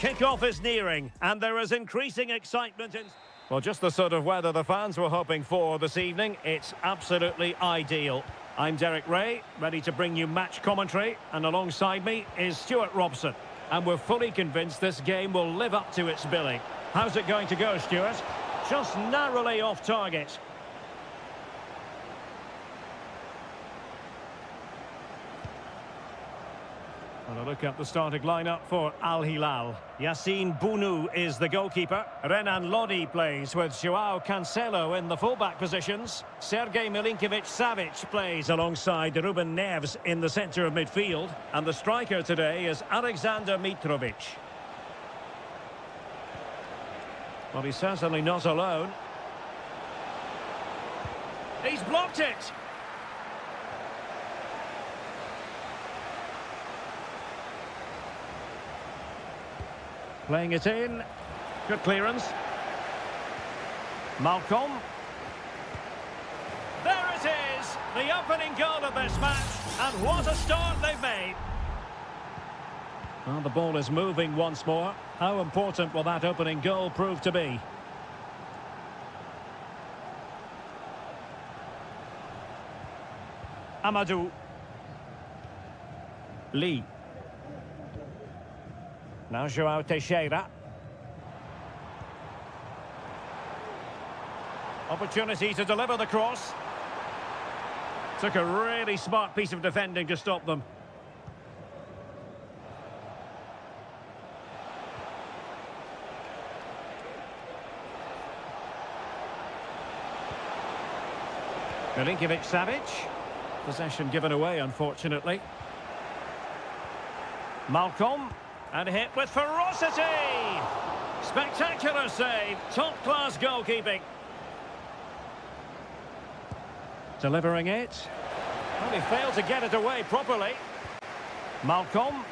Kick-off is nearing, and there is increasing excitement in... Well, just the sort of weather the fans were hoping for this evening. It's absolutely ideal. I'm Derek Ray, ready to bring you match commentary, and alongside me is Stuart Robson. And we're fully convinced this game will live up to its billing. How's it going to go, Stuart? Just narrowly off target. And a look at the starting lineup for Al Hilal. Yassine Bounou is the goalkeeper. Renan Lodi plays with Joao Cancelo in the fullback positions. Sergej Milinkovic-Savic plays alongside Ruben Neves in the centre of midfield. And the striker today is Alexander Mitrovic. Well, he's certainly not alone. He's blocked it! Playing it in. Good clearance. Malcolm. There it is! The opening goal of this match. And what a start they've made. Well, the ball is moving once more. How important will that opening goal prove to be? Amadou. Lee. Now Joao Teixeira. Opportunity to deliver the cross. Took a really smart piece of defending to stop them. Milinkovic-Savic. Possession given away, unfortunately. Malcolm. And hit with ferocity! Spectacular save, top-class goalkeeping. Delivering it. Well, he failed to get it away properly. Malcolm.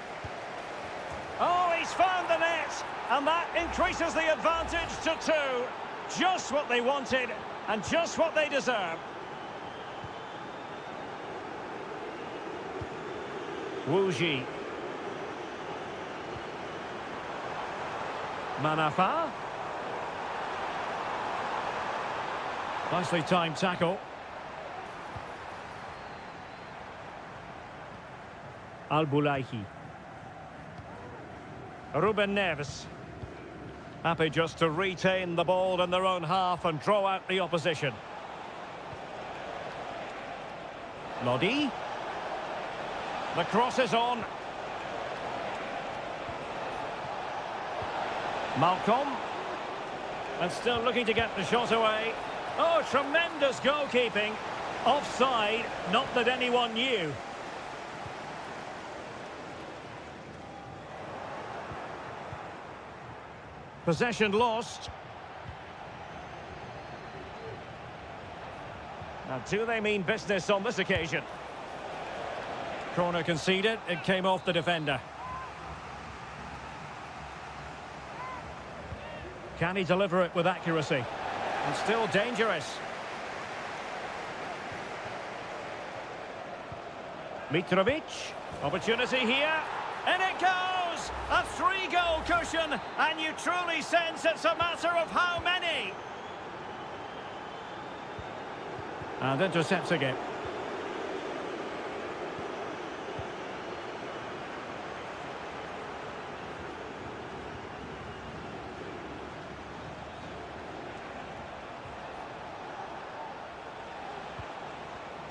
Oh, he's found the net! And that increases the advantage to 2. Just what they wanted, and just what they deserve. Wuji. Manafa. Nicely timed tackle. Al-Bulaihi. Ruben Neves. Happy just to retain the ball in their own half and draw out the opposition. Lodi. The cross is on. Malcolm. And still looking to get the shot away. Oh, tremendous goalkeeping. Offside, not that anyone knew. Possession lost. Now, do they mean business on this occasion? Corner conceded, it came off the defender. Can he deliver it with accuracy? And still dangerous. Mitrovic. Opportunity here. And it goes! A 3-goal cushion. And you truly sense it's a matter of how many. And intercepts again.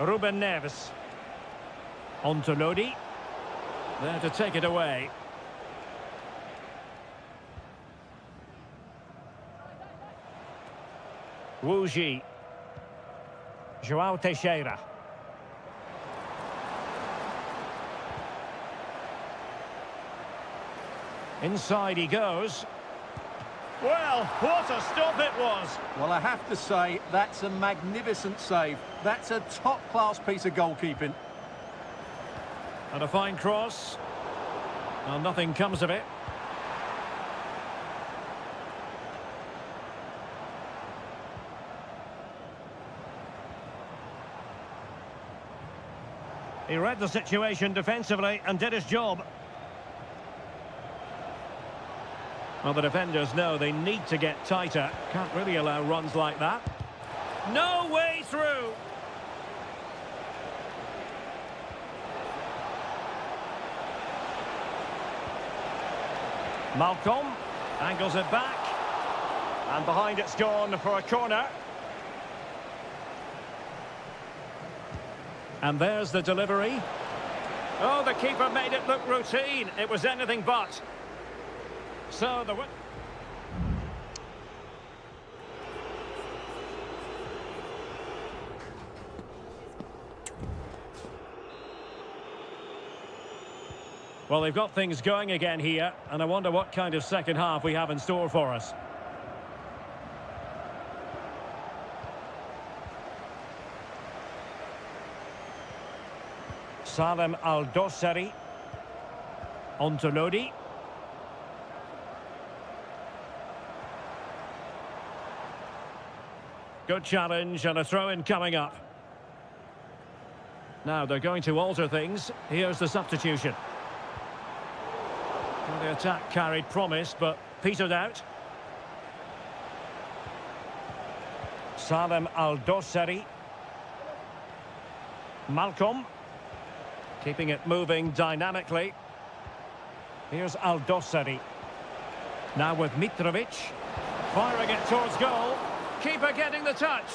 Ruben Neves. On to Lodi. There to take it away. Wuji. Joao Teixeira. Inside he goes. Well, what a stop it was. Well, I have to say, that's a magnificent save. That's a top-class piece of goalkeeping. And a fine cross. Well, nothing comes of it. He read the situation defensively and did his job. Well, the defenders know they need to get tighter. Can't really allow runs like that. No way through. Malcolm angles it back. And behind it's gone for a corner. And there's the delivery. Oh, the keeper made it look routine. It was anything but. So the... Well, they've got things going again here, and I wonder what kind of second half we have in store for us. Salem Al-Dossari. On to Lodi. Good challenge and a throw-in coming up. Now they're going to alter things. Here's the substitution. Well, the attack carried promise, but petered out. Salem Al-Dossari. Malcolm. Keeping it moving dynamically. Here's Al-Dossari. Now with Mitrovic. Firing it towards goal. Keeper getting the touch.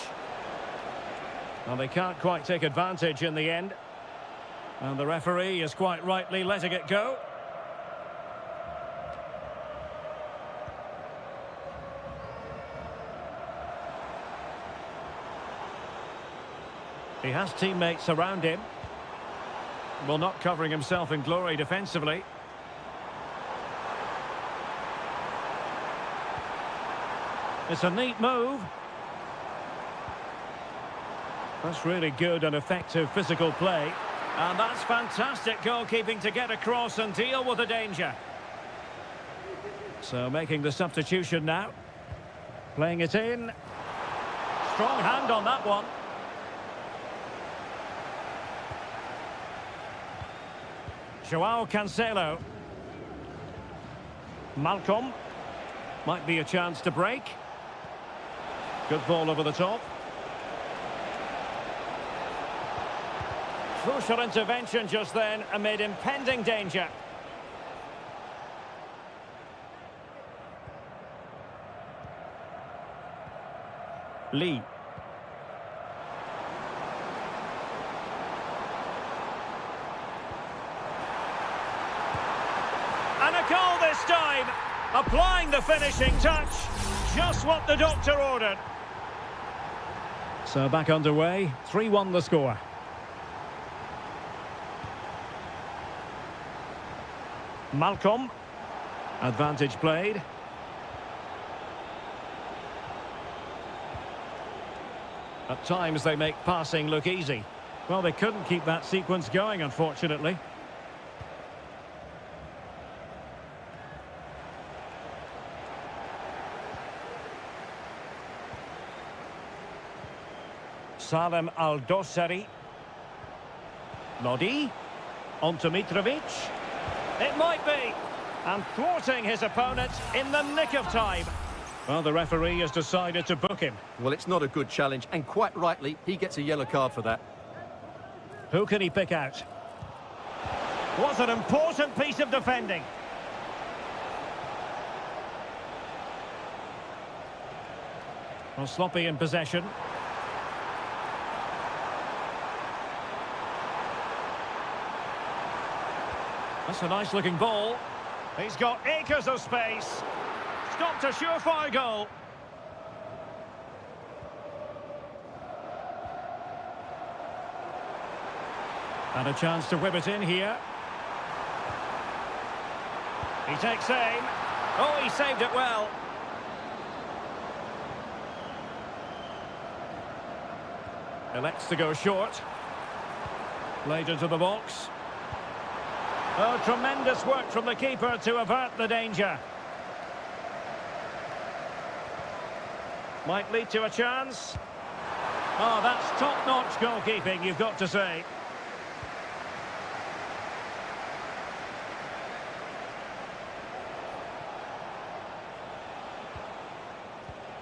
Well, they can't quite take advantage in the end. And the referee is quite rightly letting it go. He has teammates around him. Well, not covering himself in glory defensively. It's a neat move. That's really good and effective physical play. And that's fantastic goalkeeping to get across and deal with the danger. So making the substitution now. Playing it in. Strong hand on that one. Joao Cancelo. Malcolm. Might be a chance to break. Good ball over the top. Crucial intervention just then amid impending danger. Lee. And a goal this time. Applying the finishing touch. Just what the doctor ordered. So back underway. 3-1 the score. Malcolm. Advantage played. At times they make passing look easy. Well, they couldn't keep that sequence going, unfortunately. Salem Al-Dossari. Lodi. On to Mitrovic. It might be. And thwarting his opponent in the nick of time. Well, the referee has decided to book him. Well, it's not a good challenge, and quite rightly, he gets a yellow card for that. Who can he pick out? Was an important piece of defending. Well, sloppy in possession. That's a nice-looking ball. He's got acres of space. Stopped a surefire goal. And a chance to whip it in here. He takes aim. Oh, he saved it well. Elects to go short. Played into the box. Oh, tremendous work from the keeper to avert the danger. Might lead to a chance. Oh, that's top-notch goalkeeping, you've got to say.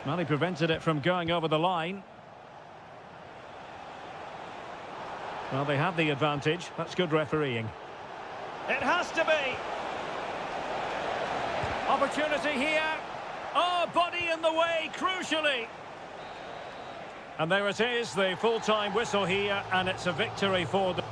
Well, he prevented it from going over the line. Well, they have the advantage. That's good refereeing. It has to be. Opportunity here. Oh, body in the way, crucially. And there it is, the full-time whistle here, and it's a victory for the...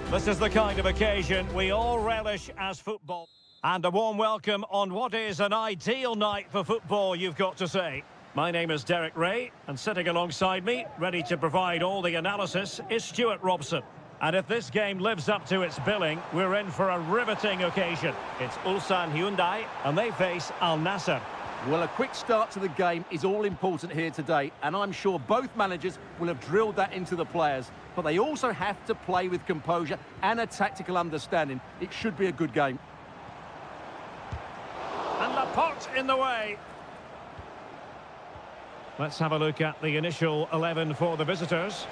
This is the kind of occasion we all relish as football. And a warm welcome on what is an ideal night for football, you've got to say. My name is Derek Ray, and sitting alongside me, ready to provide all the analysis, is Stuart Robson. And if this game lives up to its billing, we're in for a riveting occasion. It's Ulsan Hyundai, and they face Al Nassr. Well, a quick start to the game is all important here today, and I'm sure both managers will have drilled that into the players. But they also have to play with composure and a tactical understanding. It should be a good game. And Laporte in the way. Let's have a look at the initial 11 for the visitors.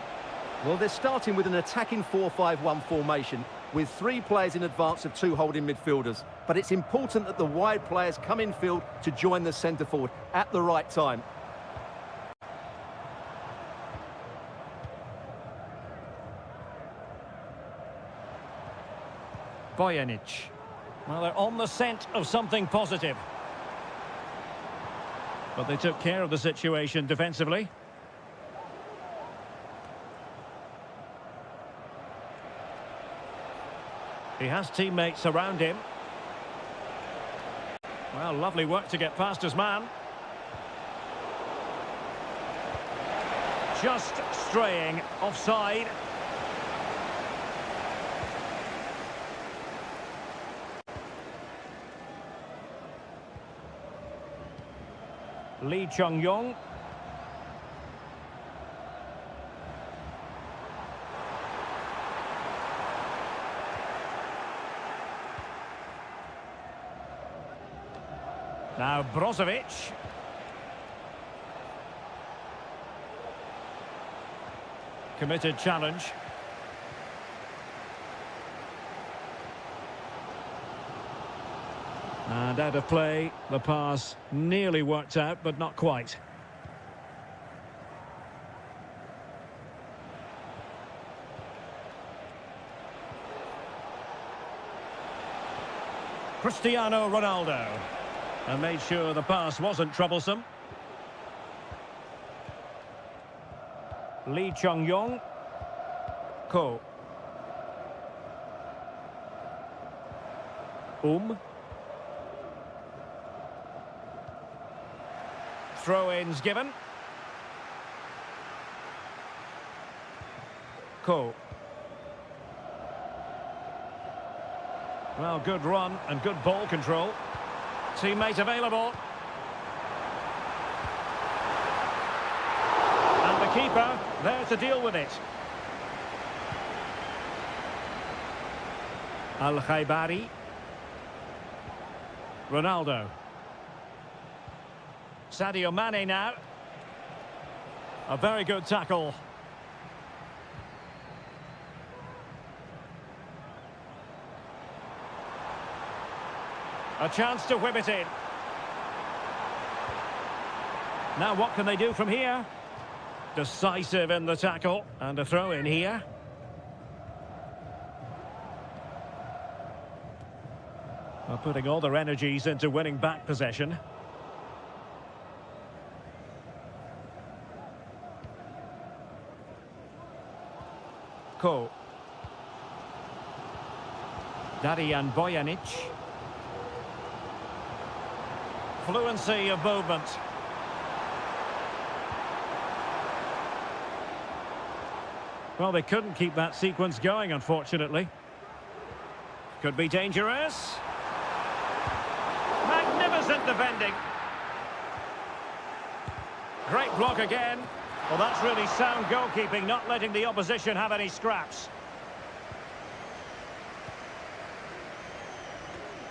Well, they're starting with an attacking 4-5-1 formation, with 3 players in advance of 2 holding midfielders. But it's important that the wide players come in field to join the centre forward at the right time. Bojanic. Well, they're on the scent of something positive. But they took care of the situation defensively. He has teammates around him. Well, lovely work to get past his man. Just straying offside. Lee Chung-yong. Now Brozovic. Committed challenge. And out of play, the pass nearly worked out, but not quite. Cristiano Ronaldo. And made sure the pass wasn't troublesome. Lee Chung-yong. Ko. Throw-ins given. Ko. Well, good run and good ball control. Teammate available. And the keeper there to deal with it. Al-Khaibari. Ronaldo. Sadio Mane now. A very good tackle. A chance to whip it in. Now what can they do from here? Decisive in the tackle. And a throw in here. Well, putting all their energies into winning back possession. Ko. Darijan Bojanic. Fluency of movement. Well, they couldn't keep that sequence going, unfortunately. Could be dangerous. Magnificent defending. Great block again. Well, that's really sound goalkeeping, not letting the opposition have any scraps.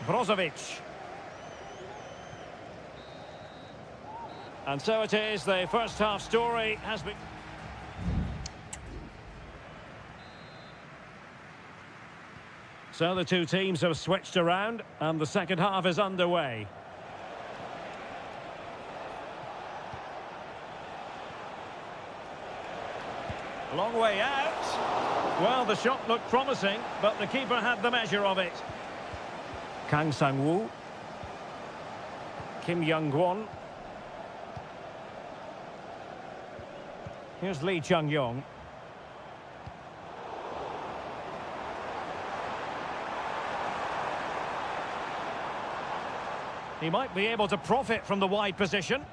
Brozovic. And so it is, the first half story has been... So the two teams have switched around, and the second half is underway. Long way out. Well, the shot looked promising, but the keeper had the measure of it. Kang Sang-woo. Kim Young-gwon. Here's Lee Chung-yong. He might be able to profit from the wide position.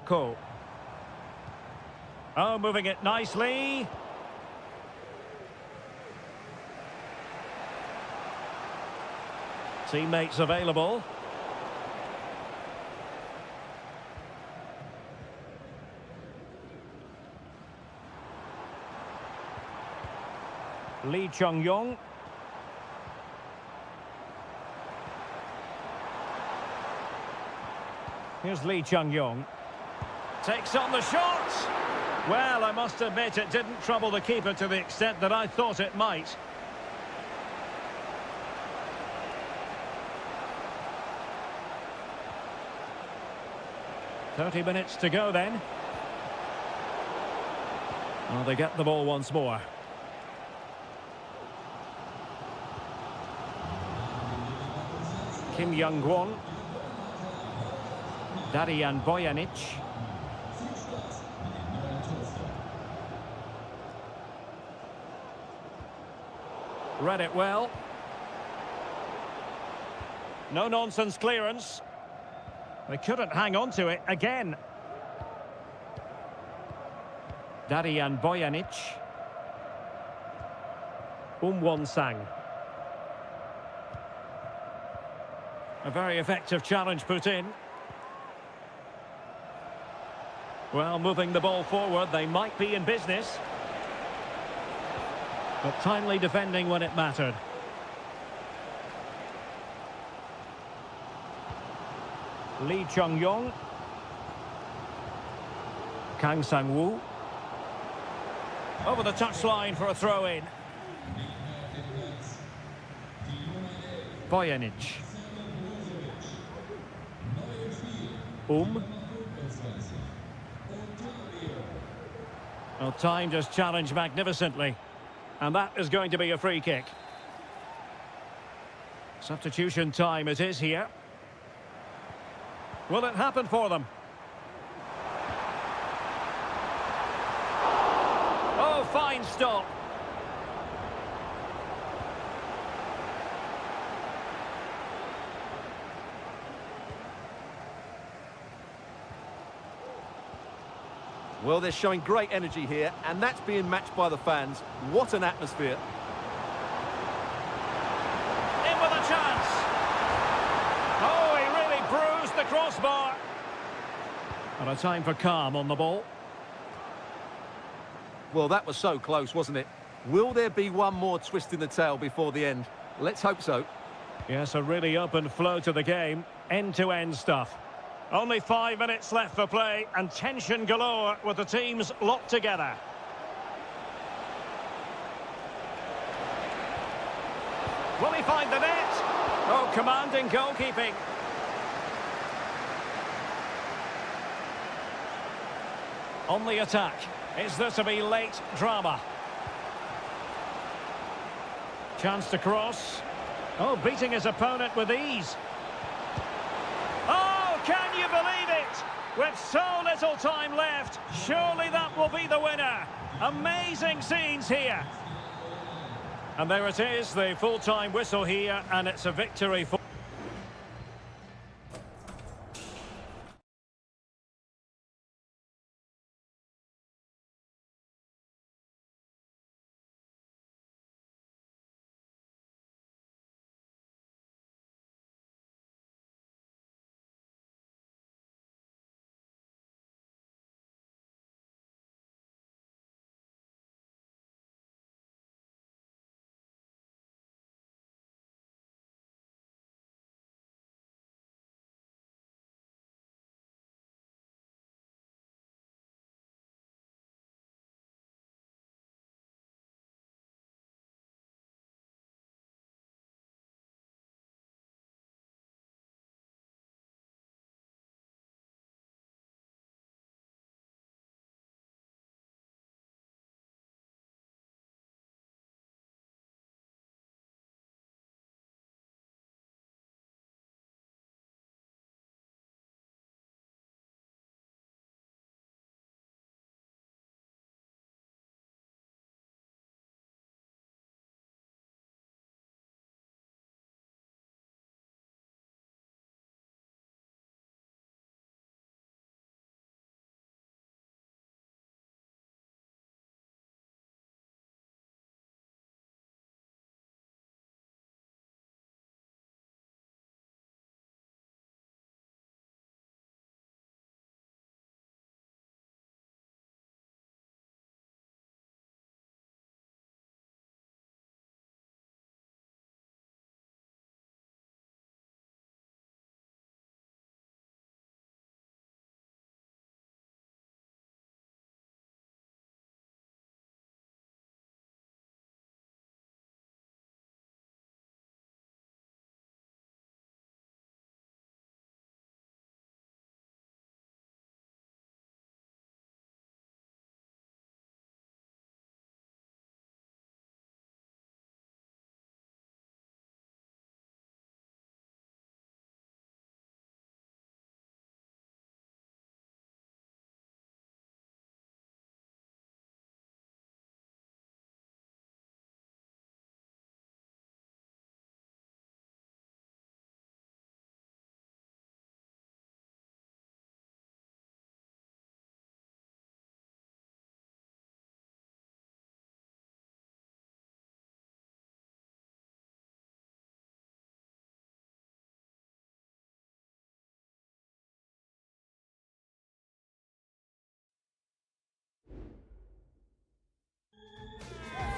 Ko. Oh, moving it nicely. Teammates available. Lee Chung-yong. Here's Lee Chung-yong. Takes on the shot. Well, I must admit it didn't trouble the keeper to the extent that I thought it might. "30 minutes to go then." Well, they get the ball once more. Kim Young-gwon. Darijan Bojanic. Read it well. No-nonsense clearance. They couldn't hang on to it again. Darijan Bojanic. Won-sang. A very effective challenge put in. Well, moving the ball forward, they might be in business. But timely defending when it mattered. Lee Chung-yong. Kang Sang-woo. Over the touchline for a throw-in. Bojanic. Well, time just challenged magnificently. And that is going to be a free kick. Substitution time it is here. Will it happen for them? Oh, fine stop. Well, they're showing great energy here, and that's being matched by the fans. What an atmosphere. In with a chance. Oh, he really bruised the crossbar. And a time for calm on the ball. Well, that was so close, wasn't it? Will there be one more twist in the tail before the end? Let's hope so. Yes, a really open flow to the game. End-to-end stuff. Only 5 minutes left for play and tension galore with the teams locked together. Will he find the net? Oh, commanding goalkeeping. On the attack. Is there to be late drama? Chance to cross. Oh, beating his opponent with ease. Oh, can you believe it? With so little time left, surely that will be the winner. Amazing scenes here. And there it is, the full-time whistle here, and it's a victory for...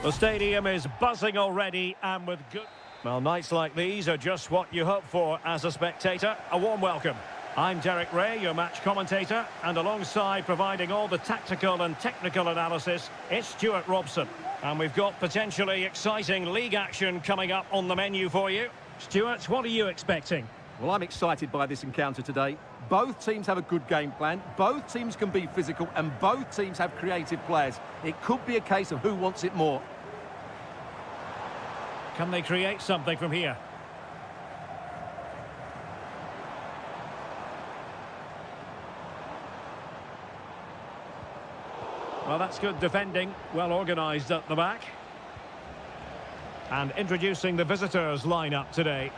The stadium is buzzing already, and with good... Well, nights like these are just what you hope for as a spectator. A warm welcome. I'm Derek Ray, your match commentator, and alongside providing all the tactical and technical analysis, it's Stuart Robson. And we've got potentially exciting league action coming up on the menu for you. Stuart, what are you expecting? Well, I'm excited by this encounter today. Both teams have a good game plan, both teams can be physical, and both teams have creative players. It could be a case of who wants it more. Can they create something from here? Well, that's good defending, well organised at the back. And introducing the visitors' lineup today.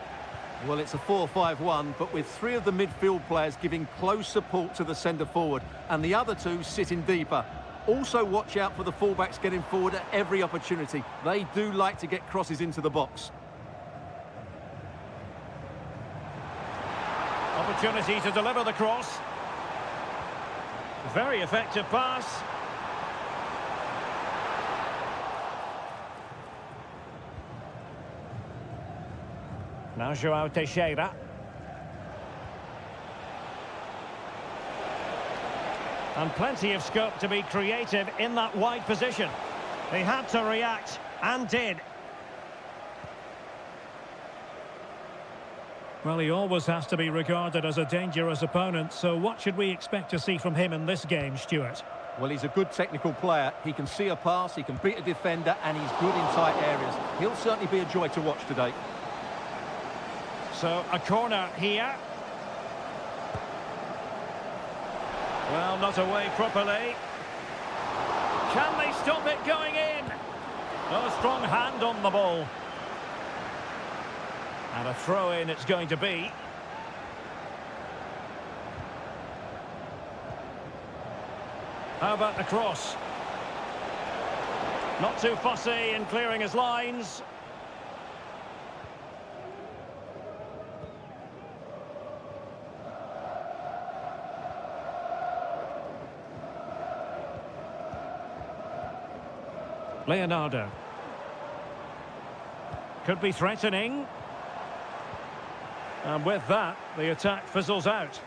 Well, it's a 4-5-1, but with 3 of the midfield players giving close support to the centre-forward, and the other 2 sitting deeper. Also watch out for the fullbacks getting forward at every opportunity. They do like to get crosses into the box. Opportunity to deliver the cross. Very effective pass. Now João Teixeira. And plenty of scope to be creative in that wide position. He had to react, and did. Well, he always has to be regarded as a dangerous opponent, so what should we expect to see from him in this game, Stuart? Well, he's a good technical player. He can see a pass, he can beat a defender, and he's good in tight areas. He'll certainly be a joy to watch today. So, a corner here. Well, not away properly. Can they stop it going in? A strong hand on the ball. And a throw-in it's going to be. How about the cross? Not too fussy in clearing his lines. Leonardo. Could be threatening. And with that, the attack fizzles out.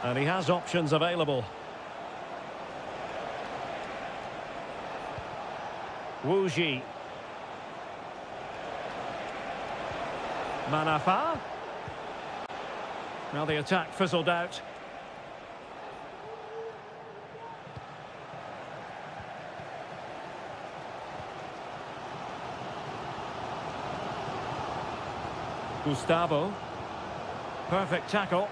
And he has options available. Wu Ji. Manafa. Now the attack fizzled out. Gustavo. Perfect tackle.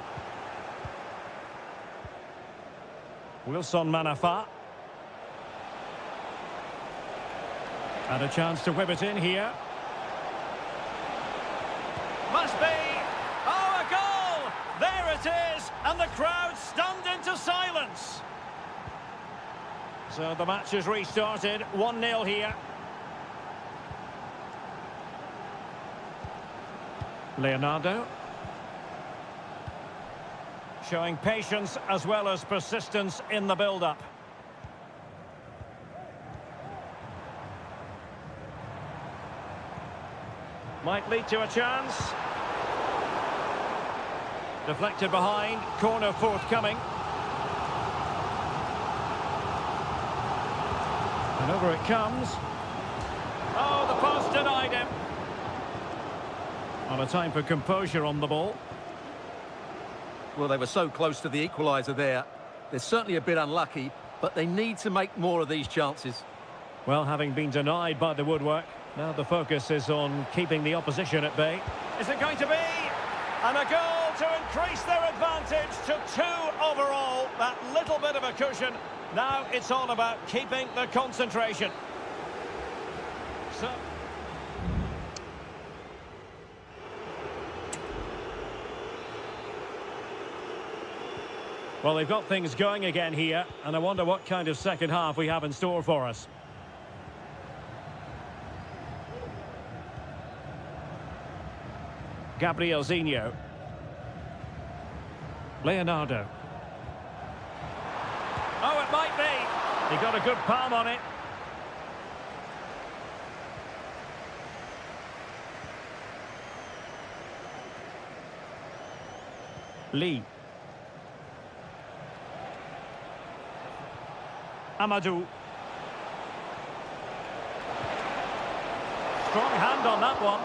Wilson Manafa. And a chance to whip it in here. Must be! Oh, a goal! There it is! And the crowd stunned into silence. So the match is restarted. 1-0 here. Leonardo. Showing patience as well as persistence in the build-up. Might lead to a chance. Deflected behind, corner forthcoming. And over it comes. Oh, the post denied him. On a time for composure on the ball. Well, they were so close to the equaliser there. They're certainly a bit unlucky, but they need to make more of these chances. Well, having been denied by the woodwork, now the focus is on keeping the opposition at bay. Is it going to be? And a goal to increase their advantage to 2 overall. That little bit of a cushion. Now it's all about keeping the concentration. So... Well, they've got things going again here, and I wonder what kind of second half we have in store for us. Gabrielzinho. Leonardo. Oh, it might be. He got a good palm on it. Lee. Amadou. Strong hand on that one.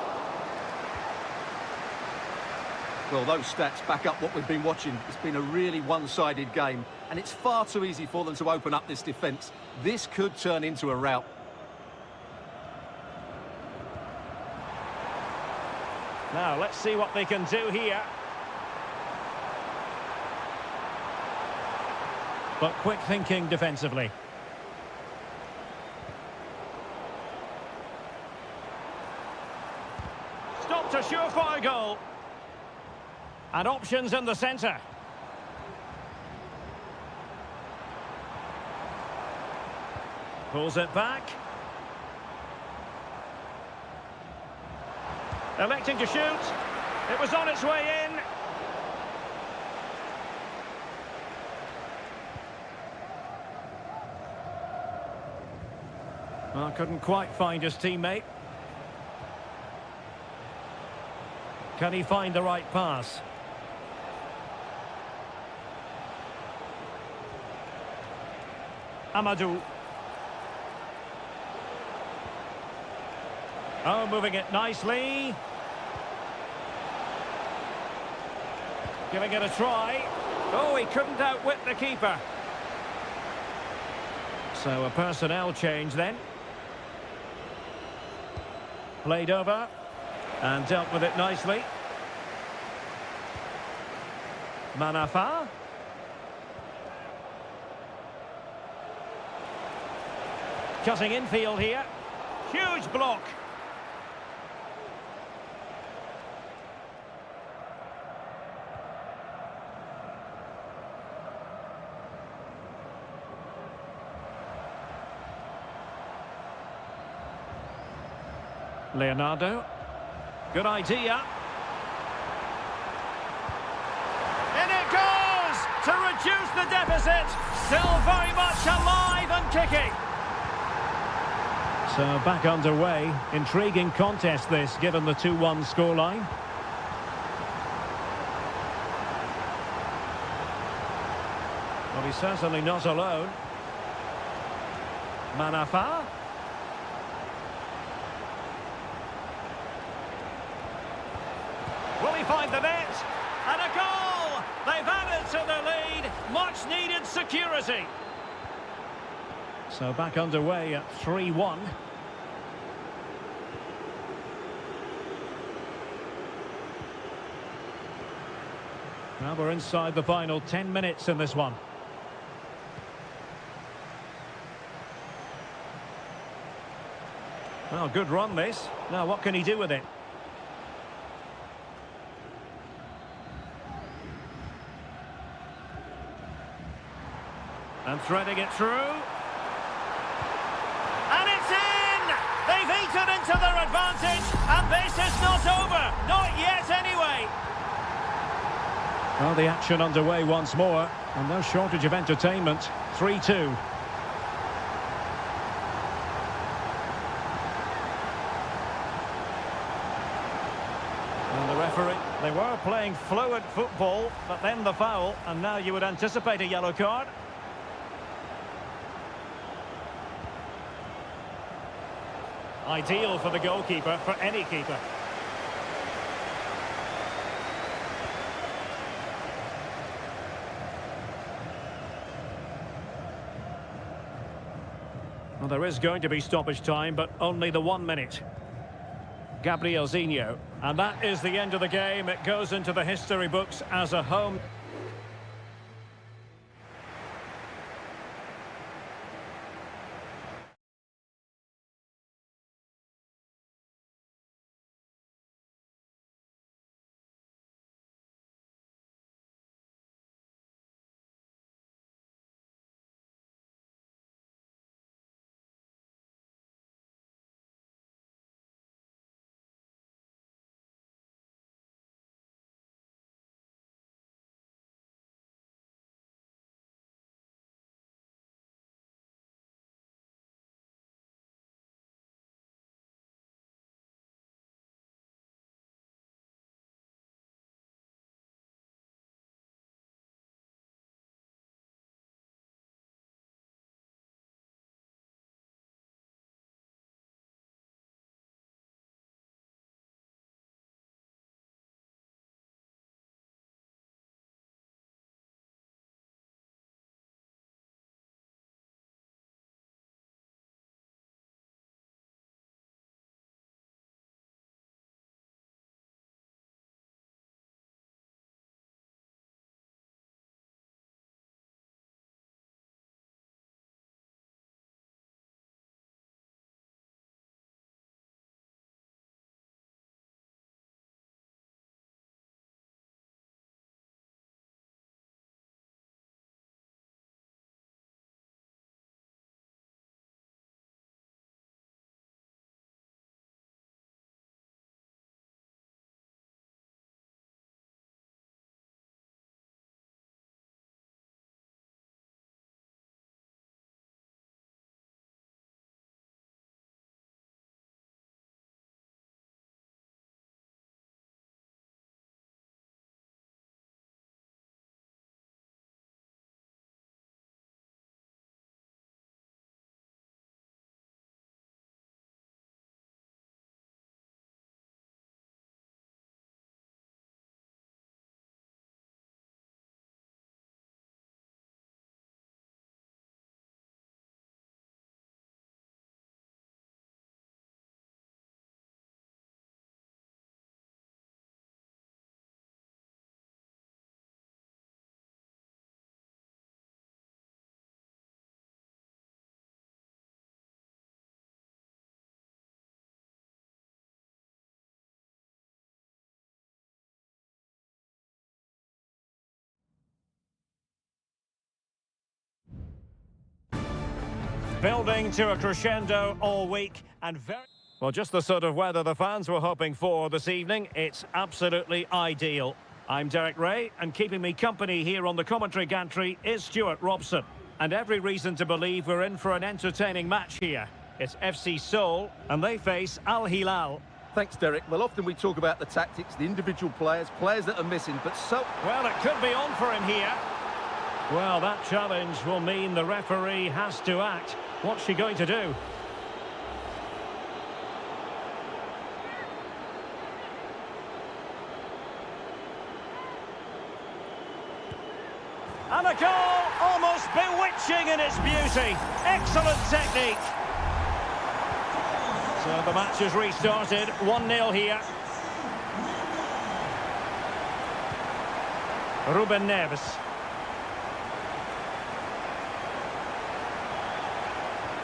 Well, those stats back up what we've been watching. It's been a really one-sided game, and it's far too easy for them to open up this defence. This could turn into a rout. Now, let's see what they can do here. But quick thinking defensively. Stopped a surefire goal. And options in the centre. Pulls it back. Electing to shoot. It was on its way in. Well, couldn't quite find his teammate. Can he find the right pass? Amadou. Oh, moving it nicely. Giving it a try. Oh, he couldn't outwit the keeper. So a personnel change then. Played over and dealt with it nicely. Manafa. Cutting infield here. Huge block. Leonardo. Good idea. In it goes to reduce the deficit. Still very much alive and kicking. So back underway. Intriguing contest this, given the 2-1 scoreline. Well, he's certainly not alone. Manafa. Will he find the net? And a goal! They've added to the lead. Much needed security. So back underway at 3-1. Now we're inside the final 10 minutes in this one. Well, good run this. Now what can he do with it? And threading it through. And it's in! They've eaten into their advantage, and this is not over. Not yet, anyway. Well, the action underway once more, and no shortage of entertainment. 3-2. And the referee, they were playing fluent football, but then the foul, and now you would anticipate a yellow card. Ideal for the goalkeeper, for any keeper. Well, there is going to be stoppage time, but only the 1 minute. Gabrielzinho. And that is the end of the game. It goes into the history books as a home. Building to a crescendo all week and very... Well, just the sort of weather the fans were hoping for this evening. It's absolutely ideal. I'm Derek Ray, and keeping me company here on the commentary gantry is Stuart Robson. And every reason to believe we're in for an entertaining match here. It's FC Seoul, and they face Al Hilal. Thanks, Derek. Well, often we talk about the tactics, the individual players that are missing, but so... Well, it could be on for him here. Well, that challenge will mean the referee has to act. What's she going to do? And a goal, almost bewitching in its beauty. Excellent technique. So the match has restarted, 1-0 here. Ruben Neves.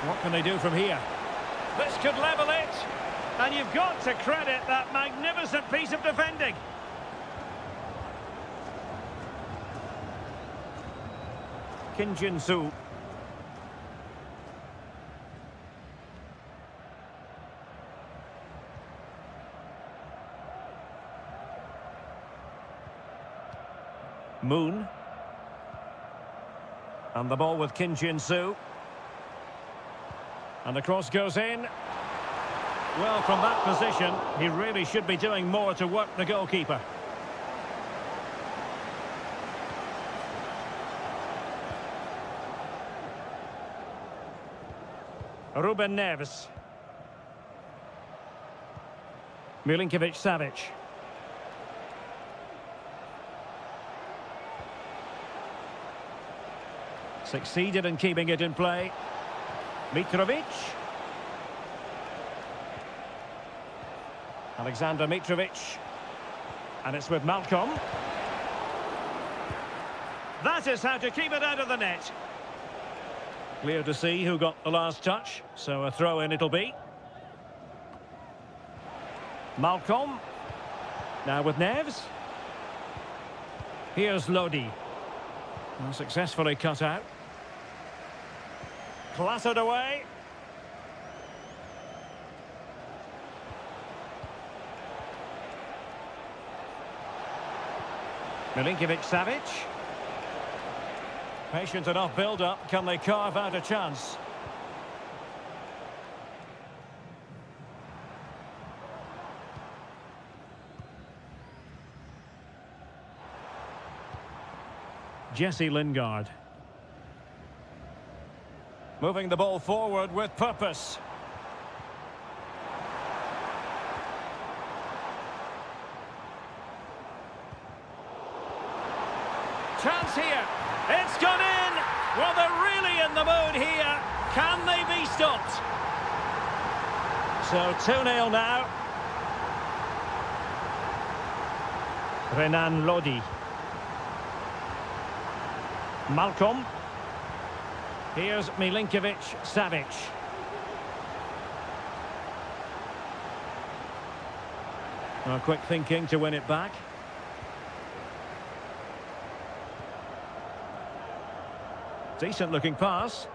What can they do from here? This could level it. And you've got to credit that magnificent piece of defending. Kim Jin-soo. Moon. And the ball with Kim Jin-soo. And the cross goes in. Well, from that position, he really should be doing more to work the goalkeeper. Ruben Neves. Milinkovic-Savic. Succeeded in keeping it in play. Mitrovic. Alexander Mitrovic. And it's with Malcolm. That is how to keep it out of the net. Clear to see who got the last touch, so a throw-in it'll be. Malcolm. Now with Neves. Here's Lodi. Well, successfully cut out. Clattered away. Milinkovic-Savic. Patient enough build-up. Can they carve out a chance? Jesse Lingard. Moving the ball forward with purpose. Chance here. It's gone in. Well, they're really in the mood here. Can they be stopped? So 2-0 now. Renan Lodi. Malcolm. Here's Milinkovic-Savic. Well, quick thinking to win it back. Decent looking pass.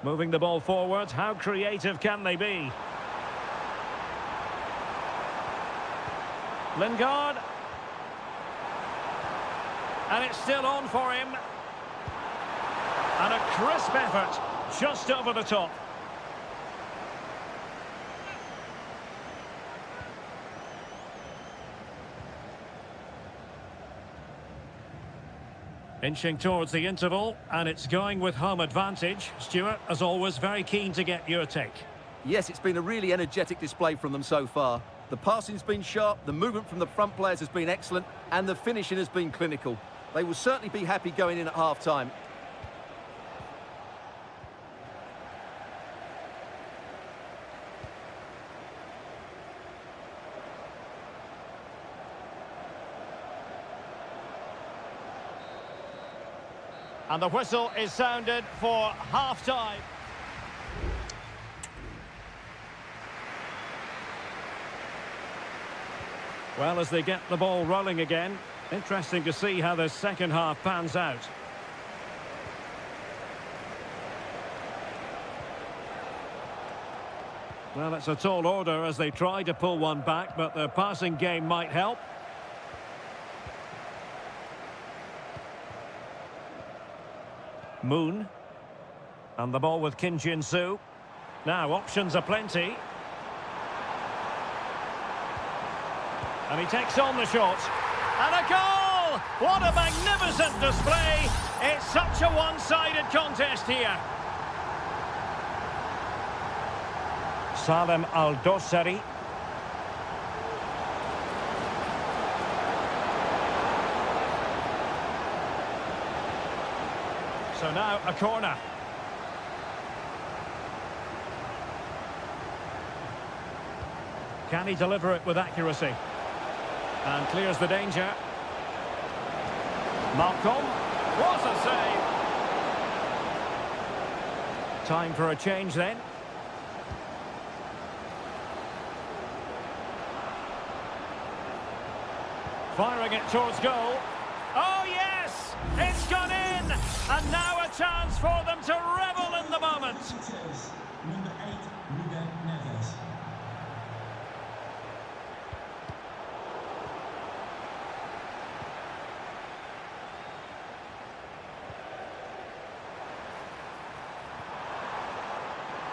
Moving the ball forward. How creative can they be? Lingard. And it's still on for him. And a crisp effort just over the top. Inching towards the interval, and it's going with home advantage. Stuart, as always, very keen to get your take. Yes, it's been a really energetic display from them so far. The passing's been sharp, the movement from the front players has been excellent, and the finishing has been clinical. They will certainly be happy going in at half-time. And the whistle is sounded for half-time. Well, as they get the ball rolling again, interesting to see how the second half pans out. Well, it's a tall order as they try to pull one back, but the passing game might help. Moon. And the ball with Kim Jin-soo. Now, options are plenty. And he takes on the shot. And a goal! What a magnificent display! It's such a one-sided contest here. Salem Al-Dossari. So now a corner. Can he deliver it with accuracy? And clears the danger. Malcolm. What a save! Time for a change then. Firing it towards goal. Oh yes! It's gone in! And now a chance for them to revel in the moment. Number 8, Ruben Neves.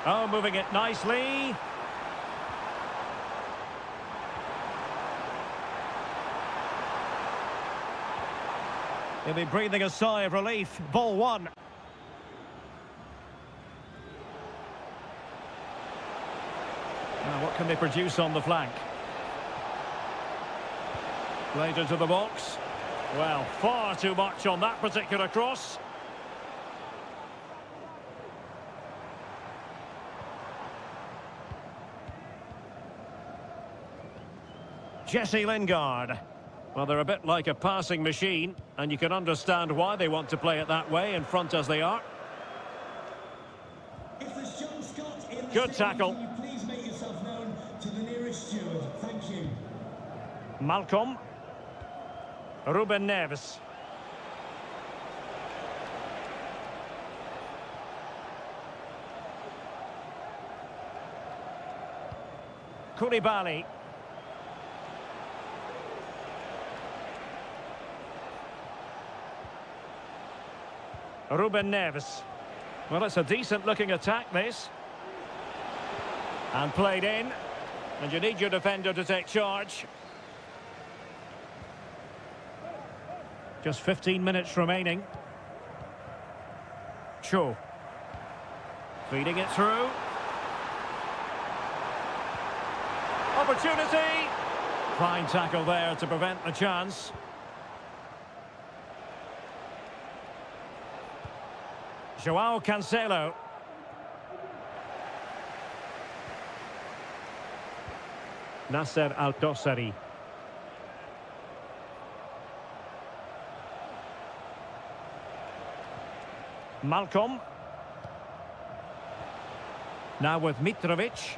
Oh, moving it nicely. He'll be breathing a sigh of relief. Ball one. Now, what can they produce on the flank? Played into the box. Well, far too much on that particular cross. Jesse Lingard. Well, they're a bit like a passing machine, and you can understand why they want to play it that way, in front as they are. If there's John Scott in the Good stadium, tackle. can you please make yourself known to the nearest steward? Thank you. Malcolm. Ruben Neves. Koulibaly. Ruben Neves. Well, it's a decent-looking attack, this. And played in. And you need your defender to take charge. Just 15 minutes remaining. Cho. Feeding it through. Opportunity. Fine tackle there to prevent the chance. Joao Cancelo. Nasser Al-Dossari. Malcolm. Now with Mitrovic.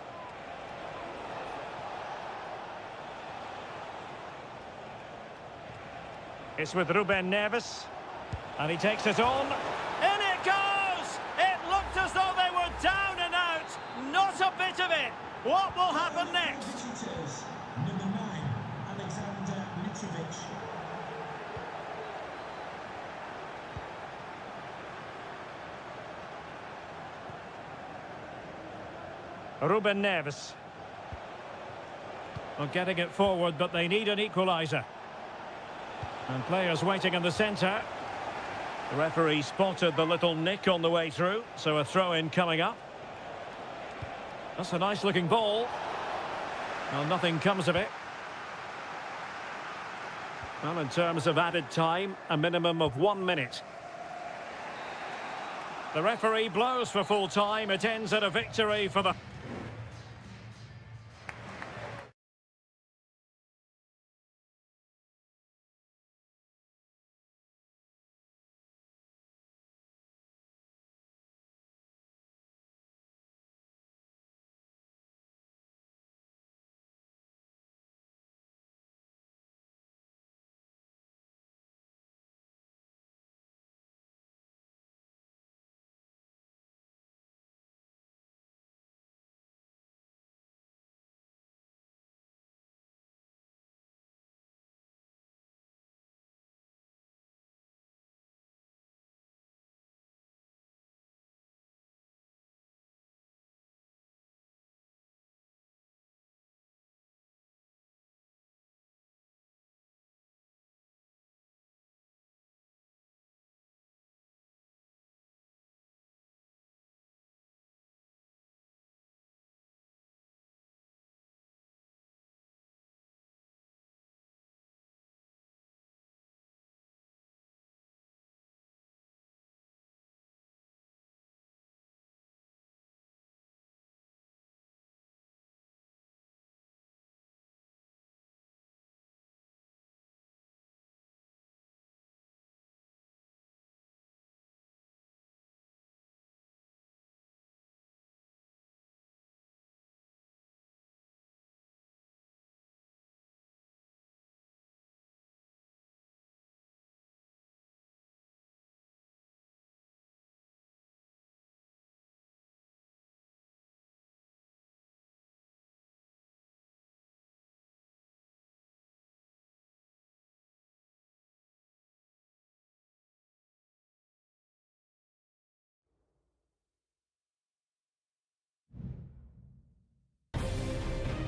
It's with Ruben Neves. And he takes it on. In it goes! It looked as though they were down and out. Not a bit of it. What will happen next? Visitors, number 9, Alexander Mitrovic. Ruben Neves. Well, getting it forward, but they need an equaliser. And players waiting in the centre. The referee spotted the little nick on the way through, so a throw-in coming up. That's a nice-looking ball. Well, nothing comes of it. Well, in terms of added time, a minimum of 1 minute. The referee blows for full time. It ends at a victory for the...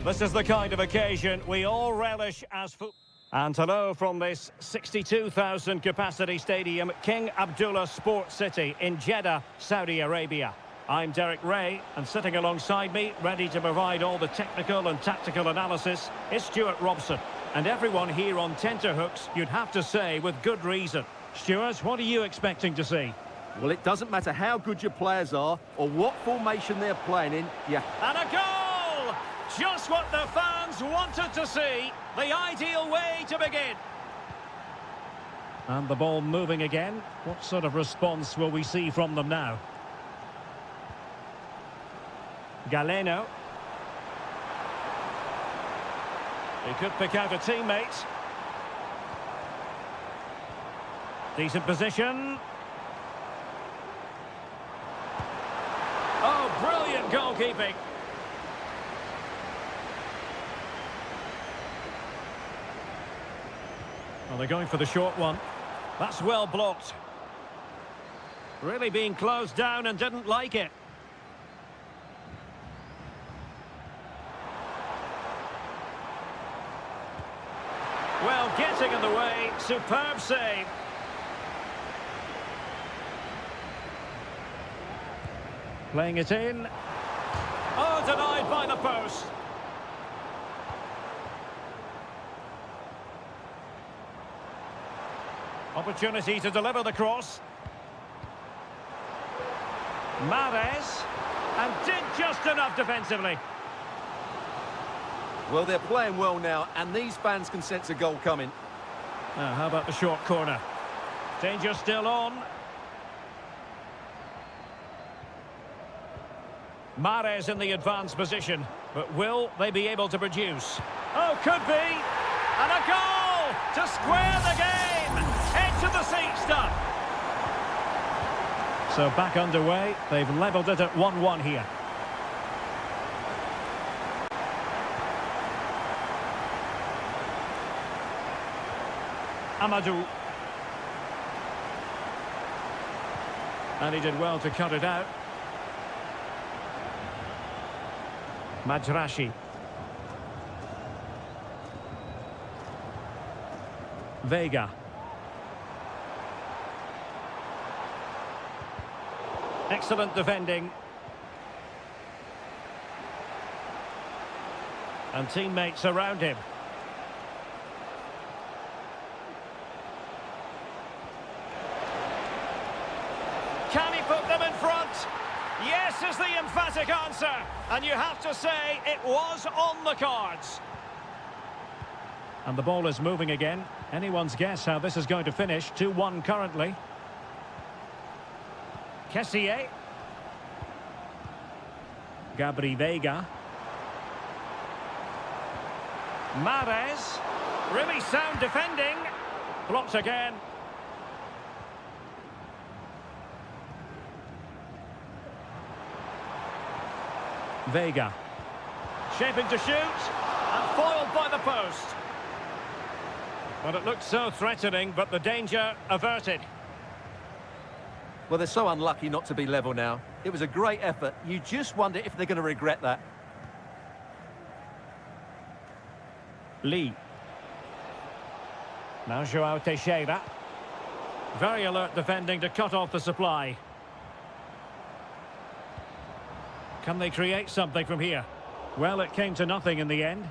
This is the kind of occasion we all relish as football. And hello from this 62,000 capacity stadium, King Abdullah Sports City in Jeddah, Saudi Arabia. I'm Derek Ray, and sitting alongside me, ready to provide all the technical and tactical analysis, is Stuart Robson. And everyone here on tenterhooks, you'd have to say, with good reason. Stuart, what are you expecting to see? Well, it doesn't matter how good your players are or what formation they're playing in. And a goal! Just what the fans wanted to see. The ideal way to begin. And the ball moving again. What sort of response will we see from them now? Galeno. He could pick out a teammate. Decent position. Oh, brilliant goalkeeping. Well, they're going for the short one. That's well blocked. Really being closed down and didn't like it. Well, getting in the way. Superb save. Playing it in. Oh, denied by the post. Opportunity to deliver the cross. Mahrez. And did just enough defensively. Well, they're playing well now, and these fans can sense a goal coming. Now, how about the short corner? Danger still on. Mahrez in the advanced position, but will they be able to produce? Oh, could be! And a goal to square the game! Edge of the seat stuff! So back underway. They've levelled it at 1-1 here. Amadou. And he did well to cut it out. Majrashi. Vega. Excellent defending. And teammates around him. Can he put them in front? Yes is the emphatic answer. And you have to say it was on the cards. And the ball is moving again. Anyone's guess how this is going to finish. 2-1 currently. Kessié. Gabri Vega. Mahrez. Really sound defending. Blocked again. Vega. Shaping to shoot. And foiled by the post. Well, it looked so threatening, but the danger averted. Well, they're so unlucky not to be level now. It was a great effort. You just wonder if they're going to regret that. Lee. Now João Teixeira. Very alert defending to cut off the supply. Can they create something from here? Well, it came to nothing in the end.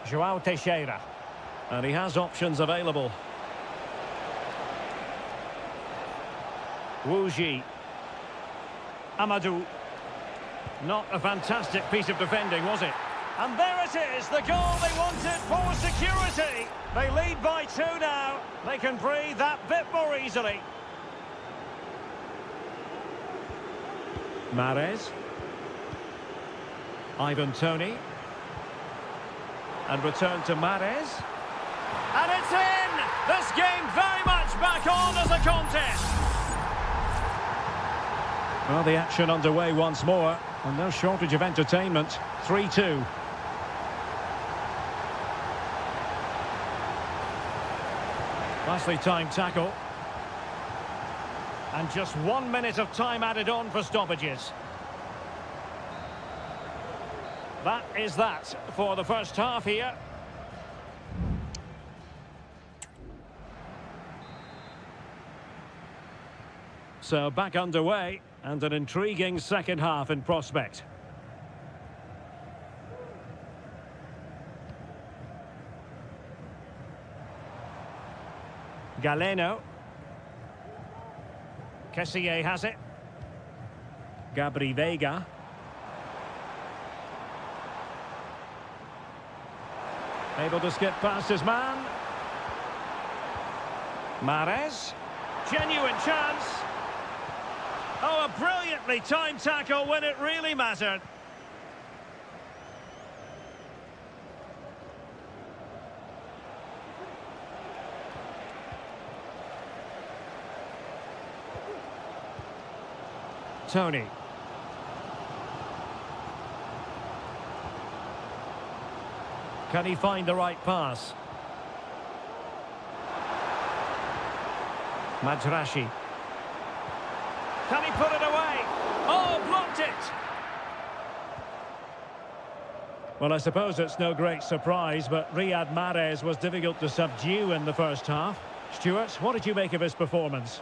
João Teixeira. And he has options available. Wu Ji. Amadou. Not a fantastic piece of defending, was it? And there it is, the goal they wanted for security. They lead by 2 now. They can breathe that bit more easily. Mahrez. Ivan Toney. And return to Mahrez. And it's in! This game very much back on as a contest. Well, the action underway once more. And no shortage of entertainment. 3-2. Nicely timed tackle. And just 1 minute of time added on for stoppages. That is that for the first half here. So back underway, and an intriguing second half in prospect. Galeno. Kessié has it. Gabri Veiga. Able to skip past his man. Mahrez. Genuine chance. Oh, a brilliantly timed tackle when it really mattered. Tony. Can he find the right pass? Madrashi. Can he put it away? Oh, blocked it! Well, I suppose it's no great surprise, but Riyad Mahrez was difficult to subdue in the first half. Stuart, what did you make of his performance?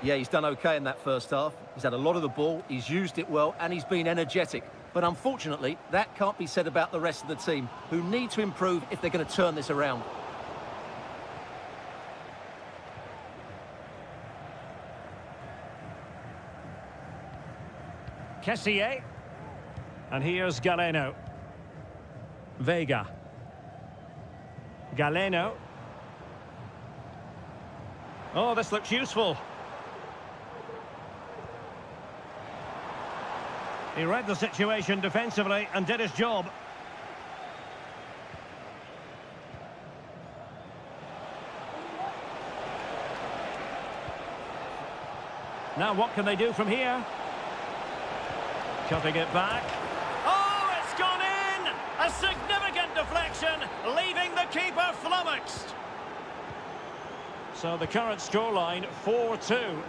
Yeah, he's done okay in that first half. He's had a lot of the ball, he's used it well, and he's been energetic. But unfortunately, that can't be said about the rest of the team, who need to improve if they're going to turn this around. Kessié. And here's Galeno. Veiga. Galeno. Oh, this looks useful. He read the situation defensively and did his job. Now what can they do from here? Cutting it back. Oh, it's gone in! A significant deflection, leaving the keeper flummoxed. So the current scoreline, 4-2.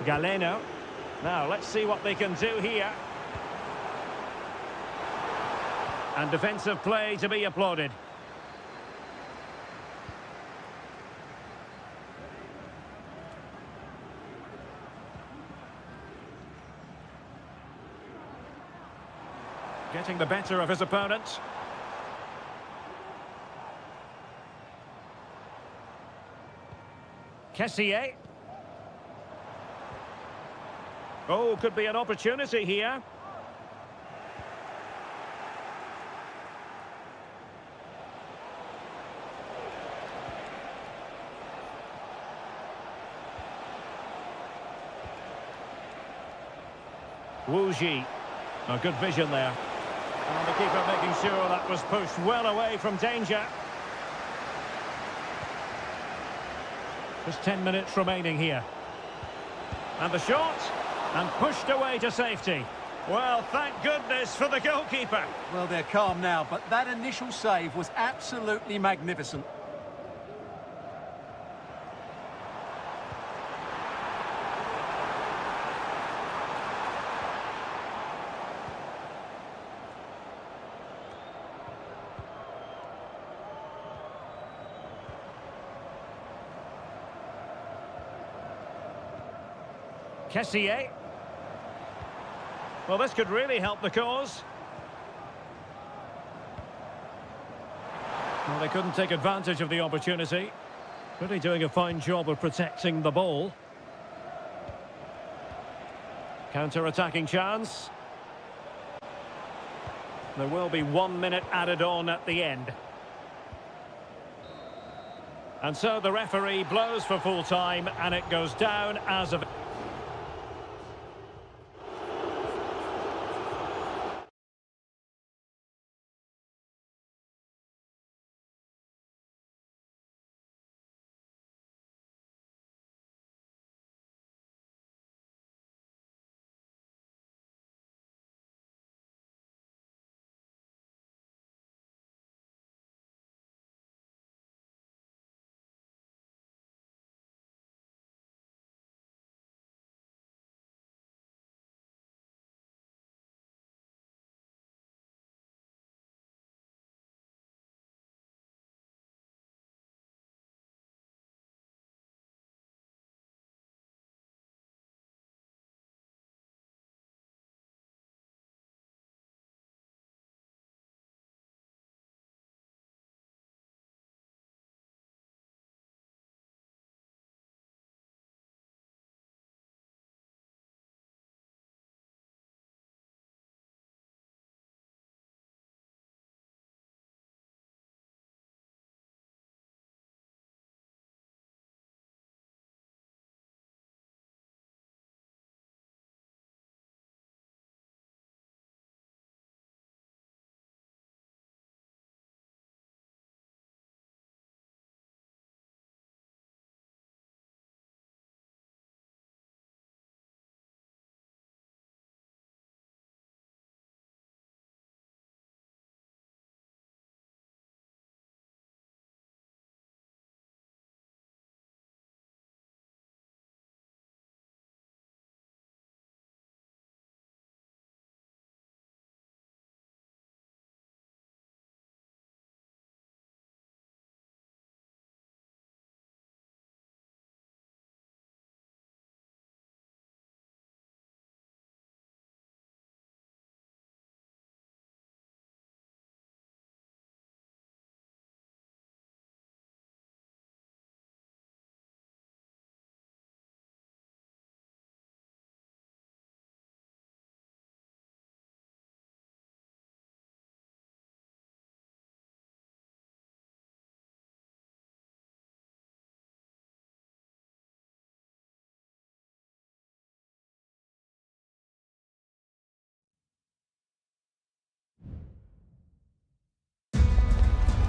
Galeno. Now, let's see what they can do here. And defensive play to be applauded. Getting the better of his opponent. Kessié. Oh, could be an opportunity here. Wu Ji. A good vision there. And the keeper making sure that was pushed well away from danger. Just 10 minutes remaining here. And the shot. And pushed away to safety. Well, thank goodness for the goalkeeper. Well, they're calm now, but that initial save was absolutely magnificent. Kessié. Well, this could really help the cause. Well, they couldn't take advantage of the opportunity. Really doing a fine job of protecting the ball. Counter-attacking chance. There will be 1 minute added on at the end. And so the referee blows for full time, and it goes down as a...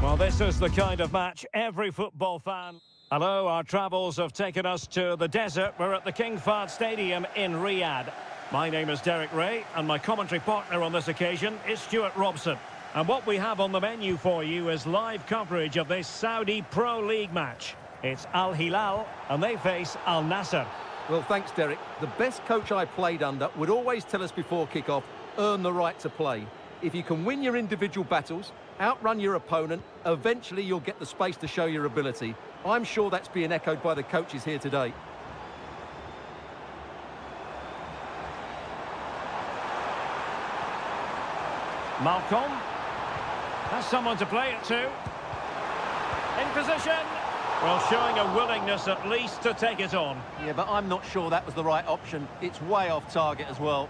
Well, this is the kind of match every football fan... Hello, our travels have taken us to the desert. We're at the King Fahd Stadium in Riyadh. My name is Derek Ray, and my commentary partner on this occasion is Stuart Robson. And what we have on the menu for you is live coverage of this Saudi Pro League match. It's Al Hilal, and they face Al Nassr. Well, thanks, Derek. The best coach I played under would always tell us before kick-off, earn the right to play. If you can win your individual battles, outrun your opponent, eventually you'll get the space to show your ability. I'm sure that's being echoed by the coaches here today. Malcolm has someone to play it to. In position. Well, showing a willingness at least to take it on. Yeah, but I'm not sure that was the right option. It's way off target as well.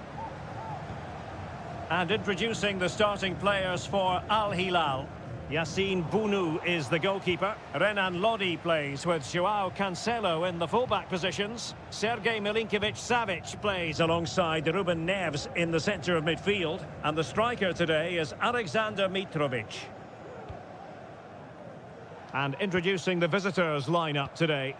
And introducing the starting players for Al Hilal. Yassine Bounou is the goalkeeper. Renan Lodi plays with Joao Cancelo in the fullback positions. Sergej Milinkovic-Savic plays alongside Ruben Neves in the centre of midfield. And the striker today is Alexander Mitrovic. And introducing the visitors' lineup today.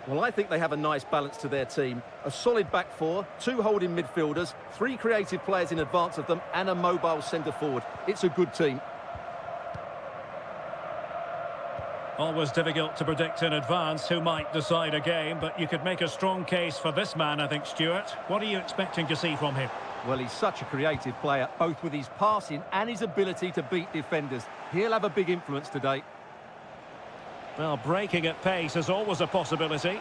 Well, I think they have a nice balance to their team. A solid back four, 2 holding midfielders, 3 creative players in advance of them, and a mobile centre-forward. It's a good team. Always difficult to predict in advance who might decide a game, but you could make a strong case for this man, I think, Stuart. What are you expecting to see from him? Well, he's such a creative player, both with his passing and his ability to beat defenders. He'll have a big influence today. Well, breaking at pace is always a possibility.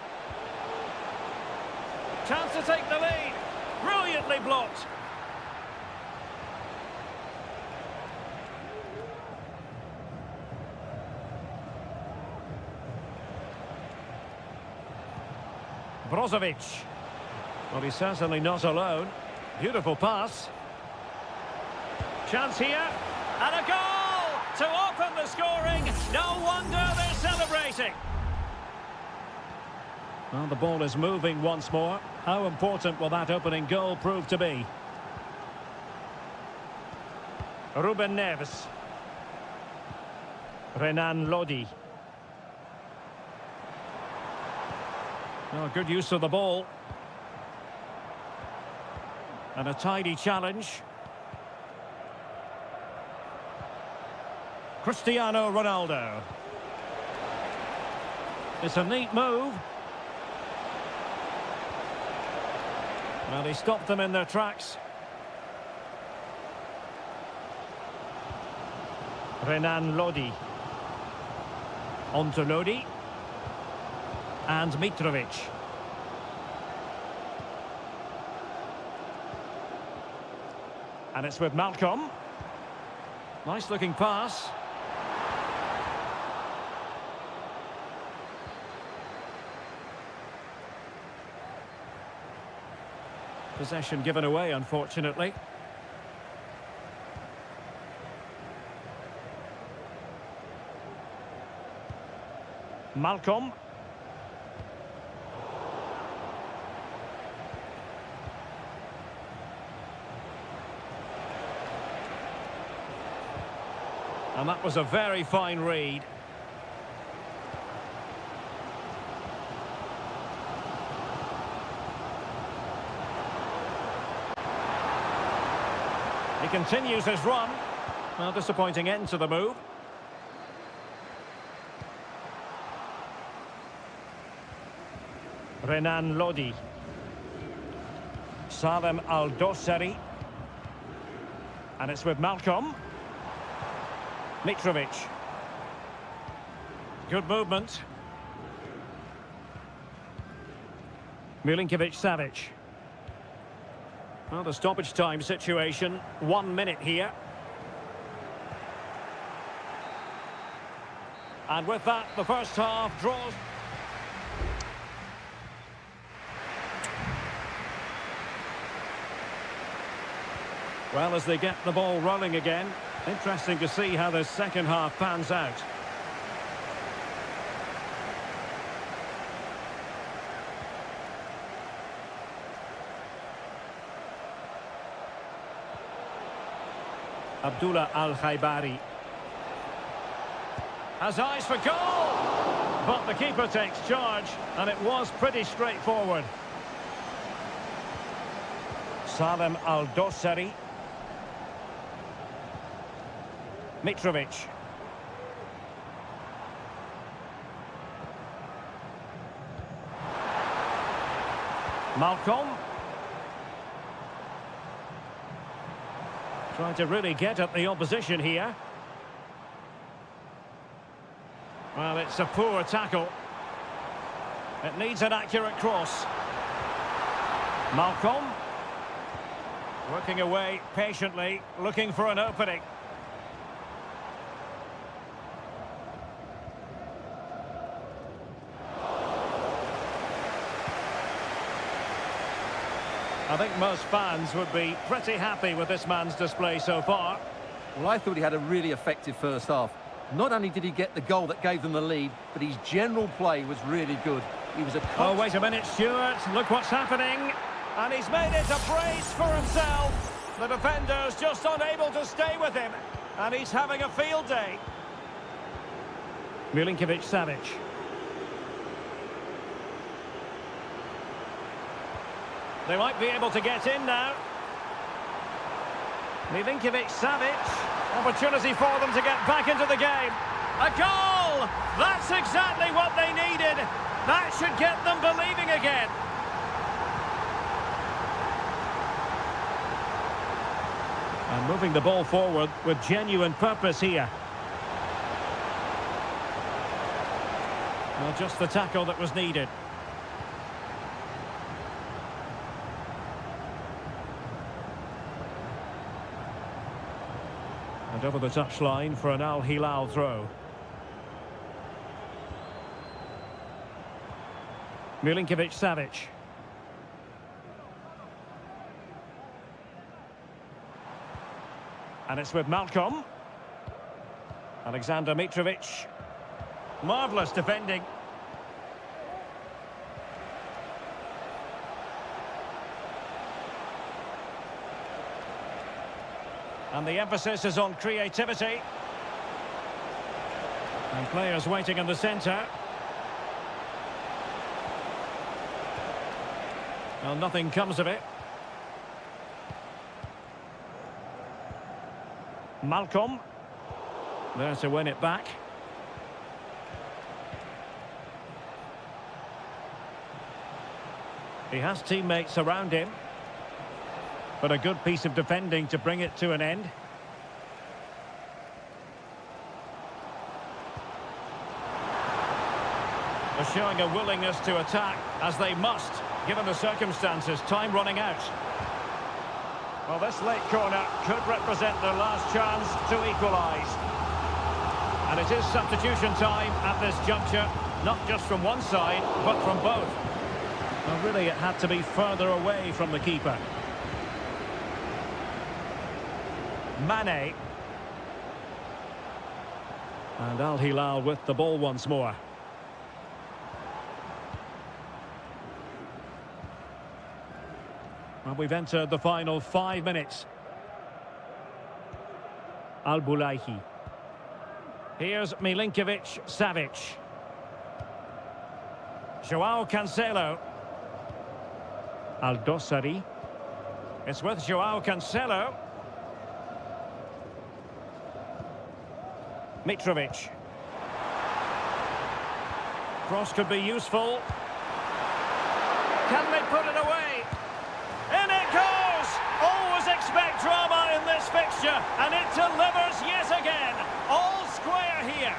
Chance to take the lead. Brilliantly blocked. Brozovic. Well, he's certainly not alone. Beautiful pass. Chance here. And a goal to open the scoring. No wonder they're celebrating. Well, the ball is moving once more. How important will that opening goal prove to be? Ruben Neves. Renan Lodi. Oh, good use of the ball. And a tidy challenge. Cristiano Ronaldo. It's a neat move. Well, he stopped them in their tracks. Renan Lodi. On to Lodi. And Mitrovic. And it's with Malcolm. Nice looking pass. Possession given away, unfortunately. Malcolm. And that was a very fine read. He continues his run. Well, disappointing end to the move. Renan Lodi. Salem Al-Dossari. And it's with Malcolm. Mitrovic. Good movement. Milinkovic-Savic. Well, the stoppage time situation, 1 minute here. And with that, the first half draws. Well, as they get the ball rolling again, interesting to see how the second half pans out. Abdullah Al-Khaibari. Has eyes for goal! But the keeper takes charge, and it was pretty straightforward. Salem Al-Dossari. Mitrovic. Malcolm. Trying to really get at the opposition here. Well, it's a poor tackle. It needs an accurate cross. Malcolm. Working away patiently, looking for an opening. I think most fans would be pretty happy with this man's display so far. Well, I thought he had a really effective first half. Not only did he get the goal that gave them the lead, but his general play was really good. He was a Oh, wait a minute, Stuart. Look what's happening. And he's made it a brace for himself. The defender's just unable to stay with him. And he's having a field day. Milinkovic-Savic. They might be able to get in now. Milinkovic-Savic. Opportunity for them to get back into the game. A goal! That's exactly what they needed. That should get them believing again. And moving the ball forward with genuine purpose here. Well, just the tackle that was needed. And over the touchline for an Al Hilal throw. Milinkovic-Savic. And it's with Malcolm. Alexander Mitrovic. Marvellous defending. And the emphasis is on creativity. And players waiting in the centre. Well, nothing comes of it. Malcolm. There to win it back. He has teammates around him. But a good piece of defending to bring it to an end. They're showing a willingness to attack, as they must, given the circumstances. Time running out. Well, this late corner could represent their last chance to equalise. And it is substitution time at this juncture, not just from one side, but from both. Well, really, it had to be further away from the keeper. Mane. And Al Hilal with the ball once more. Well, we've entered the final 5 minutes. Al-Bulaihi. Here's Milinkovic-Savic. Joao Cancelo. Al-Dossari. It's with Joao Cancelo. Mitrovic. Cross could be useful. Can they put it away? In it goes! Always expect drama in this fixture, and it delivers yet again. All square here.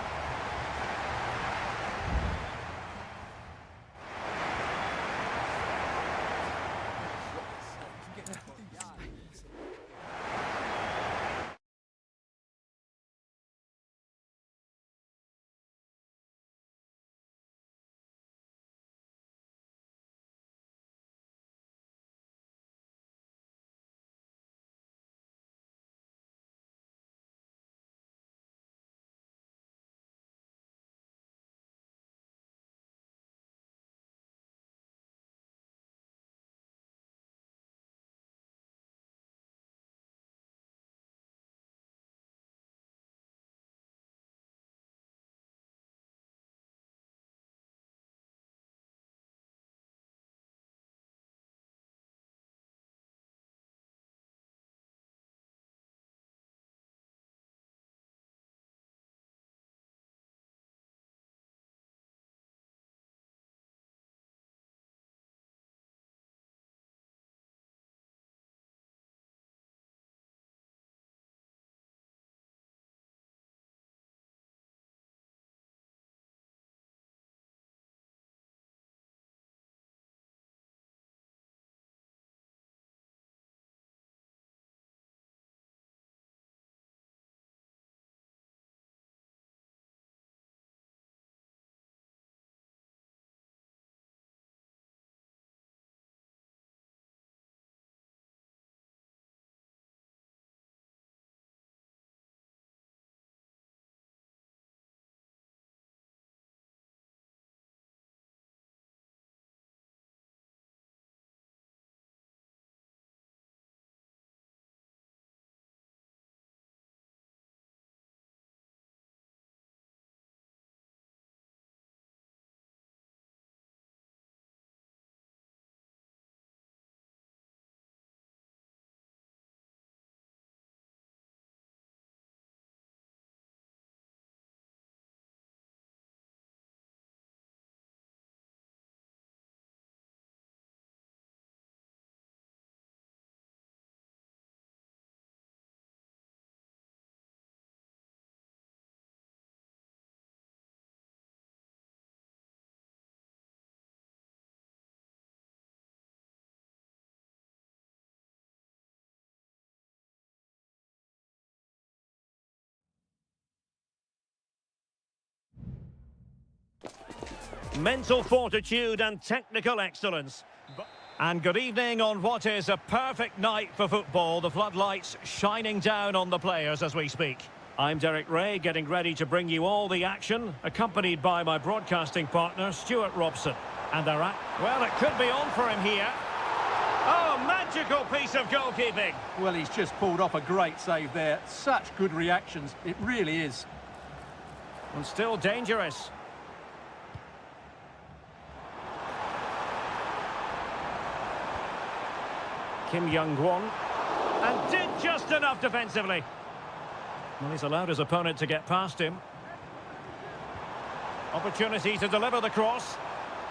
Mental fortitude and technical excellence. And good evening on what is a perfect night for football. The floodlights shining down on the players as we speak. I'm Derek Ray, getting ready to bring you all the action, accompanied by my broadcasting partner, Stuart Robson. And they're well, it could be on for him here. Oh, magical piece of goalkeeping. Well, he's just pulled off a great save there. Such good reactions. It really is. And still dangerous. Kim Young-won. And did just enough defensively. Well, he's allowed his opponent to get past him. Opportunity to deliver the cross.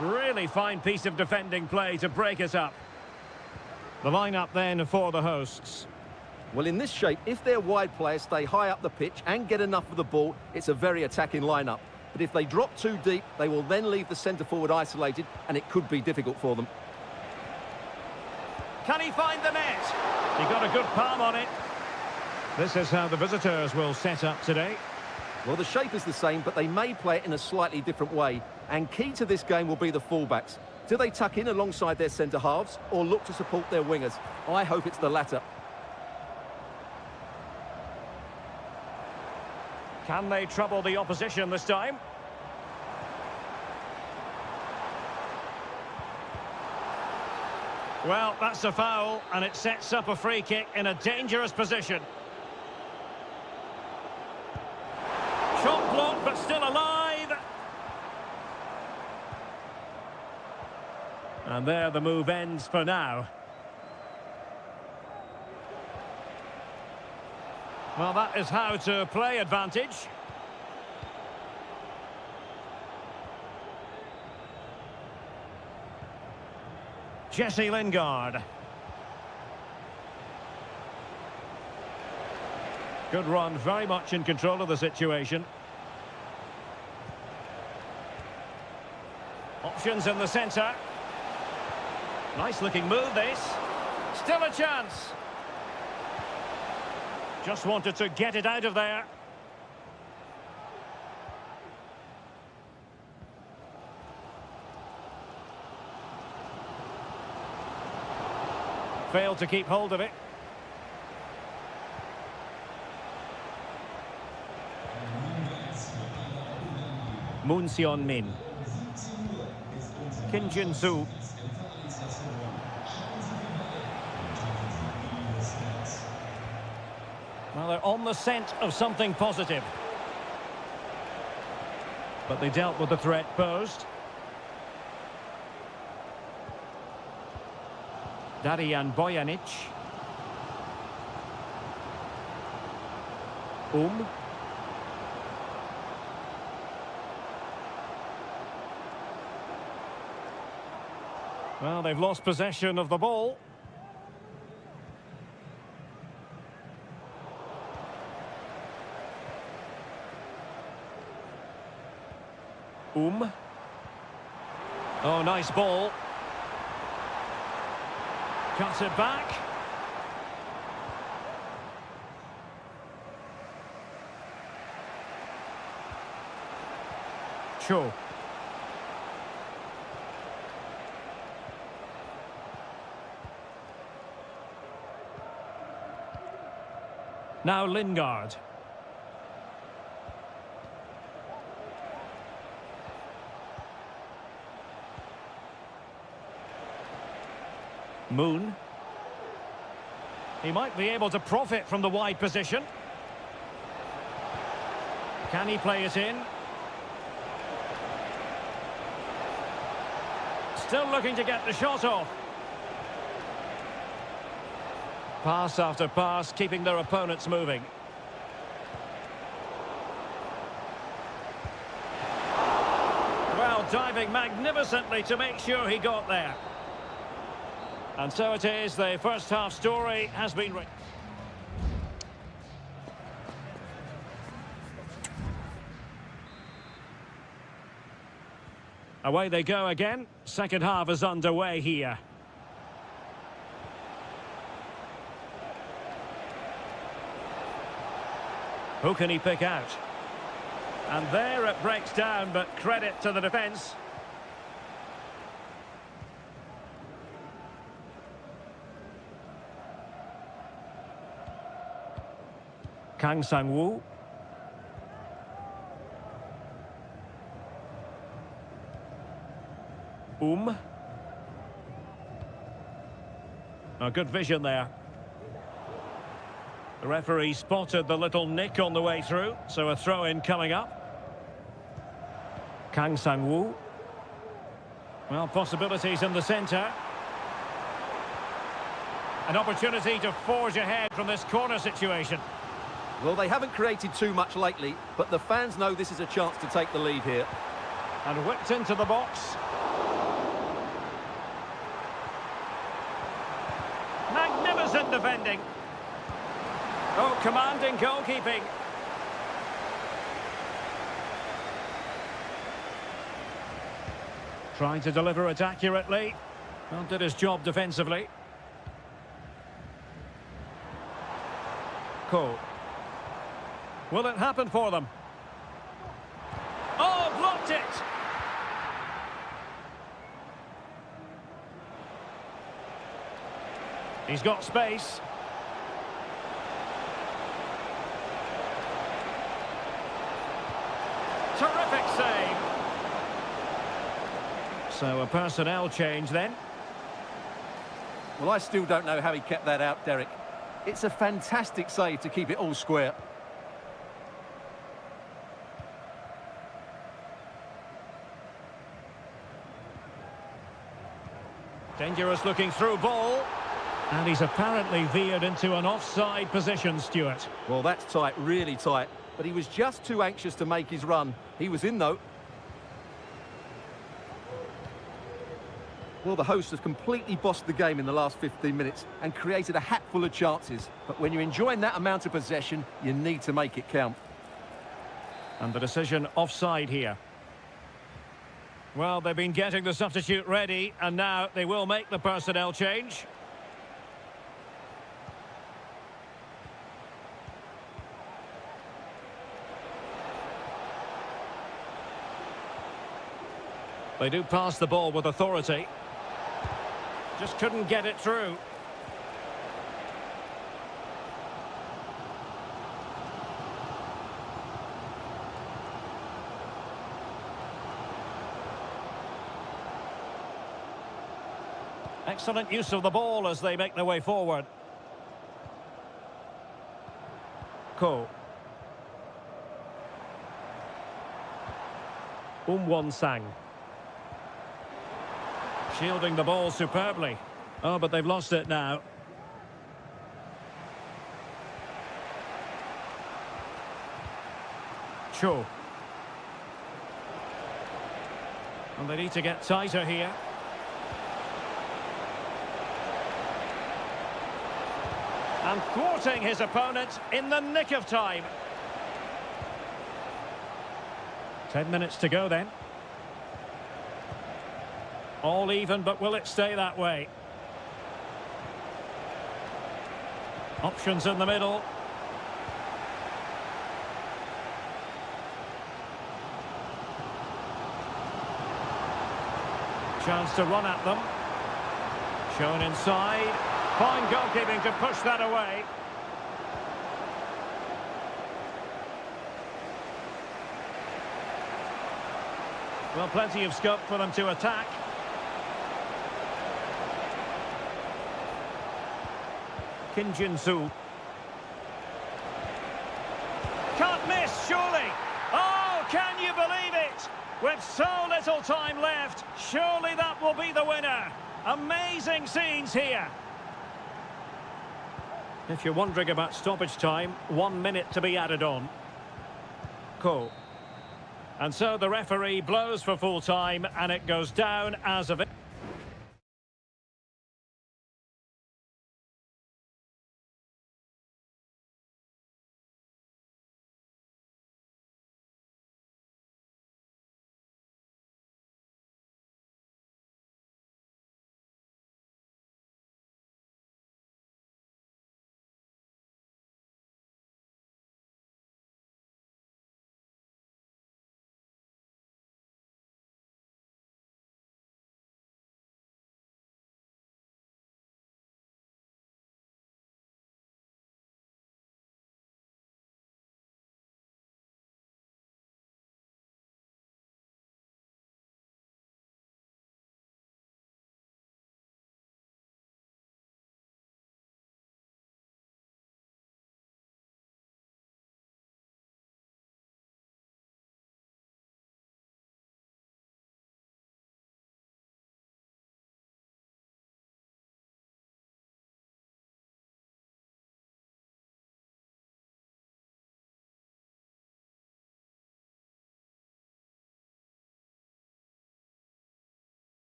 Really fine piece of defending play to break us up. The lineup then for the hosts. Well, in this shape, if their wide players stay high up the pitch and get enough of the ball, it's a very attacking lineup. But if they drop too deep, they will then leave the centre-forward isolated, and it could be difficult for them. Can he find the net? He got a good palm on it. This is how the visitors will set up today. Well, the shape is the same, but they may play it in a slightly different way. And key to this game will be the fullbacks. Do they tuck in alongside their centre-halves or look to support their wingers? I hope it's the latter. Can they trouble the opposition this time? Well, that's a foul, and it sets up a free kick in a dangerous position. Shot blocked, but still alive. And there the move ends for now. Well, that is how to play advantage. Jesse Lingard. Good run, very much in control of the situation. Options in the centre. Nice looking move this. Still a chance. Just wanted to get it out of there. Failed to keep hold of it. Moon Seon-min. Kim Jin-soo. Well, they're on the scent of something positive. But they dealt with the threat posed. Darian Bojanic. Well, they've lost possession of the ball. Oh, nice ball. Cuts it back. Cho. Now Lingard. Moon. He might be able to profit from the wide position. Can he play it in? Still looking to get the shot off. Pass after pass, keeping their opponents moving. Well, diving magnificently to make sure he got there. And so it is, the first half story has been written. Away they go again. Second half is underway here. Who can he pick out? And there it breaks down, but credit to the defence. Kang Sang-woo. A good vision there. The referee spotted the little nick on the way through, so a throw-in coming up. Kang Sang-woo. Well, possibilities in the centre. An opportunity to forge ahead from this corner situation. Well, they haven't created too much lately, but the fans know this is a chance to take the lead here. And whipped into the box. Magnificent defending. Oh, commanding goalkeeping. Trying to deliver it accurately. Well, did his job defensively. Cole. Will it happen for them? Oh, blocked it! He's got space. Terrific save. So a personnel change then. Well, I still don't know how he kept that out, Derek. It's a fantastic save to keep it all square. Dangerous looking through ball. And he's apparently veered into an offside position, Stuart. Well, that's tight, really tight. But he was just too anxious to make his run. He was in, though. Well, the hosts have completely bossed the game in the last 15 minutes and created a hatful of chances. But when you're enjoying that amount of possession, you need to make it count. And the decision offside here. Well, they've been getting the substitute ready, and now they will make the personnel change. They do pass the ball with authority. Just couldn't get it through. Excellent use of the ball as they make their way forward. Ko. Won-sang. Shielding the ball superbly. Oh, but they've lost it now. Cho. And they need to get tighter here. And thwarting his opponent in the nick of time. 10 minutes to go then. All even, but will it stay that way? Options in the middle. Chance to run at them. Shown inside. Fine goalkeeping to push that away. Well, plenty of scope for them to attack. Kim Jin-soo. Can't miss, surely. Oh, can you believe it? With so little time left, surely that will be the winner. Amazing scenes here. If you're wondering about stoppage time, 1 minute to be added on. Ko. And so the referee blows for full time, and it goes down as a...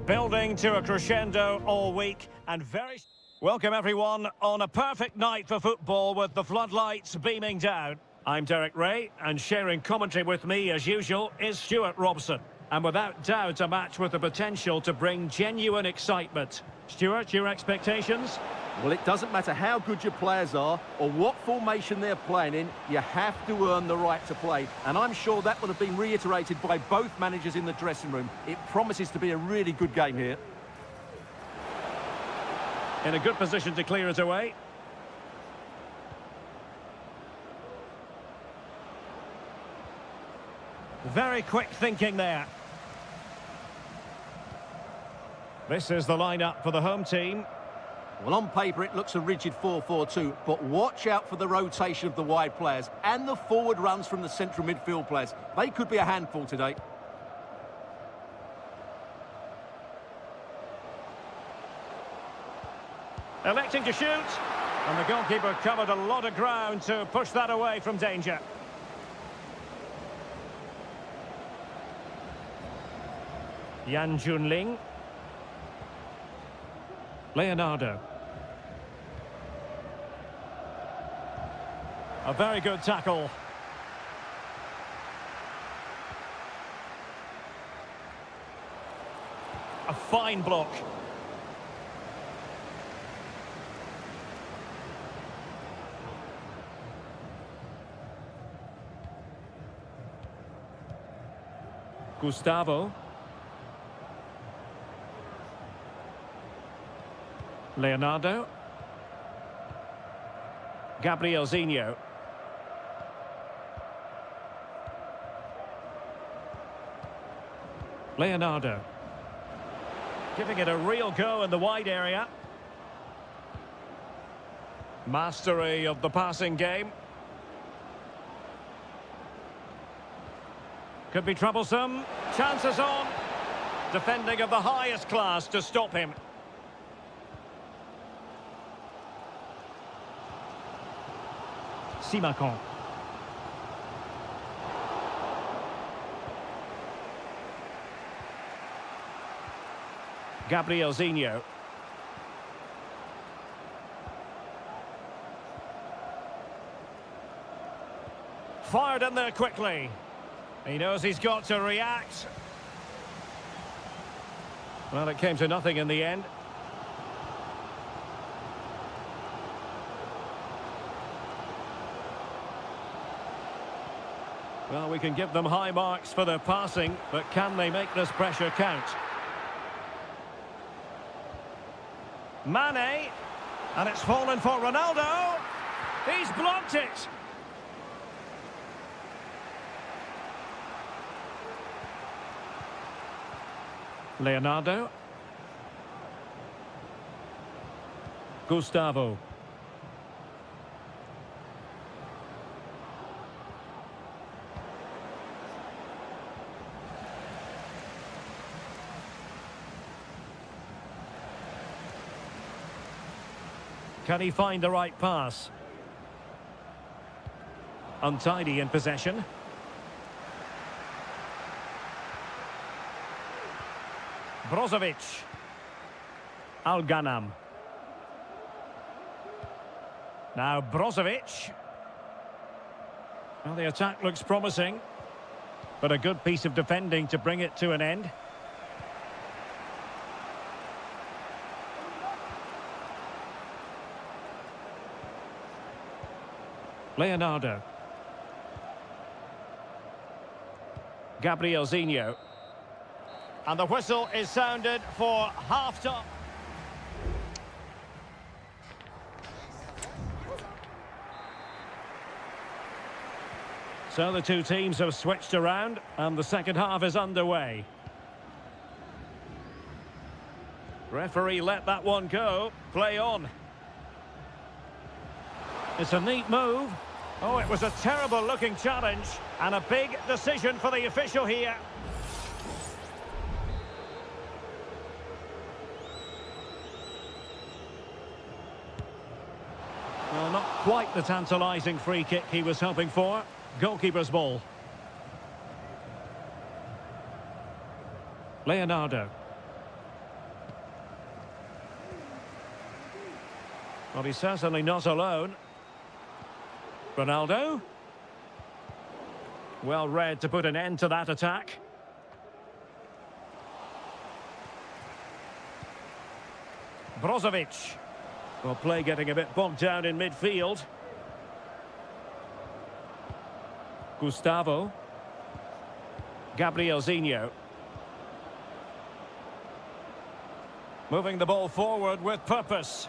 Building to a crescendo all week and very... Welcome everyone on a perfect night for football with the floodlights beaming down. I'm Derek Ray, and sharing commentary with me as usual is Stuart Robson. And without doubt a match with the potential to bring genuine excitement. Stuart, your expectations? Well, it doesn't matter how good your players are or what formation they're playing in, you have to earn the right to play. And I'm sure that would have been reiterated by both managers in the dressing room. It promises to be a really good game here. In a good position to clear it away. Very quick thinking there. This is the lineup for the home team. Well, on paper, it looks a rigid 4-4-2, but watch out for the rotation of the wide players and the forward runs from the central midfield players. They could be a handful today. Electing to shoot. And the goalkeeper covered a lot of ground to push that away from danger. Yan Junling. Leonardo. A very good tackle. A fine block. Gustavo. Leonardo. Gabriel Zinho. Leonardo. Giving it a real go in the wide area. Mastery of the passing game. Could be troublesome. Chances on. Defending of the highest class to stop him. Simakon. Gabriel Zinho. Fired in there quickly. He knows he's got to react. Well, it came to nothing in the end. Well, we can give them high marks for their passing, but can they make this pressure count? Mane, and it's fallen for Ronaldo. He's blocked it. Leonardo. Gustavo. Can he find the right pass? Untidy in possession. Brozovic. Al-Ghanam. Now Brozovic. Well, the attack looks promising, but a good piece of defending to bring it to an end. Leonardo. Gabriel Zinho. And the whistle is sounded for half-time. So the two teams have switched around and the second half is underway. Referee let that one go. Play on. It's a neat move. Oh, it was a terrible looking challenge and a big decision for the official here. Well, not quite the tantalising free kick he was hoping for. Goalkeeper's ball. Leonardo. Well, he's certainly not alone. Ronaldo. Well read to put an end to that attack. Brozovic. Well, play getting a bit bogged down in midfield. Gustavo. Gabrielzinho. Moving the ball forward with purpose.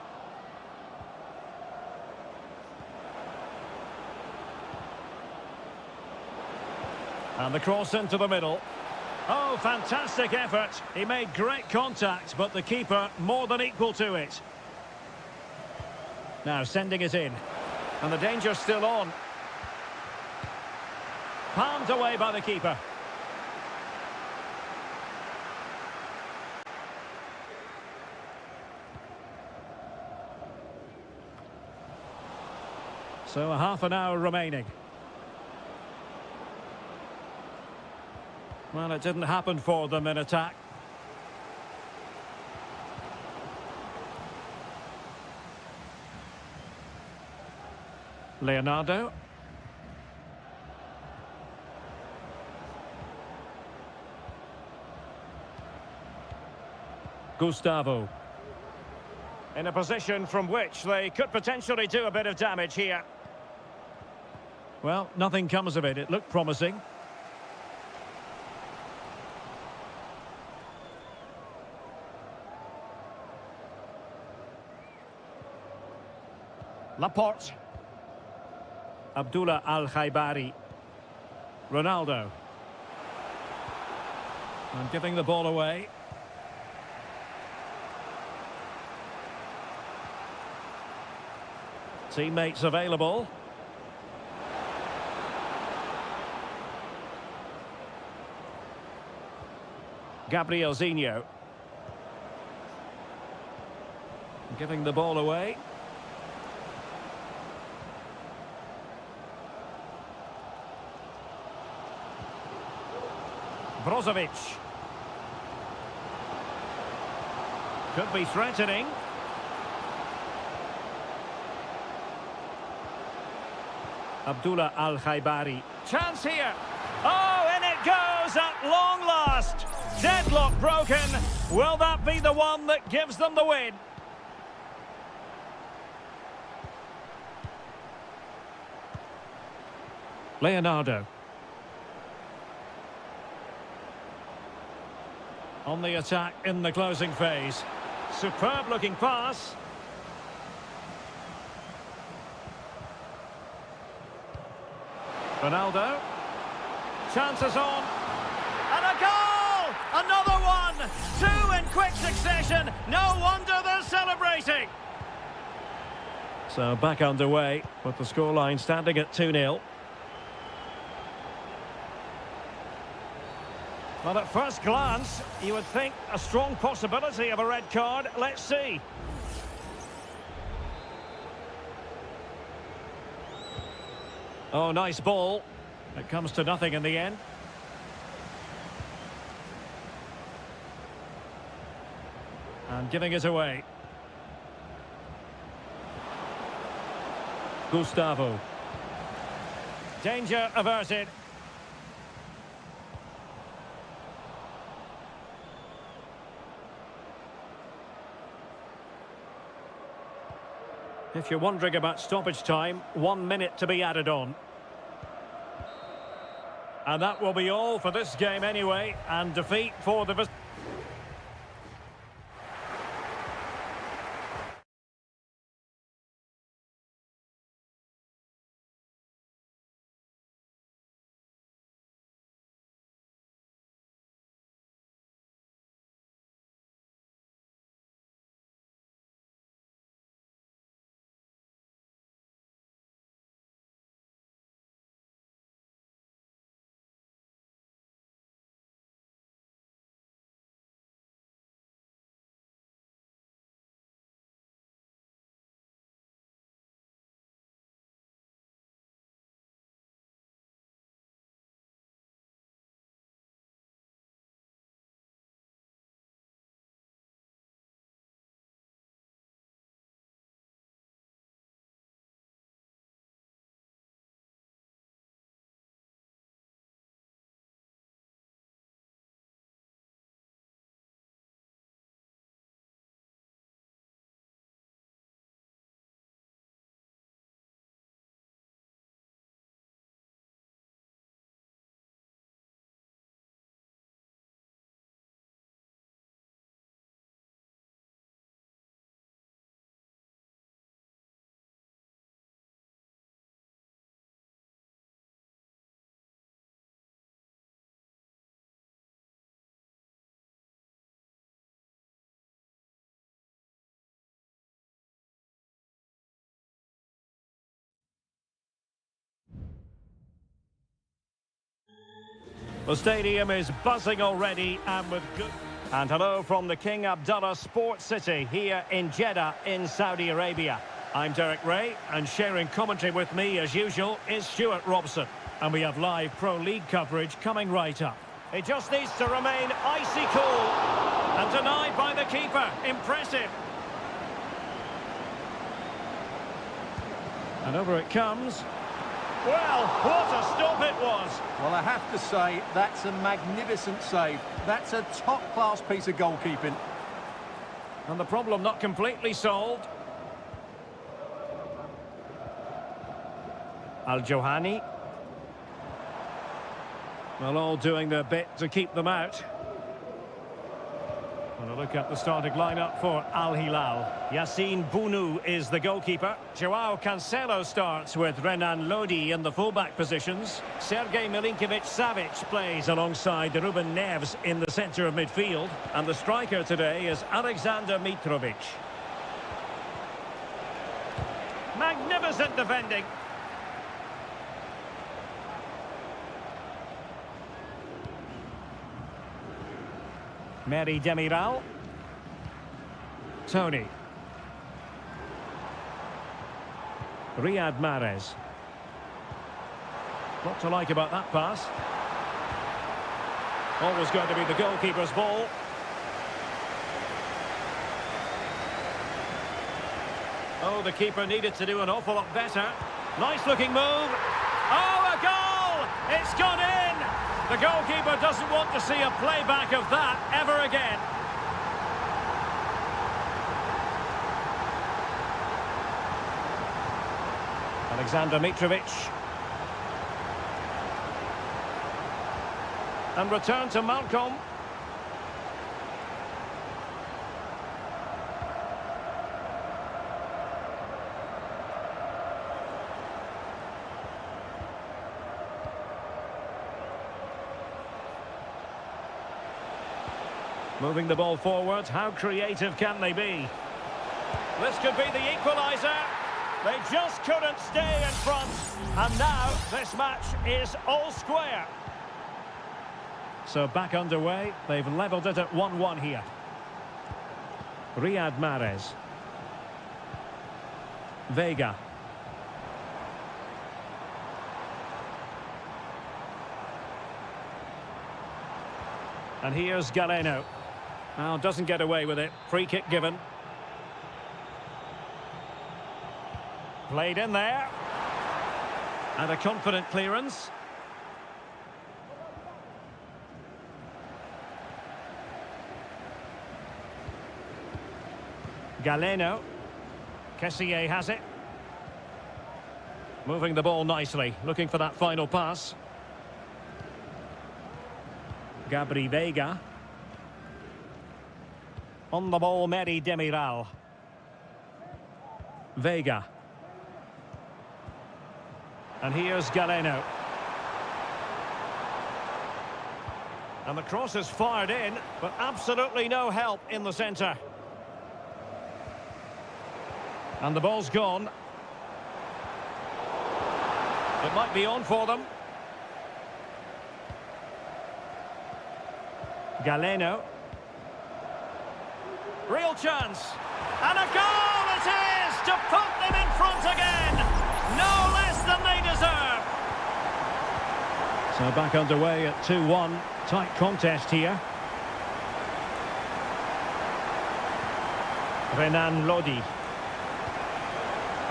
And the cross into the middle. Oh, fantastic effort. He made great contact, but the keeper more than equal to it. Now sending it in. And the danger's still on. Palmed away by the keeper. So a half an hour remaining. Well, it didn't happen for them in attack. Leonardo. Gustavo. In a position from which they could potentially do a bit of damage here. Well, nothing comes of it. It looked promising. Laporte. Abdullah Al-Khaibari. Ronaldo. And giving the ball away. Teammates available. Gabrielzinho. Giving the ball away. Brozovic. Could be threatening. Abdullah Al-Khaibari. Chance here. Oh, and it goes at long last. Deadlock broken. Will that be the one that gives them the win? Leonardo. On the attack in the closing phase. Superb looking pass. Ronaldo. Chances on. And a goal! Another one! Two in quick succession. No wonder they're celebrating. So back underway with the scoreline standing at 2-0. Well, at first glance, you would think a strong possibility of a red card. Let's see. Oh, nice ball. It comes to nothing in the end. And giving it away. Gustavo. Danger averted. If you're wondering about stoppage time, 1 minute to be added on. And that will be all for this game anyway, and defeat for the... The stadium is buzzing already and with good... And hello from the King Abdullah Sports City here in Jeddah in Saudi Arabia. I'm Derek Ray, and sharing commentary with me as usual is Stuart Robson. And we have live Pro League coverage coming right up. It just needs to remain icy cool. And denied by the keeper. Impressive. And over it comes. Well, what a stop it was. Well, I have to say, that's a magnificent save. That's a top-class piece of goalkeeping. And the problem not completely solved. Al-Johani. Well, all doing their bit to keep them out. And a look at the starting lineup for Al Hilal. Yassine Bounou is the goalkeeper. Joao Cancelo starts with Renan Lodi in the fullback positions. Sergej Milinkovic-Savic plays alongside Ruben Neves in the centre of midfield. And the striker today is Alexander Mitrovic. Magnificent defending. Mary Demiral. Tony. Riyad Mahrez. What to like about that pass? Always going to be the goalkeeper's ball. Oh, the keeper needed to do an awful lot better. Nice looking move. Oh, a goal! It's gone in! The goalkeeper doesn't want to see a playback of that ever again. Alexander Mitrovic. And return to Malcolm. Moving the ball forward, how creative can they be? This could be the equaliser. They just couldn't stay in front. And now this match is all square. So back underway, they've levelled it at 1-1 here. Riyad Mahrez. Vega. And here's Galeno. Now, doesn't get away with it. Free kick given. Played in there. And a confident clearance. Galeno. Kessié has it. Moving the ball nicely. Looking for that final pass. Gabri Vega. On the ball, Mary Demiral. Vega. And here's Galeno. And the cross is fired in, but absolutely no help in the centre. And the ball's gone. It might be on for them. Galeno. Real chance. And a goal it is to put them in front again. No less than they deserve. So back underway at 2-1. Tight contest here. Renan Lodi.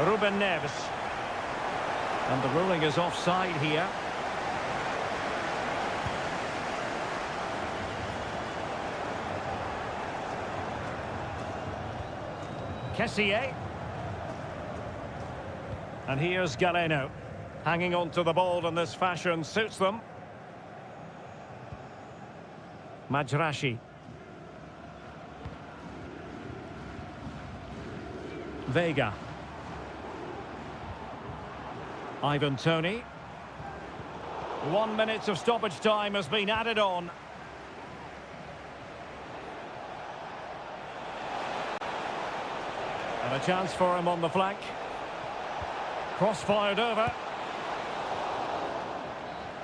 Ruben Neves. And the ruling is offside here. Kessié. And here's Galeno. Hanging on to the ball in this fashion suits them. Majrashi. Vega. Ivan Toney. 1 minute of stoppage time has been added on. And a chance for him on the flank. Cross fired over.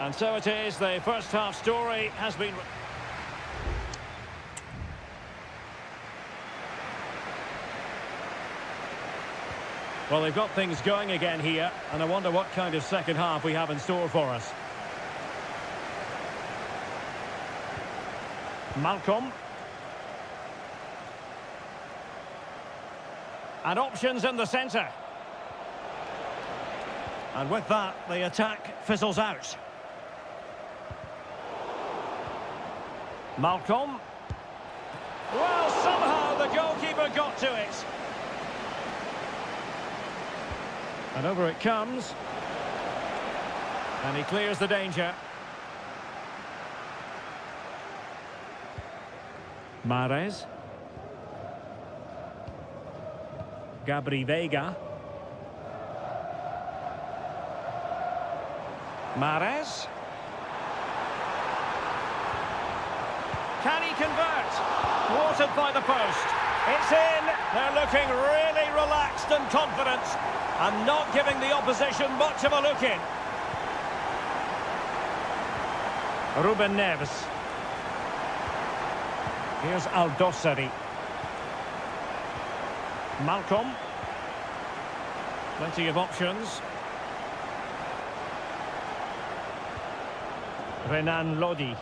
And so it is, the first half story has been... Well, they've got things going again here, and I wonder what kind of second half we have in store for us. Malcolm. And options in the centre. And with that, the attack fizzles out. Malcolm. Well, somehow the goalkeeper got to it. And over it comes. And he clears the danger. Mahrez. Gabri Veiga. Mahrez. Can he convert? Thwarted by the post. It's in. They're looking really relaxed and confident and not giving the opposition much of a look in. Ruben Neves. Here's Aldosari. Malcolm. Plenty of options. Renan Lodi.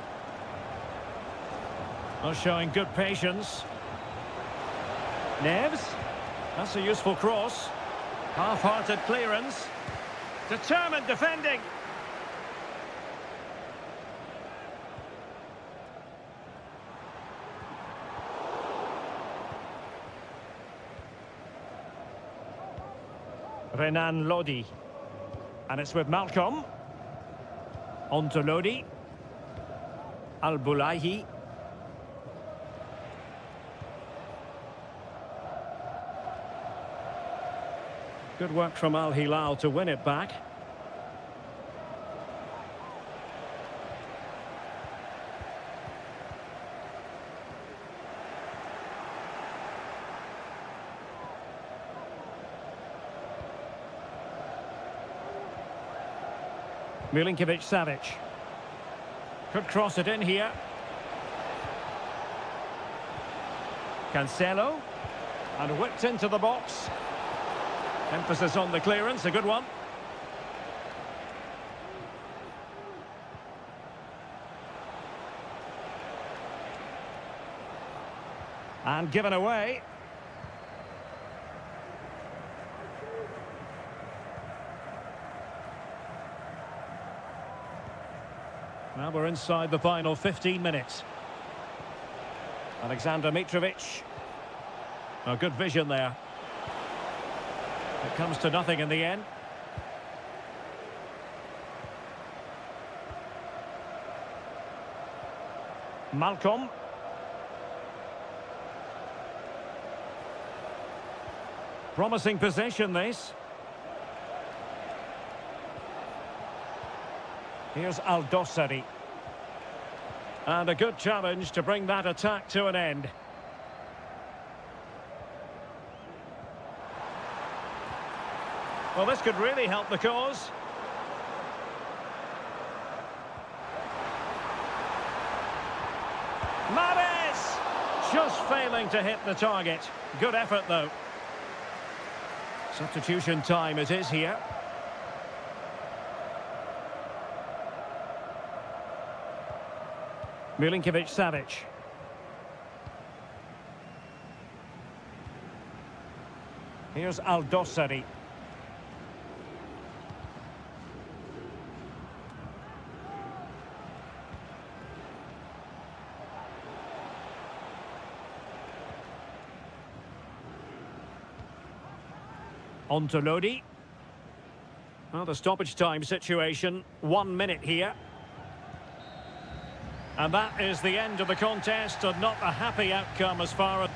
Showing good patience. Neves. That's a useful cross. Half-hearted clearance. Determined defending. Renan Lodi. And it's with Malcolm. On to Lodi. Al-Bulaihi. Good work from Al Hilal to win it back. Milinkovic-Savic. Could cross it in here. Cancelo. And whipped into the box. Emphasis on the clearance, a good one. And given away. Now we're inside the final 15 minutes. Alexander Mitrovic. A good vision there. It comes to nothing in the end. Malcolm. Promising possession, this. Here's Aldosari. And a good challenge to bring that attack to an end. Well, this could really help the cause. Mahrez! Just failing to hit the target. Good effort, though. Substitution time it is here. Milinkovic-Savic. Here's Aldosari. On to Lodi. Well, the stoppage time situation, 1 minute here. And that is the end of the contest, and not a happy outcome as far as...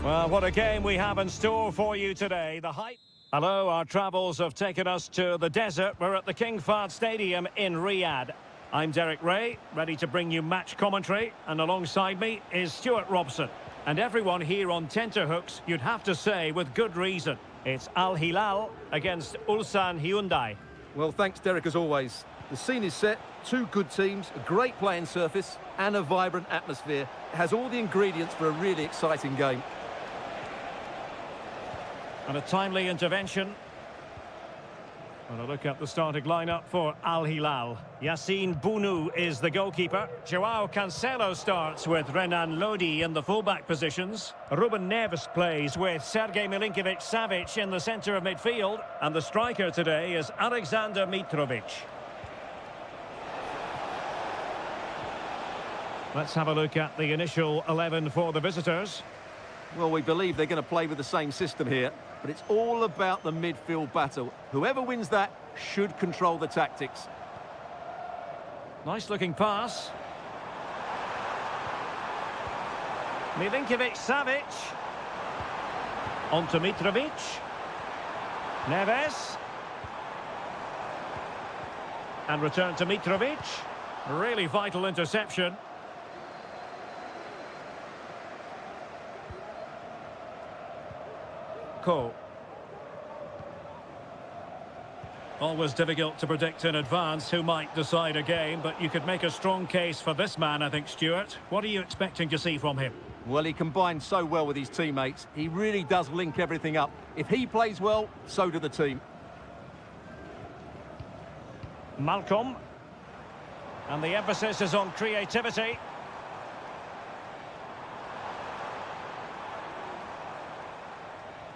Well, what a game we have in store for you today. The hype. Hello, our travels have taken us to the desert. We're at the King Fahd Stadium in Riyadh. I'm Derek Ray, ready to bring you match commentary, and alongside me is Stuart Robson. And everyone here on tenterhooks, you'd have to say with good reason. It's Al Hilal against Ulsan Hyundai. Well, thanks, Derek, as always. The scene is set, two good teams, a great playing surface, and a vibrant atmosphere. It has all the ingredients for a really exciting game. And a timely intervention. And a look at the starting lineup for Al Hilal. Yassine Bounou is the goalkeeper. Joao Cancelo starts with Renan Lodi in the fullback positions. Ruben Neves plays with Sergej Milinkovic-Savic in the centre of midfield. And the striker today is Alexander Mitrovic. Let's have a look at the initial 11 for the visitors. Well, we believe they're going to play with the same system here, but it's all about the midfield battle. Whoever wins that should control the tactics. Nice looking pass. Milinkovic-Savic. On to Mitrovic. Neves. And return to Mitrovic. Really vital interception. Ko. Always difficult to predict in advance who might decide a game, but you could make a strong case for this man, I think, Stuart. What are you expecting to see from him? Well, he combines so well with his teammates. He really does link everything up. If he plays well, so do the team. Malcolm. And the emphasis is on creativity.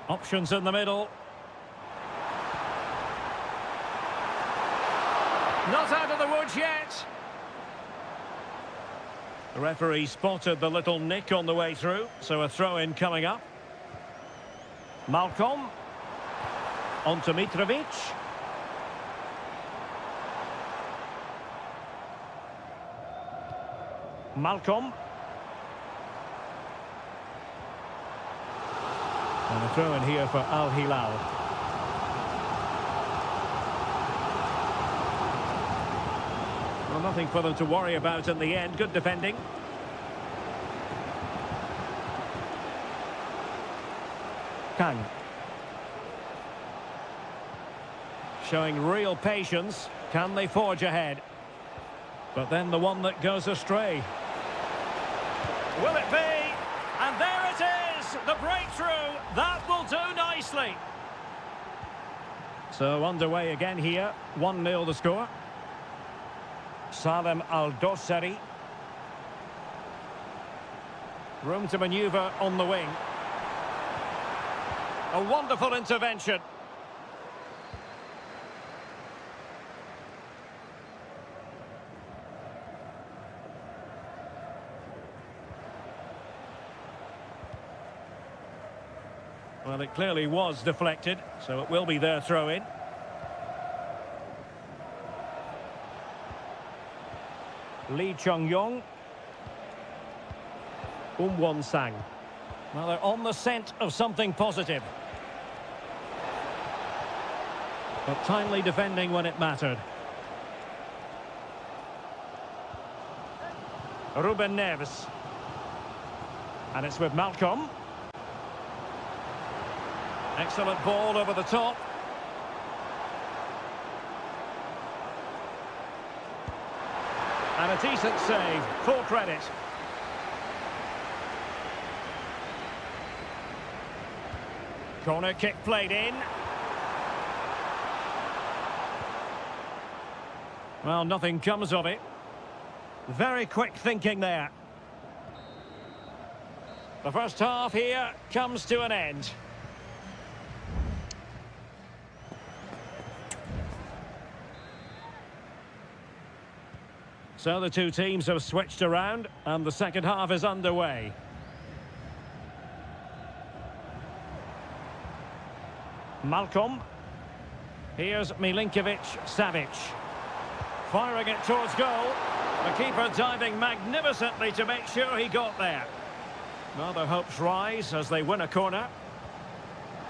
Options in the middle. Not out of the woods yet. The referee spotted the little nick on the way through, so a throw-in coming up. Malcolm. On to Mitrovic. Malcolm. And a throw in here for Al Hilal. Well, nothing for them to worry about in the end. Good defending. Kang. Showing real patience. Can they forge ahead? But then the one that goes astray. Will it be? And there it is! The breakthrough! That will do nicely. So underway again here. 1-0 the score. Salem Al-Dossari. Room to manoeuvre on the wing. A wonderful intervention. Well, it clearly was deflected, so it will be their throw-in. Lee Chung-yong. Won-sang. Well, they're on the scent of something positive. But timely defending when it mattered. Ruben Neves. And it's with Malcolm. Excellent ball over the top. And a decent save. Full credit. Corner kick played in. Well, nothing comes of it. Very quick thinking there. The first half here comes to an end. So the two teams have switched around and the second half is underway. Malcolm. Here's Milinkovic-Savic. Firing it towards goal. The keeper diving magnificently to make sure he got there. Now their hopes rise as they win a corner.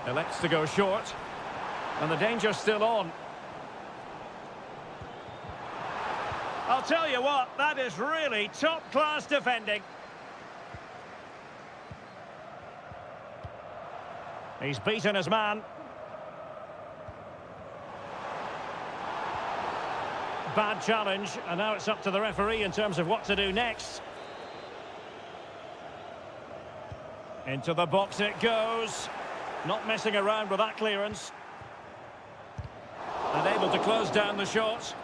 Elects to go short. And the danger's still on. I'll tell you what, that is really top-class defending. He's beaten his man. Bad challenge, and now it's up to the referee in terms of what to do next. Into the box it goes. Not messing around with that clearance. And able to close down the shot.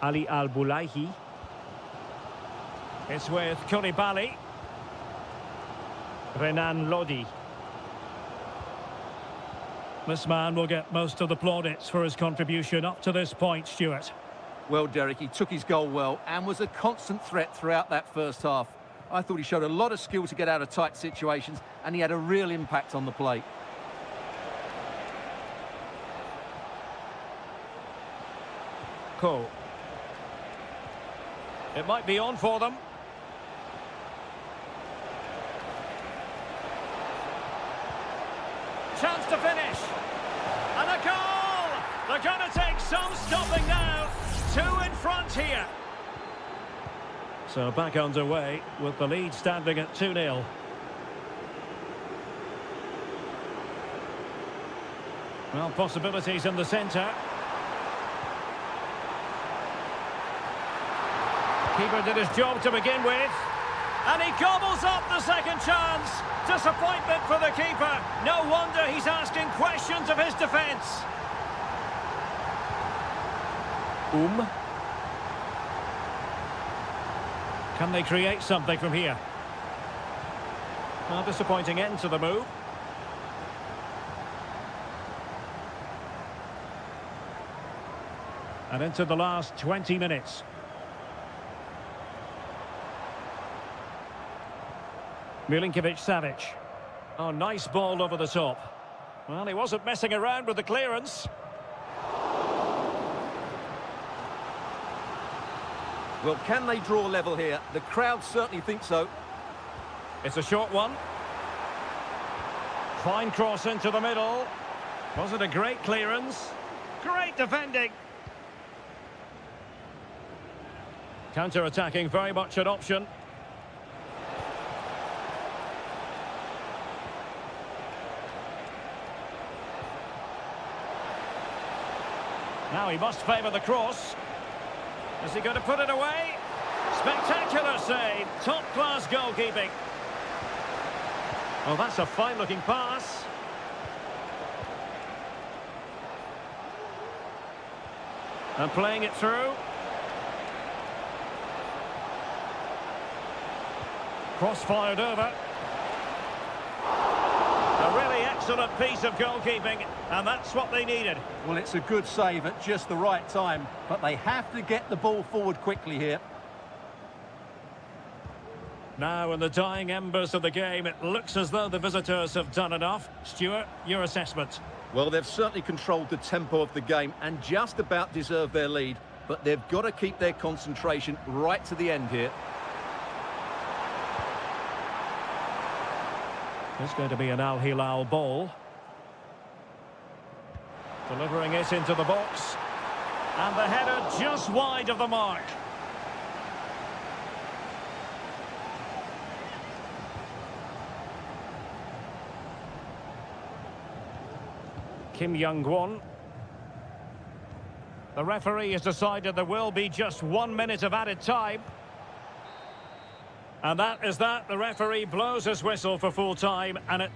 Ali Al-Bulaihi. It's with Koulibaly. Renan Lodi. This man will get most of the plaudits for his contribution up to this point, Stuart. Well, Derek, he took his goal well and was a constant threat throughout that first half. I thought he showed a lot of skill to get out of tight situations, and he had a real impact on the plate. Cole. It might be on for them. Chance to finish. And a goal! They're going to take some stopping now. 2 in front here. So back underway with the lead standing at 2-0. Well, possibilities in the centre. Keeper did his job to begin with. And he gobbles up the second chance. Disappointment for the keeper. No wonder he's asking questions of his defence. Can they create something from here? A disappointing end to the move. And into the last 20 minutes. Milinkovic-Savic. Oh, nice ball over the top. Well, he wasn't messing around with the clearance. Well, can they draw level here? The crowd certainly think so. It's a short one. Fine cross into the middle. Was it a great clearance? Great defending. Counter-attacking, very much an option. Now he must favour the cross. Is he going to put it away? Spectacular save. Top-class goalkeeping. Oh, that's a fine-looking pass. And playing it through. Cross fired over. A really excellent piece of goalkeeping, and that's what they needed. Well, it's a good save at just the right time, but they have to get the ball forward quickly here. Now, in the dying embers of the game, it looks as though the visitors have done enough. Stuart, your assessment? Well, they've certainly controlled the tempo of the game and just about deserved their lead, but they've got to keep their concentration right to the end here. It's going to be an Al Hilal ball. Delivering it into the box. And the header just wide of the mark. Kim Young-won. The referee has decided there will be just 1 minute of added time. And that is that. The referee blows his whistle for full time, and it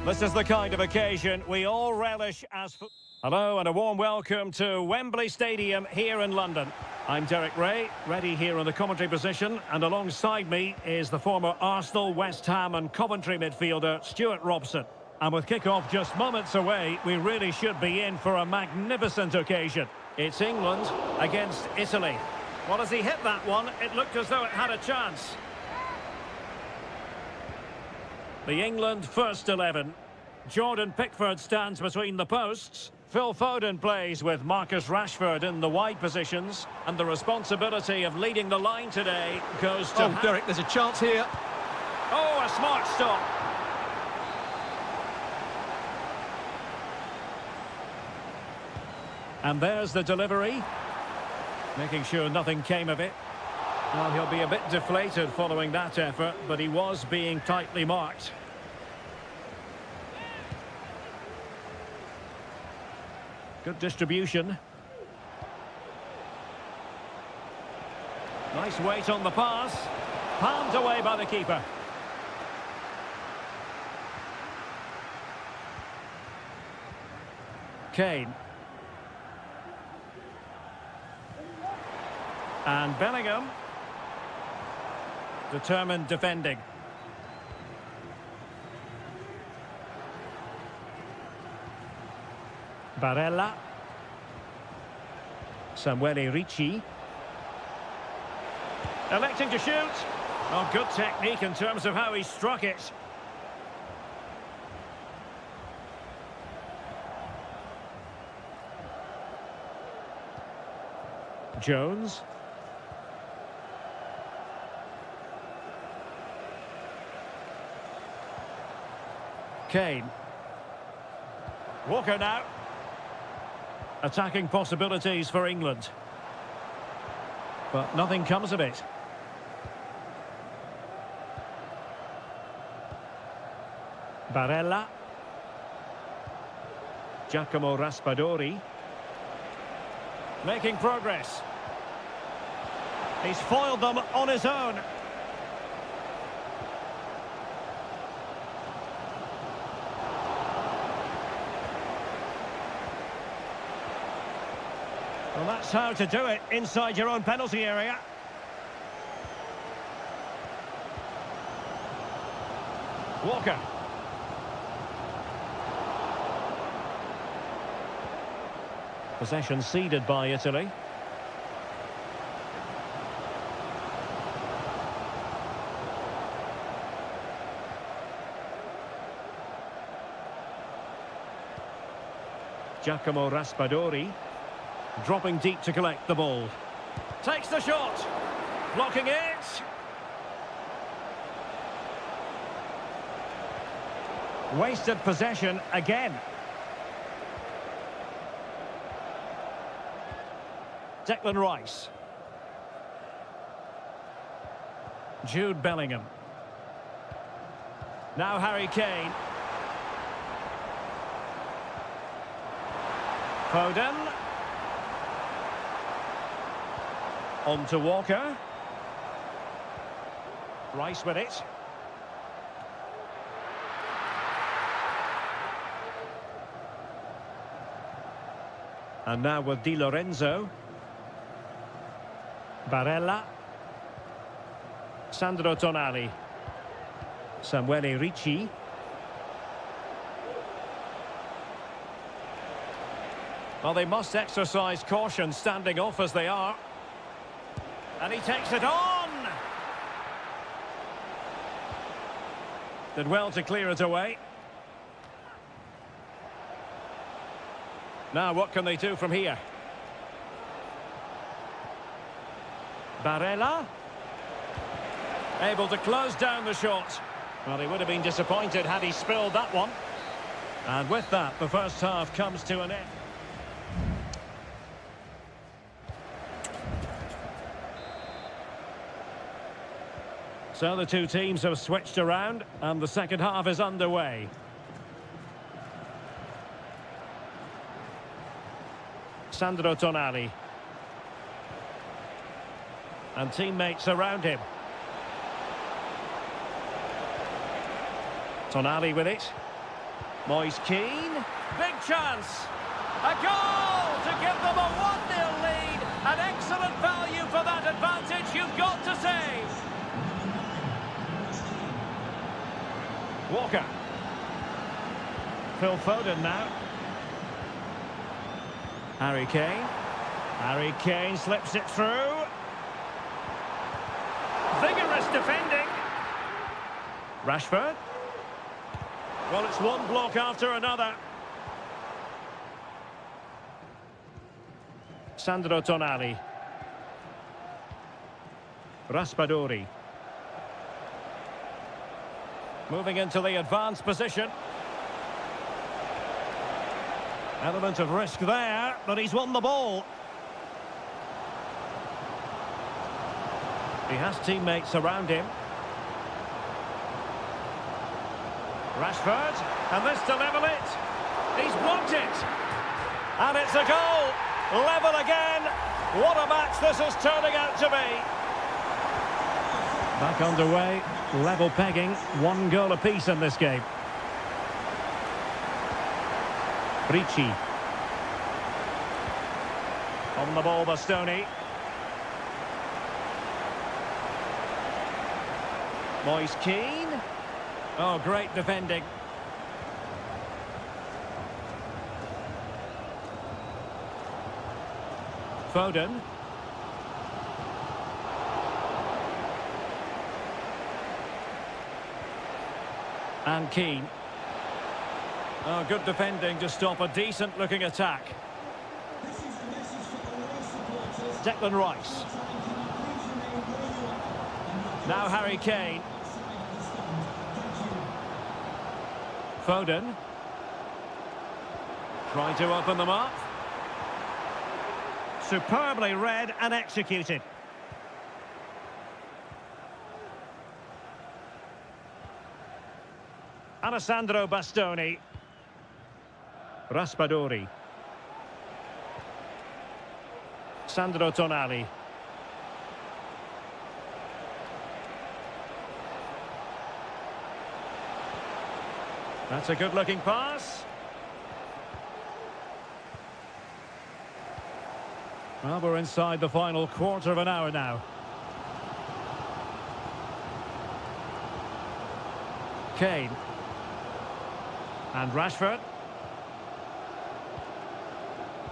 This is the kind of occasion we all relish as... Hello and a warm welcome to Wembley Stadium here in London. I'm Derek Ray, ready here in the commentary position, and alongside me is the former Arsenal, West Ham and Coventry midfielder Stuart Robson. And with kick-off just moments away, we really should be in for a magnificent occasion. It's England against Italy. Well, as he hit that one, it looked as though it had a chance. The England first 11. Jordan Pickford stands between the posts. Phil Foden plays with Marcus Rashford in the wide positions. And the responsibility of leading the line today goes to... Oh, Derek, there's a chance here. Oh, a smart stop. And there's the delivery. Making sure nothing came of it. Well, he'll be a bit deflated following that effort, but he was being tightly marked. Good distribution. Nice weight on the pass. Palmed away by the keeper. Kane. And Bellingham. Determined defending. Barella. Samuele Ricci. Electing to shoot. Oh, good technique in terms of how he struck it. Jones. Kane. Walker now. Attacking possibilities for England. But nothing comes of it. Barella. Giacomo Raspadori. Making progress. He's foiled them on his own. Well, that's how to do it inside your own penalty area. Walker. Possession ceded by Italy. Giacomo Raspadori. Dropping deep to collect the ball. Takes the shot. Blocking it. Wasted possession again. Declan Rice. Jude Bellingham. Now Harry Kane. Foden. On to Walker. Rice with it. And now with Di Lorenzo. Barella. Sandro Tonali. Samuele Ricci. Well, they must exercise caution standing off as they are. And he takes it on! Did well to clear it away. Now, what can they do from here? Barella. Able to close down the shot. Well, he would have been disappointed had he spilled that one. And with that, the first half comes to an end. So the two teams have switched around, and the second half is underway. Sandro Tonali. And teammates around him. Tonali with it. Moise Keane. Big chance. A goal to give them a 1-0 lead. An excellent value for that advantage, you've got to say. Walker. Phil Foden now. Harry Kane. Harry Kane slips it through. Vigorous defending. Rashford. Well, it's one block after another. Sandro Tonali. Raspadori. Moving into the advanced position. Element of risk there, but he's won the ball. He has teammates around him. Rashford, and this to level it. He's blocked it. And it's a goal. Level again. What a match this is turning out to be. Back underway, level pegging, 1 goal apiece in this game. Ricci. On the ball, Bastoni. Moise Keane. Oh, great defending. Foden. And Keane. Oh, good defending to stop a decent-looking attack. Declan Rice. Now Harry Kane. Foden. Trying to open them up. Superbly read and executed. Alessandro Bastoni. Raspadori. Sandro Tonali. That's a good-looking pass. Well, we're inside the final quarter of an hour now. Kane. And Rashford.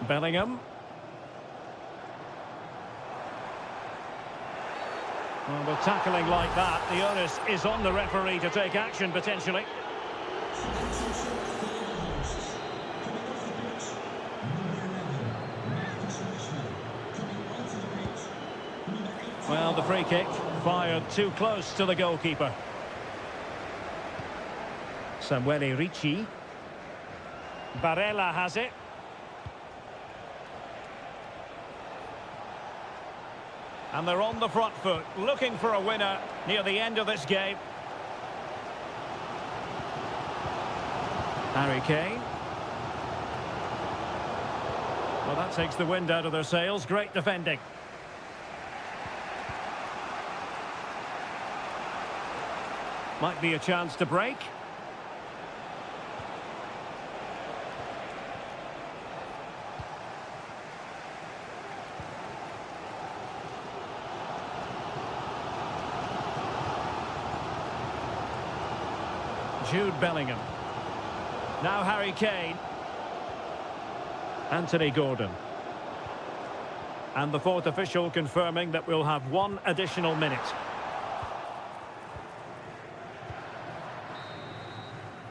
Bellingham. Well, with tackling like that, the onus is on the referee to take action, potentially. Well, the free kick fired too close to the goalkeeper. Samuele Ricci. Barella has it. And they're on the front foot, looking for a winner near the end of this game. Harry Kane. Well, that takes the wind out of their sails. Great defending. Might be a chance to break. Jude Bellingham. Now Harry Kane. Anthony Gordon. And the fourth official confirming that we'll have 1 additional minute.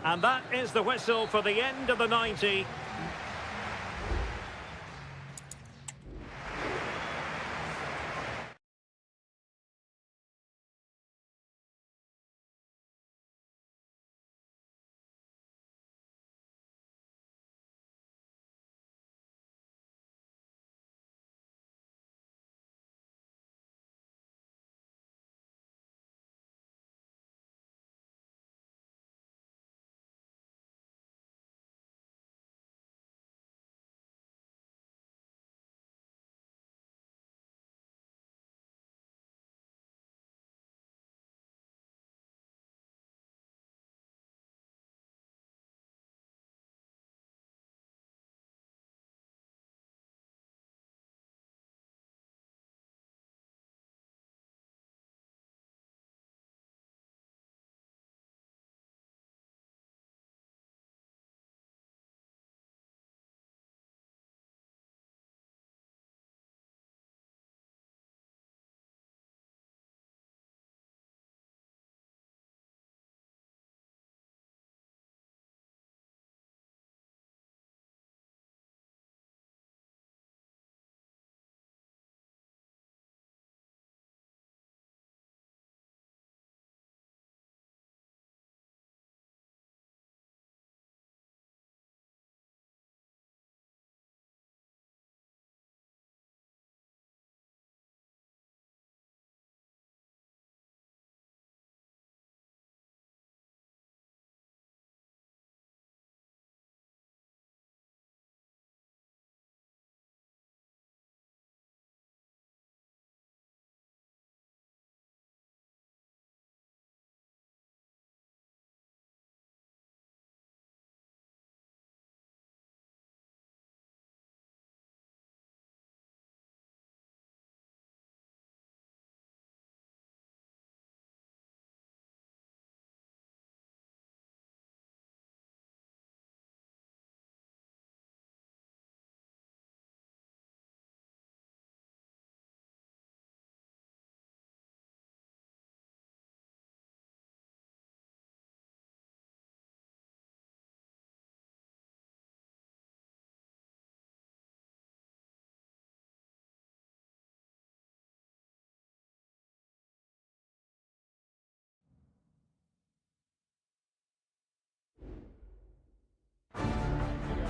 And that is the whistle for the end of the 90.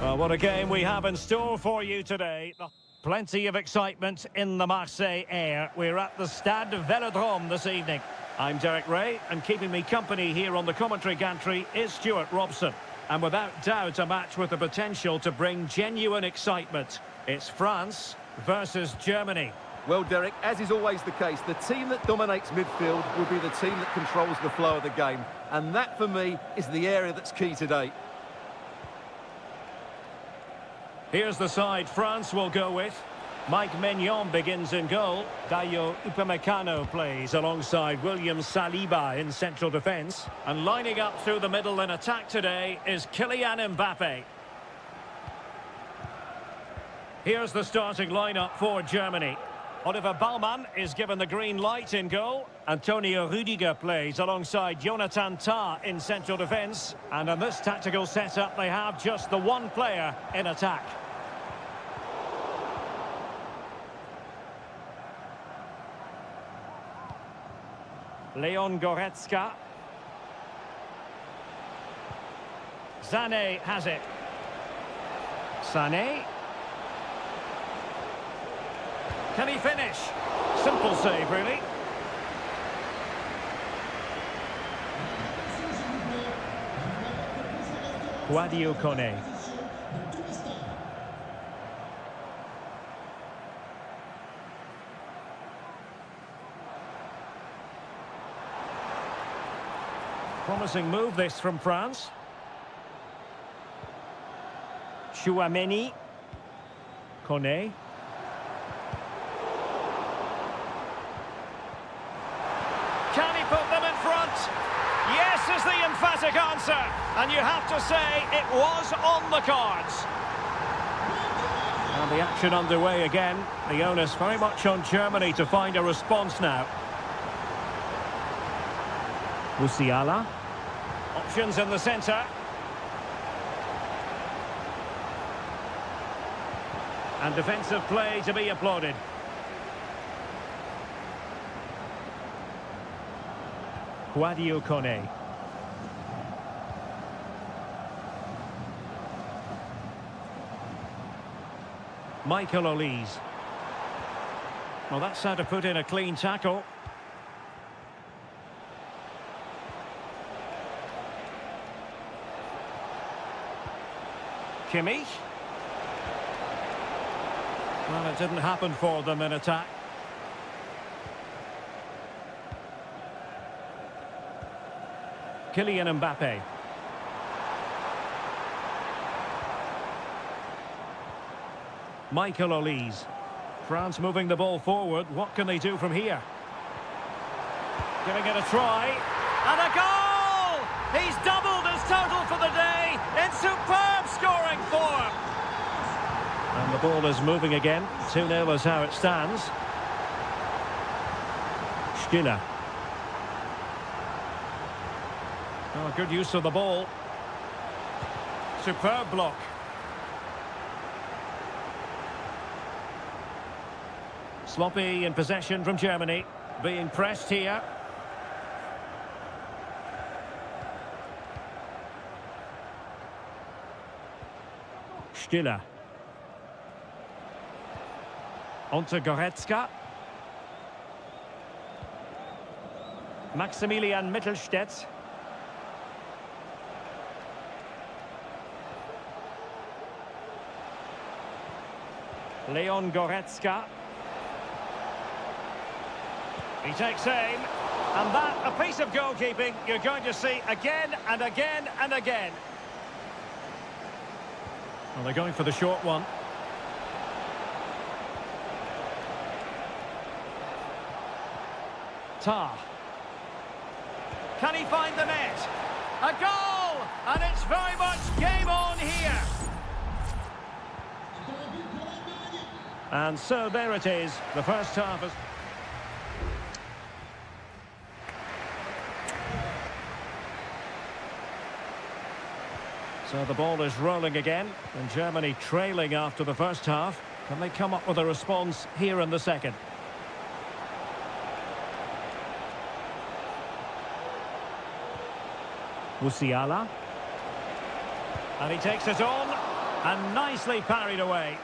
Well, what a game we have in store for you today. Plenty of excitement in the Marseille air. We're at the Stade Velodrome this evening. I'm Derek Ray, and keeping me company here on the commentary gantry is Stuart Robson. And without doubt, a match with the potential to bring genuine excitement. It's France versus Germany. Well, Derek, as is always the case, the team that dominates midfield will be the team that controls the flow of the game. And that, for me, is the area that's key today. Here's the side France will go with. Mike Maignan begins in goal. Dayo Upamecano plays alongside William Saliba in central defence. And lining up through the middle in attack today is Kylian Mbappe. Here's the starting lineup for Germany. Oliver Baumann is given the green light in goal. Antonio Rüdiger plays alongside Jonathan Tah in central defence. And in this tactical setup, they have just the one player in attack. Leon Goretzka. Sané has it. Sané. Can he finish? Simple save, really. Sadio Kone. Promising move this from France. Chouameni. Kone. Can he put them in front? Yes is the emphatic answer. And you have to say it was on the cards. And the action underway again. The onus very much on Germany to find a response now. Musiala. Options in the centre. And defensive play to be applauded. Sadio Kone. Michael Olise. Well, that's how to put in a clean tackle. Kimmich. Well, it didn't happen for them in attack. Kylian Mbappe. Michael Olise. France moving the ball forward. What can they do from here? Giving it a try. And a goal! He's doubled his total for the day in superb scoring form. And the ball is moving again. 2-0 is how it stands. Stiller. Oh, good use of the ball. Superb block. Sloppy in possession from Germany. Being pressed here. Stiller. Onto Goretzka. Maximilian Mittelstädt. Leon Goretzka. He takes aim. And that, a piece of goalkeeping you're going to see again and again and again. Well, they're going for the short one. Tah. Can he find the net? A goal! And it's very much game on here. And so there it is. The first half is... So the ball is rolling again, and Germany trailing after the first half. Can they come up with a response here in the second? Musiala. And he takes it on. And nicely parried away.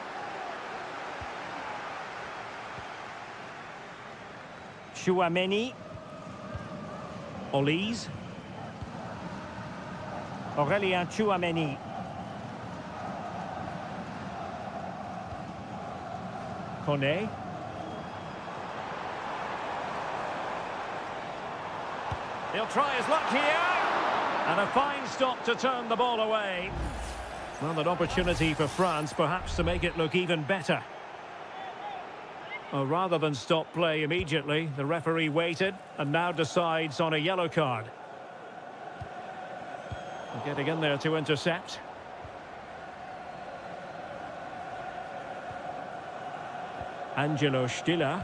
Chouameni. Olise. Aurélien Chouameni. Kone. He'll try his luck here. And a fine stop to turn the ball away. Well, an opportunity for France perhaps to make it look even better. Rather than stop play immediately, the referee waited and now decides on a yellow card. Getting in there to intercept. Angelo Stiller.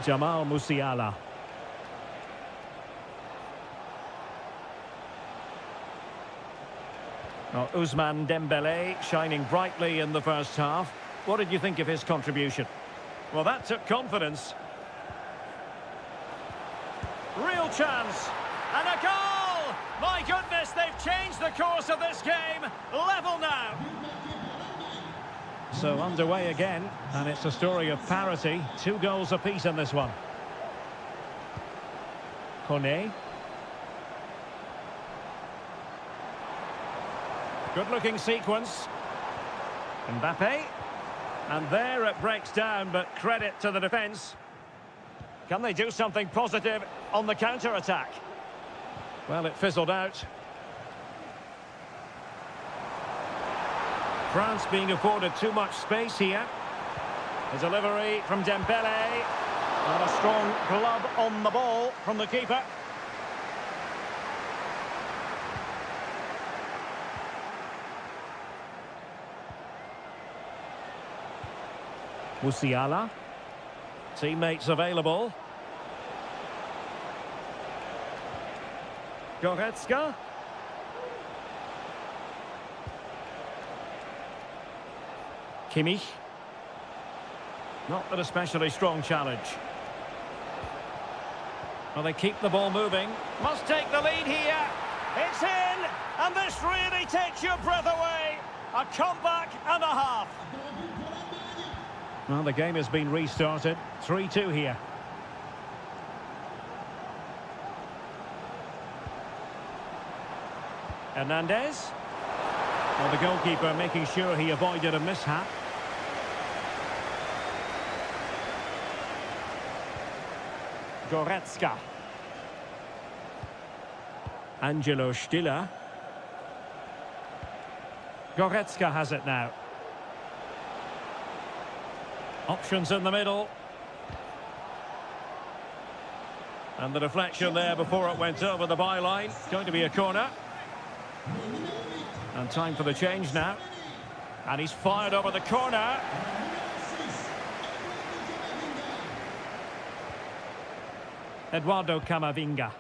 Jamal Musiala. Well, Ousmane Dembélé shining brightly in the first half. What did you think of his contribution? Well, that took confidence. Real chance. And a goal! My goodness, they've changed the course of this game. Level now. So underway again, and it's a story of parity. 2 goals apiece in this one. Kone. Good-looking sequence. Mbappe. And there it breaks down, but credit to the defence. Can they do something positive on the counter-attack? Well, it fizzled out. France being afforded too much space here. A delivery from Dembélé. And a strong glove on the ball from the keeper. Musiala. Teammates available. Goretzka. Kimmich. Not an especially strong challenge. Well, they keep the ball moving. Must take the lead here. It's in, and this really takes your breath away. A comeback and a half. Well, the game has been restarted. 3-2 here. Hernandez. Well, the goalkeeper making sure he avoided a mishap. Goretzka. Angelo Stiller. Goretzka has it now. Options in the middle. And the deflection there before it went over the byline. Going to be a corner. And time for the change now. And he's fired over the corner. Eduardo Camavinga.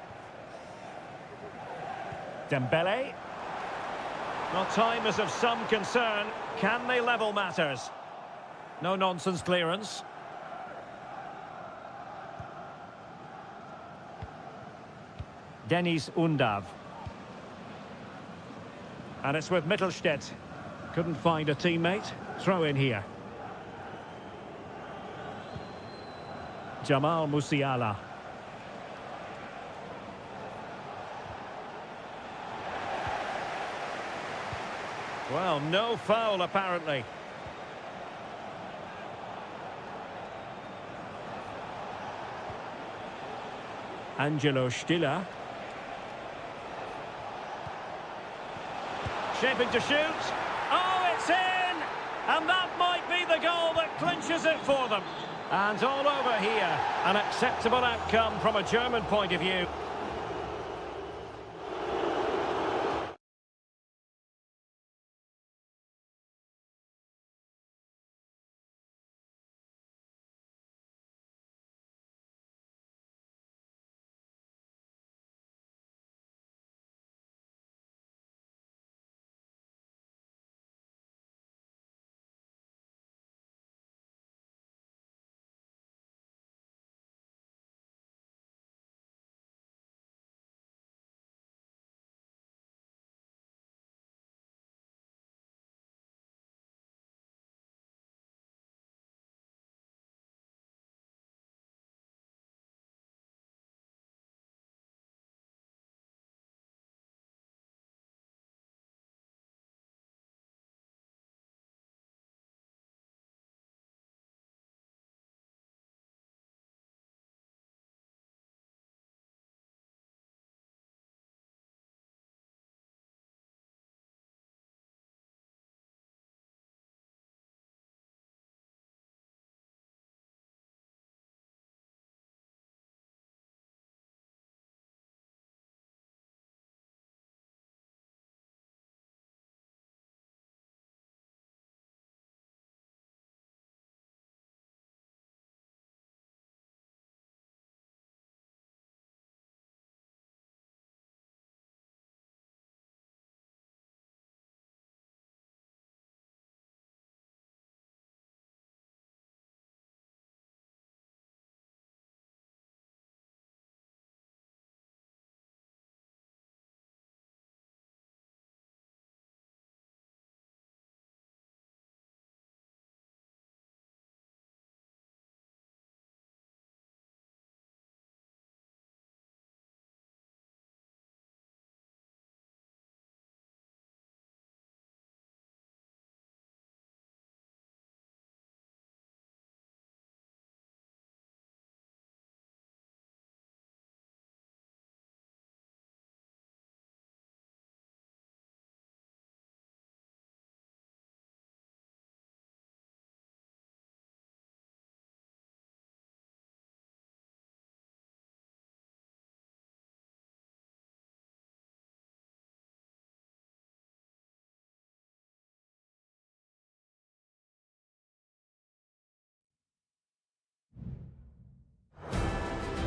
Dembélé. Well, time is of some concern. Can they level matters? No nonsense clearance. Dennis Undav. And it's with Mittelstädt. Couldn't find a teammate. Throw in here. Jamal Musiala. Well, no foul apparently. Angelo Stiller. Shaping to shoot. Oh, it's in! And that might be the goal that clinches it for them. And all over here, an acceptable outcome from a German point of view.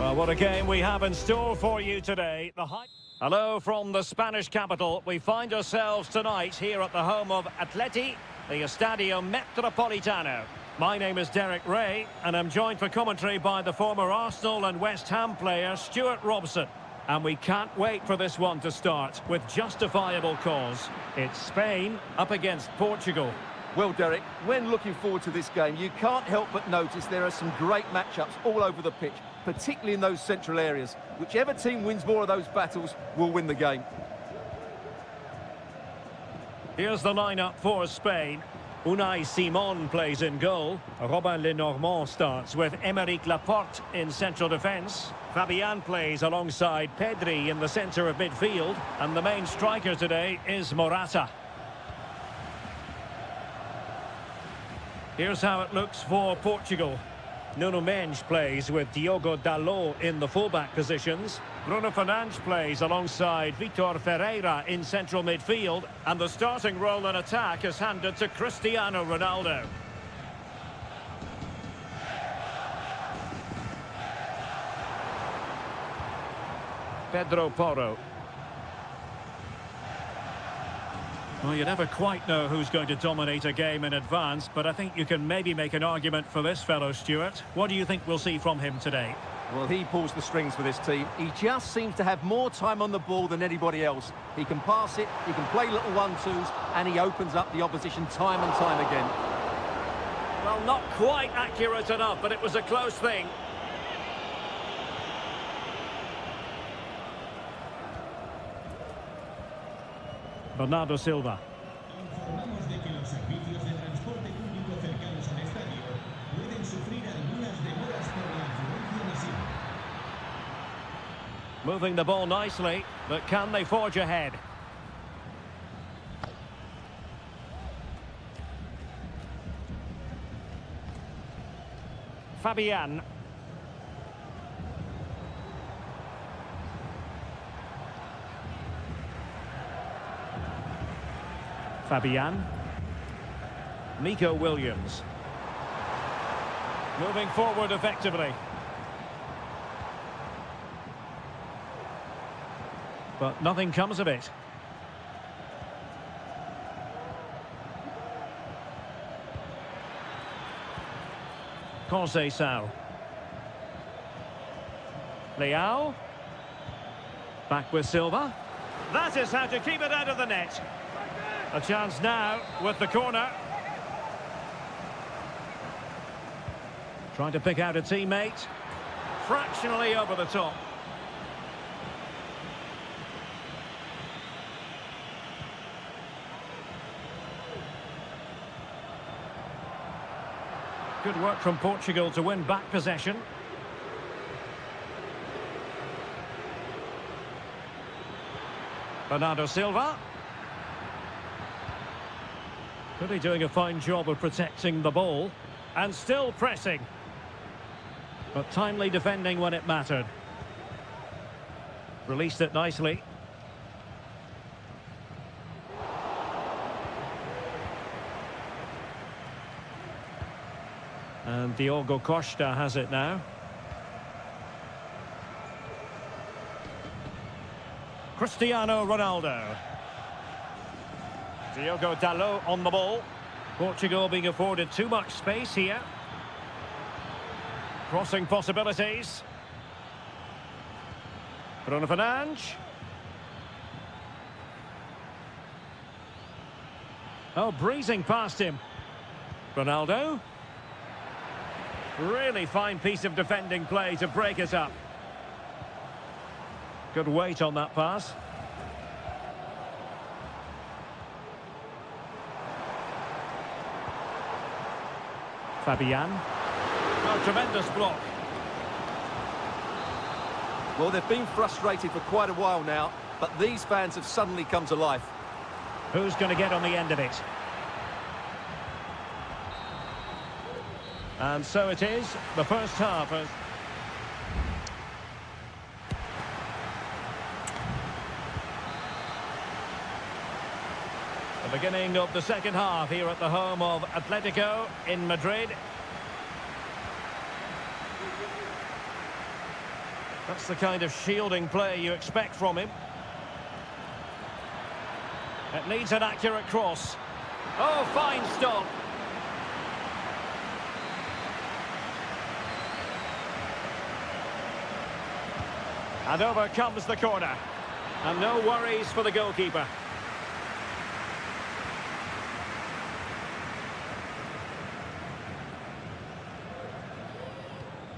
Well, what a game we have in store for you today. Hello from the Spanish capital. We find ourselves tonight here at the home of Atleti, the Estadio Metropolitano. My name is Derek Ray, and I'm joined for commentary by the former Arsenal and West Ham player Stuart Robson. And we can't wait for this one to start with justifiable cause. It's Spain up against Portugal. Well, Derek, when looking forward to this game, you can't help but notice there are some great matchups all over the pitch, particularly in those central areas. Whichever team wins more of those battles will win the game. Here's the lineup for Spain. Unai Simon plays in goal. Robin Lenormand starts with Aymeric Laporte in central defence. Fabian plays alongside Pedri in the centre of midfield. And the main striker today is Morata. Here's how it looks for Portugal. Nuno Mendes plays with Diogo Dalot in the fullback positions. Bruno Fernandes plays alongside Vitor Ferreira in central midfield. And the starting role in attack is handed to Cristiano Ronaldo. Pedro Porro. Well, you never quite know who's going to dominate a game in advance, but I think you can maybe make an argument for this fellow, Stuart. What do you think we'll see from him today? Well, he pulls the strings for this team. He just seems to have more time on the ball than anybody else. He can pass it, he can play little one-twos, and he opens up the opposition time and time again. Well, not quite accurate enough, but it was a close thing. Bernardo Silva. Informamos de que los servicios de transporte público cercanos al estadio pueden sufrir algunas demoras por la afluencia masiva. Moving the ball nicely, but can they forge ahead? Fabian. Fabian. Nico Williams. Moving forward effectively. But nothing comes of it. Conceição. Leao. Back with Silva. That is how to keep it out of the net. A chance now with the corner. Trying to pick out a teammate. Fractionally over the top. Good work from Portugal to win back possession. Bernardo Silva. Really doing a fine job of protecting the ball. And still pressing. But timely defending when it mattered. Released it nicely. And Diogo Costa has it now. Cristiano Ronaldo. Diogo Dalot on the ball. Portugal being afforded too much space here. Crossing possibilities. Bruno Fernandes. Oh, breezing past him. Ronaldo. Really fine piece of defending play to break it up. Good weight on that pass. Fabian. Oh, tremendous block. Well, they've been frustrated for quite a while now, but these fans have suddenly come to life. Who's going to get on the end of it? And so it is, the first half has... The beginning of the second half here at the home of Atletico in Madrid. That's the kind of shielding play you expect from him. It needs an accurate cross. Oh, fine stop. And over comes the corner. And no worries for the goalkeeper.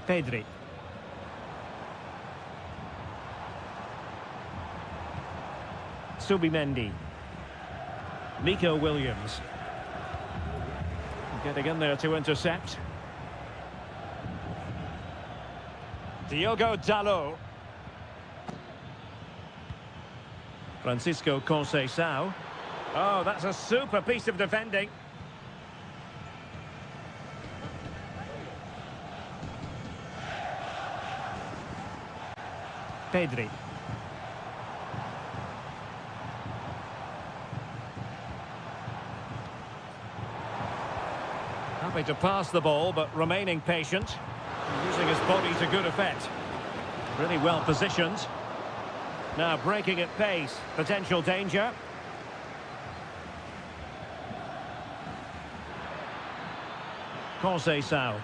Pedri. Subimendi. Nico Williams. Getting in there to intercept. Diogo Dalot. Francisco Conceição. Oh, that's a super piece of defending. Pedri. Happy to pass the ball, but remaining patient. Using his body to good effect. Really well positioned. Now breaking at pace. Potential danger. Conceição.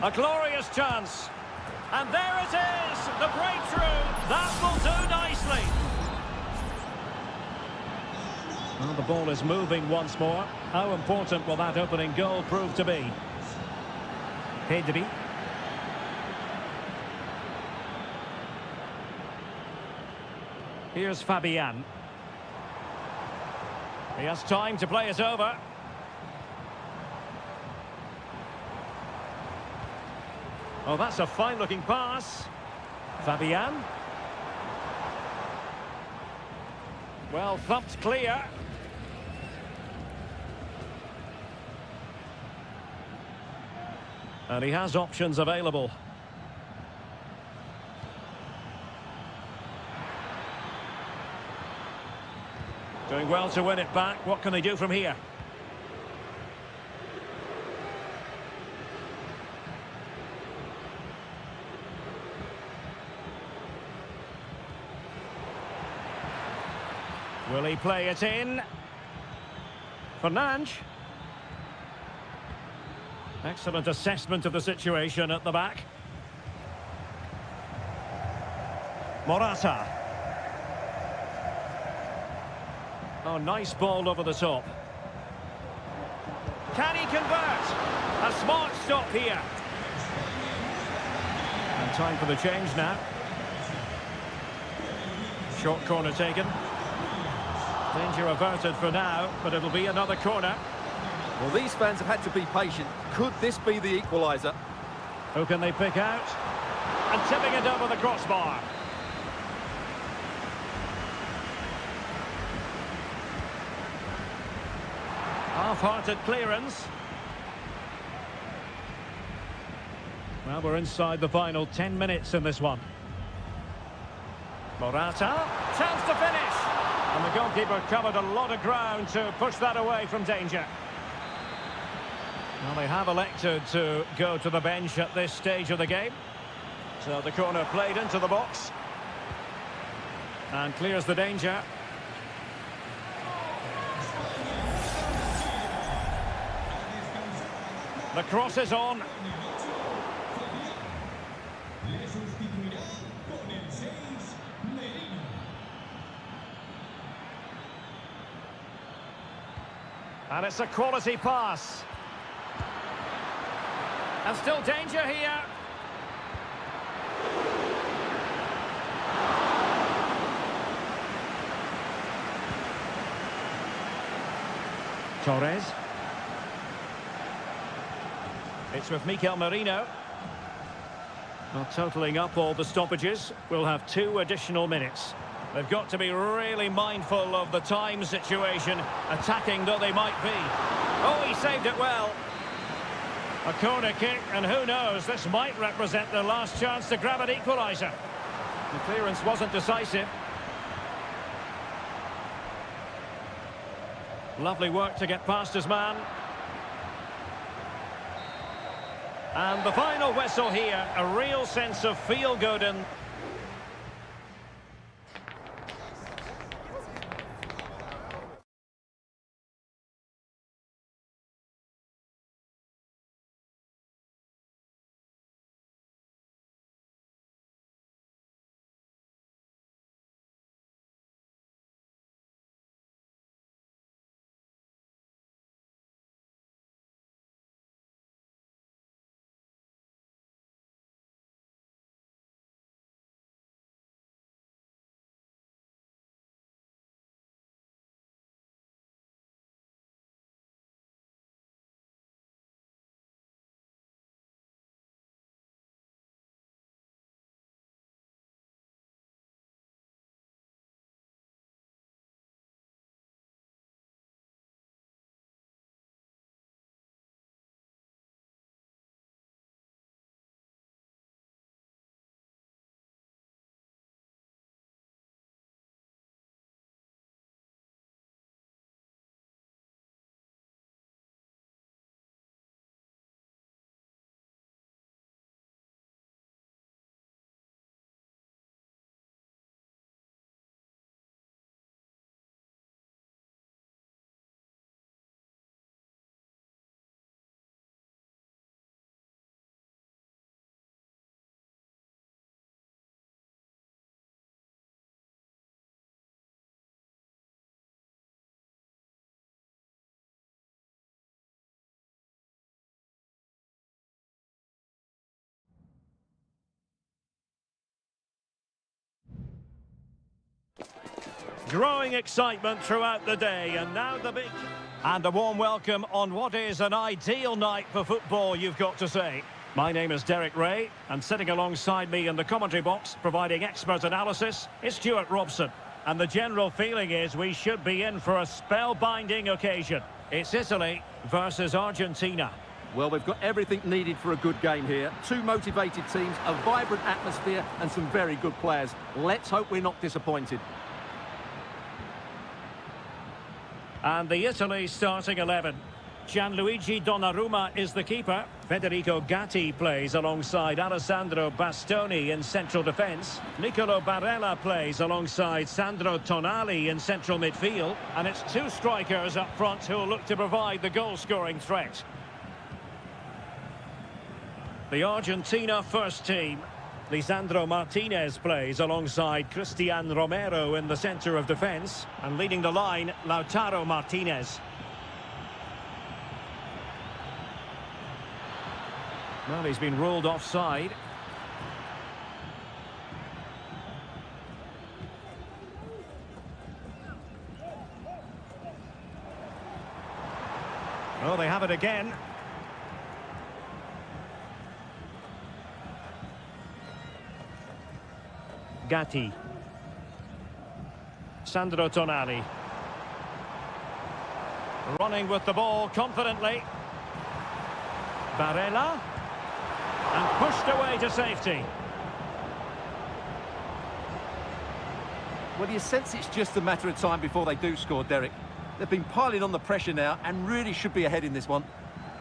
A glorious chance. And there it is! The breakthrough! That will do nicely! Well, the ball is moving once more. How important will that opening goal prove to be? Pedri. Here's Fabian. He has time to play it over. Oh, that's a fine-looking pass. Fabian. Well, thumped clear. And he has options available. Doing well to win it back. What can they do from here? Will he play it in? Fernandes. Excellent assessment of the situation at the back. Morata. Oh, nice ball over the top. Can he convert? A smart stop here. And time for the change now. Short corner taken. Danger averted for now, but it'll be another corner. Well, these fans have had to be patient. Could this be the equaliser? Who can they pick out? And tipping it over the crossbar. Half-hearted clearance. Well, we're inside the final 10 minutes in this one. Morata, chance to finish. And the goalkeeper covered a lot of ground to push that away from danger. Well, they have elected to go to the bench at this stage of the game. So the corner played into the box. And clears the danger. The cross is on. And it's a quality pass. And still danger here. Torres. It's with Mikel Merino. Well, totalling up all the stoppages, we'll have 2 additional minutes. They've got to be really mindful of the time situation, attacking though they might be. Oh, he saved it well. A corner kick, and who knows, this might represent their last chance to grab an equaliser. The clearance wasn't decisive. Lovely work to get past his man. And the final whistle here, a real sense of feel-good and Growing excitement throughout the day, and now the big... And a warm welcome on what is an ideal night for football, you've got to say. My name is Derek Ray, and sitting alongside me in the commentary box, providing expert analysis, is Stuart Robson. And the general feeling is we should be in for a spellbinding occasion. It's Italy versus Argentina. Well, we've got everything needed for a good game here. Two motivated teams, a vibrant atmosphere, and some very good players. Let's hope we're not disappointed. And the Italy starting 11. Gianluigi Donnarumma is the keeper. Federico Gatti plays alongside Alessandro Bastoni in central defence. Nicolo Barella plays alongside Sandro Tonali in central midfield. And it's two strikers up front who will look to provide the goal-scoring threat. The Argentina first team. Lisandro Martinez plays alongside Cristian Romero in the centre of defence. And leading the line, Lautaro Martinez. Well, he's been ruled offside. Oh, they have it again. Gatti. Sandro Tonali. Running with the ball confidently. Barella. And pushed away to safety. Well, you sense it's just a matter of time before they do score, Derek. They've been piling on the pressure now and really should be ahead in this one.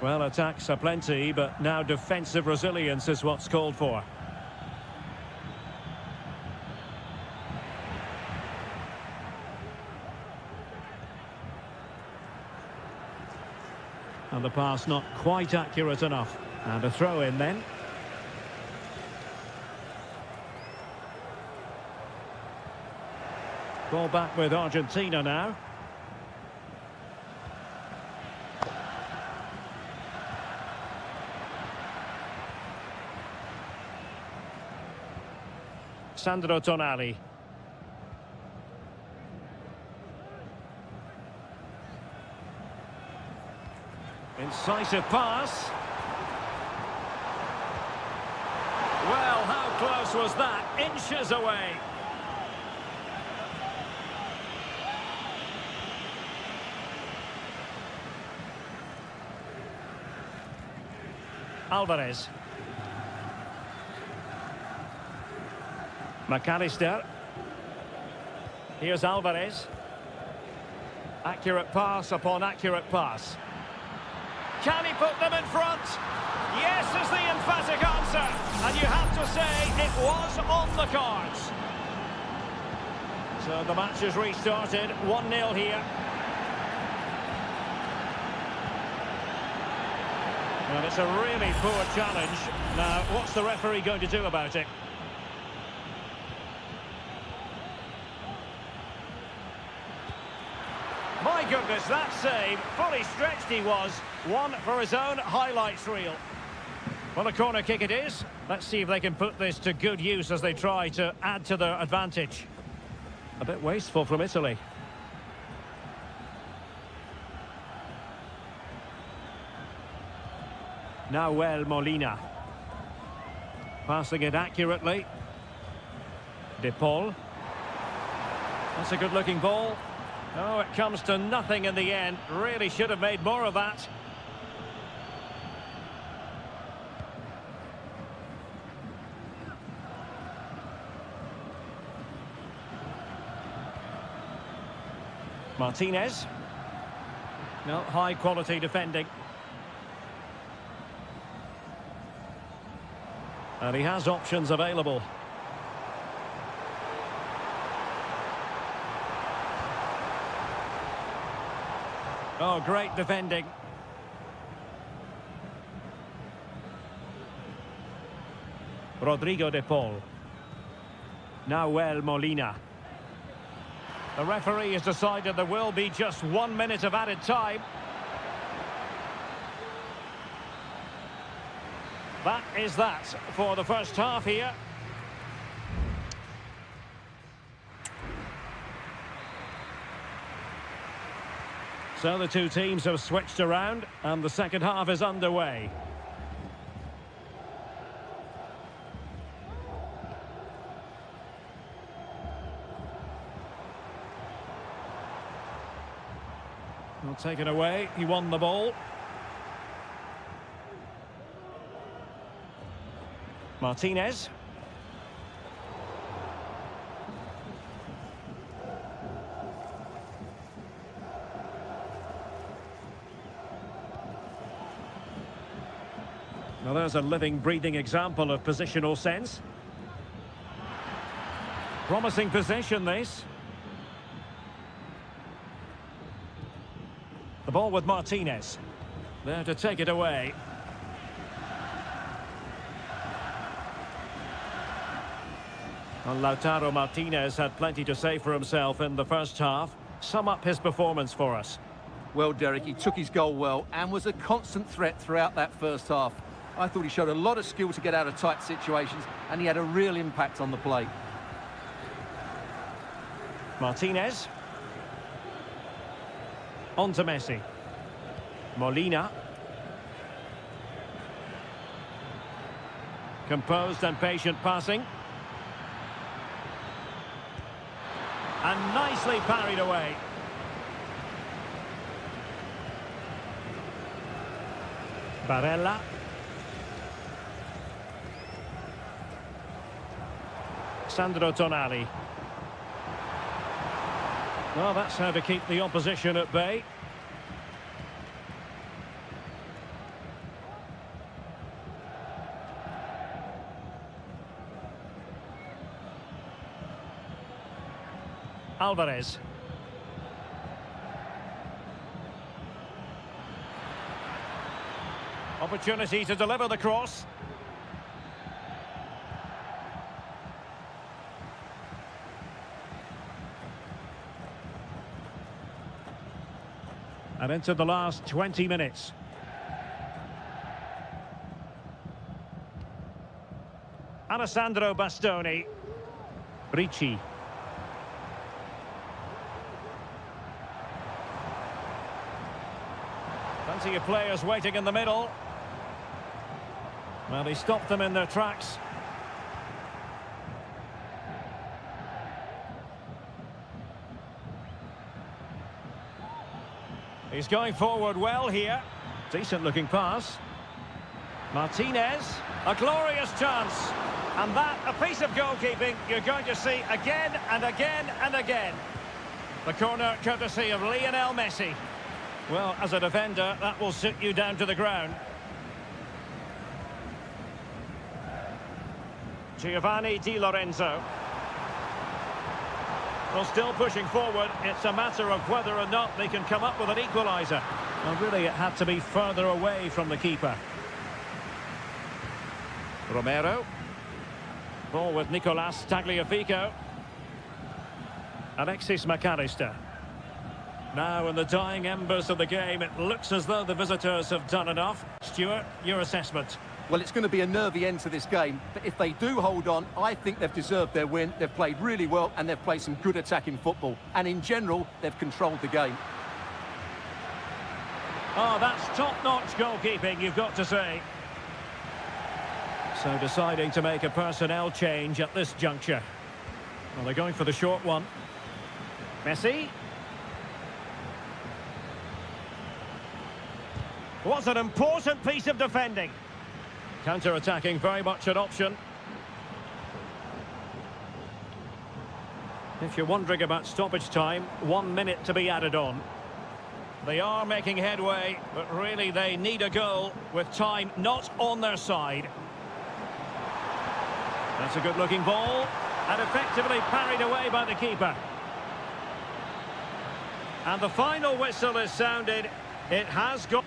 Well, attacks are plenty, but now defensive resilience is what's called for. And the pass not quite accurate enough. And a throw in then. Ball back with Argentina now. Sandro Tonali. Incisive pass. Well, how close was that? Inches away. Alvarez. McAllister. Here's Alvarez. Accurate pass upon accurate pass. Can he put them in front? Yes is the emphatic answer. And you have to say it was on the cards. So the match has restarted. 1-0 here. Well, it's a really poor challenge. Now, what's the referee going to do about it? My goodness, that save. Fully stretched he was. One for his own highlights reel. Well, a corner kick it is. Let's see if they can put this to good use as they try to add to their advantage. A bit wasteful from Italy. Nahuel Molina. Passing it accurately. De Paul. That's a good-looking ball. Oh, it comes to nothing in the end. Really should have made more of that. Martinez. No, high-quality defending. And he has options available. Oh, great defending. Rodrigo de Paul. Nahuel Molina. The referee has decided there will be just 1 minute of added time. That is that for the first half here. So the two teams have switched around and the second half is underway. Well, taken away, he won the ball. Martinez. Now there's a living, breathing example of positional sense. Promising possession, this. The ball with Martinez. There to take it away. Well, Lautaro Martinez had plenty to say for himself in the first half. Sum up his performance for us. Well, Derek, he took his goal well and was a constant threat throughout that first half. I thought he showed a lot of skill to get out of tight situations, and he had a real impact on the play. Martinez. On to Messi. Molina. Composed and patient passing. And nicely parried away. Barella. Sandro Tonali. Well, that's how to keep the opposition at bay. Alvarez. Opportunity to deliver the cross. And into the last 20 minutes. Alessandro Bastoni. Ricci. Plenty of players waiting in the middle. Well, he stopped them in their tracks. He's going forward well here. Decent looking pass. Martinez, a glorious chance. And that, a piece of goalkeeping you're going to see again and again and again. The corner courtesy of Lionel Messi. Well, as a defender, that will sit you down to the ground. Giovanni Di Lorenzo. Well, still pushing forward. It's a matter of whether or not they can come up with an equaliser. Well, really, it had to be further away from the keeper. Romero. Ball with Nicolas Tagliafico. Alexis McAllister. Now, in the dying embers of the game, it looks as though the visitors have done enough. Stuart, your assessment? Well, it's going to be a nervy end to this game, but if they do hold on, I think they've deserved their win. They've played really well, and they've played some good attacking football. And in general, they've controlled the game. Oh, that's top-notch goalkeeping, you've got to say. So deciding to make a personnel change at this juncture. Well, they're going for the short one. Messi. What an important piece of defending. Counter-attacking, very much an option. If you're wondering about stoppage time, 1 minute to be added on. They are making headway, but really they need a goal with time not on their side. That's a good-looking ball, and effectively parried away by the keeper. And the final whistle is sounded. It has got...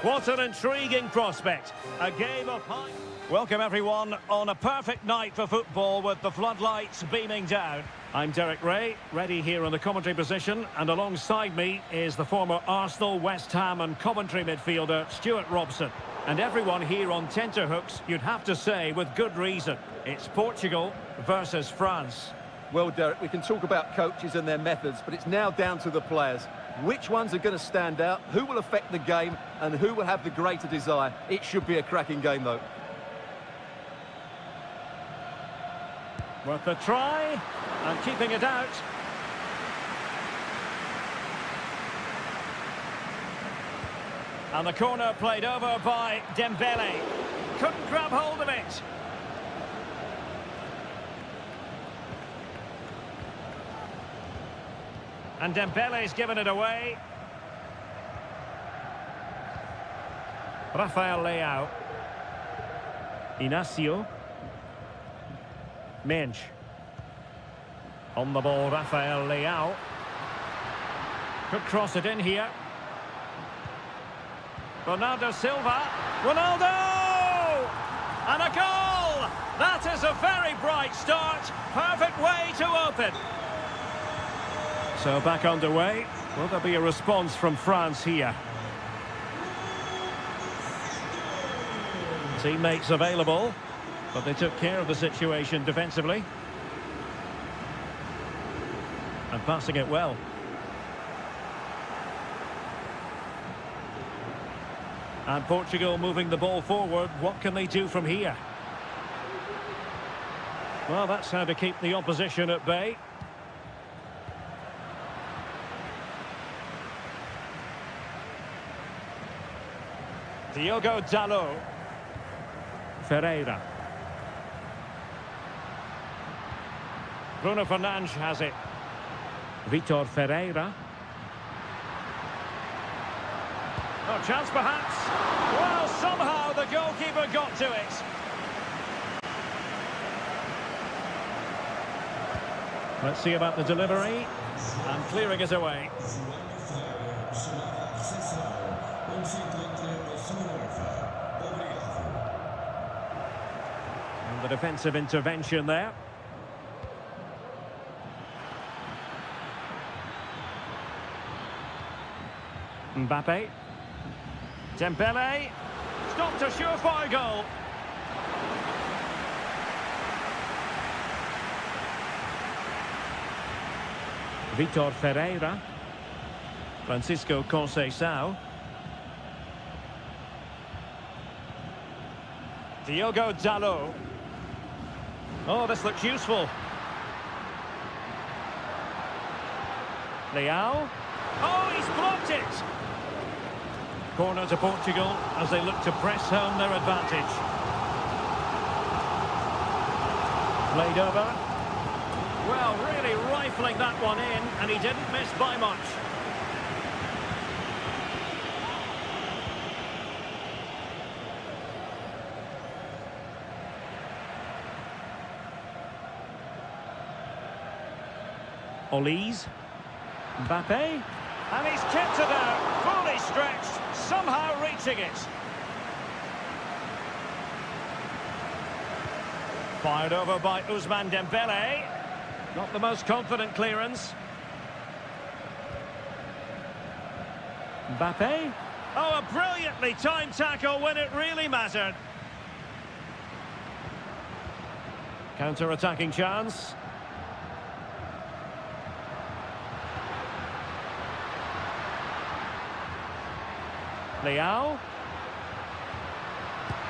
What an intriguing prospect. A game of high... Welcome everyone on a perfect night for football with the floodlights beaming down. I'm Derek Ray, ready here in the commentary position, and alongside me is the former Arsenal, West Ham and Coventry midfielder Stuart Robson. And everyone here on tenterhooks, you'd have to say with good reason. It's Portugal versus France. Well, Derek, we can talk about coaches and their methods, but it's now down to the players. Which ones are going to stand out, who will affect the game, and who will have the greater desire? It should be a cracking game, though. Worth a try, and keeping it out. And the corner played over by Dembele. Couldn't grab hold of it. And Dembele's given it away. Rafael Leao. Inacio. Mensch. On the ball, Rafael Leao. Could cross it in here. Bernardo Silva. Ronaldo! And a goal! That is a very bright start. Perfect way to open. So back underway. Will there be a response from France here? Teammates available, but they took care of the situation defensively. And passing it well. And Portugal moving the ball forward. What can they do from here? Well, that's how to keep the opposition at bay. Diogo Dalot. Ferreira. Bruno Fernandes has it. Vitor Ferreira. Oh, chance perhaps. Well, somehow the goalkeeper got to it. Let's see about the delivery. And clearing it away. And the defensive intervention there. Mbappe. Dembele. Stopped a surefire goal. Vitor Ferreira. Francisco Conceição. Diogo Dalot. Oh, this looks useful. Leao. Oh, he's blocked it. Corner to Portugal as they look to press home their advantage. Played over. Well, really rifling that one in, and he didn't miss by much. Olise. Mbappe. And he's kicked it out, fully stretched, somehow reaching it. Fired over by Ousmane Dembele. Not the most confident clearance. Mbappe. Oh, a brilliantly timed tackle when it really mattered. Counter-attacking chance. Leao.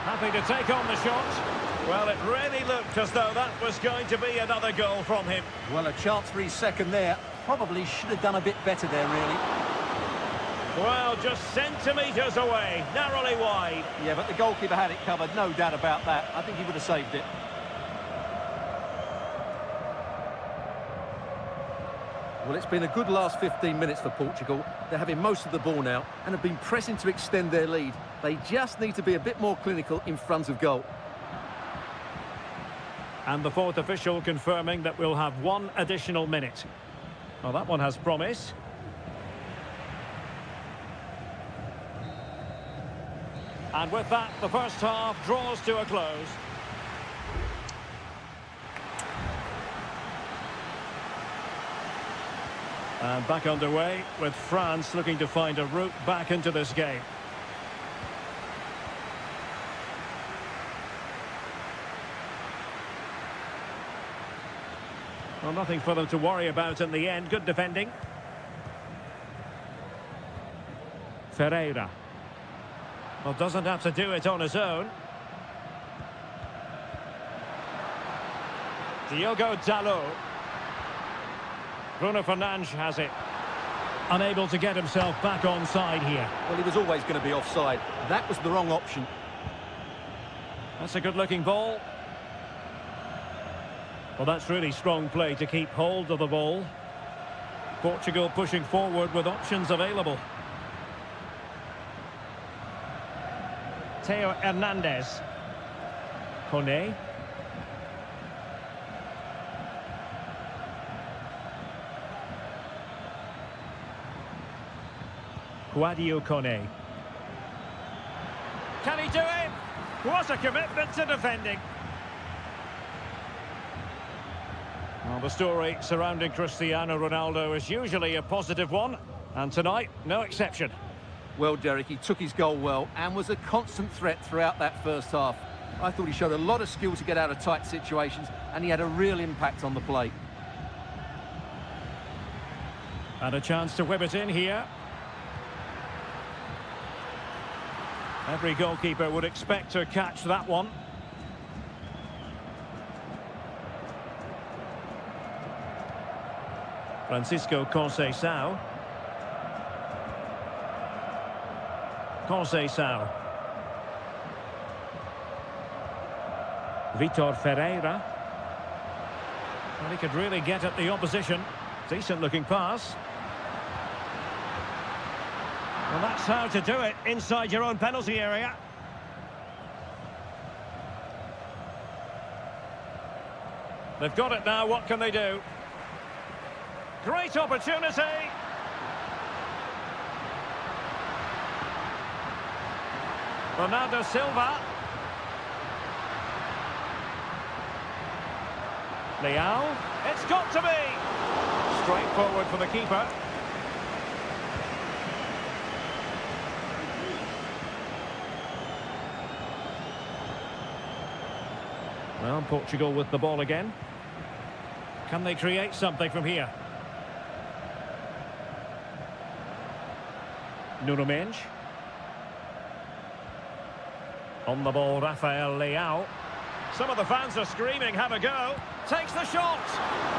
Happy to take on the shot. Well, it really looked as though that was going to be another goal from him. Well, a chance for his second there. Probably should have done a bit better there, really. Well, just centimetres away, narrowly wide. Yeah, but the goalkeeper had it covered, no doubt about that. I think he would have saved it. Well, it's been a good last 15 minutes for Portugal. They're having most of the ball now and have been pressing to extend their lead. They just need to be a bit more clinical in front of goal. And the fourth official confirming that we'll have one additional minute. Well, that one has promise. And with that, the first half draws to a close. And back underway with France looking to find a route back into this game. Well, nothing for them to worry about in the end. Good defending. Ferreira. Well, doesn't have to do it on his own. Diogo Dalot. Bruno Fernandes has it. Unable to get himself back on side here. Well, he was always going to be offside. That was the wrong option. That's a good-looking ball. Well, that's really strong play to keep hold of the ball. Portugal pushing forward with options available. Theo Hernandez. Kone. Guadio Kone. Can he do it? What a commitment to defending. Well, the story surrounding Cristiano Ronaldo is usually a positive one, and tonight, no exception. Well, Derek, he took his goal well and was a constant threat throughout that first half. I thought he showed a lot of skill to get out of tight situations, and he had a real impact on the play. And a chance to whip it in here. Every goalkeeper would expect to catch that one. Francisco Conceição. Conceição. Vitor Ferreira. Well, he could really get at the opposition. Decent looking pass. Well, that's how to do it inside your own penalty area. They've got it now, what can they do? Great opportunity. Bernardo Silva. Leao. It's got to be. Straightforward for the keeper. Well, Portugal with the ball again. Can they create something from here? Nuno Mendes. On the ball, Rafael Leao. Some of the fans are screaming, have a go. Takes the shot.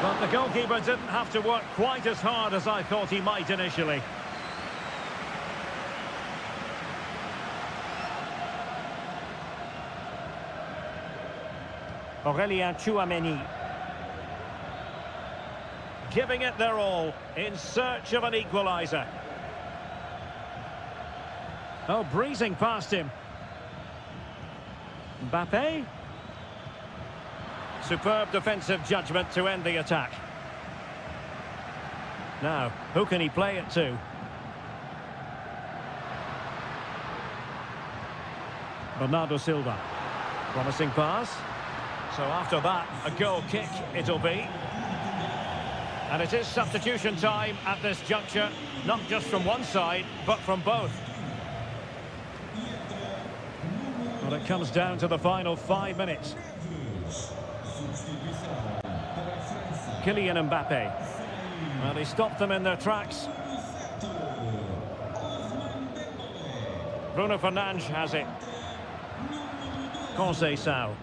But the goalkeeper didn't have to work quite as hard as I thought he might initially. Aurélien Tchouameni. Giving it their all in search of an equaliser. Oh, breezing past him. Mbappe. Superb defensive judgment to end the attack. Now, who can he play it to? Bernardo Silva. Promising pass. So after that, a goal kick it'll be. And it is substitution time at this juncture, not just from one side, but from both. Well, it comes down to the final 5 minutes. Kylian Mbappe. Well, he stopped them in their tracks. Bruno Fernandes has it. Conceição.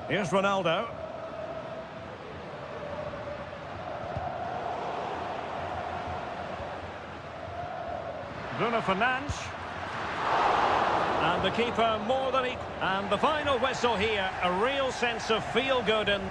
Here's Ronaldo. Bruno Fernandes. And the keeper more than equal. And the final whistle here, a real sense of feel-good and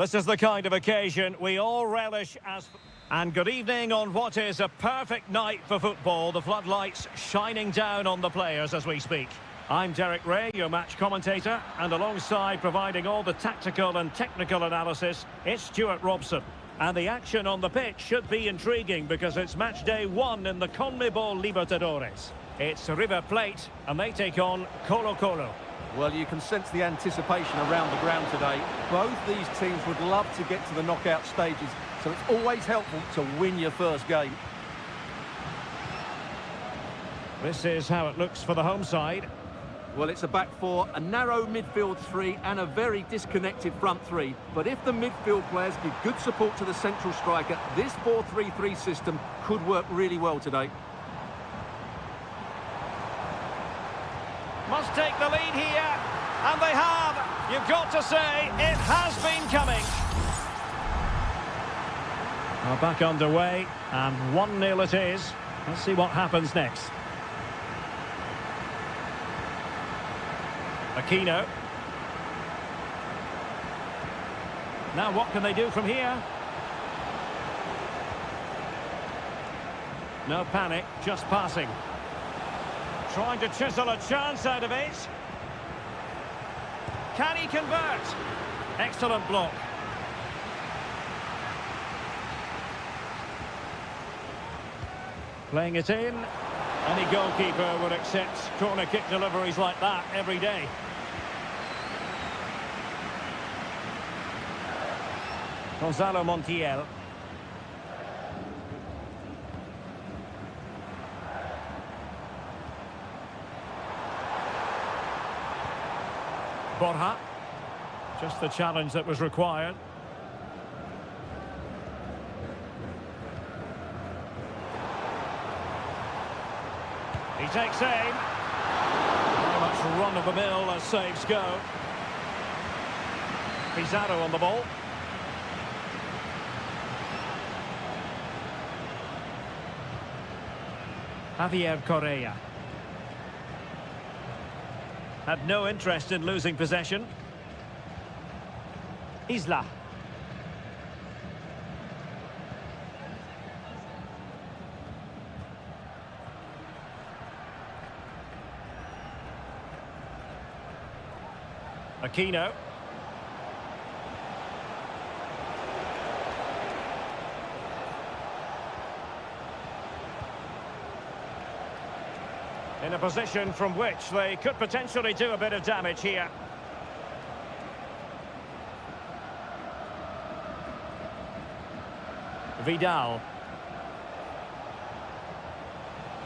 This is the kind of occasion we all relish as... And good evening on what is a perfect night for football. The floodlights shining down on the players as we speak. I'm Derek Ray, your match commentator, and alongside providing all the tactical and technical analysis, it's Stuart Robson. And the action on the pitch should be intriguing because it's match day 1 in the CONMEBOL Libertadores. It's River Plate, and they take on Colo-Colo. Well, you can sense the anticipation around the ground today. Both these teams would love to get to the knockout stages, so it's always helpful to win your first game. This is how it looks for the home side. Well, it's a back four, a narrow midfield three, and a very disconnected front three. But if the midfield players give good support to the central striker, this 4-3-3 system could work really well today. Must take the lead here, and they have. You've got to say, it has been coming. Well, back underway, and 1-0 it is. Let's see what happens next. Aquino. Now what can they do from here? No panic, just passing. Trying to chisel a chance out of it. Can he convert? Excellent block. Playing it in. Any goalkeeper would accept corner kick deliveries like that every day. Gonzalo Montiel. Borja. Just the challenge that was required. He takes aim. Very much run-of-the-mill as saves go. Pizarro on the ball. Javier Correa. Had no interest in losing possession. Isla. Aquino. In a position from which they could potentially do a bit of damage here. Vidal.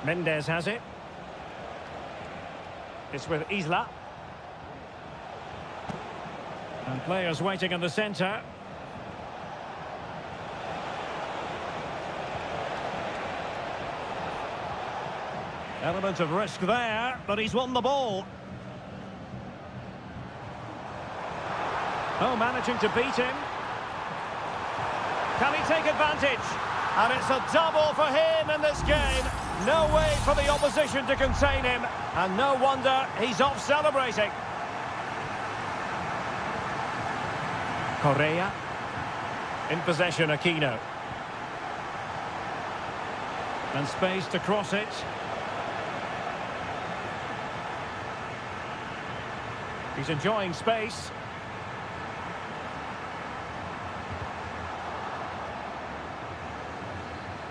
Mendes has it. It's with Isla. And players waiting in the centre. Element of risk there, but he's won the ball. Oh, managing to beat him. Can he take advantage? And it's a double for him in this game. No way for the opposition to contain him. And no wonder he's off celebrating. Correa. In possession, Aquino. And space to cross it. He's enjoying space.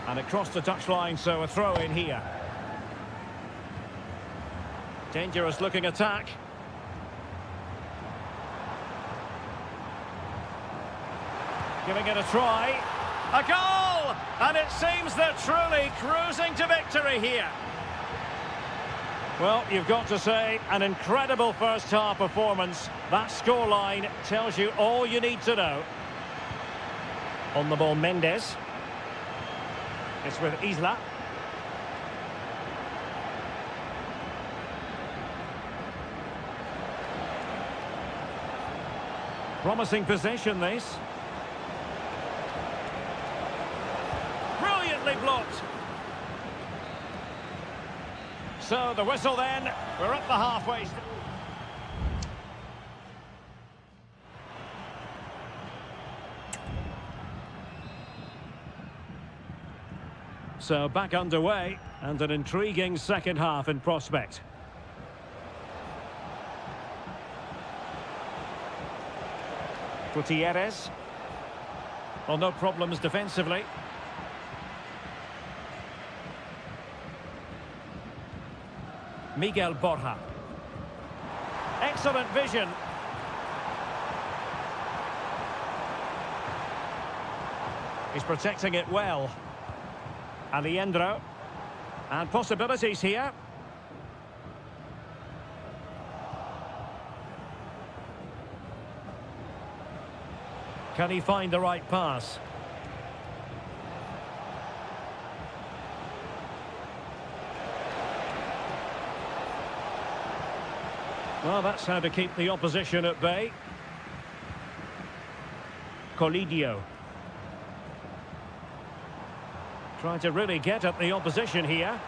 And it crossed the touchline, so a throw in here. Dangerous looking attack. Giving it a try. A goal! And it seems they're truly cruising to victory here. Well, you've got to say, an incredible first-half performance. That scoreline tells you all you need to know. On the ball, Mendes. It's with Isla. Promising possession, this. Brilliantly blocked. So the whistle then, we're at the halfway. So back underway, and an intriguing second half in prospect. Gutierrez. Well, no problems defensively. Miguel Borja. Excellent vision. He's protecting it well. Alejandro. And possibilities here. Can he find the right pass? Well, that's how to keep the opposition at bay. Colidio. Trying to really get at the opposition here.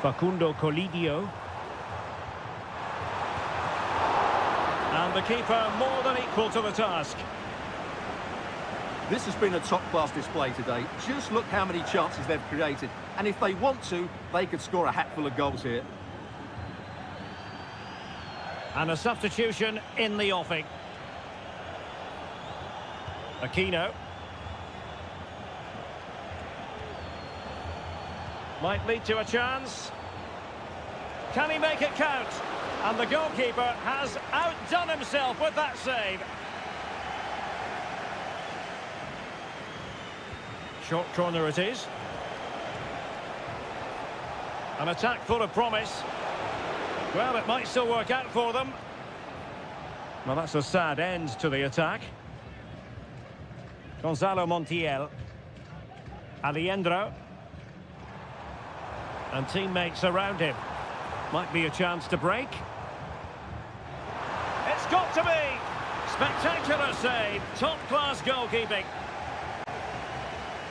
Facundo Colidio. And the keeper more than equal to the task. This has been a top-class display today. Just look how many chances they've created. And if they want to, they could score a hatful of goals here. And a substitution in the offing. Aquino. Might lead to a chance. Can he make it count? And the goalkeeper has outdone himself with that save. Short corner it is. An attack full of promise. Well, it might still work out for them. Well, that's a sad end to the attack. Gonzalo Montiel. Alejandro. And teammates around him. Might be a chance to break. It's got to be! Spectacular save. Top-class goalkeeping.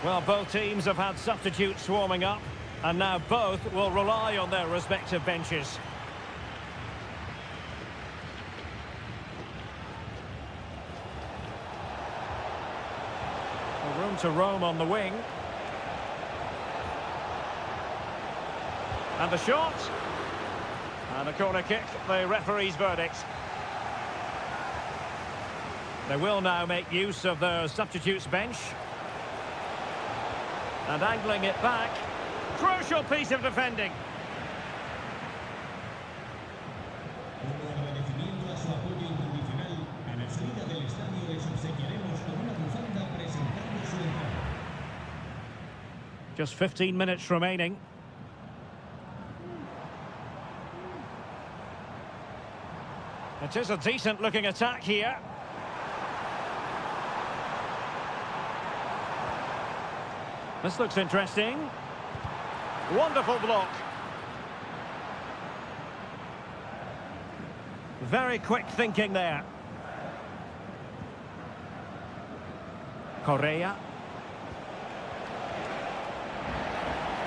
Well, both teams have had substitutes swarming up, and now both will rely on their respective benches. Room to roam on the wing. And the shot. And a corner kick, the referee's verdict. They will now make use of their substitutes bench. And angling it back. Crucial piece of defending. Como agradecimiento a su apoyo incondicional, a la salida del estadio les obsequiaremos con una bufanda presentando su entrada. Just 15 minutes remaining. It is a decent-looking attack here. This looks interesting. Wonderful block. Very quick thinking there. Correa.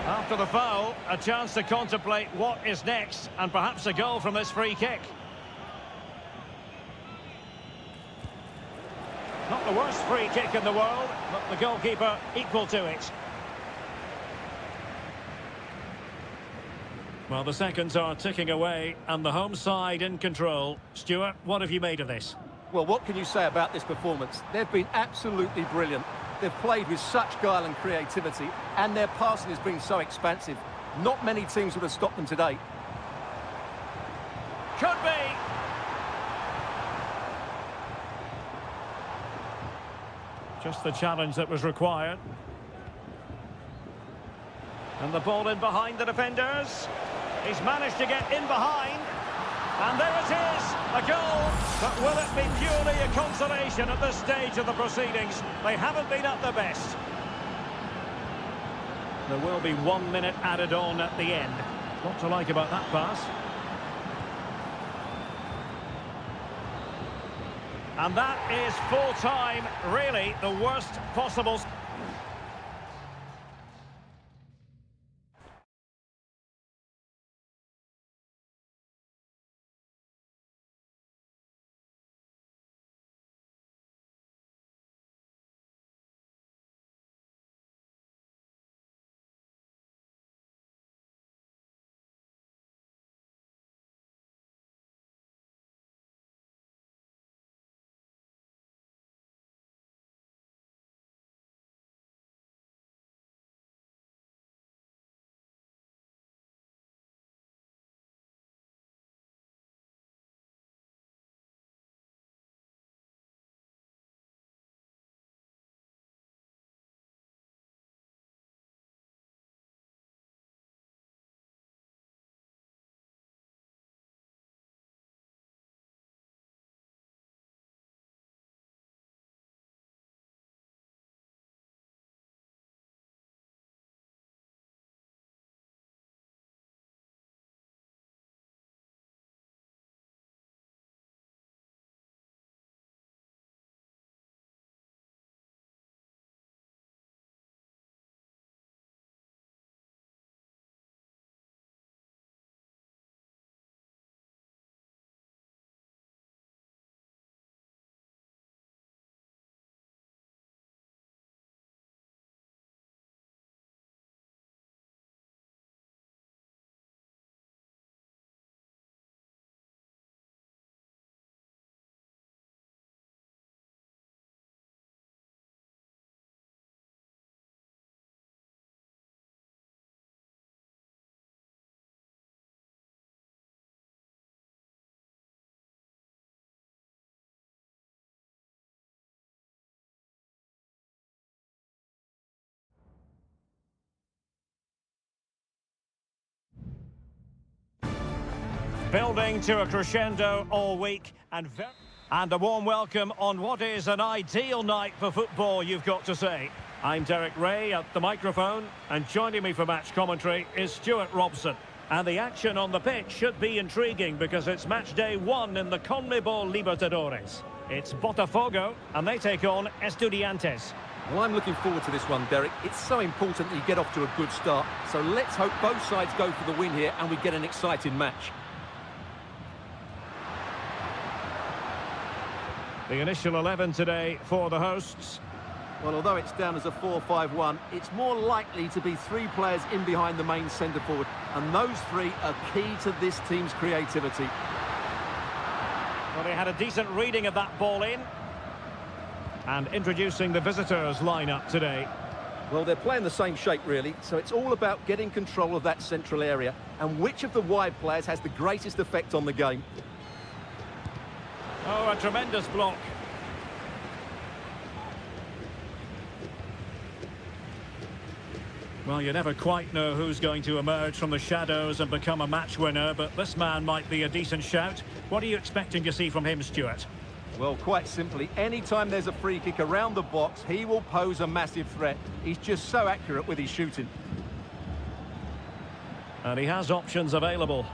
After the foul, a chance to contemplate what is next, and perhaps a goal from this free kick. Not the worst free kick in the world, but the goalkeeper equal to it. Well, the seconds are ticking away, and the home side in control. Stuart, what have you made of this? Well, what can you say about this performance? They've been absolutely brilliant. They've played with such guile and creativity, and their passing has been so expansive. Not many teams would have stopped them today. Could be. Just the challenge that was required. And the ball in behind the defenders. He's managed to get in behind. And there it is, a goal. But will it be purely a consolation at this stage of the proceedings? They haven't been at their best. There will be 1 minute added on at the end. What to like about that pass? And that is full time, really the worst possible. Building to a crescendo all week and a warm welcome on what is an ideal night for football, you've got to say. I'm Derek Ray at the microphone, and joining me for match commentary is Stuart Robson. And the action on the pitch should be intriguing because it's match day 1 in the CONMEBOL Libertadores. It's Botafogo, and they take on Estudiantes. Well, I'm looking forward to this one, Derek. It's so important that you get off to a good start. So let's hope both sides go for the win here and we get an exciting match. The initial 11 today for the hosts. Well, although it's down as a 4-5-1, it's more likely to be 3 players in behind the main centre-forward. And those 3 are key to this team's creativity. Well, they had a decent reading of that ball in. And introducing the visitors' lineup today. Well, they're playing the same shape, really, so it's all about getting control of that central area and which of the wide players has the greatest effect on the game. Oh, a tremendous block. Well, you never quite know who's going to emerge from the shadows and become a match winner, but this man might be a decent shout. What are you expecting to see from him, Stuart? Well, quite simply, anytime there's a free kick around the box, he will pose a massive threat. He's just so accurate with his shooting. And he has options available.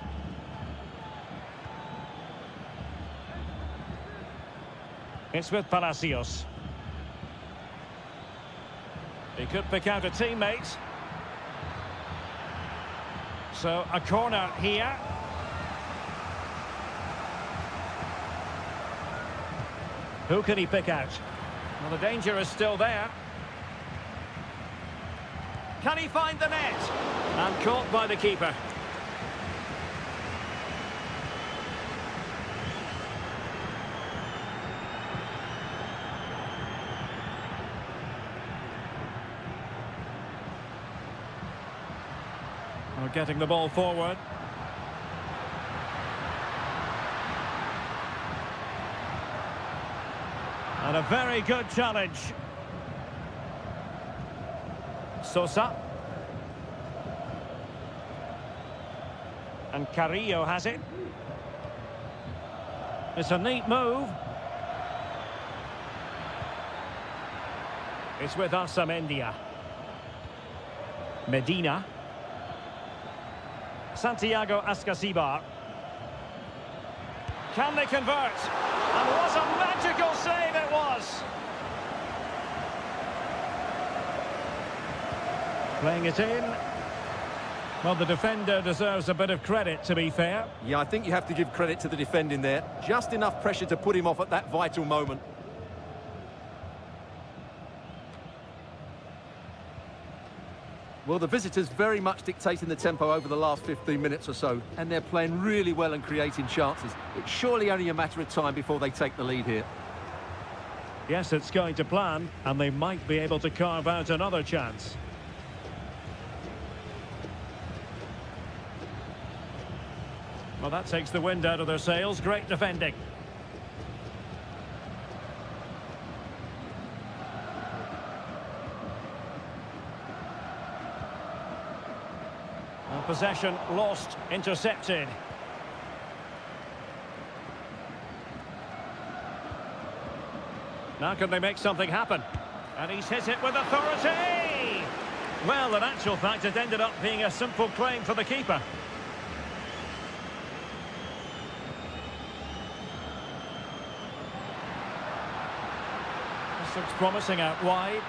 It's with Palacios. He could pick out a teammate. So, a corner here. Who can he pick out? Well, the danger is still there. Can he find the net? And caught by the keeper. We're getting the ball forward. And a very good challenge. Sosa. And Carrillo has it. It's a neat move. It's with Arsamendia. Medina. Santiago Ascasibar. Can they convert? And what a magical save it was! Playing it in. Well, the defender deserves a bit of credit, to be fair. Yeah, I think you have to give credit to the defending there. Just enough pressure to put him off at that vital moment. Well, the visitors very much dictating the tempo over the last 15 minutes or so, and they're playing really well and creating chances. It's surely only a matter of time before they take the lead here. Yes, it's going to plan, and they might be able to carve out another chance. Well, that takes the wind out of their sails. Great defending. Possession lost, intercepted. Now can they make something happen? And he's hit it with authority! Well, in actual fact, it ended up being a simple claim for the keeper. This looks promising out wide.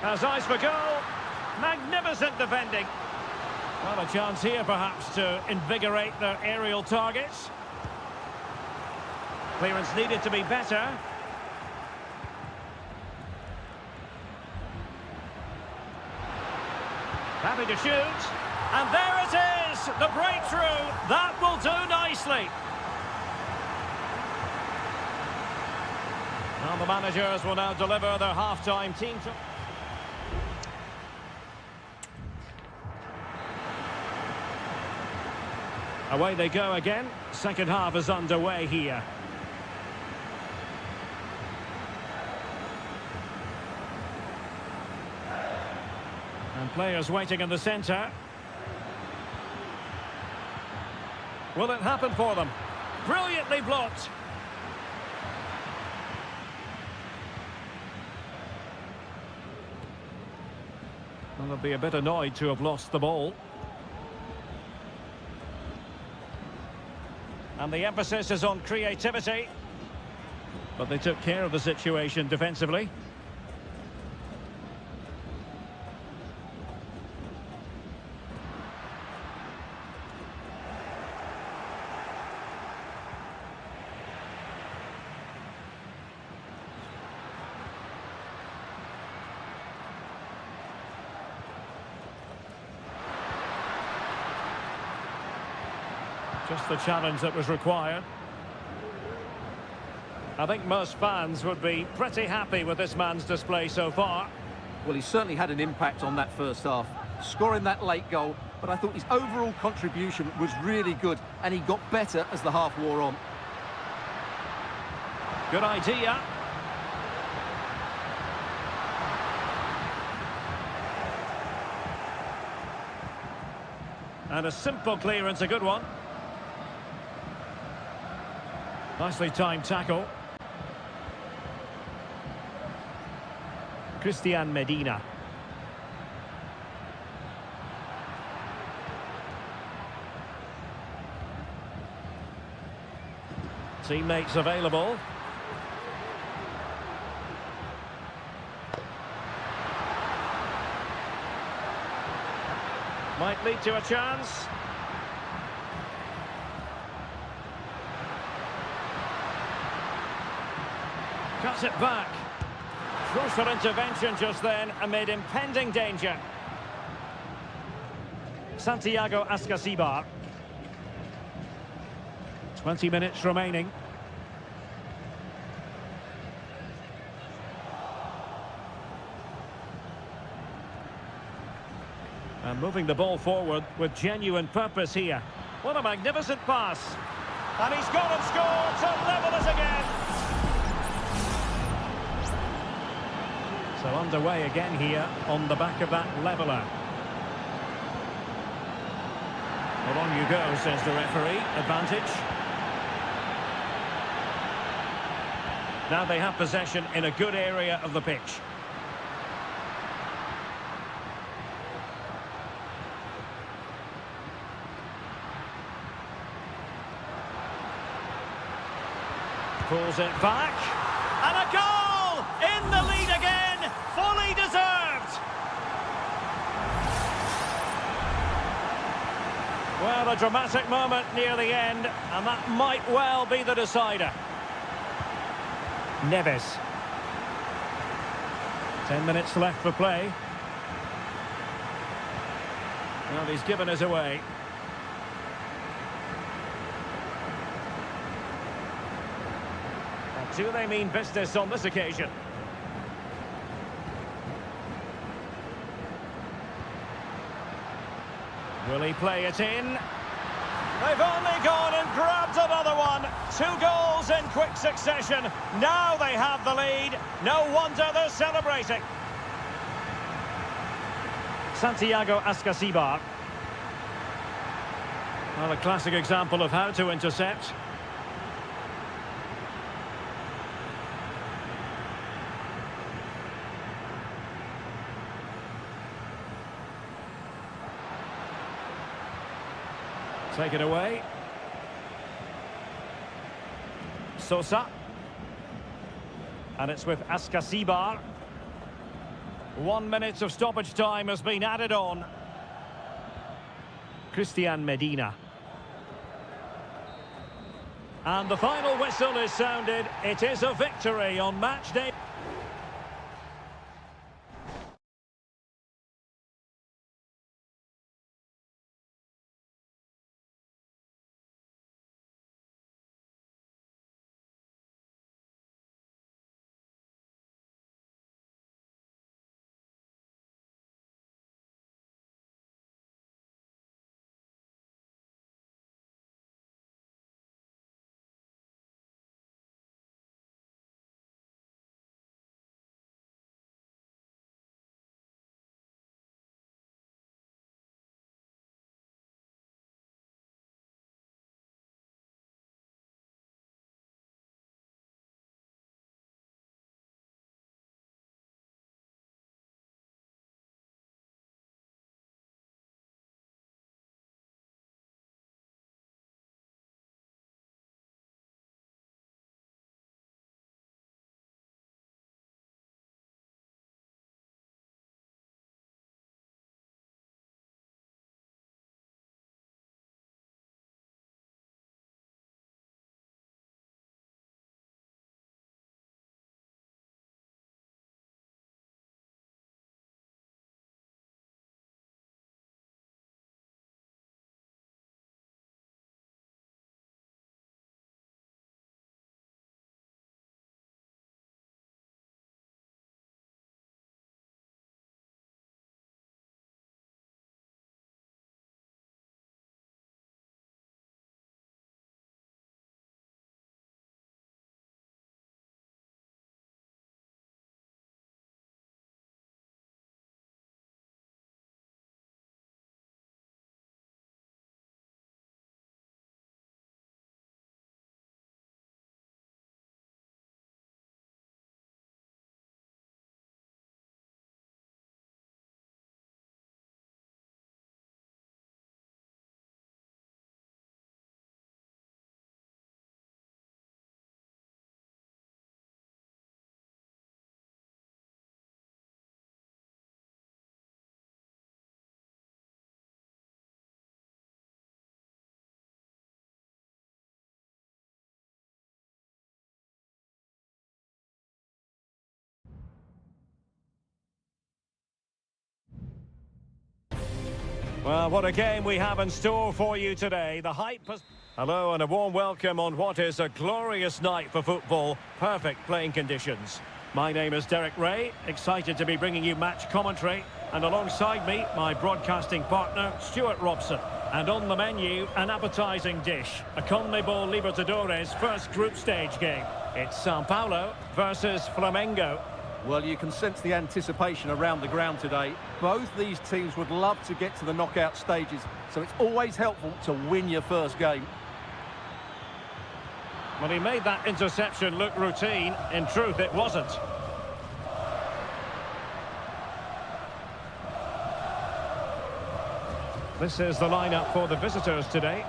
Has eyes for goal. Magnificent defending. Well, a chance here perhaps to invigorate their aerial targets. Clearance needed to be better. Happy to shoot. And there it is! The breakthrough. That will do nicely. Well, the managers will now deliver their half-time team. Away they go again. Second half is underway here. And players waiting in the centre. Will it happen for them? Brilliantly blocked. Well, they'll be a bit annoyed to have lost the ball. And the emphasis is on creativity. But they took care of the situation defensively. Just the challenge that was required. I think most fans would be pretty happy with this man's display so far. Well, he certainly had an impact on that first half, scoring that late goal, but I thought his overall contribution was really good, and he got better as the half wore on. Good idea. And a simple clearance, a good one. Nicely timed tackle. Christian Medina. Teammates available. Might lead to a chance. Cuts it back. Crucial intervention just then amid impending danger. Santiago Ascasibar. 20 minutes remaining. And moving the ball forward with genuine purpose here. What a magnificent pass. And he's gone and scored to level it again. So underway again here on the back of that leveller. Well, on you go, says the referee. Advantage. Now they have possession in a good area of the pitch. Pulls it back. And a goal! In the lead again! Fully deserved! Well, a dramatic moment near the end, and that might well be the decider. Neves. 10 minutes left for play. Well, he's given us away. And do they mean business on this occasion? Will he play it in? They've only gone and grabbed another one. 2 goals in quick succession. Now they have the lead. No wonder they're celebrating. Santiago Ascasibar. Well, a classic example of how to intercept. Take it away. Sosa. And it's with Ascasibar. 1 minute of stoppage time has been added on. Christian Medina. And the final whistle is sounded. It is a victory on match day. Well, what a game we have in store for you today. The hype has... Hello and a warm welcome on what is a glorious night for football. Perfect playing conditions. My name is Derek Ray, excited to be bringing you match commentary. And alongside me, my broadcasting partner, Stuart Robson. And on the menu, an appetising dish. A CONMEBOL Libertadores first group stage game. It's Sao Paulo versus Flamengo. Well, you can sense the anticipation around the ground today. Both these teams would love to get to the knockout stages, so it's always helpful to win your first game. Well, he made that interception look routine. In truth, it wasn't. This is the lineup for the visitors today.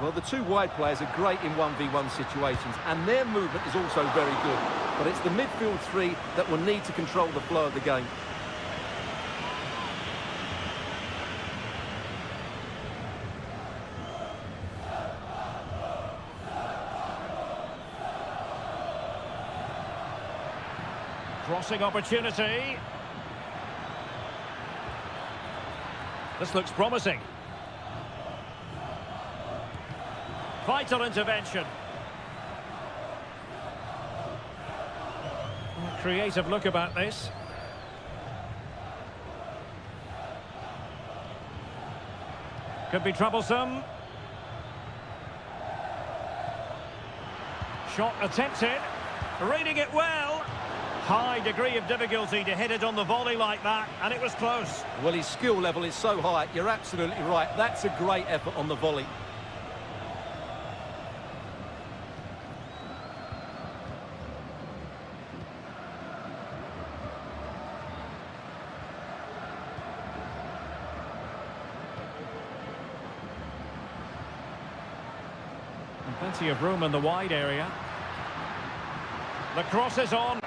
Well, the two wide players are great in 1v1 situations, and their movement is also very good. But it's the midfield three that will need to control the flow of the game. Crossing opportunity. This looks promising. Vital intervention. Creative look about this. Could be troublesome. Shot attempted. Reading it well. High degree of difficulty to hit it on the volley like that, and it was close. Well, his skill level is so high, you're absolutely right. That's a great effort on the volley. And plenty of room in the wide area. The cross is on.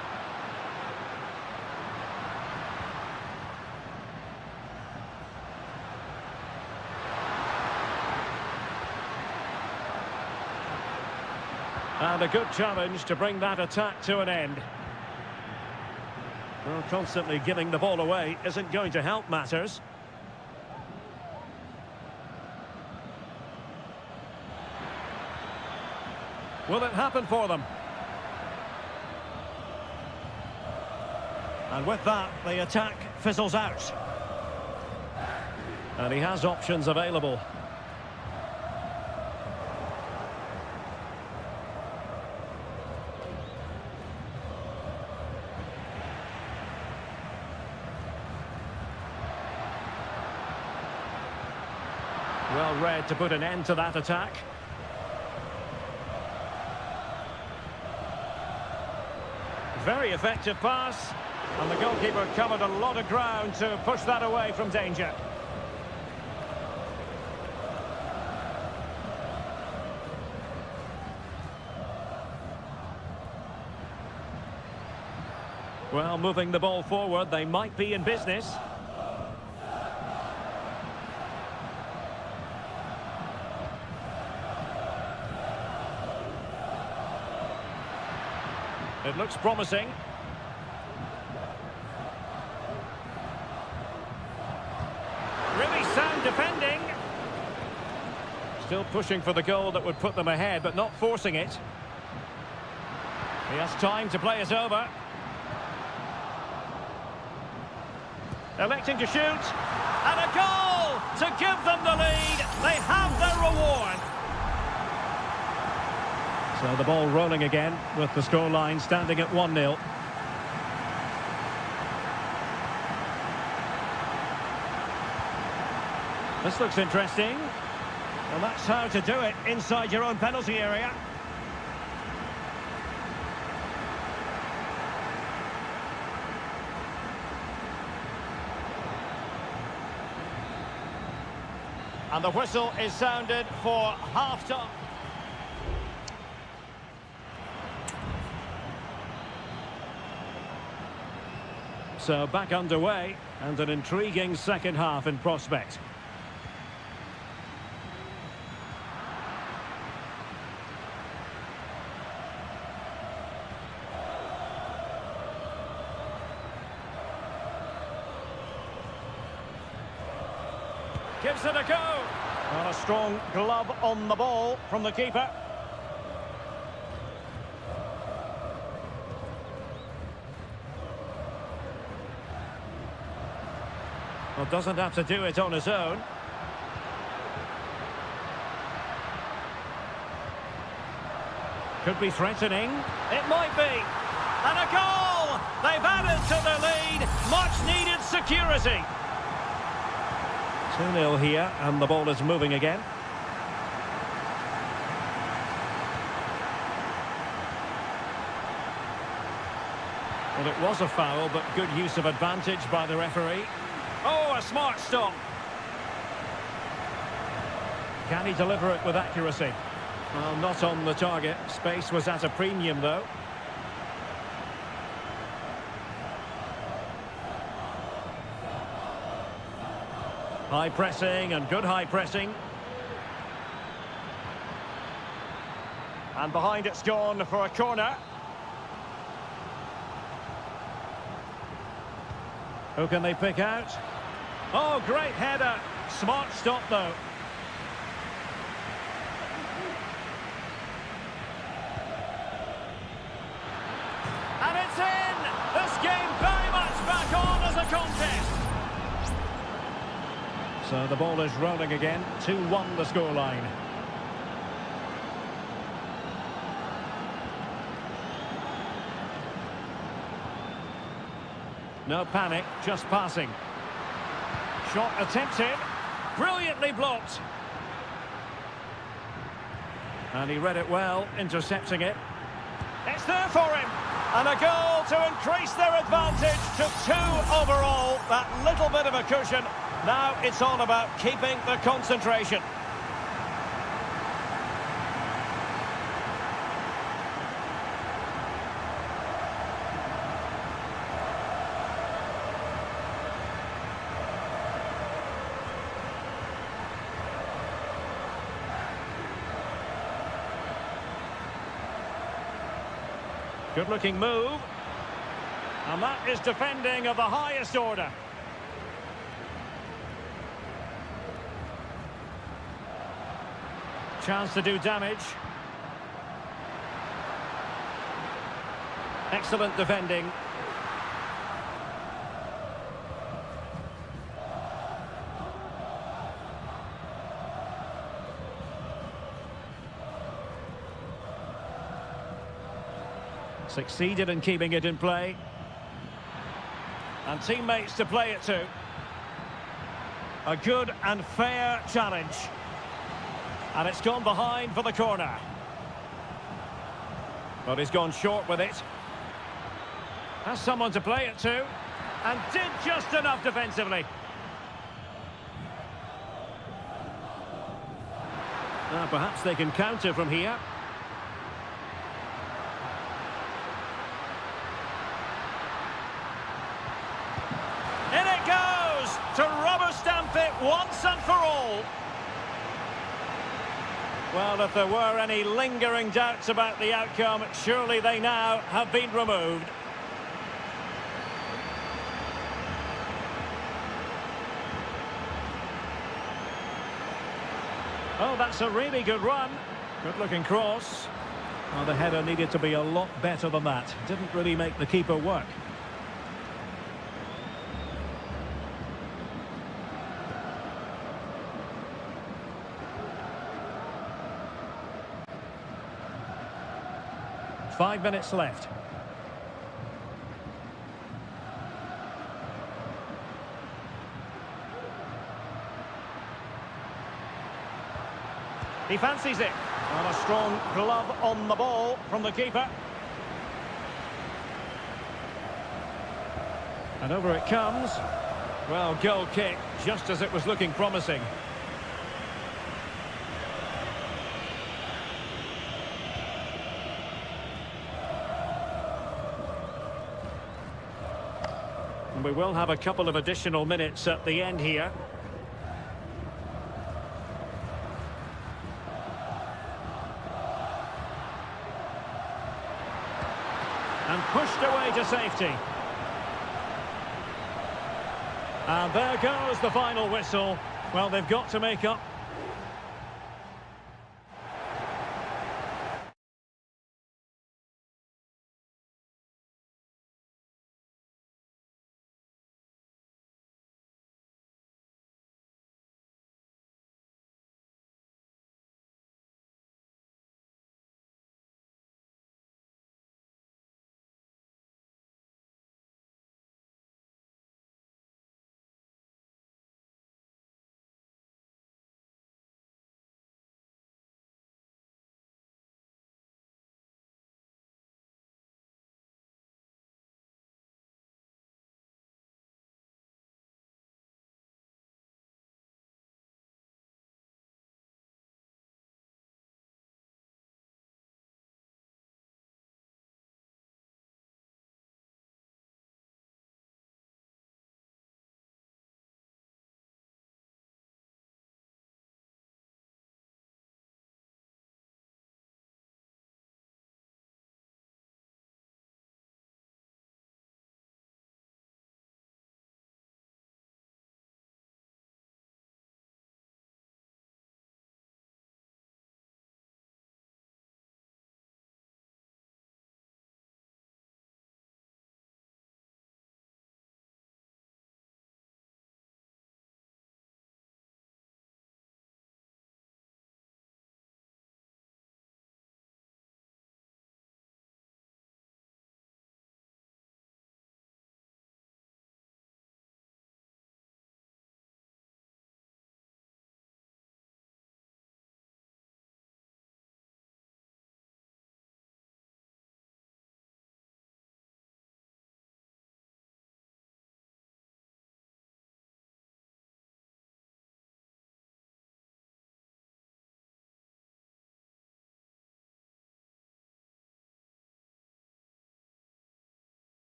And a good challenge to bring that attack to an end. Well, constantly giving the ball away isn't going to help matters. Will it happen for them? And with that, the attack fizzles out. And he has options available. Well read to put an end to that attack. Very effective pass. And the goalkeeper covered a lot of ground to push that away from danger. Well, moving the ball forward, they might be in business. It looks promising. Really sound defending. Still pushing for the goal that would put them ahead, but not forcing it. He has time to play it over. Electing to shoot. And a goal to give them the lead. They have their reward. So the ball rolling again with the scoreline standing at 1-0. This looks interesting. And that's how to do it inside your own penalty area. And the whistle is sounded for half-time. So back underway, and an intriguing second half in prospect. Gives it a go. Well, a strong glove on the ball from the keeper. Well, doesn't have to do it on his own. Could be threatening. It might be. And a goal! They've added to their lead. Much needed security. 2-0 here, and the ball is moving again. Well, it was a foul, but good use of advantage by the referee. Oh, a smart stop. Can he deliver it with accuracy? Well, not on the target. Space was at a premium, though. High pressing and good high pressing. And behind it's gone for a corner. Who can they pick out? Oh, great header. Smart stop, though. And it's in! This game very much back on as a contest. So the ball is rolling again. 2-1 the scoreline. No panic, just passing. Shot attempted. Brilliantly blocked. And he read it well, intercepting it. It's there for him. And a goal to increase their advantage to 2 overall. That little bit of a cushion. Now it's all about keeping the concentration. Good-looking move. And that is defending of the highest order. Chance to do damage. Excellent defending. Succeeded in keeping it in play. And teammates to play it to. A good and fair challenge. And it's gone behind for the corner. But he's gone short with it. Has someone to play it to. And did just enough defensively. Now perhaps they can counter from here. In it goes to rubber stamp it once and for all. Well, if there were any lingering doubts about the outcome, surely they now have been removed. Oh, that's a really good run. Good-looking cross. Well, the header needed to be a lot better than that. Didn't really make the keeper work. Five minutes left. He fancies it. And a strong glove on the ball from the keeper. And over it comes. Well, goal kick, just as it was looking promising. And we will have a couple of additional minutes at the end here. And pushed away to safety. And there goes the final whistle. Well, they've got to make up.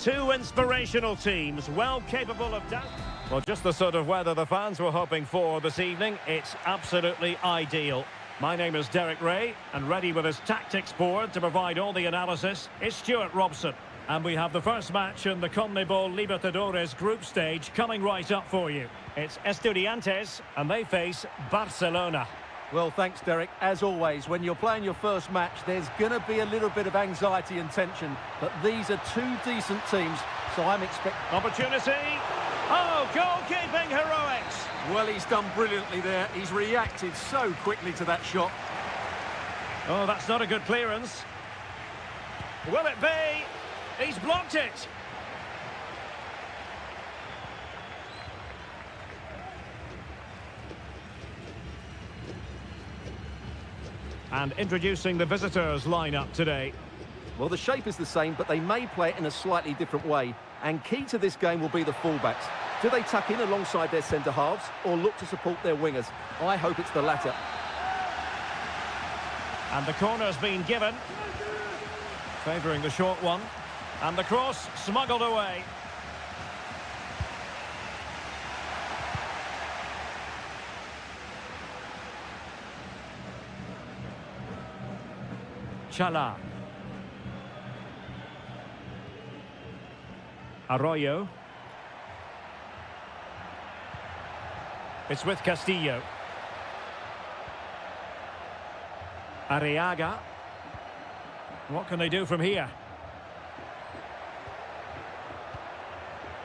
Two inspirational teams, well capable of well, just the sort of weather the fans were hoping for this evening. It's absolutely ideal. My name is Derek Ray, and ready with his tactics board to provide all the analysis is Stuart Robson. And we have the first match in the CONMEBOL Libertadores group stage coming right up for you. It's Estudiantes, and they face Barcelona. Well, thanks, Derek. As always, when you're playing your first match, there's going to be a little bit of anxiety and tension. But these are two decent teams, so I'm expecting... Opportunity! Oh, goalkeeping heroics! Well, he's done brilliantly there. He's reacted so quickly to that shot. Oh, that's not a good clearance. Will it be? He's blocked it! And introducing the visitors lineup today. Well, the shape is the same, but they may play it in a slightly different way. And key to this game will be the fullbacks. Do they tuck in alongside their centre-halves or look to support their wingers? I hope it's the latter. And the corner's been given. Favouring the short one. And the cross smuggled away. Chala. Arroyo. It's with Castillo. Arriaga. What can they do from here?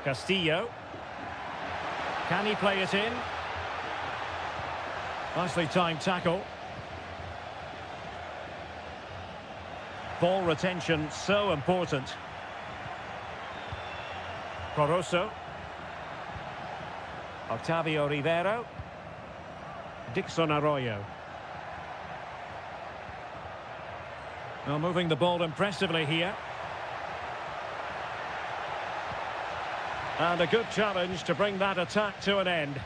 Castillo. Can he play it in? Nicely timed tackle. Ball retention so important. Coroso. Octavio Rivero. Dixon Arroyo. Well, moving the ball impressively here. And a good challenge to bring that attack to an end.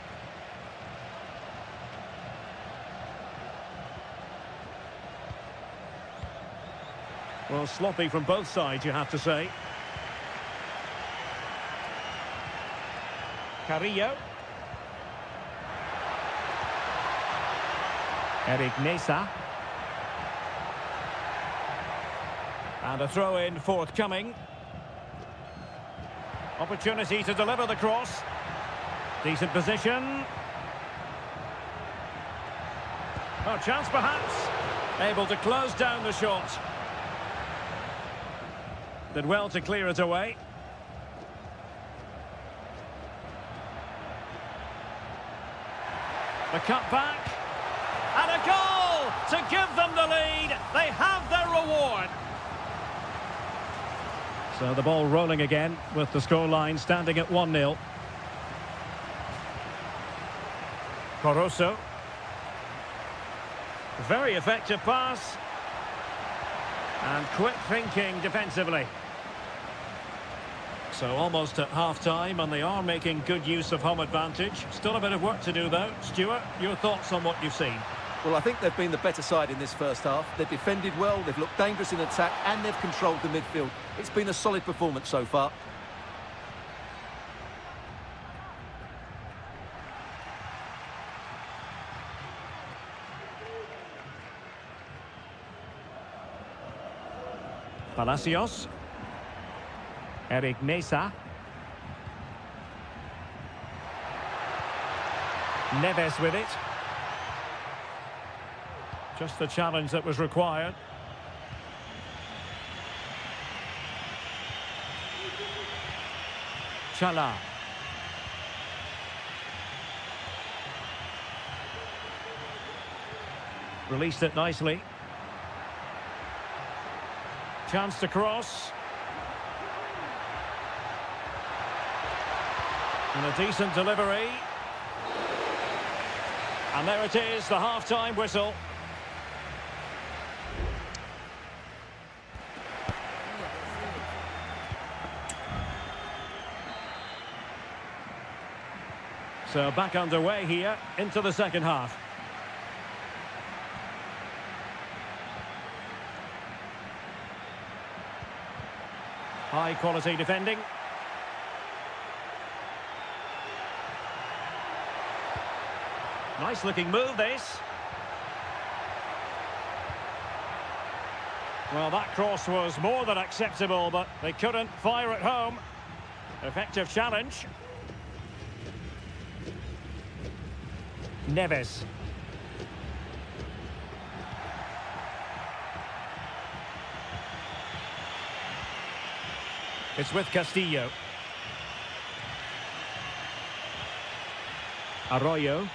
Well, sloppy from both sides, you have to say. Carrillo. Eric Mesa. And a throw-in forthcoming. Opportunity to deliver the cross. Decent position. Oh, chance perhaps. Able to close down the shot. Did well to clear it away. The cut back. And a goal to give them the lead. They have their reward. So the ball rolling again with the scoreline standing at 1-0. Corosso. Very effective pass. And quick thinking defensively. So almost at half-time, and they are making good use of home advantage. Still a bit of work to do, though. Stuart, your thoughts on what you've seen? Well, I think they've been the better side in this first half. They've defended well, they've looked dangerous in attack, and they've controlled the midfield. It's been a solid performance so far. Palacios. Eric Mesa. Neves with it. Just the challenge that was required. Chala. Released it nicely. Chance to cross. And a decent delivery. And there it is, the half-time whistle. So back underway here into the second half. High quality defending. Nice looking move, this. Well, that cross was more than acceptable, but they couldn't fire it home. Effective challenge. Neves. It's with Castillo. Arroyo.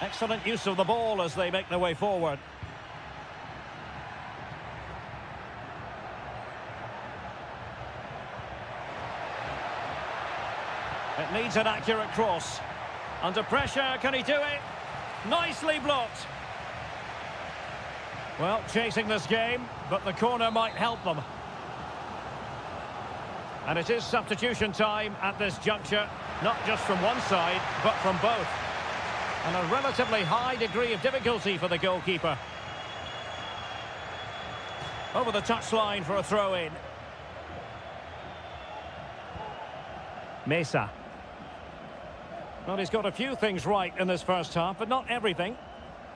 Excellent use of the ball as they make their way forward. It needs an accurate cross. Under pressure, can he do it? Nicely blocked. Well, chasing this game, but the corner might help them. And it is substitution time at this juncture, not just from one side, but from both. And a relatively high degree of difficulty for the goalkeeper. Over the touchline for a throw-in. Mesa. Well, he's got a few things right in this first half, but not everything.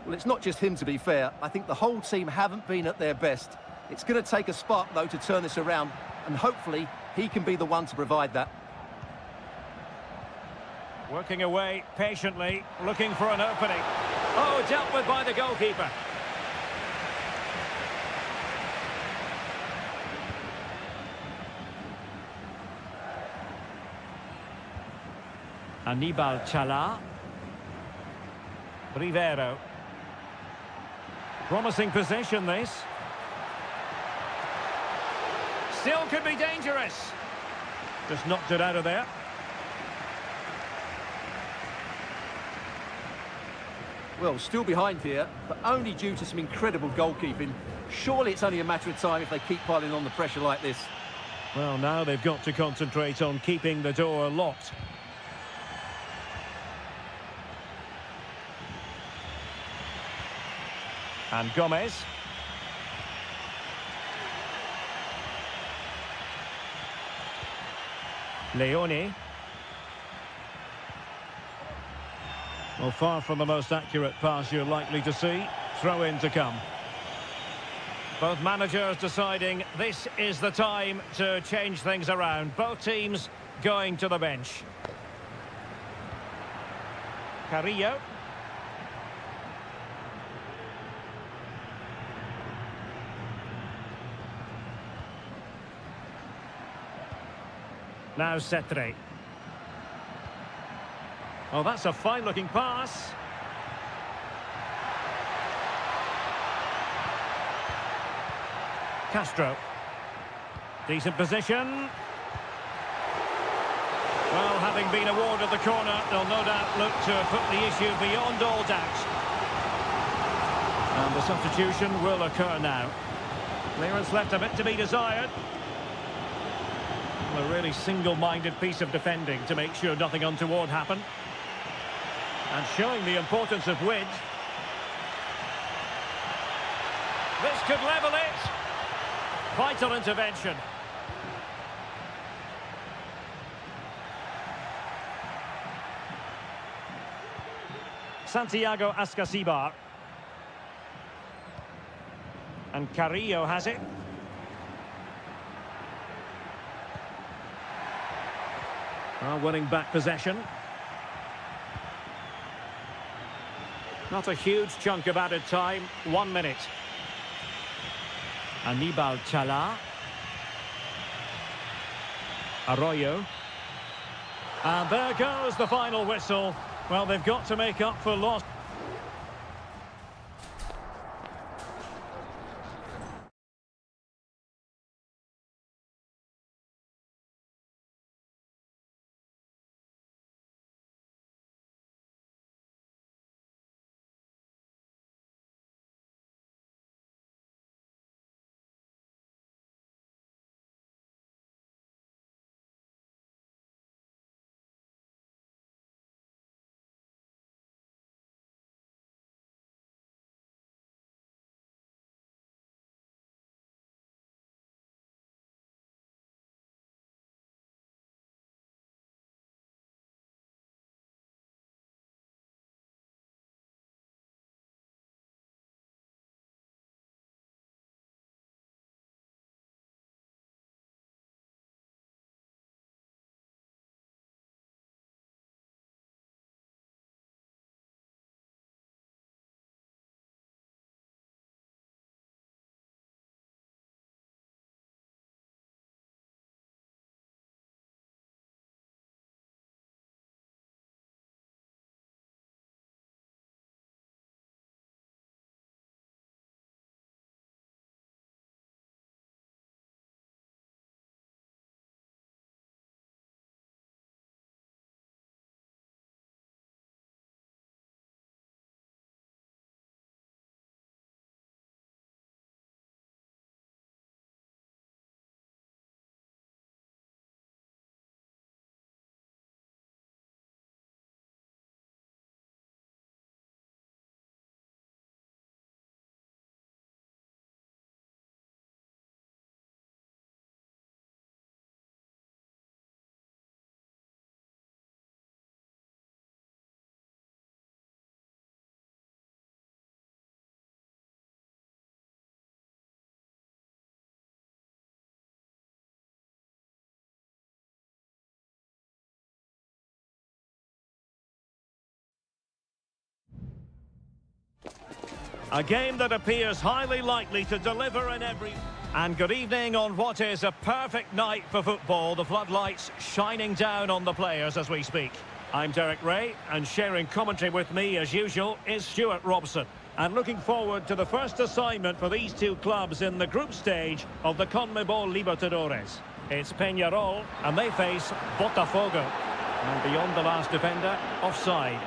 Well, it's not just him, to be fair. I think the whole team haven't been at their best. It's going to take a spark, though, to turn this around, and hopefully he can be the one to provide that. Working away patiently, looking for an opening. Oh, dealt with by the goalkeeper. Anibal Chala. Rivero. Promising possession, this. Still could be dangerous. Just knocked it out of there. Well, still behind here, but only due to some incredible goalkeeping. Surely it's only a matter of time if they keep piling on the pressure like this. Well, now they've got to concentrate on keeping the door locked. And Gomez. Leone. Well, far from the most accurate pass you're likely to see. Throw in to come. Both managers deciding this is the time to change things around. Both teams going to the bench. Carrillo. Now Cetre. Oh, that's a fine-looking pass. Castro. Decent position. Well, having been awarded the corner, they'll no doubt look to put the issue beyond all doubt. And the substitution will occur now. Clearance left a bit to be desired. A really single-minded piece of defending to make sure nothing untoward happened. And showing the importance of width. This could level it. Vital intervention. Santiago Ascasibar. And Carrillo has it. Well, winning back possession. Not a huge chunk of added time. 1 minute. Anibal Chala. Arroyo. And there goes the final whistle. Well, they've got to make up for lost. A game that appears highly likely to deliver in every... And good evening on what is a perfect night for football. The floodlights shining down on the players as we speak. I'm Derek Ray, and sharing commentary with me, as usual, is Stuart Robson. And looking forward to the first assignment for these two clubs in the group stage of the CONMEBOL Libertadores. It's Peñarol, and they face Botafogo. And beyond the last defender, offside.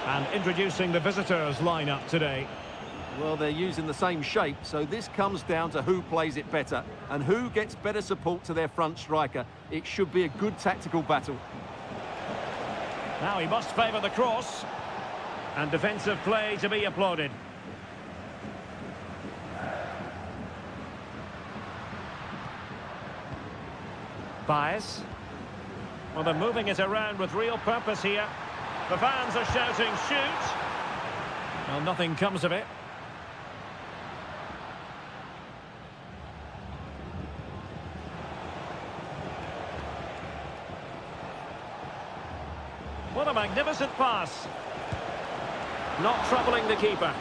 And introducing the visitors lineup today. Well, they're using the same shape, so this comes down to who plays it better and who gets better support to their front striker. It should be a good tactical battle. Now he must favour the cross. And defensive play to be applauded. Baez. Well, they're moving it around with real purpose here. The fans are shouting, shoot! Well, nothing comes of it. What a magnificent pass. Not troubling the keeper.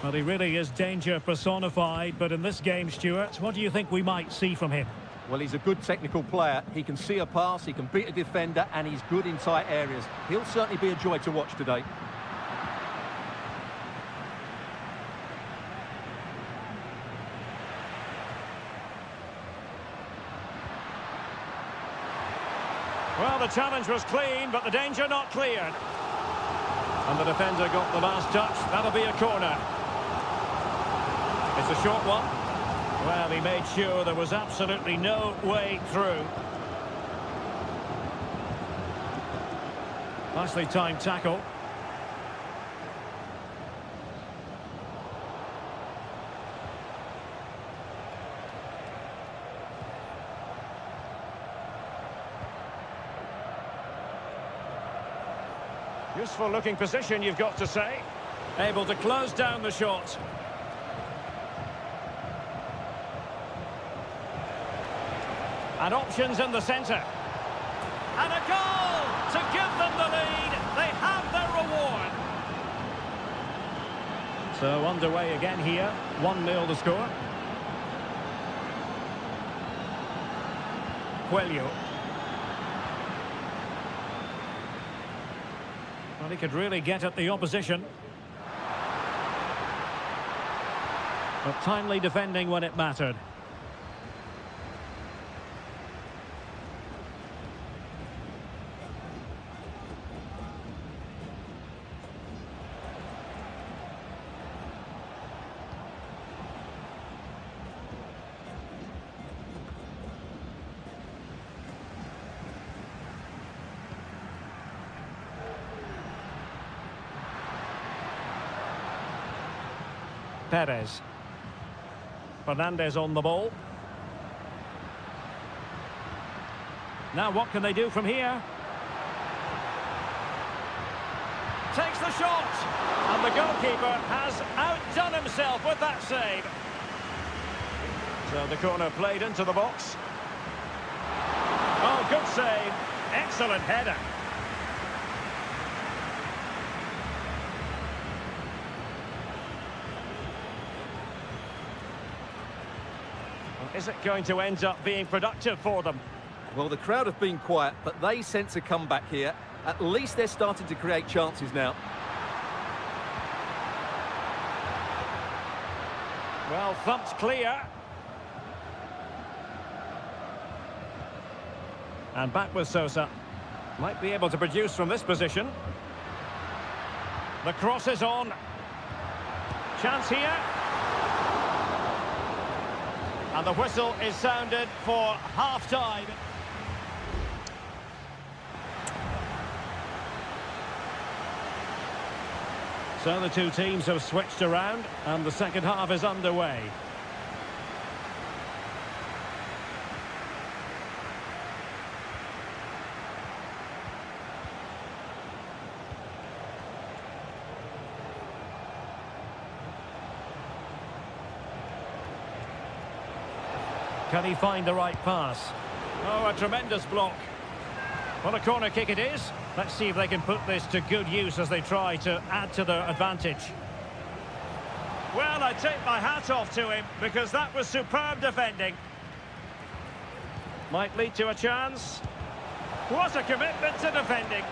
Well, he really is danger personified, but in this game, Stuart, what do you think we might see from him? Well, he's a good technical player. He can see a pass, he can beat a defender, and he's good in tight areas. He'll certainly be a joy to watch today. Well, the challenge was clean, but the danger not cleared. And the defender got the last touch. That'll be a corner. It's a short one. Well, he made sure there was absolutely no way through. Nicely timed tackle. Useful looking position, you've got to say. Able to close down the shot. And options in the centre. And a goal to give them the lead. They have their reward. So underway again here. 1-0 the score. Coelho. Well, he could really get at the opposition. But timely defending when it mattered. Perez. Fernandez on the ball. Now what can they do from here? Takes the shot! And the goalkeeper has outdone himself with that save. So the corner played into the box. Oh, good save. Excellent header. Is it going to end up being productive for them? Well, the crowd have been quiet, but they sense a comeback here. At least they're starting to create chances now. Well, thumped clear. And back with Sosa. Might be able to produce from this position. The cross is on. Chance here. And the whistle is sounded for half-time. So the two teams have switched around, and the second half is underway. Can he find the right pass? Oh, a tremendous block. Well, a corner kick it is. Let's see if they can put this to good use as they try to add to their advantage. Well, I take my hat off to him because that was superb defending. Might lead to a chance. What a commitment to defending.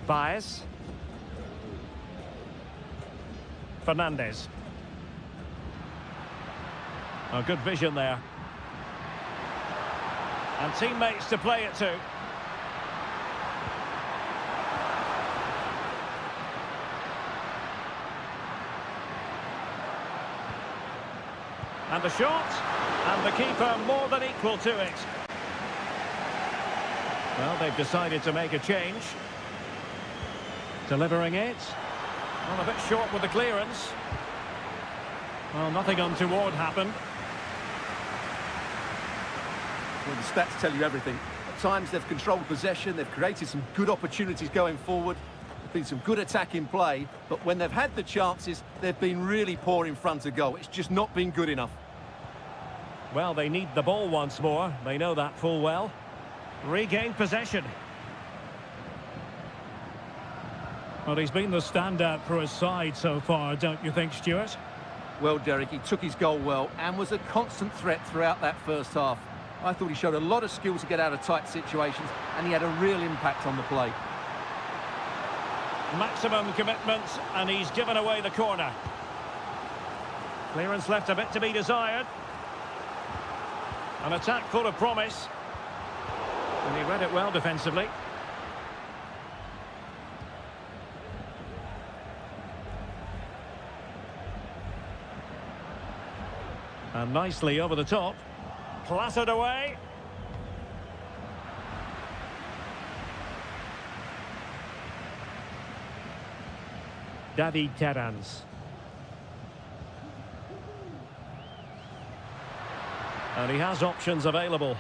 Baez. Fernandez. Oh, good vision there. And teammates to play it to. And the shot. And the keeper more than equal to it. Well, they've decided to make a change. Delivering it. Well, a bit short with the clearance. Well, nothing untoward happened. Well, the stats tell you everything. At times they've controlled possession, they've created some good opportunities going forward. There's been some good attack in play, but when they've had the chances, they've been really poor in front of goal. It's just not been good enough. Well, they need the ball once more. They know that full well. Regain possession. Well, he's been the standout for his side so far, don't you think, Stuart? Well, Derek, he took his goal well and was a constant threat throughout that first half. I thought he showed a lot of skill to get out of tight situations, and he had a real impact on the play. Maximum commitment, and he's given away the corner. Clearance left a bit to be desired. An attack full of promise. And he read it well defensively. And nicely over the top. Clattered away. David Terrans. And he has options available.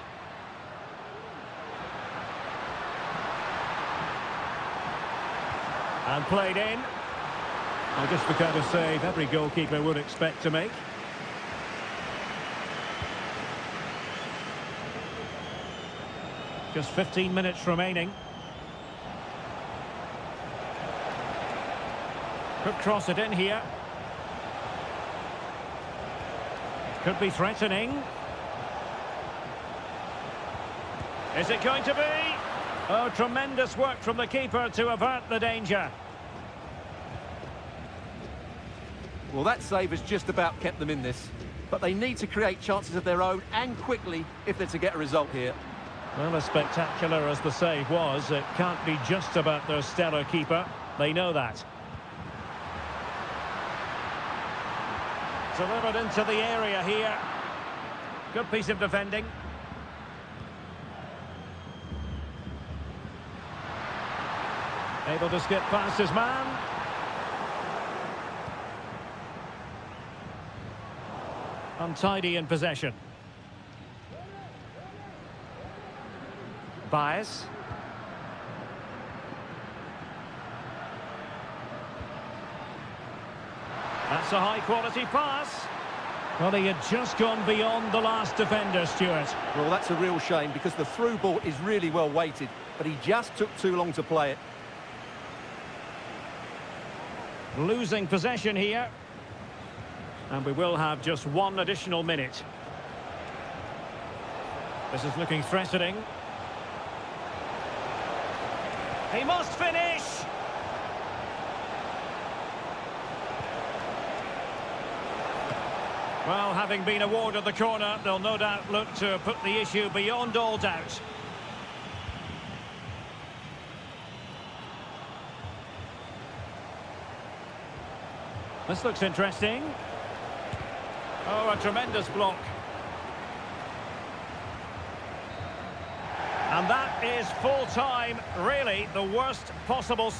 And played in. Well, just the kind of save every goalkeeper would expect to make. Just 15 minutes remaining. Could cross it in here. Could be threatening. Is it going to be? Oh, tremendous work from the keeper to avert the danger. Well, that save has just about kept them in this. But they need to create chances of their own, and quickly, if they're to get a result here. Well, as spectacular as the save was, it can't be just about their stellar keeper. They know that. Delivered into the area here. Good piece of defending. Able to skip past his man. Untidy in possession. Bias. That's a high-quality pass. Well, he had just gone beyond the last defender, Stuart. Well, that's a real shame because the through ball is really well weighted, but he just took too long to play it. Losing possession here. And we will have just one additional minute. This is looking threatening. He must finish! Well, having been awarded the corner, they'll no doubt look to put the issue beyond all doubt. This looks interesting. Oh, a tremendous block. And that is full time, really the worst possible...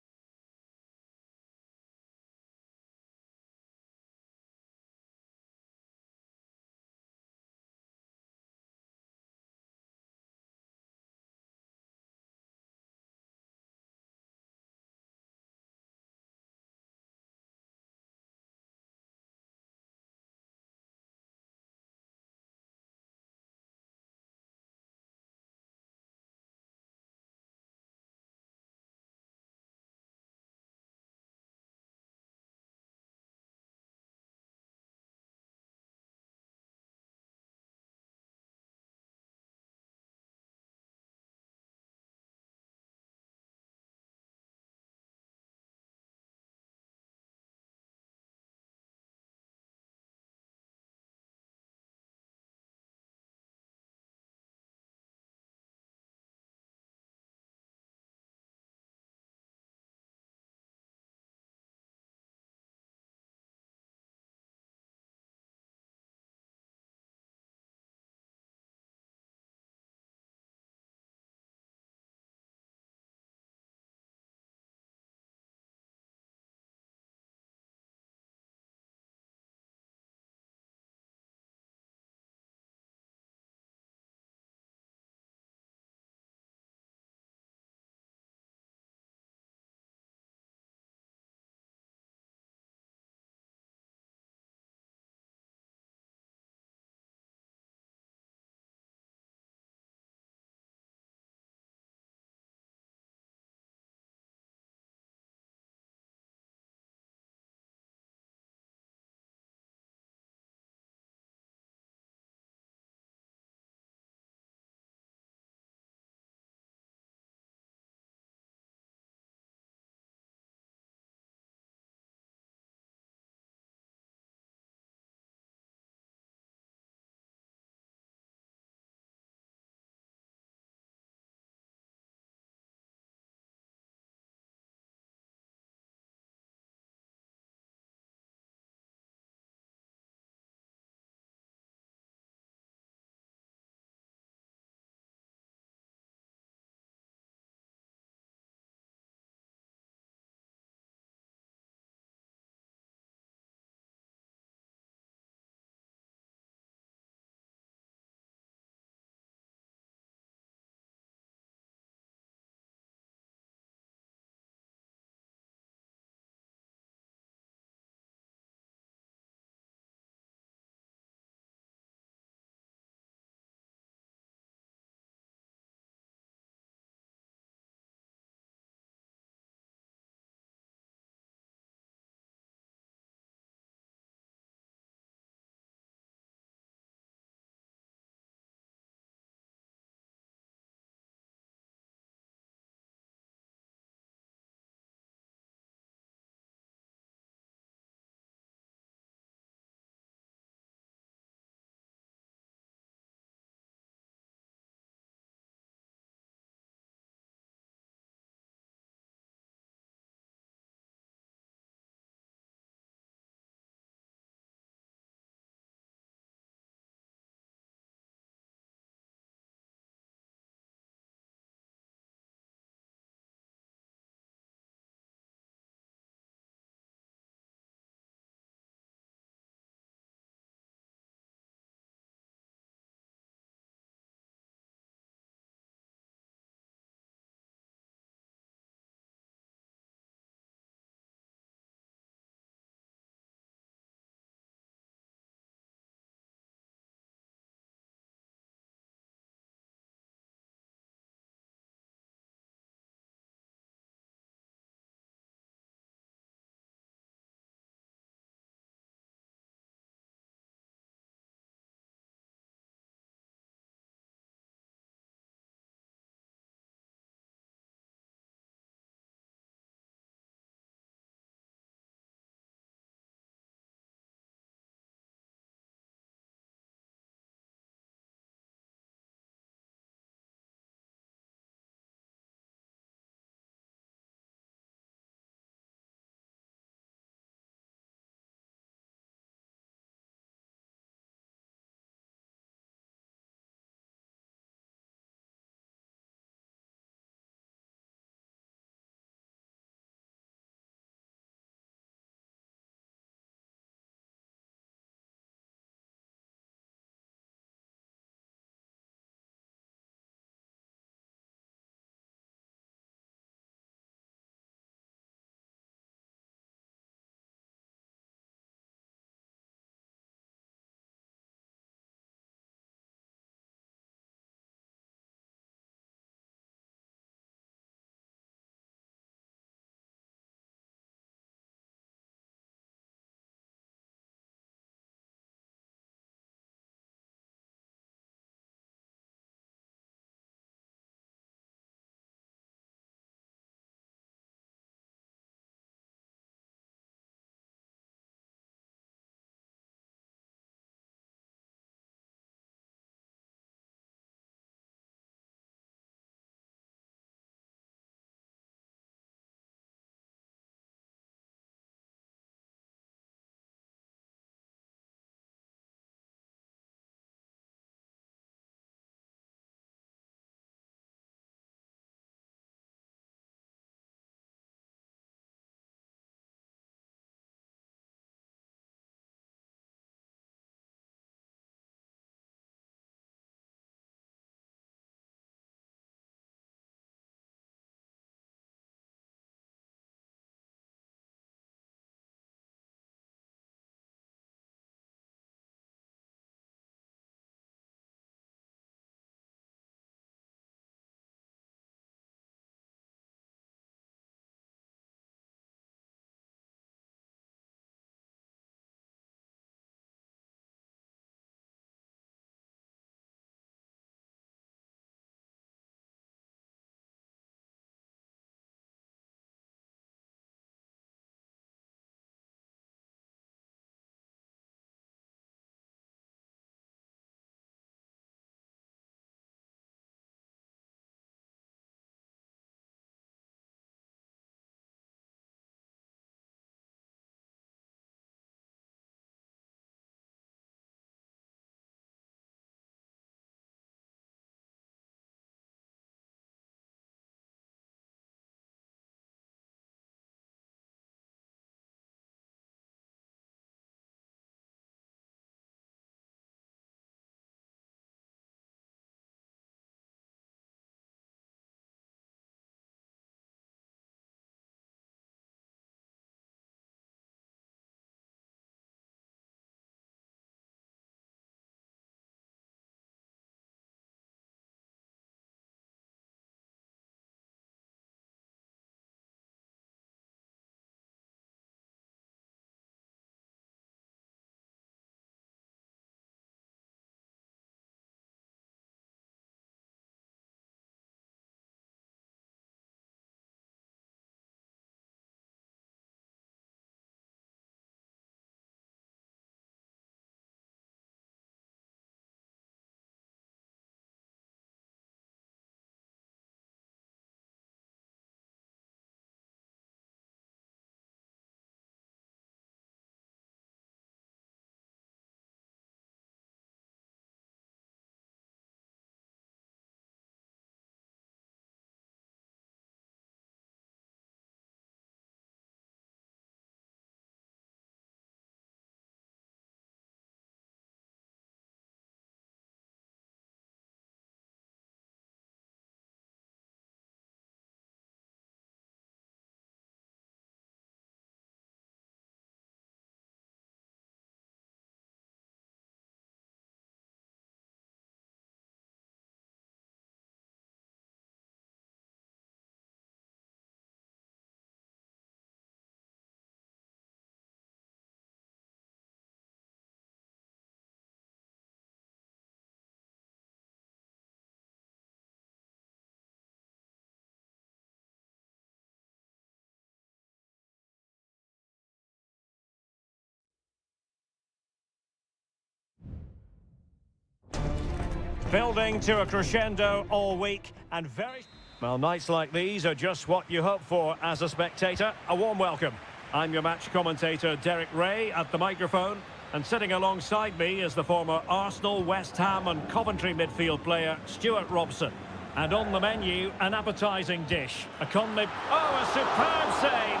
Building to a crescendo all week and very... Well, nights like these are just what you hope for as a spectator. A warm welcome. I'm your match commentator, Derek Ray, at the microphone. And sitting alongside me is the former Arsenal, West Ham and Coventry midfield player, Stuart Robson. And on the menu, an appetising dish. A conlib... Oh, a superb save!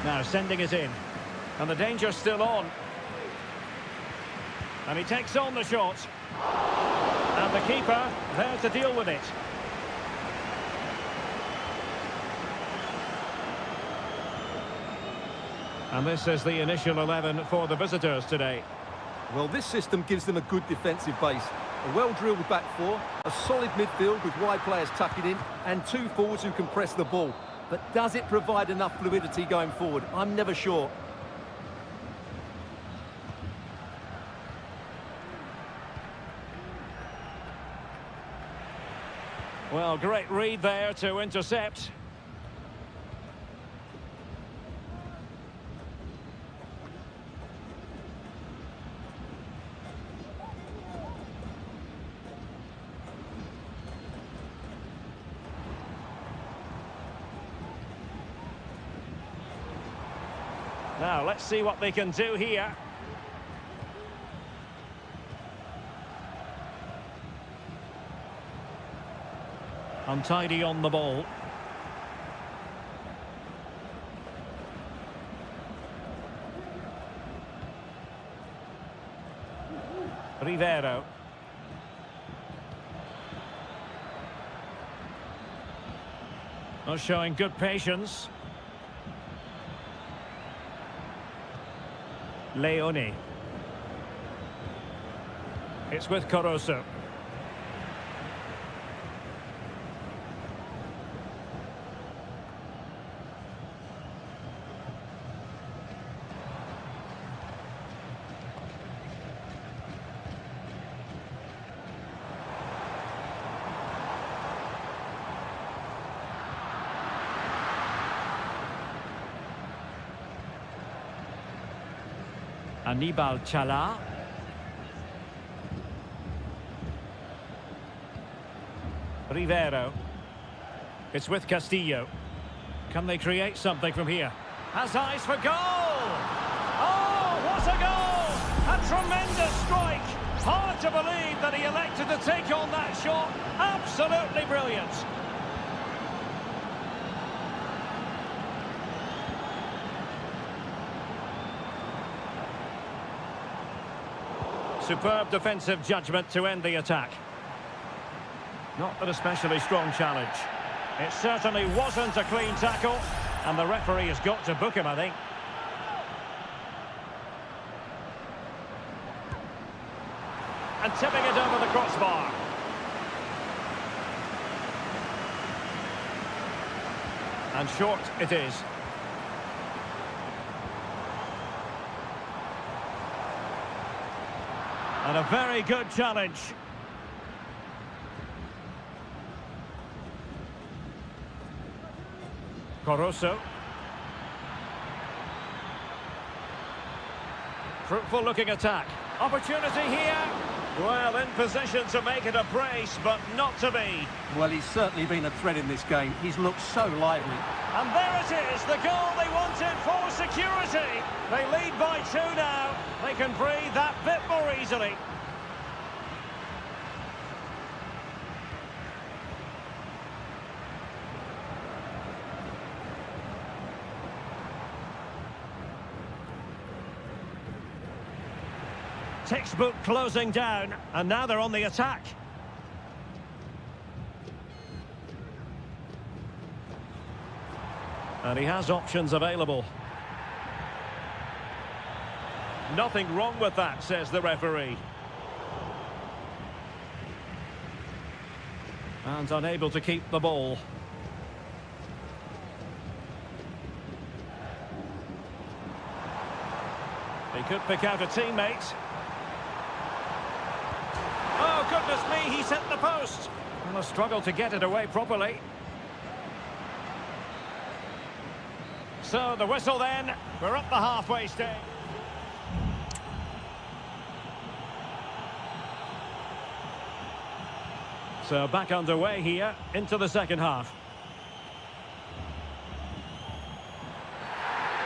Now sending it in. And the danger's still on. And he takes on the shot. And the keeper there to deal with it. And this is the initial 11 for the visitors today. Well, this system gives them a good defensive base. A well-drilled back four, a solid midfield with wide players tucking in, and two forwards who can press the ball. But does it provide enough fluidity going forward? I'm never sure. Well, great read there to intercept. Now, let's see what they can do here. Untidy on the ball. Rivero. Not showing good patience. Leone. It's with Caruso. Anibal Chala. Rivero. It's with Castillo. Can they create something from here? Has eyes for goal! Oh, what a goal! A tremendous strike! Hard to believe that he elected to take on that shot. Absolutely brilliant! Superb defensive judgment to end the attack. Not an especially strong challenge. It certainly wasn't a clean tackle, and the referee has got to book him, I think. And tipping it over the crossbar. And short it is. And a very good challenge. Caruso. Fruitful looking attack. Opportunity here. Well, in position to make it a brace, but not to be. Well, he's certainly been a threat in this game. He's looked so lively. And there it is, the goal they wanted for security. They lead by 2 now. They can breathe that bit more easily. Textbook closing down, and now they're on the attack. And he has options available. Nothing wrong with that, says the referee. And unable to keep the ball. He could pick out a teammate. Oh, goodness me, he's hit the post. And a struggle to get it away properly. So the whistle then. We're up the halfway stage. So back underway here into the second half.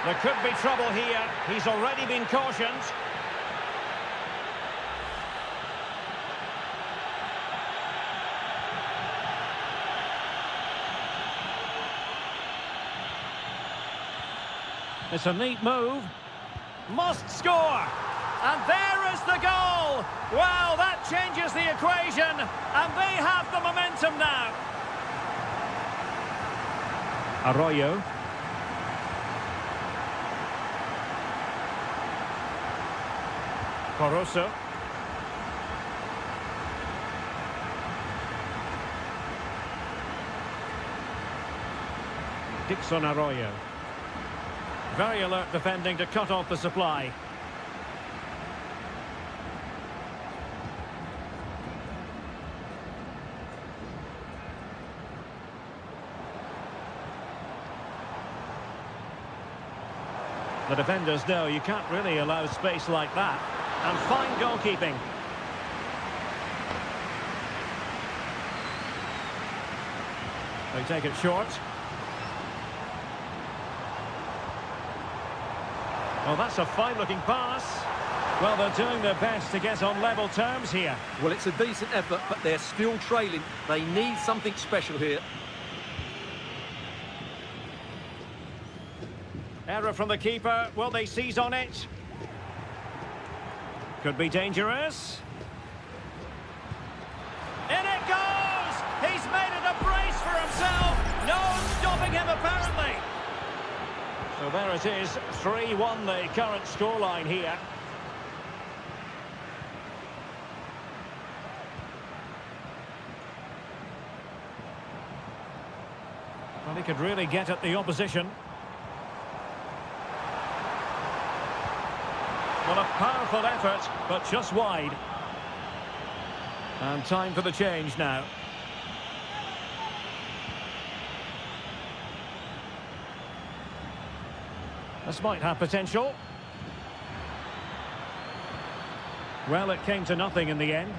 There could be trouble here. He's already been cautioned. It's a neat move. Must score. And there is the goal. Well, that changes the equation. And they have the momentum now. Arroyo. Caruso. Dixon Arroyo. Very alert defending to cut off the supply. The defenders know you can't really allow space like that. And fine goalkeeping. They take it short. Well, that's a fine-looking pass. Well, they're doing their best to get on level terms here. Well, it's a decent effort, but they're still trailing. They need something special here. Error from the keeper. Will they seize on it? Could be dangerous. In it goes! He's made it a brace for himself. No stopping him, apparently. So there it is, 3-1 the current scoreline here. Well, he could really get at the opposition. Well, a powerful effort, but just wide. And time for the change now. This might have potential. Well, it came to nothing in the end.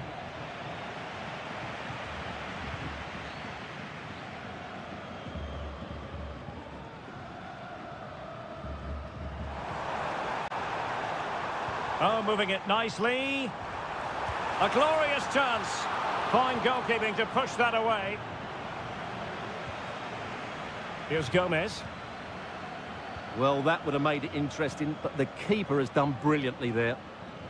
Oh, moving it nicely. A glorious chance. Fine goalkeeping to push that away. Here's Gomez. Well, that would have made it interesting, but the keeper has done brilliantly there.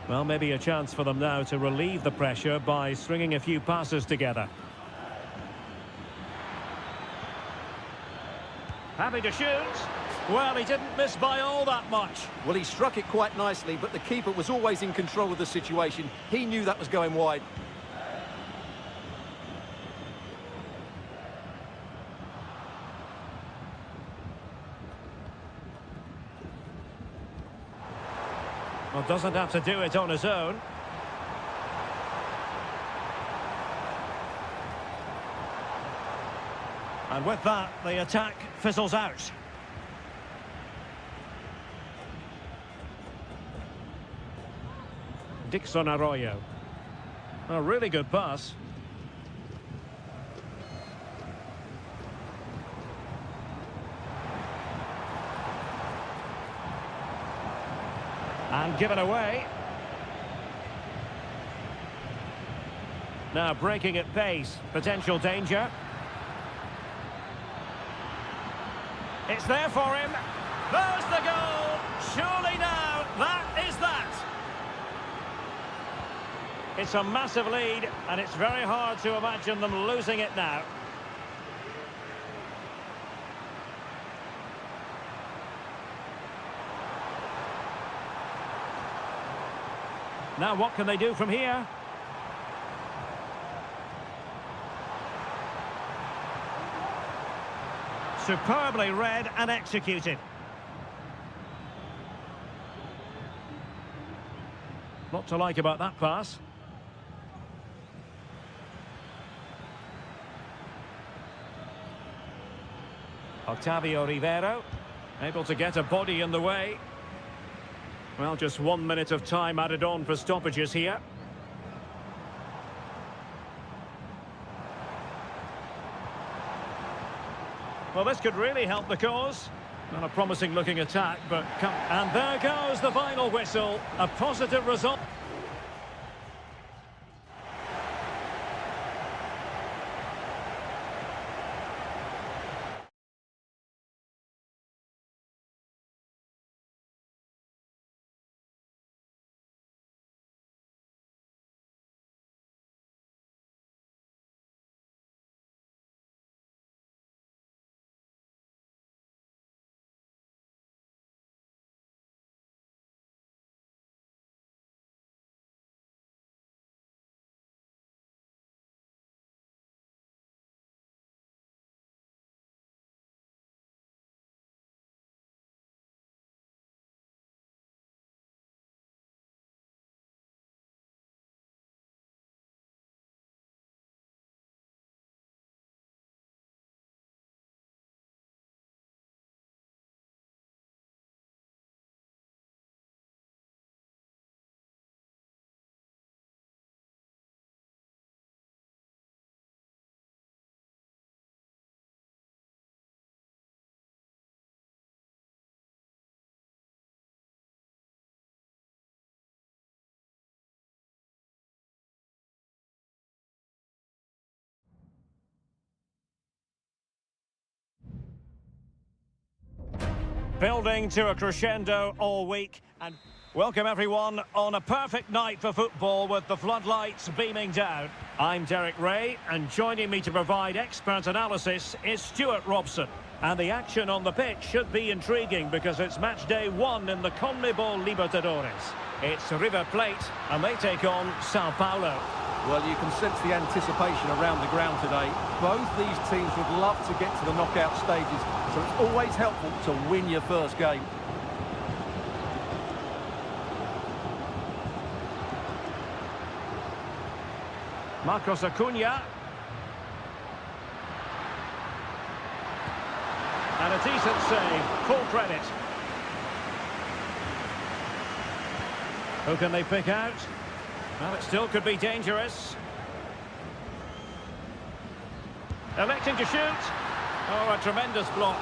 Well, maybe a chance for them now to relieve the pressure by stringing a few passes together. Happy to shoot. Well, he didn't miss by all that much. Well, he struck it quite nicely, but the keeper was always in control of the situation. He knew that was going wide. Well, doesn't have to do it on his own. And with that, the attack fizzles out. Dixon Arroyo. A really good pass. And given away. Now breaking at pace. Potential danger. It's there for him. There's the goal. Surely now, that is that. It's a massive lead, and it's very hard to imagine them losing it now. Now what can they do from here? Superbly read and executed. Lot to like about that pass. Octavio Rivero, able to get a body in the way. Well, just 1 minute of time added on for stoppages here. Well, this could really help the cause. Not a promising looking attack, but come... And there goes the final whistle. A positive result. Building to a crescendo all week, and welcome everyone on a perfect night for football with the floodlights beaming down. I'm Derek Ray, and joining me to provide expert analysis is Stuart Robson. And the action on the pitch should be intriguing because it's match day 1 in the CONMEBOL Libertadores. It's River Plate, and they take on Sao Paulo. Well, you can sense the anticipation around the ground today. Both these teams would love to get to the knockout stages, so it's always helpful to win your first game. Marcos Acuna. And a decent save, full credit. Who can they pick out? Well, it still could be dangerous. Electing to shoot. Oh, a tremendous block.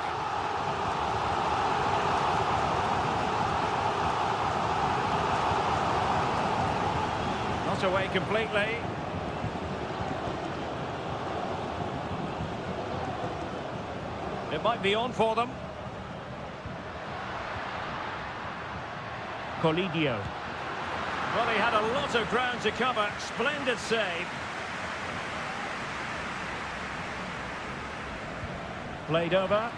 Not away completely. It might be on for them. Colidio. Well, he had a lot of ground to cover. Splendid save. Played over.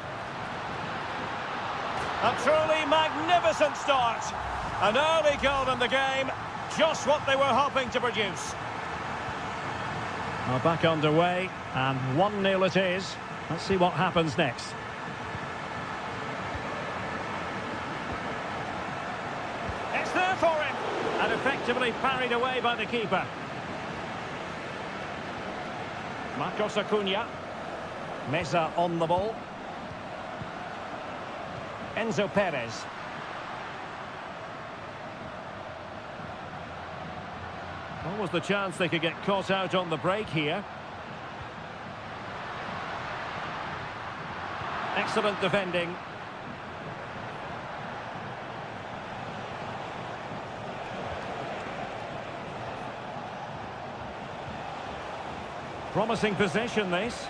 A truly magnificent start. An early goal in the game. Just what they were hoping to produce. Well, back underway. And 1-0 it is. Let's see what happens next. It's there for him. And effectively parried away by the keeper. Marcos Acuna. Meza on the ball. Enzo Perez. What was the chance they could get caught out on the break here? Excellent defending. Promising possession, this.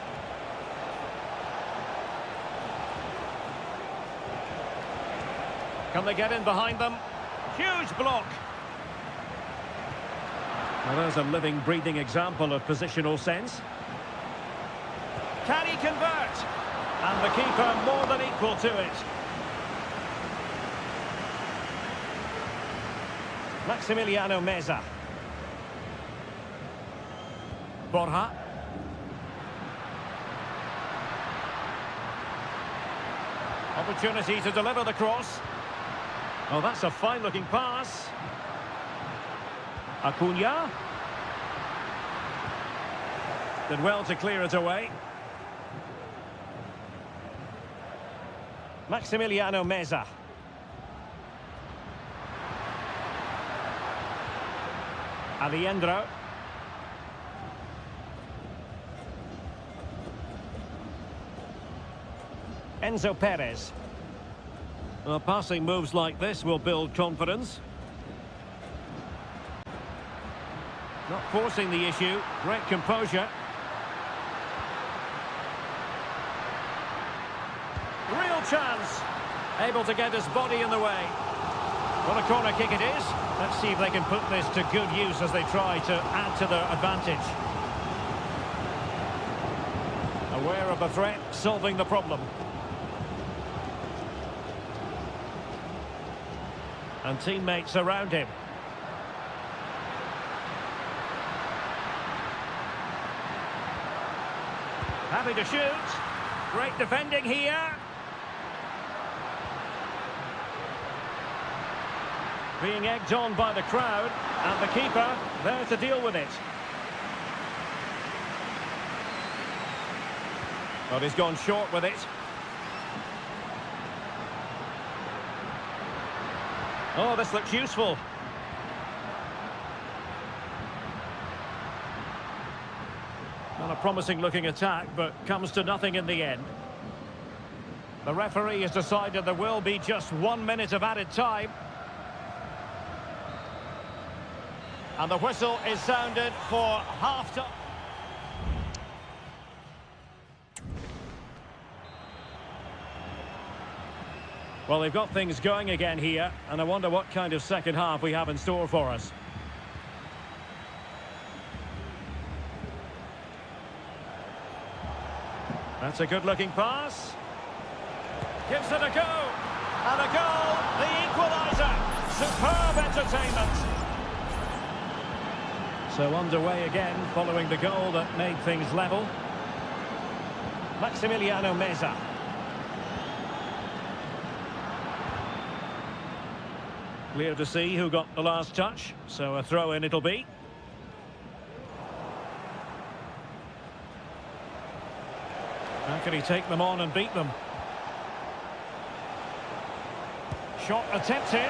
Can they get in behind them? Huge block. Well, there's a living, breathing example of positional sense. Can he convert? And the keeper more than equal to it. Maximiliano Meza. Borja. Opportunity to deliver the cross. Oh, that's a fine-looking pass. Acuna. Did well to clear it away. Maximiliano Meza. Aliendro. Enzo Perez. Well, passing moves like this will build confidence. Not forcing the issue. Great composure. Real chance. Able to get his body in the way. What a corner kick it is. Let's see if they can put this to good use as they try to add to their advantage. Aware of the threat, solving the problem. And teammates around him. Happy to shoot. Great defending here. Being egged on by the crowd, and the keeper there to deal with it. But he's gone short with it. Oh, this looks useful. Not a promising looking attack, but comes to nothing in the end. The referee has decided there will be just 1 minute of added time. And the whistle is sounded for half-time. Well, they've got things going again here, and I wonder what kind of second half we have in store for us. That's a good-looking pass. Gives it a go. And a goal, the equaliser. Superb entertainment. So underway again, following the goal that made things level. Maximiliano Meza. Clear to see who got the last touch, so a throw-in it'll be. How can he take them on and beat them? Shot attempted.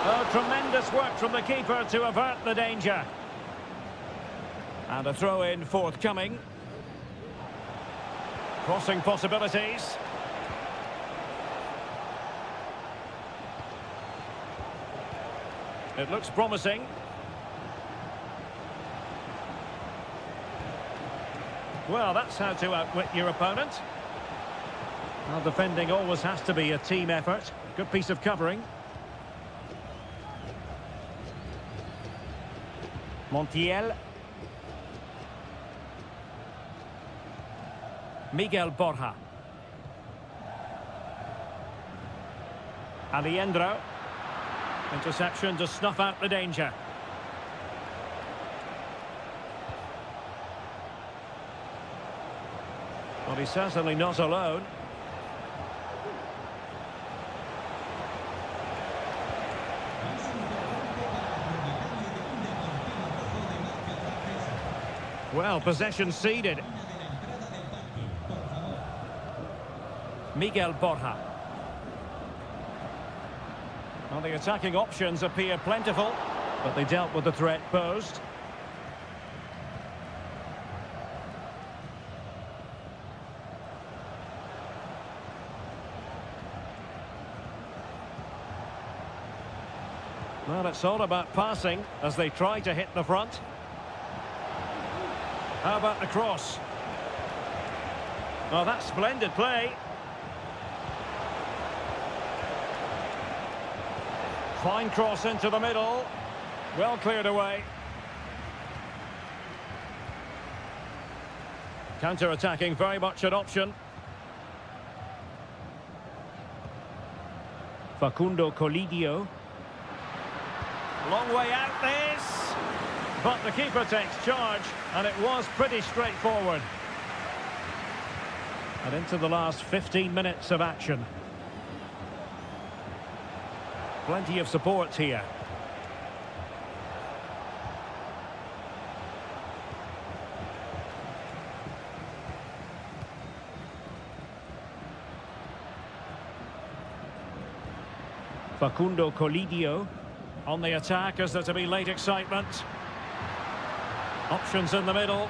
Oh, tremendous work from the keeper to avert the danger. And a throw-in forthcoming. Crossing possibilities. It looks promising. Well, that's how to outwit your opponent. Well, defending always has to be a team effort. Good piece of covering. Montiel. Miguel Borja. Aliendro. Interception to snuff out the danger. Well, he's certainly not alone. Well, possession ceded. Miguel Borja. Well, the attacking options appear plentiful, but they dealt with the threat posed. Well, it's all about passing as they try to hit the front. How about the cross? Well, that's splendid play. Fine cross into the middle. Well cleared away. Counter-attacking, very much an option. Facundo Colidio. Long way out this. But the keeper takes charge, and it was pretty straightforward. And into the last 15 minutes of action. Plenty of support here. Facundo Colidio on the attack as there to be late excitement. Options in the middle.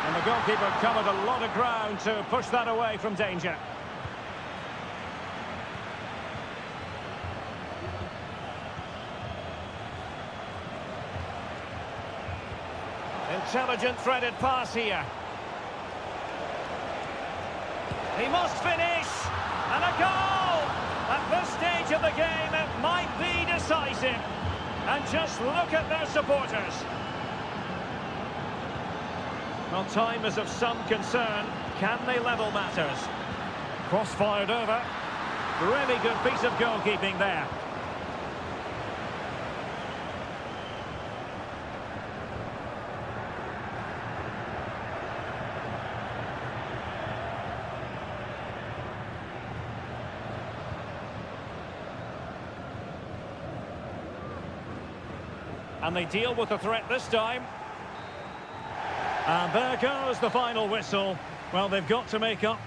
And the goalkeeper covered a lot of ground to push that away from danger. Intelligent threaded pass here. He must finish! And a goal! At this stage of the game, it might be decisive. And just look at their supporters. Well, time is of some concern. Can they level matters? Cross-fired over. Really good piece of goalkeeping there. And they deal with the threat this time. And there goes the final whistle. Well, they've got to make up.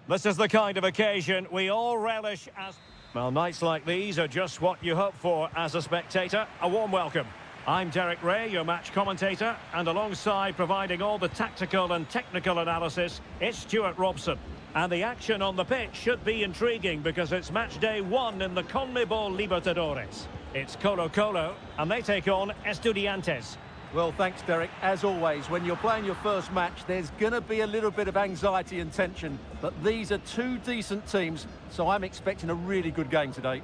This is the kind of occasion we all relish as... Well, nights like these are just what you hope for as a spectator. A warm welcome. I'm Derek Ray, your match commentator, and alongside providing all the tactical and technical analysis, it's Stuart Robson. And the action on the pitch should be intriguing because it's match day 1 in the CONMEBOL Libertadores. It's Colo-Colo, and they take on Estudiantes. Well, thanks, Derek. As always, when you're playing your first match, there's going to be a little bit of anxiety and tension. But these are two decent teams, so I'm expecting a really good game today.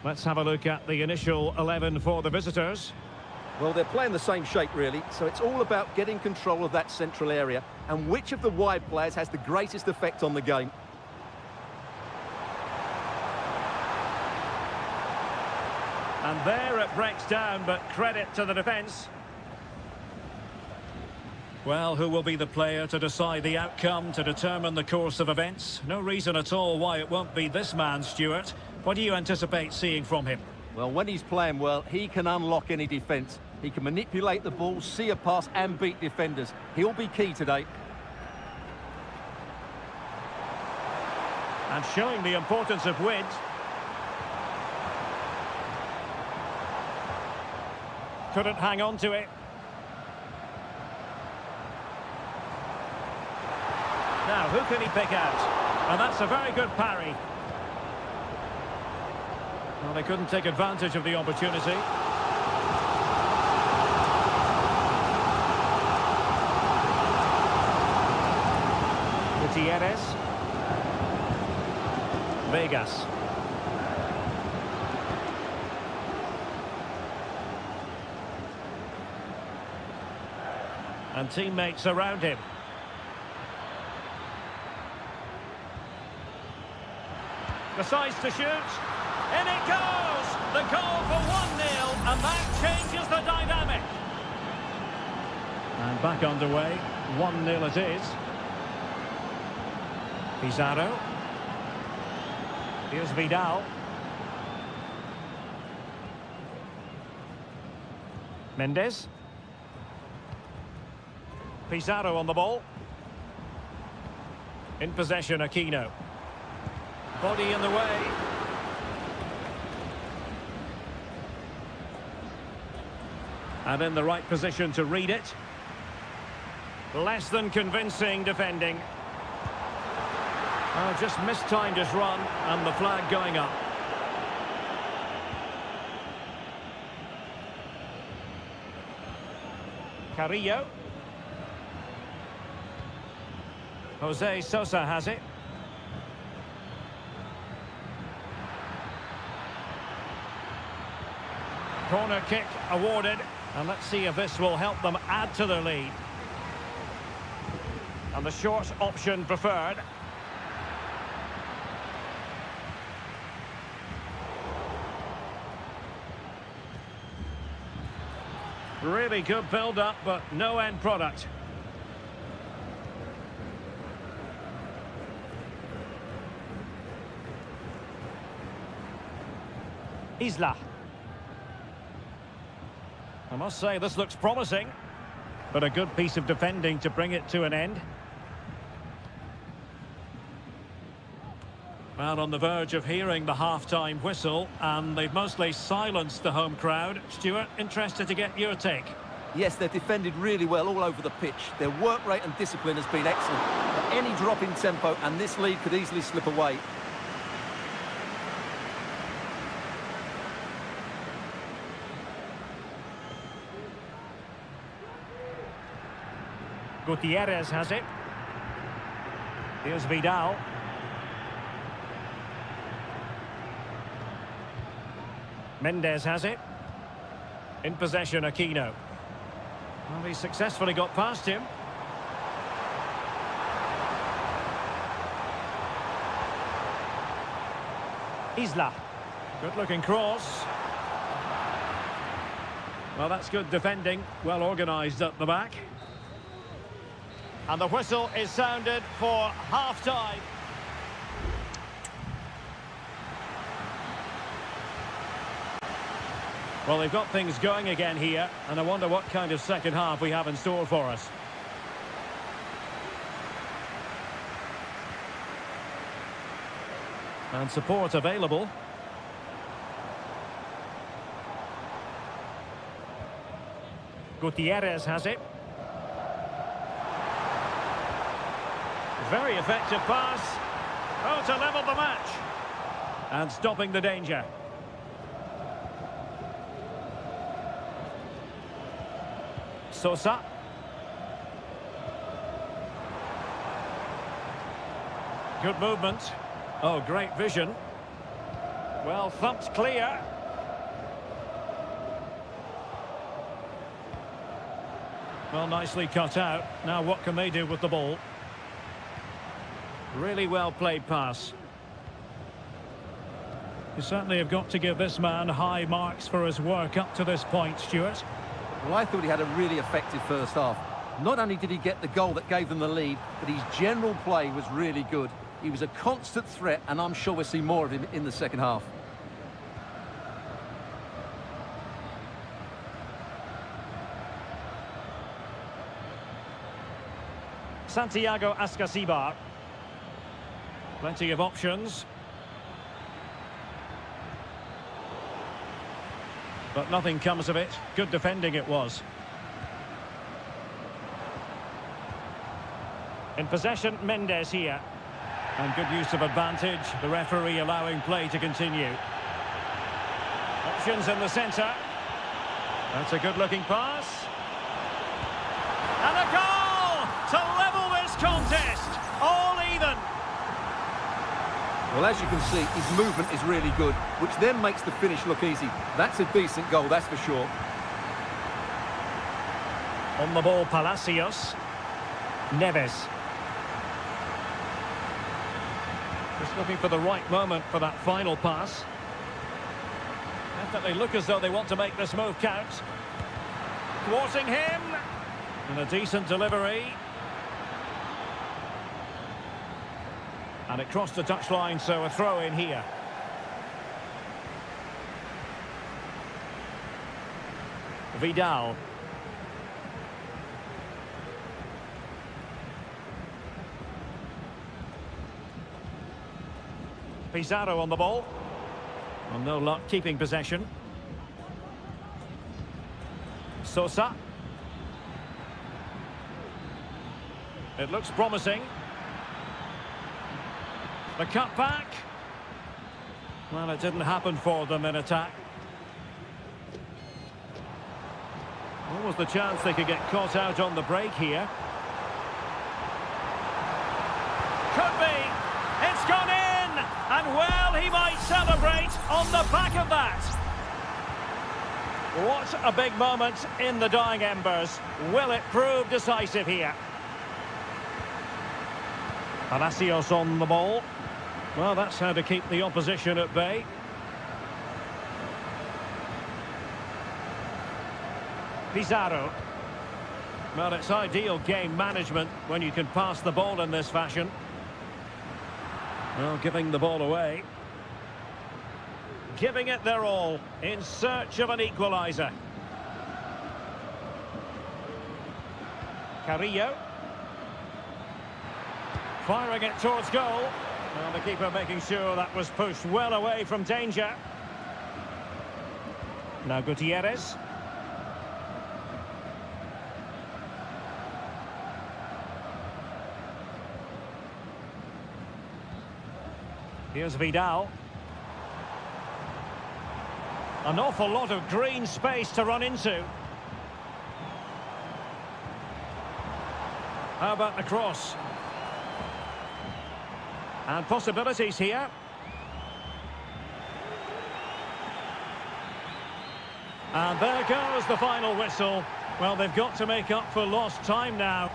Let's have a look at the initial 11 for the visitors. Well, they're playing the same shape, really, so it's all about getting control of that central area and which of the wide players has the greatest effect on the game. And there it breaks down, but credit to the defence. Well, who will be the player to decide the outcome, to determine the course of events? No reason at all why it won't be this man, Stuart. What do you anticipate seeing from him? Well, when he's playing well, he can unlock any defence. He can manipulate the ball, see a pass and beat defenders. He'll be key today. And showing the importance of width. Couldn't hang on to it. Now, who can he pick out? And that's a very good parry. Well, they couldn't take advantage of the opportunity. Gutierrez. Vegas. And teammates around him. Decides to shoot. In it goes! The goal for 1-0, and that changes the dynamic. And back underway. 1-0 it is. Pizarro. Here's Vidal. Mendes. Pizarro on the ball. In possession, Aquino. Body in the way. And in the right position to read it. Less than convincing defending. Oh, just mistimed his run, and the flag going up. Carrillo. Jose Sosa has it. Corner kick awarded, and let's see if this will help them add to their lead. And the short option preferred. Really good build-up, but no end product. Isla. I must say, this looks promising, but a good piece of defending to bring it to an end. Well, on the verge of hearing the half-time whistle, and they've mostly silenced the home crowd. Stuart, interested to get your take. Yes, they've defended really well all over the pitch. Their work rate and discipline has been excellent. But any drop in tempo, and this lead could easily slip away. Gutierrez has it. Here's Vidal. Mendes has it. In possession, Aquino. Well, he successfully got past him. Isla. Good-looking cross. Well, that's good defending. Well organised at the back. And the whistle is sounded for half-time. Well, they've got things going again here, and I wonder what kind of second half we have in store for us. And support available. Gutierrez has it. Very effective pass. Oh, to level the match. And stopping the danger. Sosa. Good movement. Oh, great vision. Well thumped clear. Well, nicely cut out. Now what can they do with the ball? Really well played pass. You certainly have got to give this man high marks for his work up to this point, Stuart. Well, I thought he had a really effective first half. Not only did he get the goal that gave them the lead, but his general play was really good. He was a constant threat, and I'm sure we'll see more of him in the second half. Santiago Ascasibar. Plenty of options. But nothing comes of it. Good defending it was. In possession, Mendes here. And good use of advantage. The referee allowing play to continue. Options in the centre. That's a good-looking pass. And a goal to level this contest. All then. Well, as you can see, his movement is really good, which then makes the finish look easy. That's a decent goal, that's for sure. On the ball, Palacios. Neves. Just looking for the right moment for that final pass. Definitely look as though they want to make this move count. Thwarting him. And a decent delivery. And it crossed the touchline, so a throw in here. Vidal. Pizarro on the ball. Well, no luck keeping possession. Sosa. It looks promising. The cut back. Well, it didn't happen for them in attack. What was the chance they could get caught out on the break here? Could be. It's gone in. And well, he might celebrate on the back of that. What a big moment in the dying embers. Will it prove decisive here? Palacios on the ball. Well, that's how to keep the opposition at bay. Pizarro. Well, it's ideal game management when you can pass the ball in this fashion. Well, giving the ball away. Giving it their all in search of an equaliser. Carrillo. Firing it towards goal. Well, the keeper making sure that was pushed well away from danger. Now Gutierrez. Here's Vidal. An awful lot of green space to run into. How about the cross? And possibilities here. And there goes the final whistle. Well, they've got to make up for lost time now.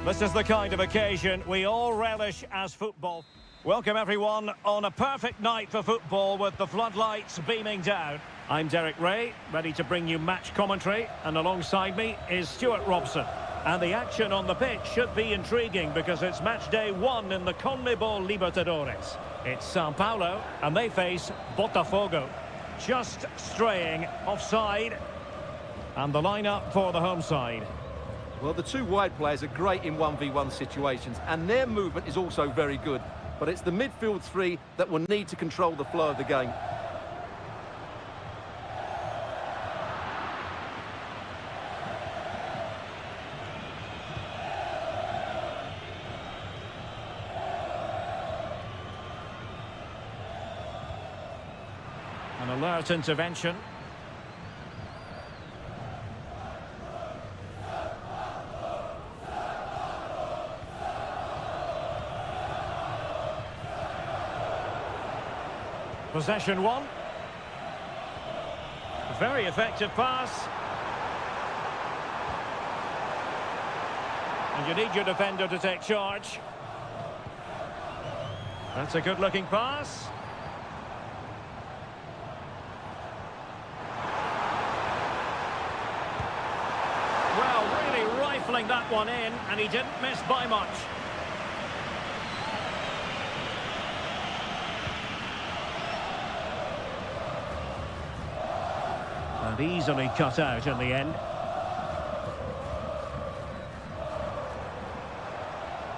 This is the kind of occasion we all relish as football. Welcome everyone on a perfect night for football with the floodlights beaming down. I'm Derek Ray, ready to bring you match commentary, and alongside me is Stuart Robson. And the action on the pitch should be intriguing because it's match day 1 in the CONMEBOL Libertadores. It's Sao Paulo and they face Botafogo. Just straying offside. And the lineup for the home side. Well, the two wide players are great in 1v1 situations, and their movement is also very good. But it's the midfield three that will need to control the flow of the game. An alert intervention. Possession 1. Very effective pass. And you need your defender to take charge. That's a good-looking pass. Well, really rifling that one in, and he didn't miss by much. And easily cut out in the end.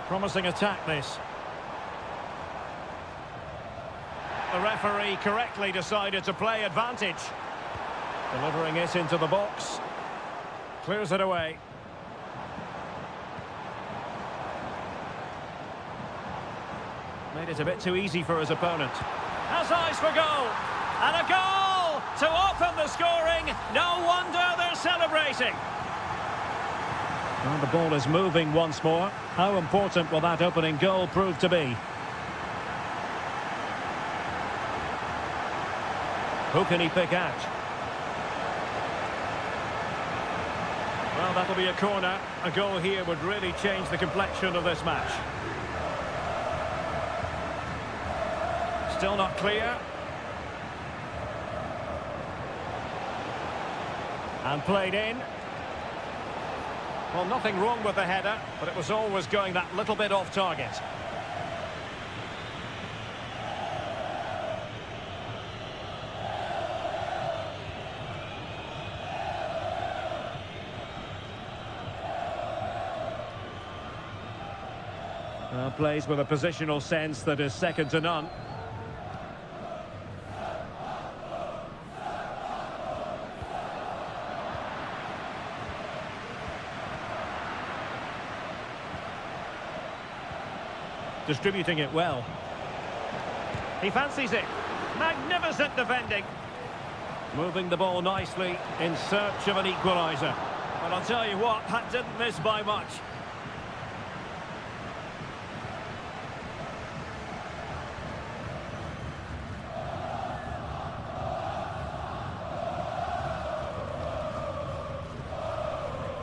Promising attack, this. The referee correctly decided to play advantage. Delivering it into the box. Clears it away. Made it a bit too easy for his opponent. Has eyes for goal. And a goal! To open the scoring, no wonder they're celebrating. Well, the ball is moving once more. How important will that opening goal prove to be? Who can he pick out? Well, that'll be a corner. A goal here would really change the complexion of this match. Still not clear. And played in. Well, nothing wrong with the header, but it was always going that little bit off target. Plays with a positional sense that is second to none. Distributing it well. He fancies it. Magnificent defending. Moving the ball nicely in search of an equaliser. But I'll tell you what, that didn't miss by much.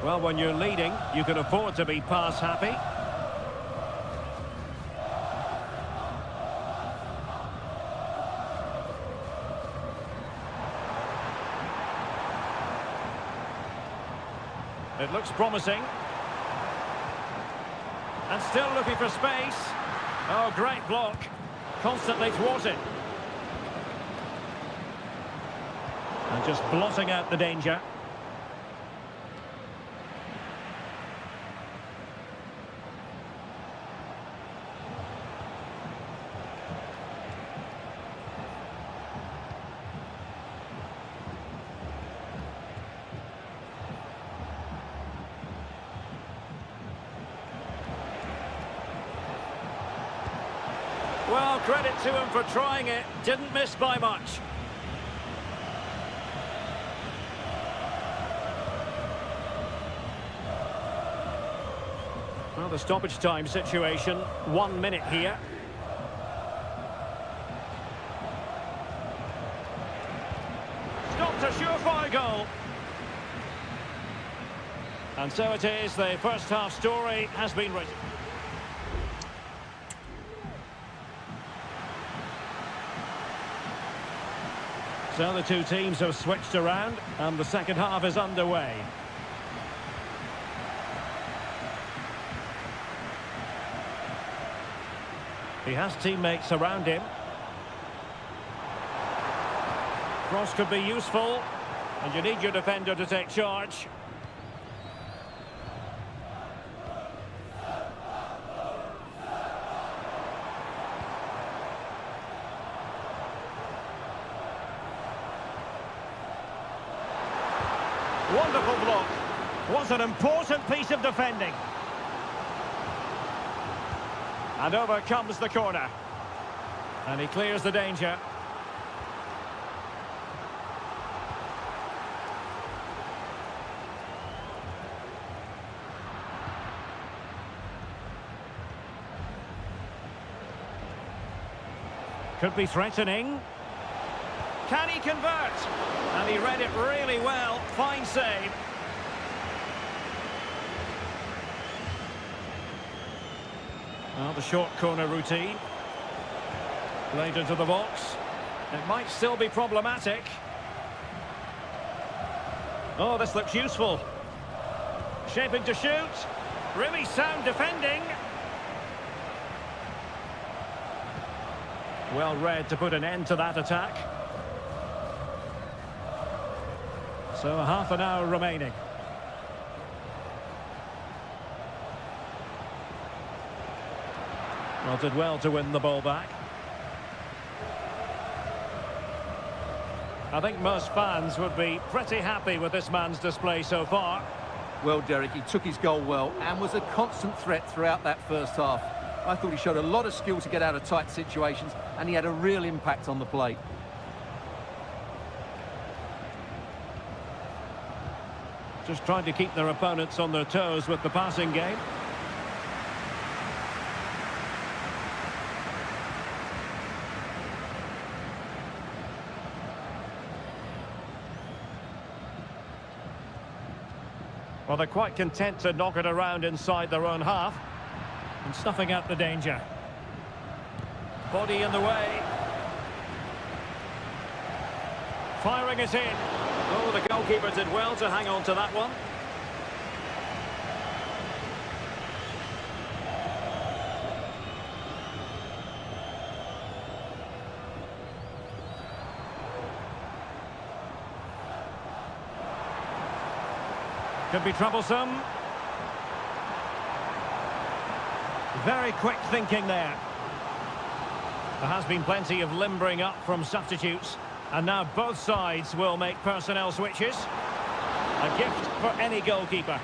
Well, when you're leading, you can afford to be pass happy. It looks promising. And still looking for space. Oh, great block. Constantly thwarted. And just blotting out the danger. Well, credit to him for trying it. Didn't miss by much. Well, the stoppage time situation, 1 minute here. Stopped a surefire goal. And so it is, the first half story has been written. So the two teams have switched around and the second half is underway. He has teammates around him. Cross could be useful, and you need your defender to take charge. Wonderful block. Was an important piece of defending. And over comes the corner. And he clears the danger. Could be threatening. Can he convert? And he read it really well. Fine save. Well, the short corner routine. Played into the box. It might still be problematic. Oh, this looks useful. Shaping to shoot. Really sound defending. Well read to put an end to that attack. So half an hour remaining. Well, did well to win the ball back. I think most fans would be pretty happy with this man's display so far. Well, Derek, he took his goal well and was a constant threat throughout that first half. I thought he showed a lot of skill to get out of tight situations, and he had a real impact on the plate. Just trying to keep their opponents on their toes with the passing game. Well, they're quite content to knock it around inside their own half. And snuffing out the danger. Body in the way. Firing it in. Oh, the goalkeeper did well to hang on to that one. Could be troublesome. Very quick thinking there. There has been plenty of limbering up from substitutes. And now both sides will make personnel switches. A gift for any goalkeeper.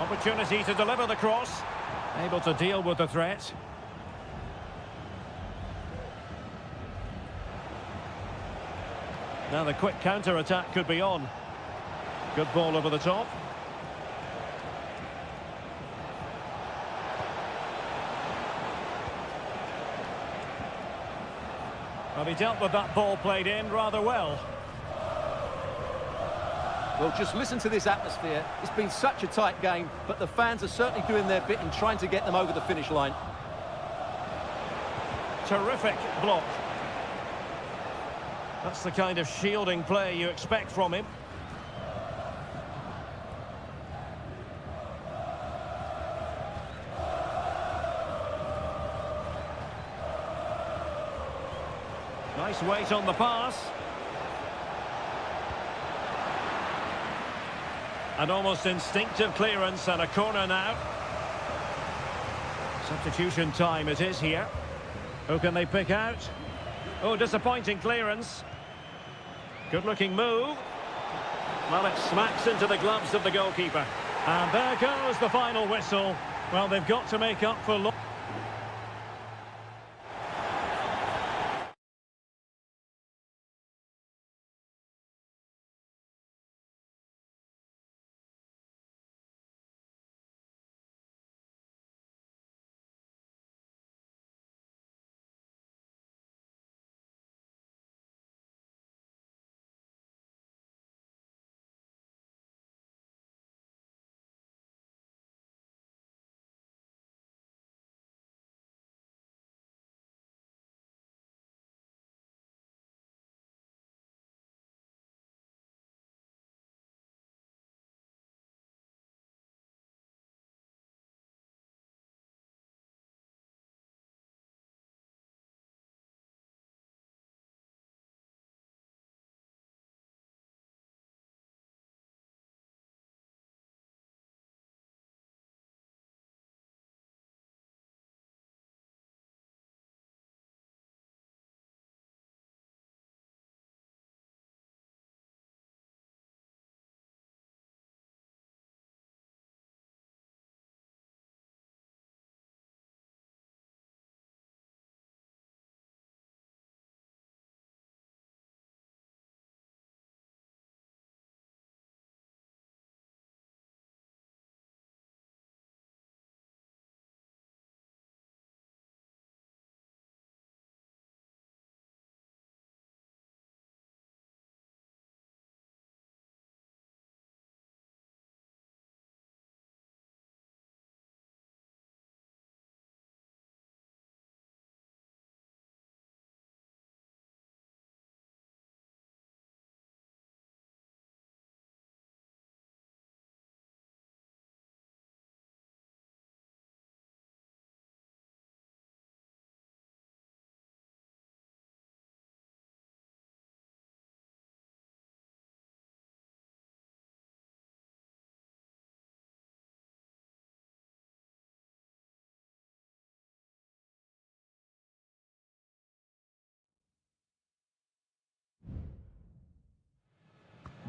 Opportunity to deliver the cross. Able to deal with the threat. Now the quick counter-attack could be on. Good ball over the top. Well, he dealt with that ball played in rather well. Well, just listen to this atmosphere. It's been such a tight game, but the fans are certainly doing their bit in trying to get them over the finish line. Terrific block. That's the kind of shielding play you expect from him. Nice weight on the pass. An almost instinctive clearance and a corner now. Substitution time it is here. Who can they pick out? Oh, disappointing clearance. Good-looking move. Well, it smacks into the gloves of the goalkeeper. And there goes the final whistle. Well, they've got to make up for...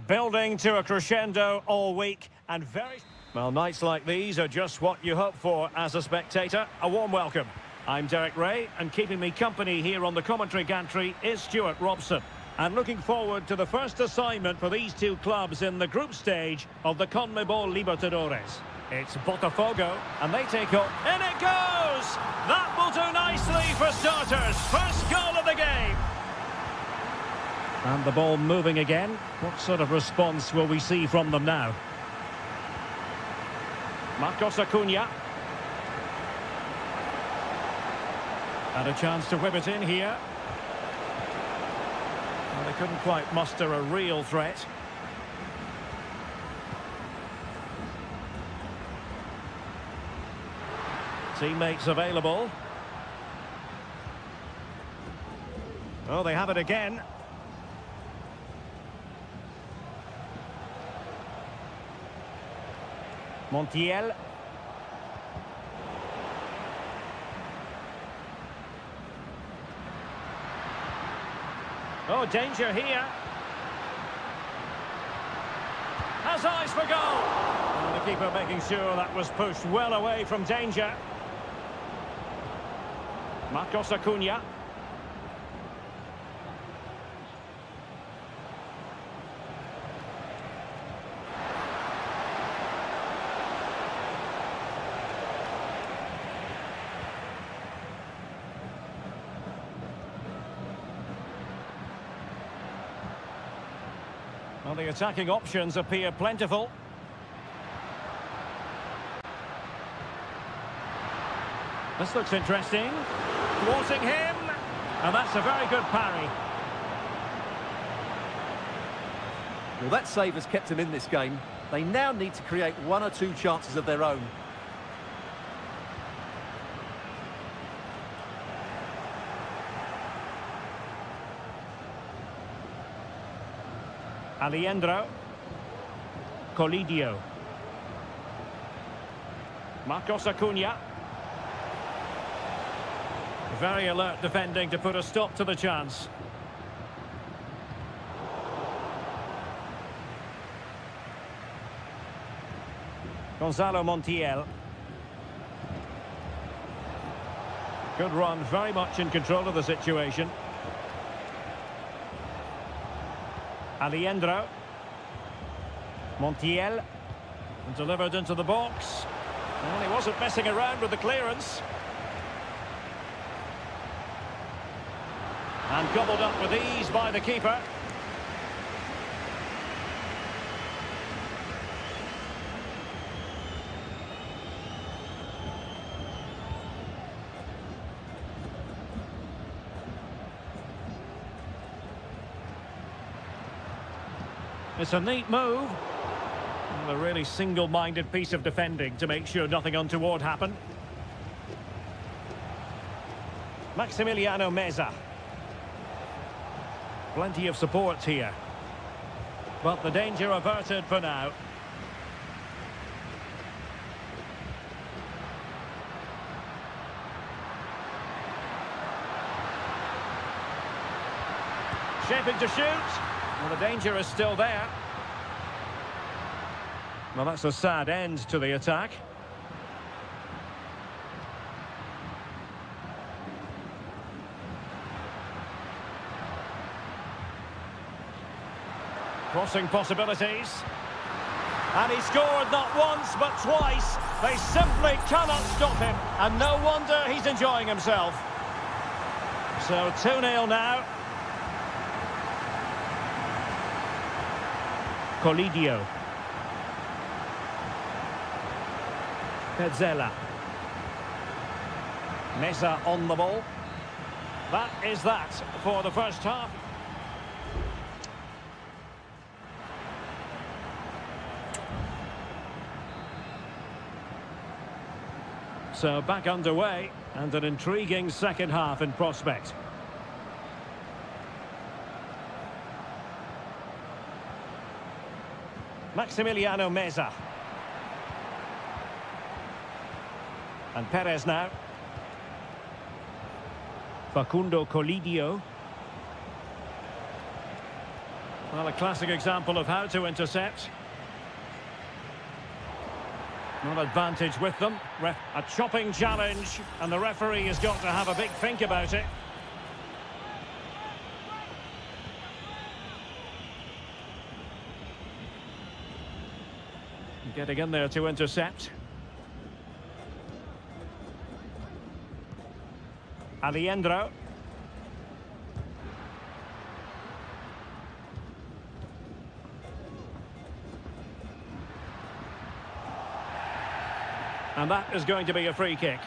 Building to a crescendo all week and very... Well, nights like these are just what you hope for as a spectator. A warm welcome. I'm Derek Ray, and keeping me company here on the commentary gantry is Stuart Robson. And looking forward to the first assignment for these two clubs in the group stage of the CONMEBOL Libertadores. It's Botafogo, and they take up... In it goes! That will do nicely for starters. First goal of the game. And the ball moving again. What sort of response will we see from them now? Marcos Acuna. And a chance to whip it in here. Well, they couldn't quite muster a real threat. Teammates available. Oh, they have it again. Montiel. Oh, danger here. Has eyes for goal. And the keeper making sure that was pushed well away from danger. Marcos Acuna. Well, the attacking options appear plentiful. This looks interesting. Thwarting him. And that's a very good parry. Well, that save has kept them in this game. They now need to create one or two chances of their own. Alejandro. Colidio. Marcos Acuna. Very alert defending to put a stop to the chance. Gonzalo Montiel. Good run, very much in control of the situation. Alejandro. Montiel. And delivered into the box. Well, he wasn't messing around with the clearance. And gobbled up with ease by the keeper. It's a neat move. Well, a really single-minded piece of defending to make sure nothing untoward happened. Maximiliano Meza. Plenty of support here. But the danger averted for now. Shaping to shoot. Well, the danger is still there. Well, that's a sad end to the attack. Crossing possibilities. And he scored not once but twice. They simply cannot stop him. And no wonder he's enjoying himself. So 2-0 now. Colidio. Petzela. Meza on the ball. That is that for the first half. So back underway, and an intriguing second half in prospect. Maximiliano Meza. And Perez now. Facundo Colidio. Well, a classic example of how to intercept. No advantage with them. A chopping challenge, and the referee has got to have a big think about it. Getting in there to intercept. Alejandro. And that is going to be a free kick.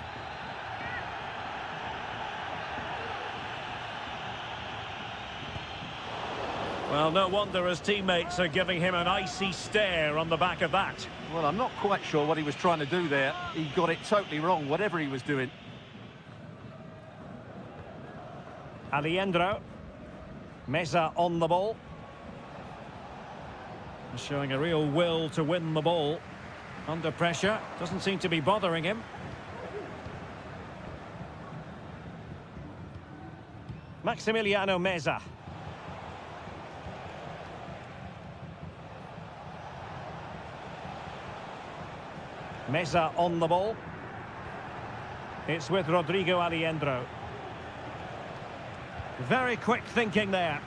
Well, no wonder his teammates are giving him an icy stare on the back of that. Well, I'm not quite sure what he was trying to do there. He got it totally wrong, whatever he was doing. Alejandro. Meza on the ball. Showing a real will to win the ball. Under pressure, doesn't seem to be bothering him. Maximiliano Meza. Meza on the ball. It's with Rodrigo Alejandro. Very quick thinking there.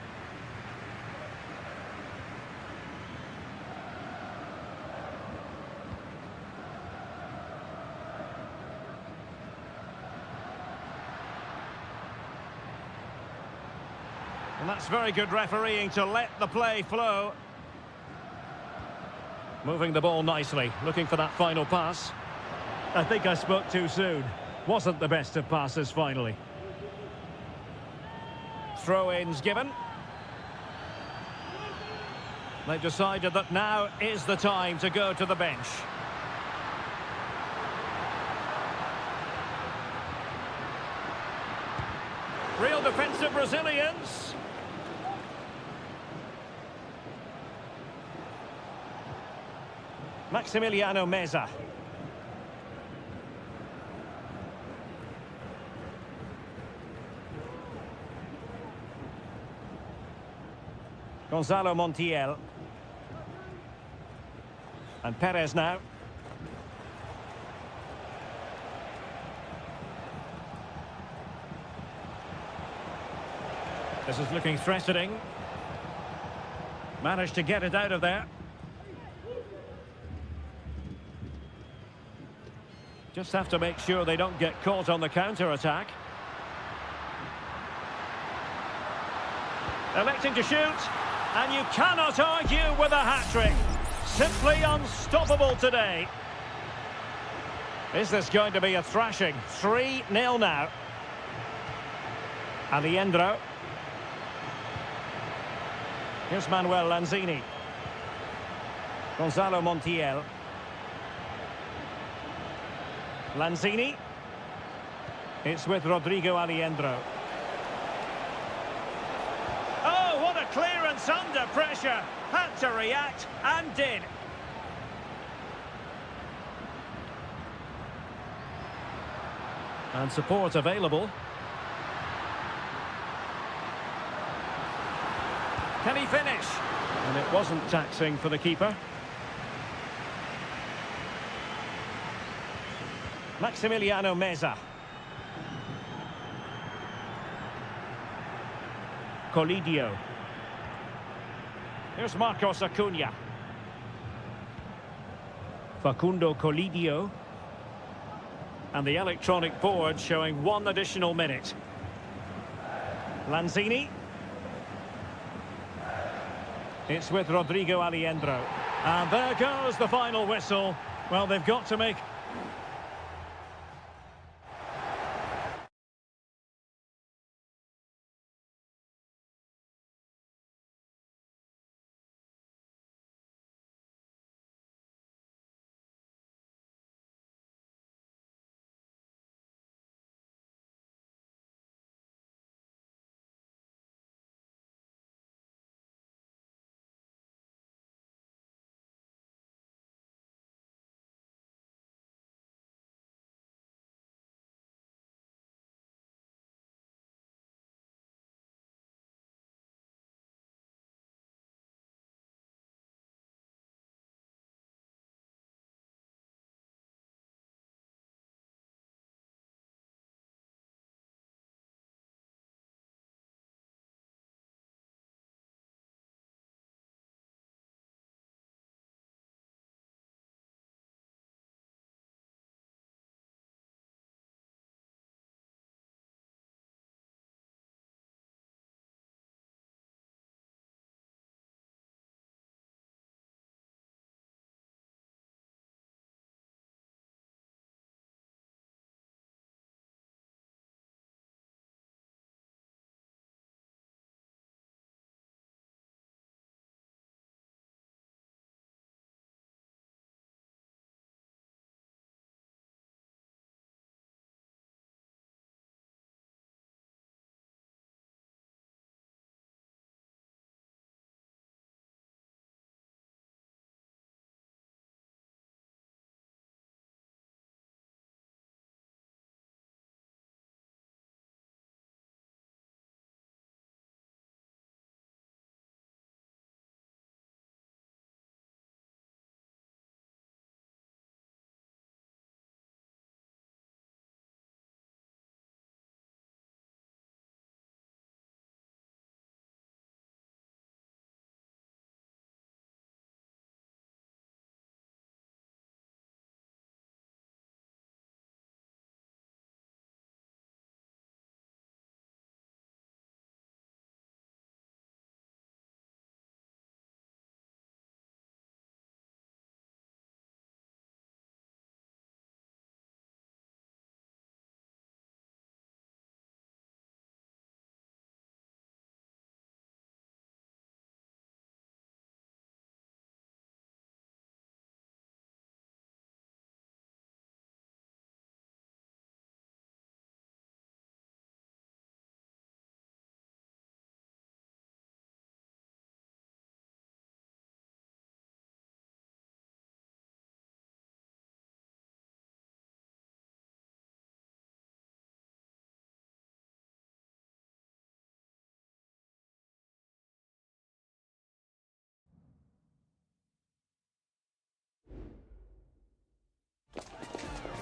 And that's very good refereeing to let the play flow. Moving the ball nicely, looking for that final pass. I think I spoke too soon. Wasn't the best of passes finally. Throw-ins given. They've decided that now is the time to go to the bench. Real defensive resilience. Maximiliano Meza. Gonzalo Montiel. And Perez now. This is looking threatening. Managed to get it out of there. Just have to make sure they don't get caught on the counter-attack. Electing to shoot, and you cannot argue with a hat-trick. Simply unstoppable today. Is this going to be a thrashing? 3-0 now. Alejandro. Here's Manuel Lanzini. Gonzalo Montiel. Lanzini. It's with Rodrigo Alejandro. Oh, what a clearance under pressure. Had to react and did. And support available. Can he finish? And it wasn't taxing for the keeper. Maximiliano Meza. Colidio. Here's Marcos Acuna. Facundo Colidio. And the electronic board showing 1 additional minute. Lanzini. It's with Rodrigo Alejandro. And there goes the final whistle. Well, they've got to make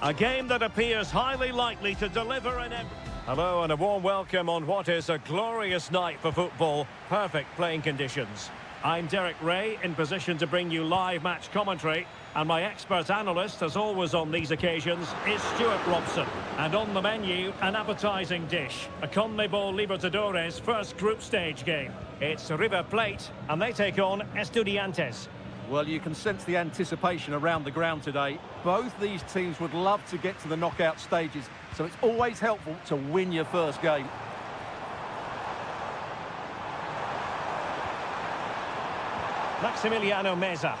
A game that appears highly likely to deliver an... Hello and a warm welcome on what is a glorious night for football. Perfect playing conditions. I'm Derek Ray, in position to bring you live match commentary. And my expert analyst, as always on these occasions, is Stuart Robson. And on the menu, an appetising dish. A CONMEBOL Libertadores first group stage game. It's River Plate, and they take on Estudiantes. Well, you can sense the anticipation around the ground today. Both these teams would love to get to the knockout stages, so it's always helpful to win your first game. Maximiliano Meza,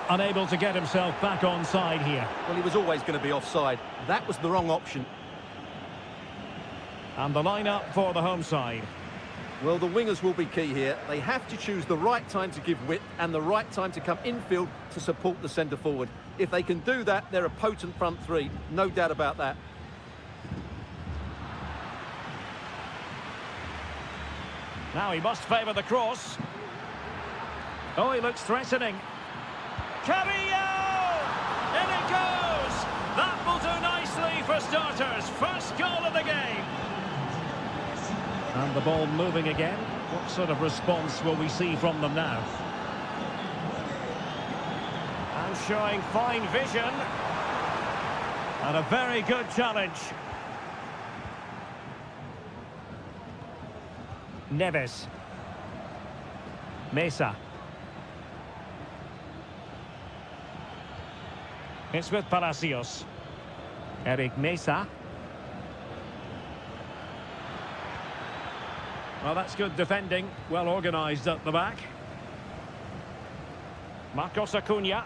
unable to get himself back on side here. Well, he was always going to be offside. That was the wrong option. And the lineup for the home side. Well, the wingers will be key here. They have to choose the right time to give width and the right time to come infield to support the centre-forward. If they can do that, they're a potent front three. No doubt about that. Now he must favour the cross. Oh, he looks threatening. Carrillo! In it goes! That will do nicely for starters. First goal of the game. And the ball moving again. What sort of response will we see from them now? And showing fine vision. And a very good challenge. Neves. Mesa. It's with Palacios. Eric Mesa. Well, that's good defending. Well organised at the back. Marcos Acuna.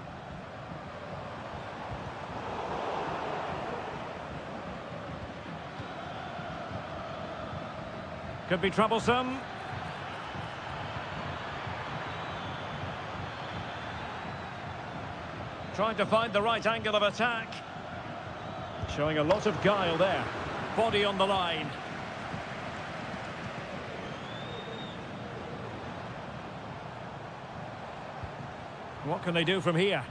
Could be troublesome. Trying to find the right angle of attack. Showing a lot of guile there. Body on the line. What can they do from here?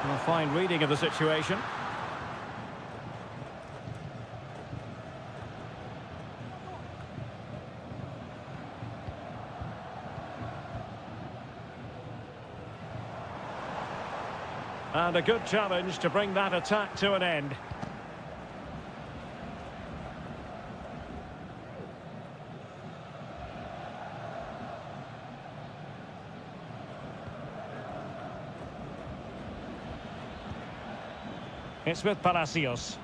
A fine reading of the situation. And a good challenge to bring that attack to an end. It's with Palacios.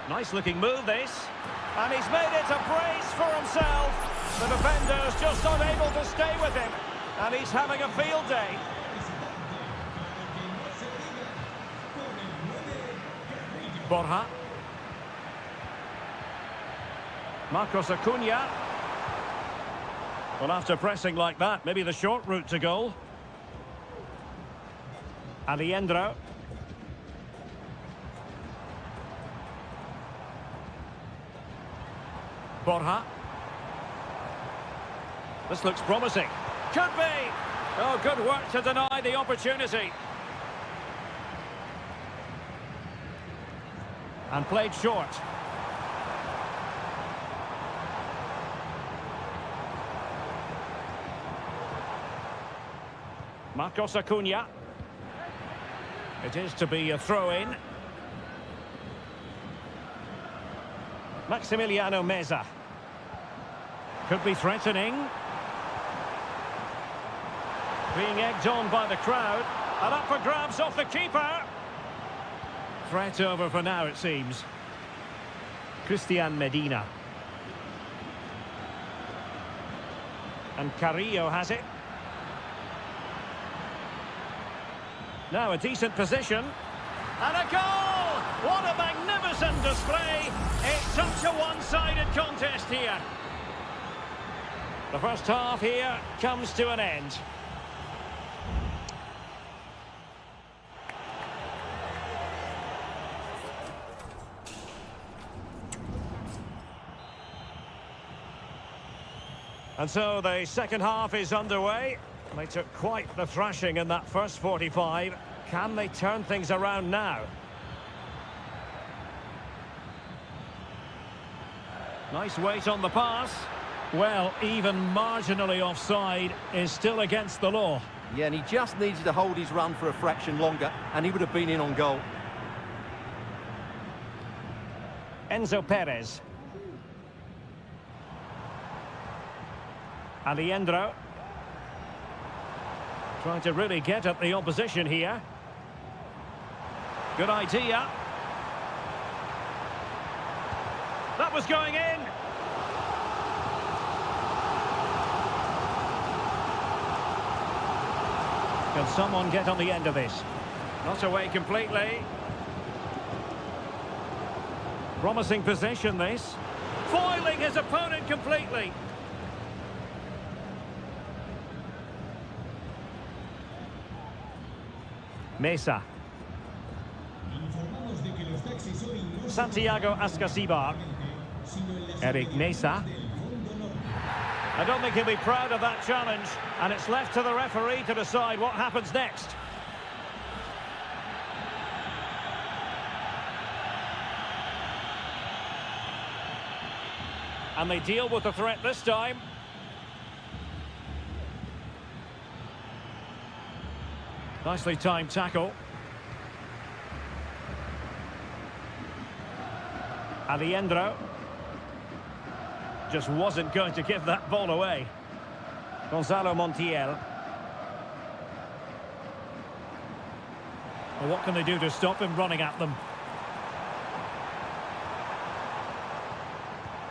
Nice looking move this. And he's made it a brace for himself. The defender's just not able to stay with him. And he's having a field day. Borja. Marcos Acuna. Well, after pressing like that, maybe the short route to goal. Aliendro. Borja. This looks promising. Could be! Oh, good work to deny the opportunity. And played short. Marcos Acuna. It is to be a throw-in. Maximiliano Meza. Could be threatening. Being egged on by the crowd. And up for grabs off the keeper. Threat over for now, it seems. Christian Medina. And Carrillo has it. Now a decent position. And a goal! What a magnificent display! It's such a one-sided contest here. The first half here comes to an end. And so the second half is underway. They took quite the thrashing in that first 45. Can they turn things around now? Nice weight on the pass. Well, even marginally offside is still against the law. Yeah, and he just needed to hold his run for a fraction longer, and he would have been in on goal. Enzo Perez. Alejandro. Trying to really get at the opposition here. Good idea. That was going in. Can someone get on the end of this? Not away completely. Promising possession, this. Foiling his opponent completely. Mesa. Informamos de que los taxis hoy no se Santiago Ascasibar. sino en la Eric Mesa. del fondo norte. I don't think he'll be proud of that challenge, and it's left to the referee to decide what happens next. And they deal with the threat this time. Nicely timed tackle. Alejandro. Just wasn't going to give that ball away. Gonzalo Montiel. Well, what can they do to stop him running at them?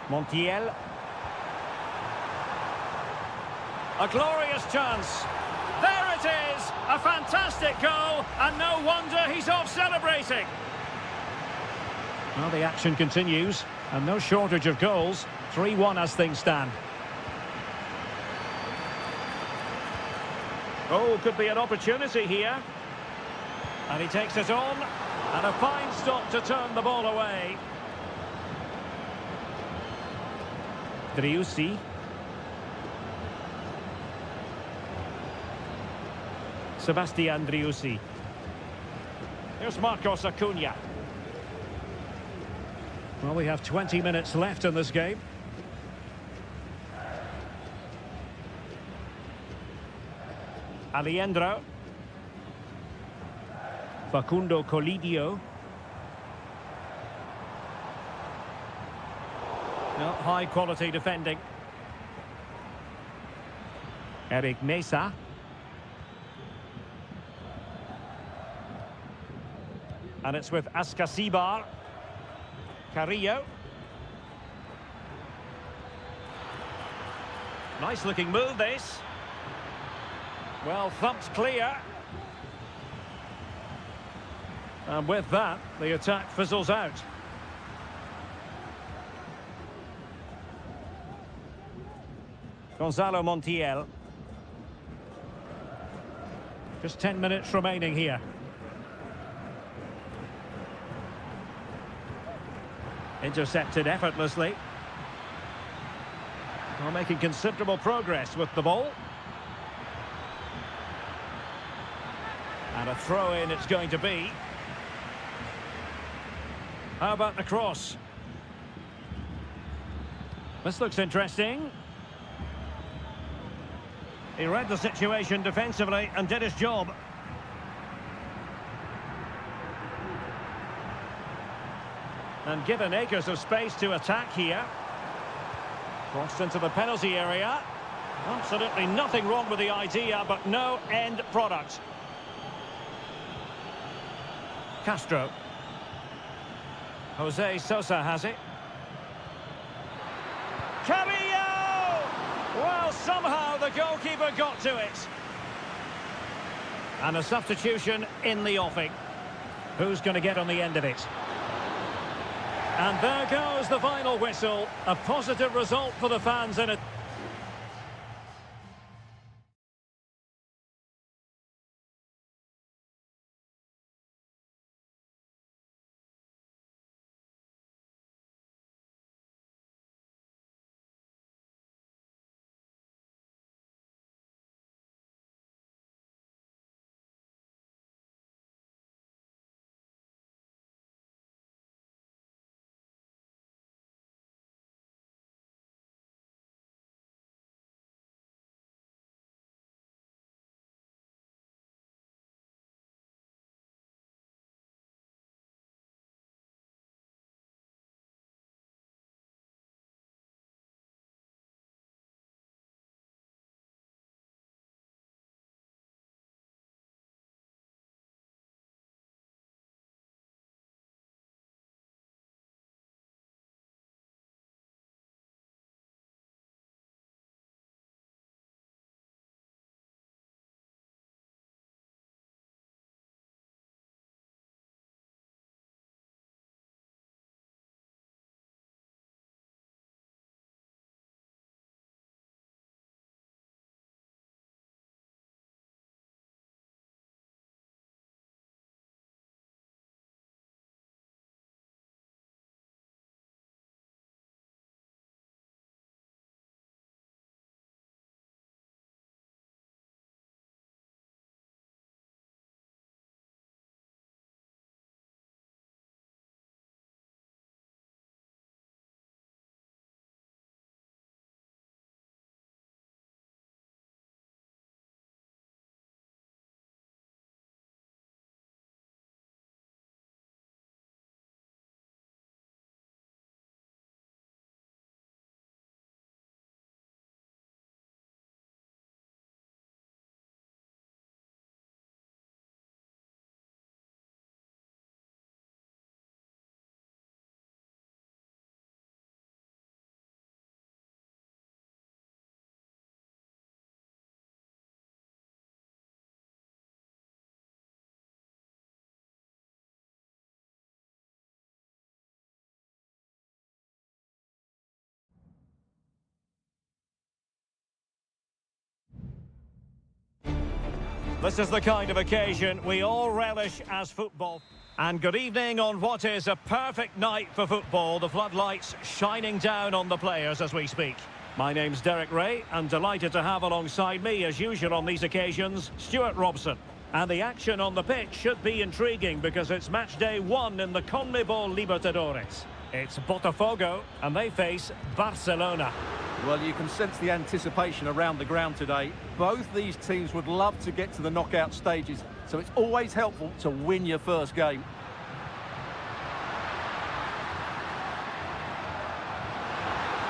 Montiel. A glorious chance. There it is! A fantastic goal, and no wonder he's off celebrating. Well, the action continues, and no shortage of goals. 3-1 as things stand. Oh, could be an opportunity here. And he takes it on, and a fine stop to turn the ball away. Driussi. Sebastian Driussi. Here's Marcos Acuna. Well, we have 20 minutes left in this game. Alejandro. Facundo Colidio. No, high quality defending. Eric Mesa. And it's with Ascasibar. Carrillo. Nice looking move, this. Well thumped clear. And with that, the attack fizzles out. Gonzalo Montiel. Just 10 minutes remaining here. Intercepted effortlessly. Well, making considerable progress with the ball. And a throw-in it's going to be. How about the cross? This looks interesting. He read the situation defensively and did his job. And given acres of space to attack here. Crossed into the penalty area. Absolutely nothing wrong with the idea, but no end product. Castro. Jose Sosa has it. Carrillo! Well, somehow the goalkeeper got to it. And a substitution in the offing. Who's going to get on the end of it? And there goes the final whistle. A positive result for the fans in it. This is the kind of occasion we all relish as football. And good evening on what is a perfect night for football. The floodlights shining down on the players as we speak. My name's Derek Ray, and delighted to have alongside me, as usual on these occasions, Stuart Robson. And the action on the pitch should be intriguing because it's match day 1 in the CONMEBOL Libertadores. It's Botafogo, and they face Barcelona. Well, you can sense the anticipation around the ground today. Both these teams would love to get to the knockout stages, so it's always helpful to win your first game.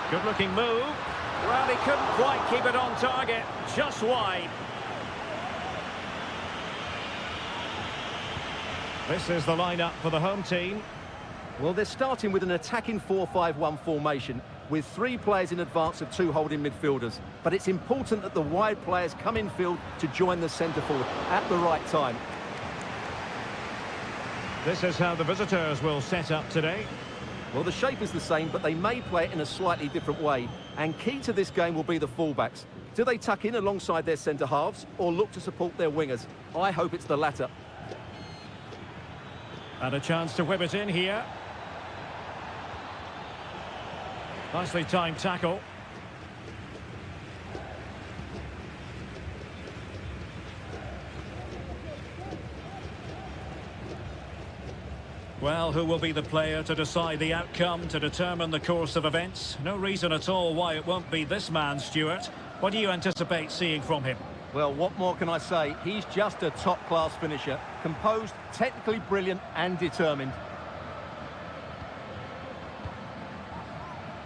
Good-looking move. Well, he couldn't quite keep it on target, just wide. This is the lineup for the home team. Well, they're starting with an attacking 4-5-1 formation with 3 players in advance of 2 holding midfielders. But it's important that the wide players come in field to join the centre forward at the right time. This is how the visitors will set up today. Well, the shape is the same, but they may play it in a slightly different way. And key to this game will be the fullbacks. Do they tuck in alongside their centre halves or look to support their wingers? I hope it's the latter. And a chance to whip it in here. Nicely timed tackle. Well, who will be the player to decide the outcome, to determine the course of events? No reason at all why it won't be this man, Stuart. What do you anticipate seeing from him? Well, what more can I say? He's just a top-class finisher. Composed, technically brilliant and determined.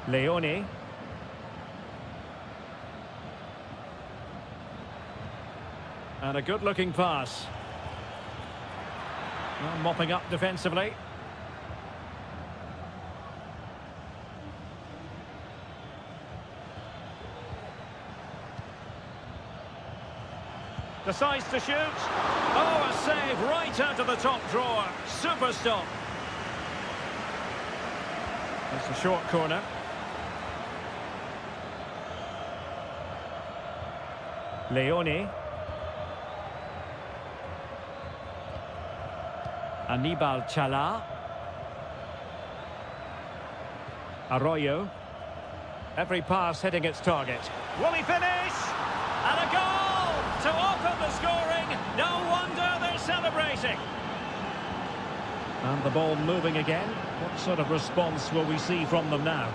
Leone. And a good-looking pass. Well, mopping up defensively. Decides to shoot. Oh, a save right out of the top drawer. Super stop. It's a short corner. Leone. Anibal Chala. Arroyo. Every pass hitting its target. Will he finish? And a goal to open the scoring. No wonder they're celebrating. And the ball moving again. What sort of response will we see from them now?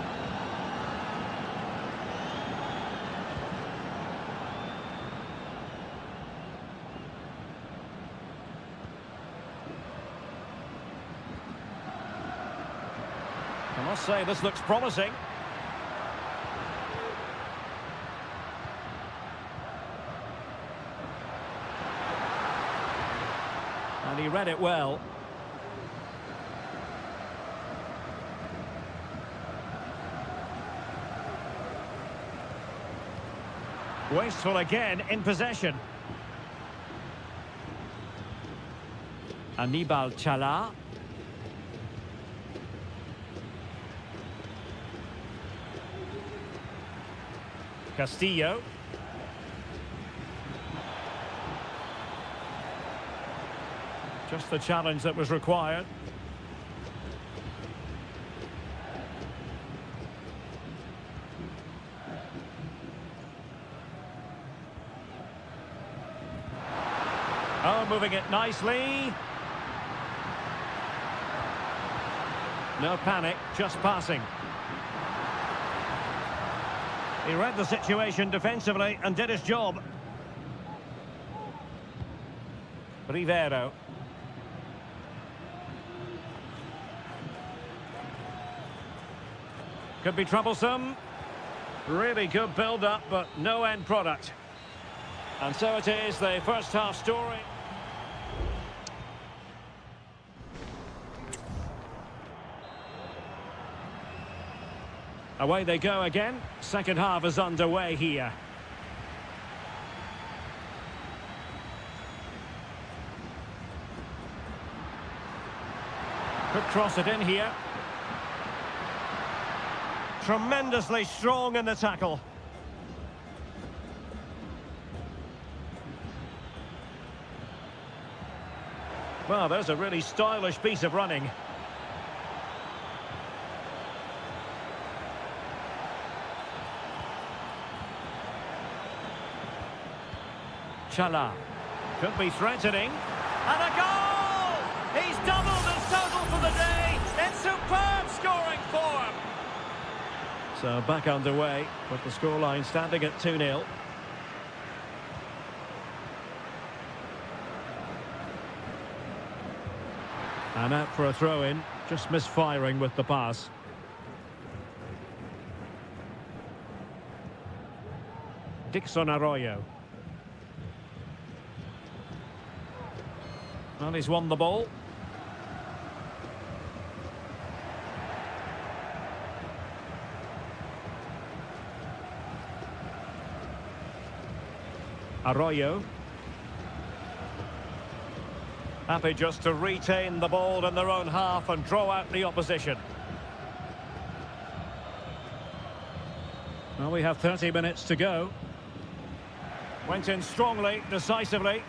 I must say, this looks promising. And he read it well. Wasteful again in possession. Anibal Chala. Castillo. Just the challenge that was required. Oh, moving it nicely. No panic, just passing. He read the situation defensively and did his job. Rivero. Could be troublesome. Really good build-up, but no end product. And so it is, the first half story. Away they go again. Second half is underway here. Could cross it in here. Tremendously strong in the tackle. Well, there's a really stylish piece of running. Chala. Could be threatening. And a goal! He's doubled his total for the day in superb scoring form. So back underway with the scoreline standing at 2-0. And out for a throw-in, just misfiring with the pass. Dixon Arroyo. Well, he's won the ball. Arroyo. Happy just to retain the ball in their own half and draw out the opposition. Well, we have 30 minutes to go. Went in strongly, decisively.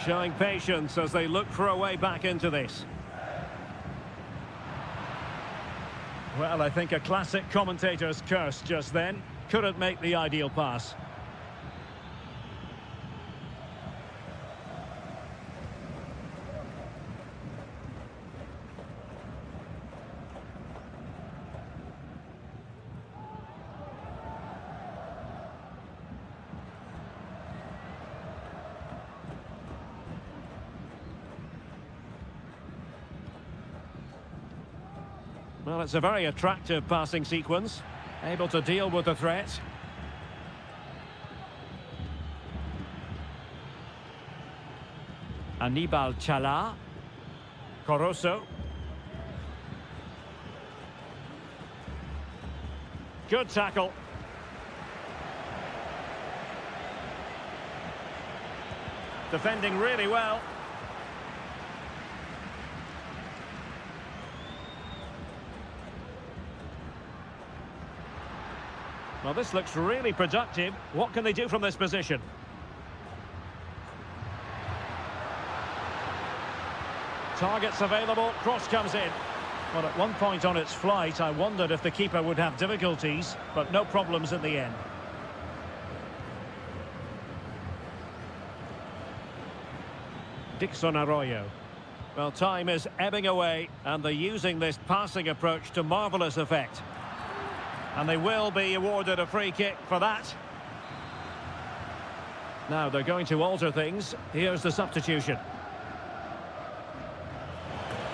Showing patience as they look for a way back into this. Well, I think a classic commentator's curse just then. Couldn't make the ideal pass. Well, it's a very attractive passing sequence. Able to deal with the threat. Anibal Chala. Coroso. Good tackle. Defending really well. Well, this looks really productive. What can they do from this position? Targets available, cross comes in. Well, at one point on its flight, I wondered if the keeper would have difficulties, but no problems at the end. Dixon Arroyo. Well, time is ebbing away, and they're using this passing approach to marvellous effect. And they will be awarded a free kick for that. Now they're going to alter things. Here's the substitution.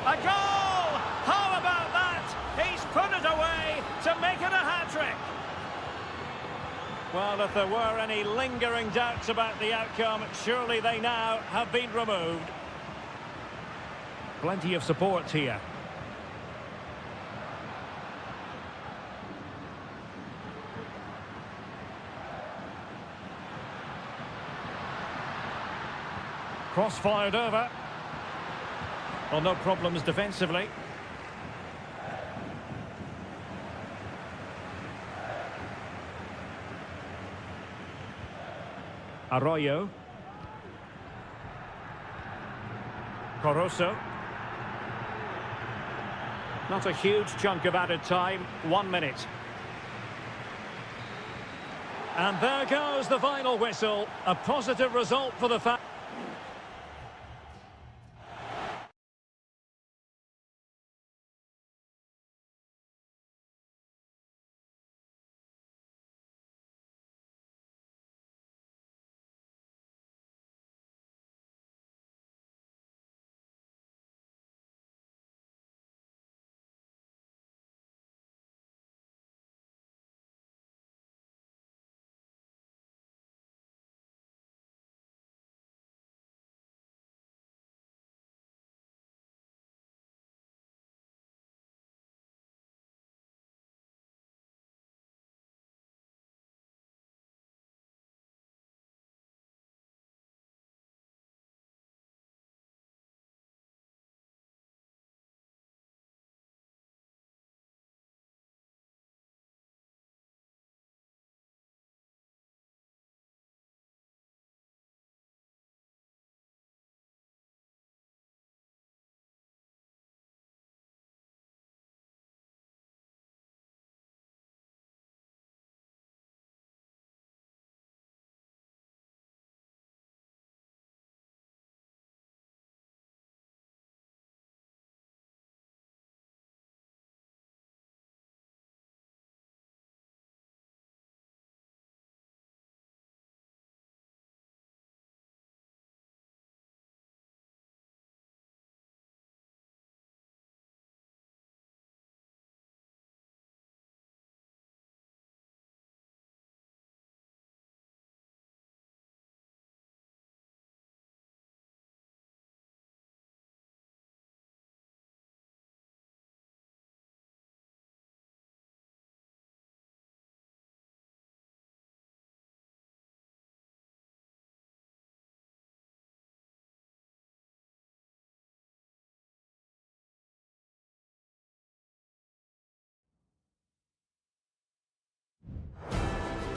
A goal! How about that? He's put it away to make it a hat-trick. Well, if there were any lingering doubts about the outcome, surely they now have been removed. Plenty of support here. Cross fired over. Well, no problems defensively. Arroyo. Coroso. Not a huge chunk of added time. 1 minute. And there goes the final whistle. A positive result for the fans.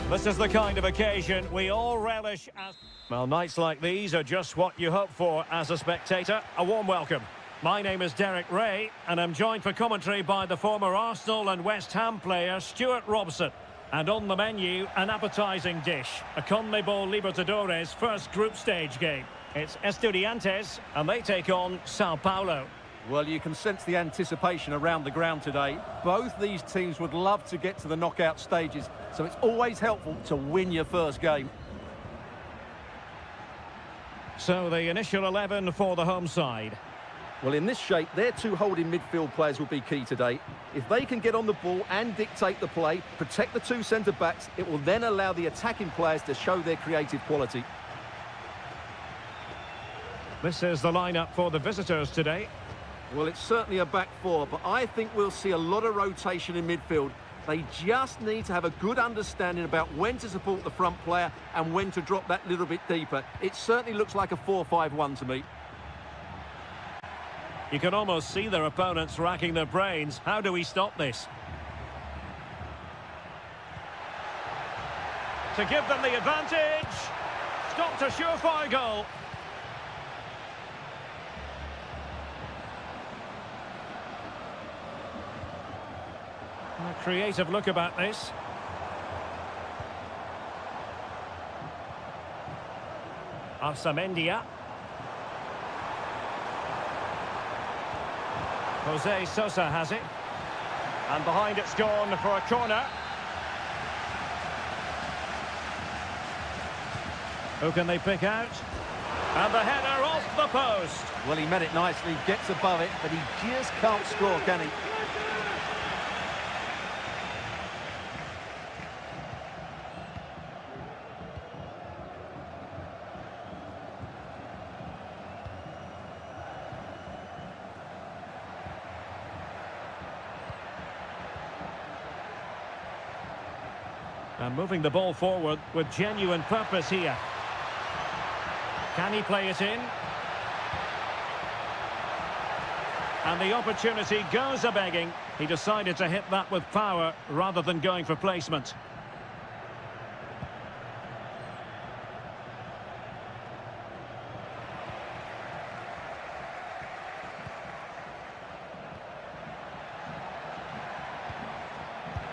This is the kind of occasion we all relish as... Well, nights like these are just what you hope for as a spectator. A warm welcome. My name is Derek Ray, and I'm joined for commentary by the former Arsenal and West Ham player Stuart Robson. And on the menu, an appetising dish, a CONMEBOL Libertadores first group stage game. It's Estudiantes, and they take on Sao Paulo. Well, you can sense the anticipation around the ground today. Both these teams would love to get to the knockout stages, so it's always helpful to win your first game. So the initial 11 for the home side. Well, in this shape, their two holding midfield players will be key today. If they can get on the ball and dictate the play, protect the two centre-backs, it will then allow the attacking players to show their creative quality. This is the lineup for the visitors today. Well, it's certainly a back four, but I think we'll see a lot of rotation in midfield. They just need to have a good understanding about when to support the front player and when to drop that little bit deeper. It certainly looks like a 4-5-1 to me. You can almost see their opponents racking their brains. How do we stop this? To give them the advantage. Stopped a surefire goal. A creative look about this. Arsamendia. Jose Sosa has it. And behind it's gone for a corner. Who can they pick out? And the header off the post. Well, he met it nicely, gets above it, but he just can't score, can he? And moving the ball forward with genuine purpose here. Can he play it in? And the opportunity goes a-begging. He decided to hit that with power rather than going for placement.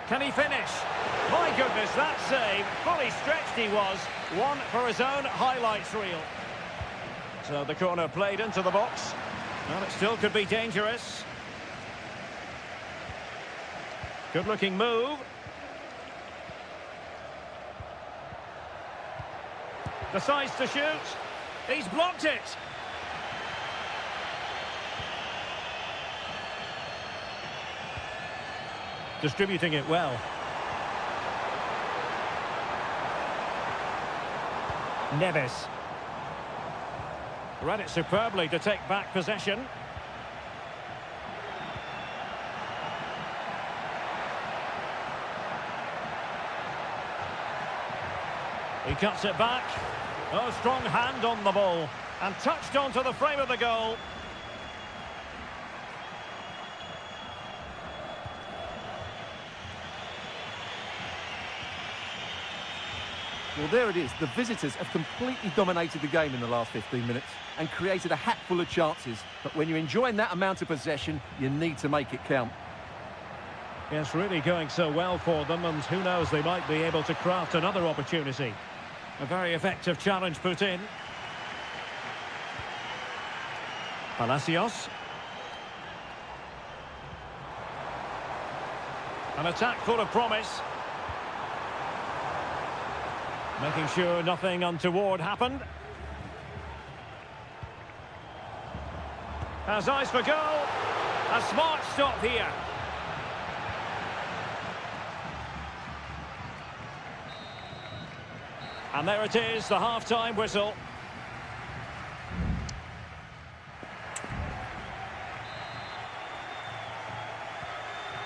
Can he finish? My goodness, that save. Fully stretched he was. One for his own highlights reel. So the corner played into the box. Well, it still could be dangerous. Good-looking move. Decides to shoot. He's blocked it. Distributing it well. Neves. Read it superbly to take back possession. He cuts it back. Oh, strong hand on the ball. And touched onto the frame of the goal. Well, there it is. The visitors have completely dominated the game in the last 15 minutes and created a hatful of chances. But when you're enjoying that amount of possession, you need to make it count. Yes, really going so well for them, and who knows, they might be able to craft another opportunity. A very effective challenge put in. Palacios. An attack full of promise. Making sure nothing untoward happened. Has eyes for goal. A smart stop here. And there it is, the half-time whistle.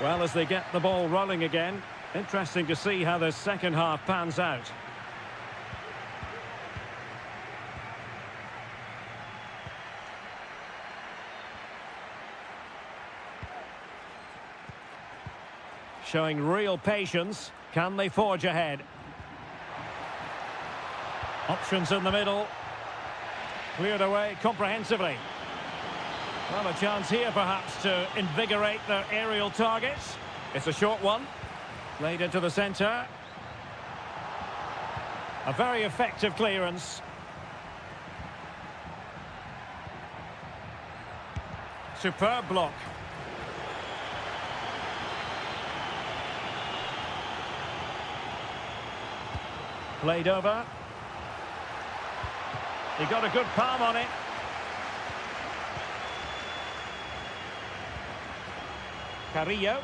Well, as they get the ball rolling again, interesting to see how the second half pans out. Showing real patience. Can they forge ahead? Options in the middle. Cleared away comprehensively. Well, a chance here perhaps to invigorate their aerial targets. It's a short one. Played into the centre. A very effective clearance. Superb block. Played over. He got a good palm on it. Carrillo.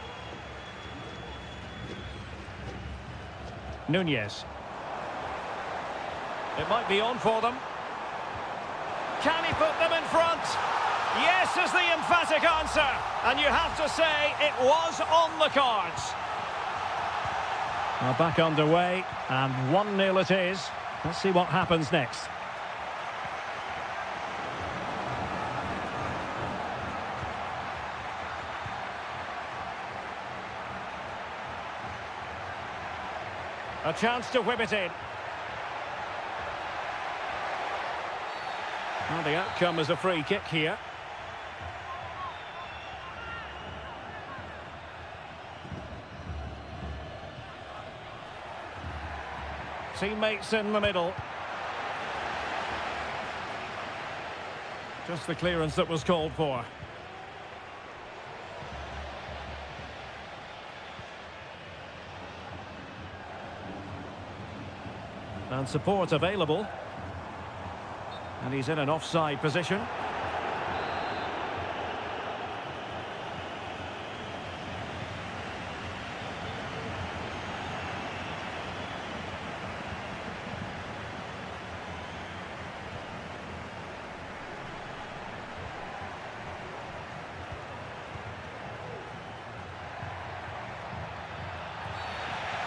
Nunez. It might be on for them. Can he put them in front? Yes is the emphatic answer. And you have to say it was on the cards. Well, back underway, and 1-0 it is. Let's see what happens next. A chance to whip it in. Well, the outcome is a free kick here. Teammates in the middle. Just the clearance that was called for. And support available. And he's in an offside position.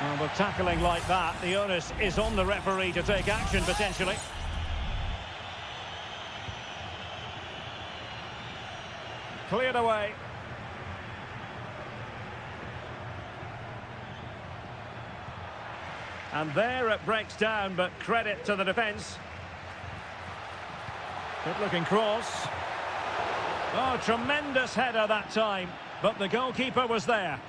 Well, with tackling like that, the onus is on the referee to take action potentially. Cleared away. And there it breaks down, but credit to the defence. Good looking cross. Oh, tremendous header that time, but the goalkeeper was there.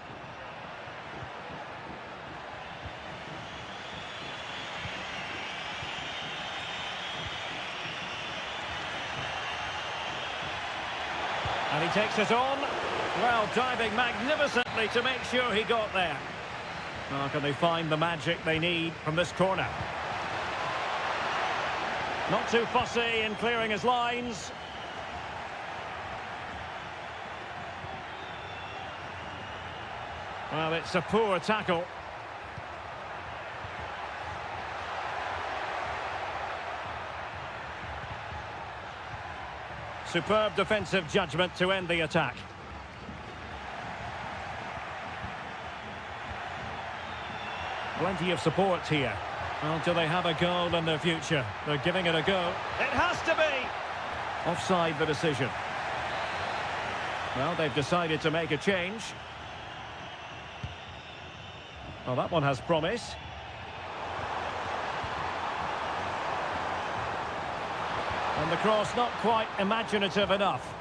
And he takes it on. Well, diving magnificently to make sure he got there. Now, can they find the magic they need from this corner? Not too fussy in clearing his lines. Well, it's a poor tackle. Superb defensive judgment to end the attack. Plenty of support here. Well, do they have a goal in their future? They're giving it a go. It has to be. Offside the decision. Well, they've decided to make a change. Well, that one has promise. And the cross not quite imaginative enough.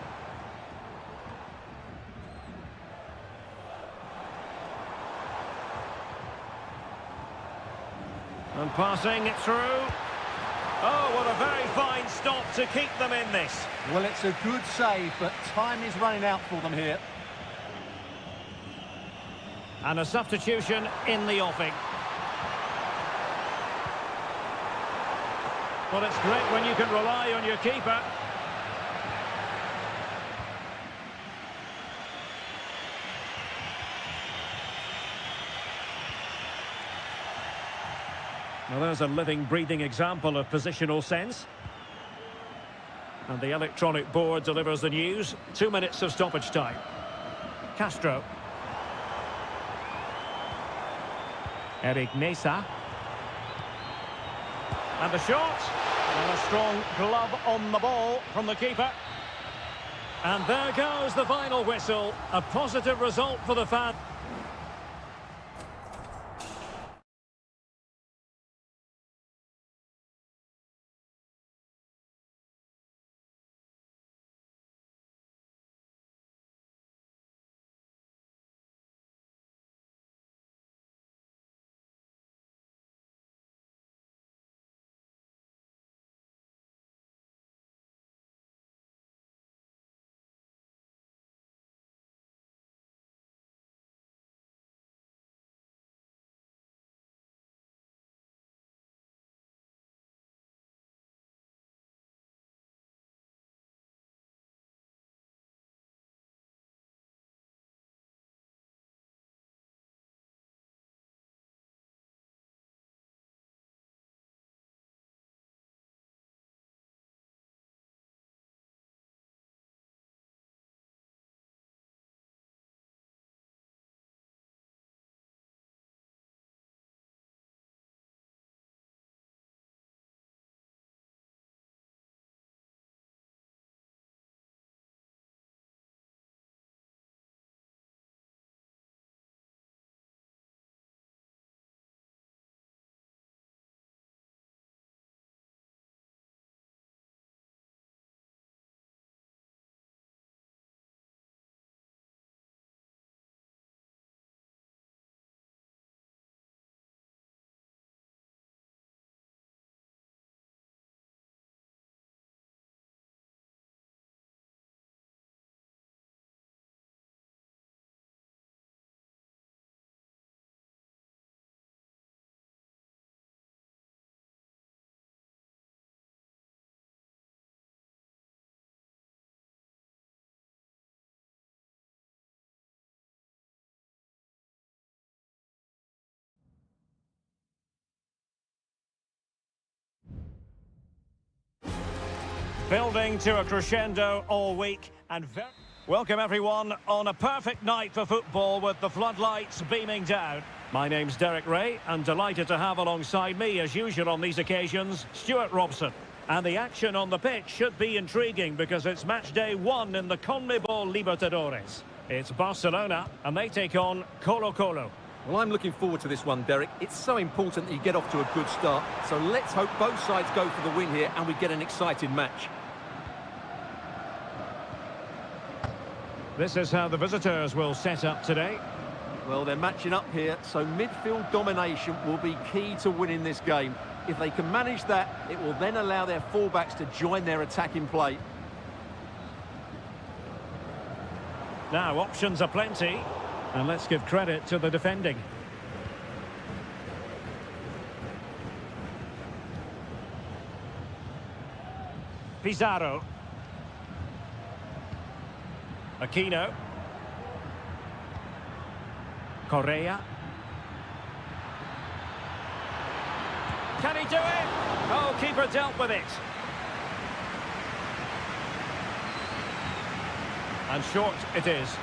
And passing it through. Oh, what a very fine stop to keep them in this. Well, it's a good save, but time is running out for them here. And a substitution in the offing. Well, it's great when you can rely on your keeper. Well, there's a living, breathing example of positional sense. And the electronic board delivers the news. 2 minutes of stoppage time. Castro. Eric Nesa. And the shot. And a strong glove on the ball from the keeper. And there goes the final whistle. A positive result for the fans. Building to a crescendo all week and welcome everyone on a perfect night for football with the floodlights beaming down. My name's Derek Ray and delighted to have alongside me as usual on these occasions Stuart Robson. And the action on the pitch should be intriguing because it's match day 1 in the CONMEBOL Libertadores. It's Barcelona and they take on Colo-Colo. Well, I'm looking forward to this one, Derek. It's so important that you get off to a good start. So let's hope both sides go for the win here and we get an exciting match. This is how the visitors will set up today. Well, they're matching up here, so midfield domination will be key to winning this game. If they can manage that, it will then allow their fullbacks to join their attacking play. Now, options are plenty. And let's give credit to the defending. Pizarro. Aquino. Correa. Can he do it? Oh, keeper dealt with it. And short it is.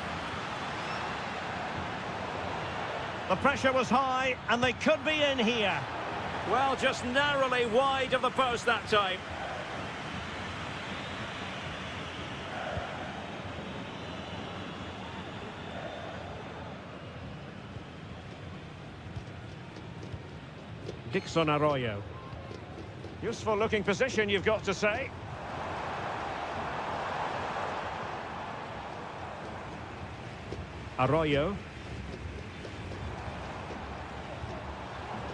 The pressure was high, and they could be in here. Well, just narrowly wide of the post that time. Dixon Arroyo. Useful looking position, you've got to say. Arroyo.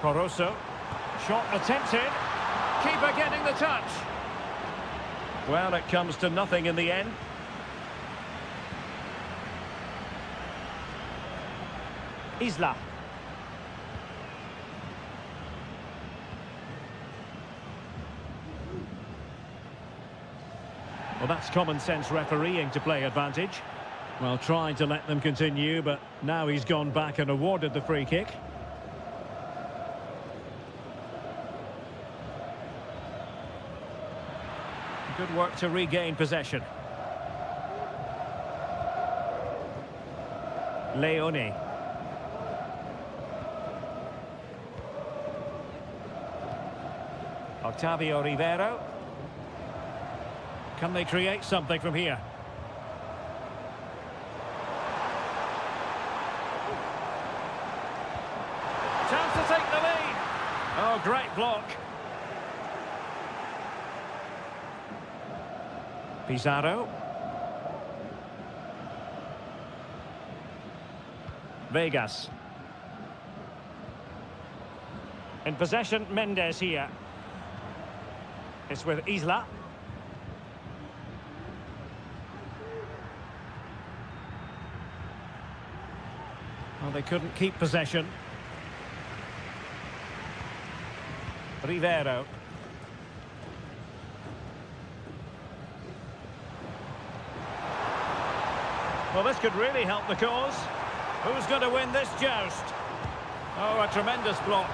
Corozo. Shot attempted. Keeper getting the touch. Well, it comes to nothing in the end. Isla. Well, that's common sense refereeing to play advantage. Well, trying to let them continue, but now he's gone back and awarded the free kick. Good work to regain possession. Leone. Octavio Rivero. Can they create something from here? Chance to take the lead. Oh, great block. Pizarro. Vegas. In possession, Mendes here. It's with Isla. Well, they couldn't keep possession. Rivero. Well, this could really help the cause. Who's going to win this joust? Oh, a tremendous block.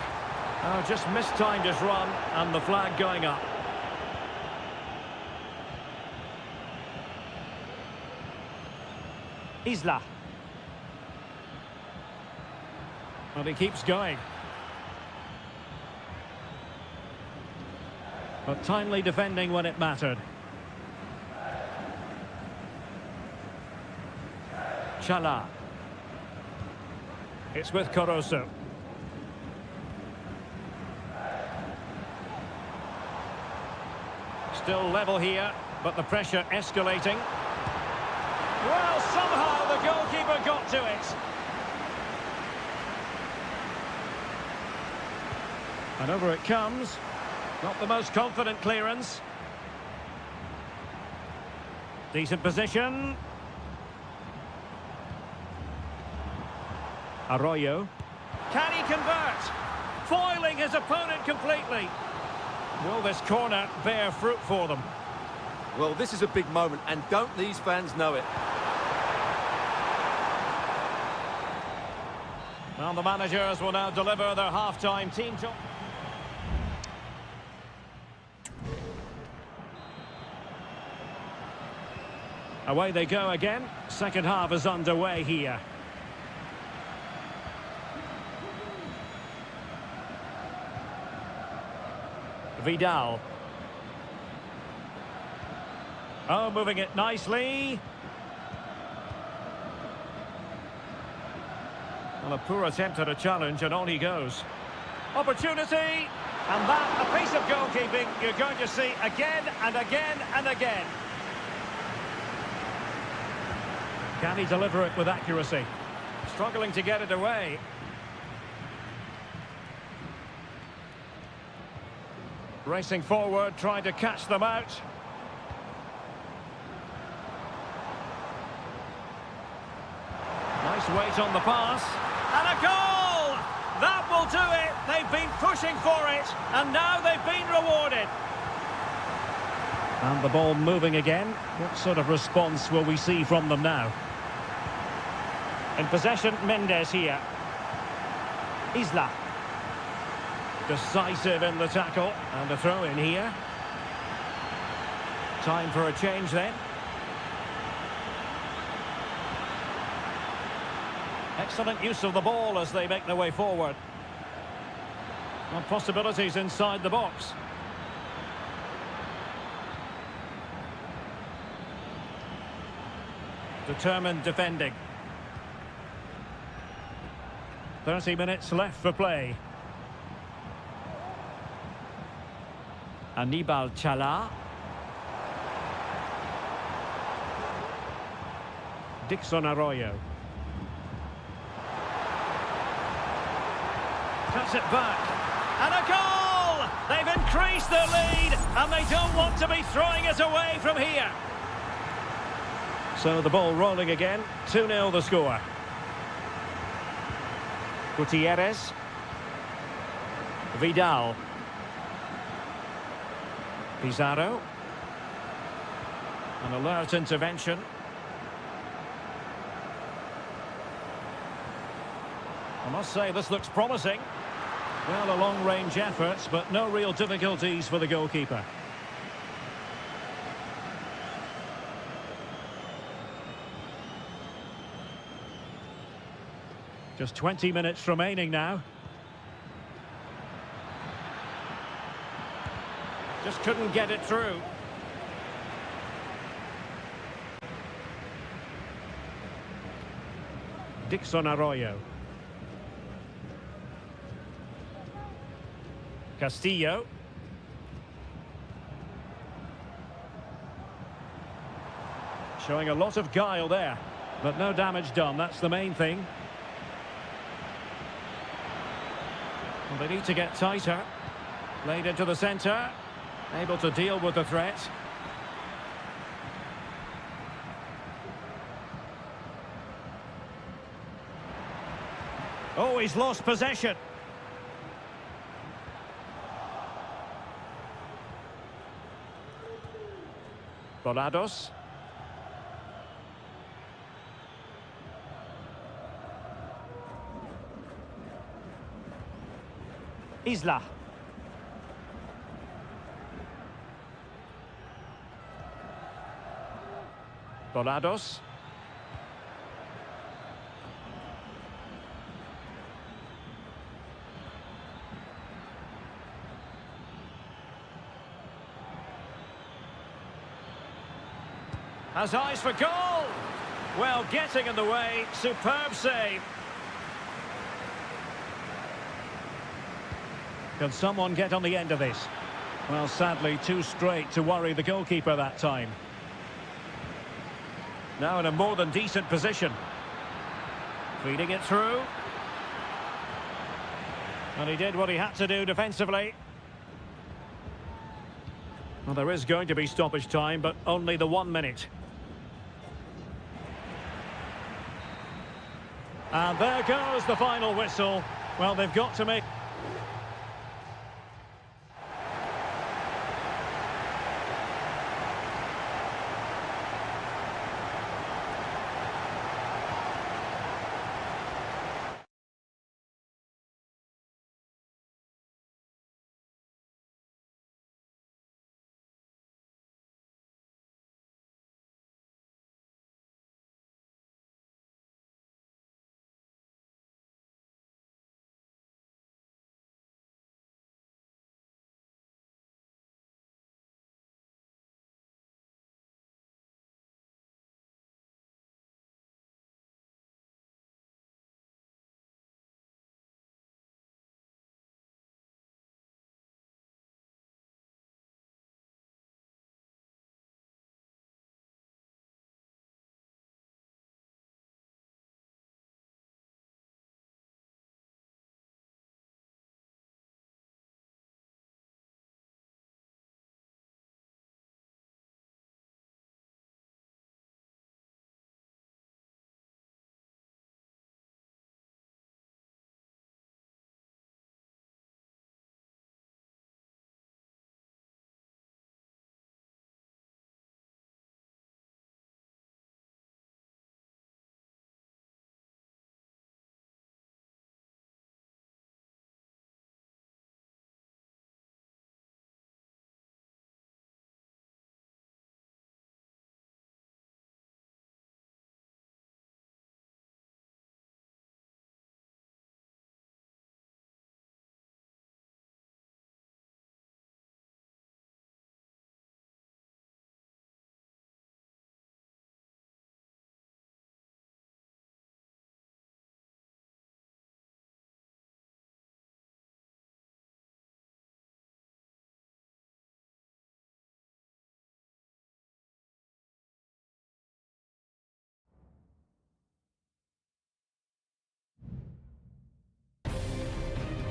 Oh, just mistimed his run, and the flag going up. Isla. Well, he keeps going. But timely defending when it mattered. Chala. It's with Corozo. Still level here, but the pressure escalating. Well, somehow the goalkeeper got to it. And over it comes. Not the most confident clearance. Decent position. Arroyo. Can he convert? Foiling his opponent completely. Will this corner bear fruit for them? Well, this is a big moment, and don't these fans know it? Well, the managers will now deliver their half-time team talk. Away they go again. Second half is underway here. Vidal. Oh, moving it nicely. Well, a poor attempt at a challenge, and on he goes. Opportunity! And that, a piece of goalkeeping you're going to see again and again and again. Can he deliver it with accuracy? Struggling to get it away. Racing forward, trying to catch them out. Nice weight on the pass. And a goal! That will do it. They've been pushing for it, and now they've been rewarded. And the ball moving again. What sort of response will we see from them now? In possession, Mendes here. Isla. Decisive in the tackle, and a throw in here. Time for a change then. Excellent use of the ball as they make their way forward. Well, possibilities inside the box. Determined defending. 30 minutes left for play. Anibal Chala. Dixon Arroyo. Cuts it back. And a goal! They've increased their lead, and they don't want to be throwing it away from here. So the ball rolling again. 2-0 the score. Gutierrez. Vidal. Pizarro. An alert intervention. I must say this looks promising. Well, a long-range effort, but no real difficulties for the goalkeeper. Just 20 minutes remaining now. Just couldn't get it through. Dixon Arroyo. Castillo. Showing a lot of guile there, but no damage done, that's the main thing. Well, they need to get tighter. Played into the centre. Able to deal with the threat. Oh, he's lost possession. Volados. Isla. Volados. Has eyes for goal. Well, getting in the way. Superb save. Can someone get on the end of this? Well, sadly, too straight to worry the goalkeeper that time. Now in a more than decent position. Feeding it through. And he did what he had to do defensively. Well, there is going to be stoppage time, but only the 1 minute. And there goes the final whistle. Well, they've got to make...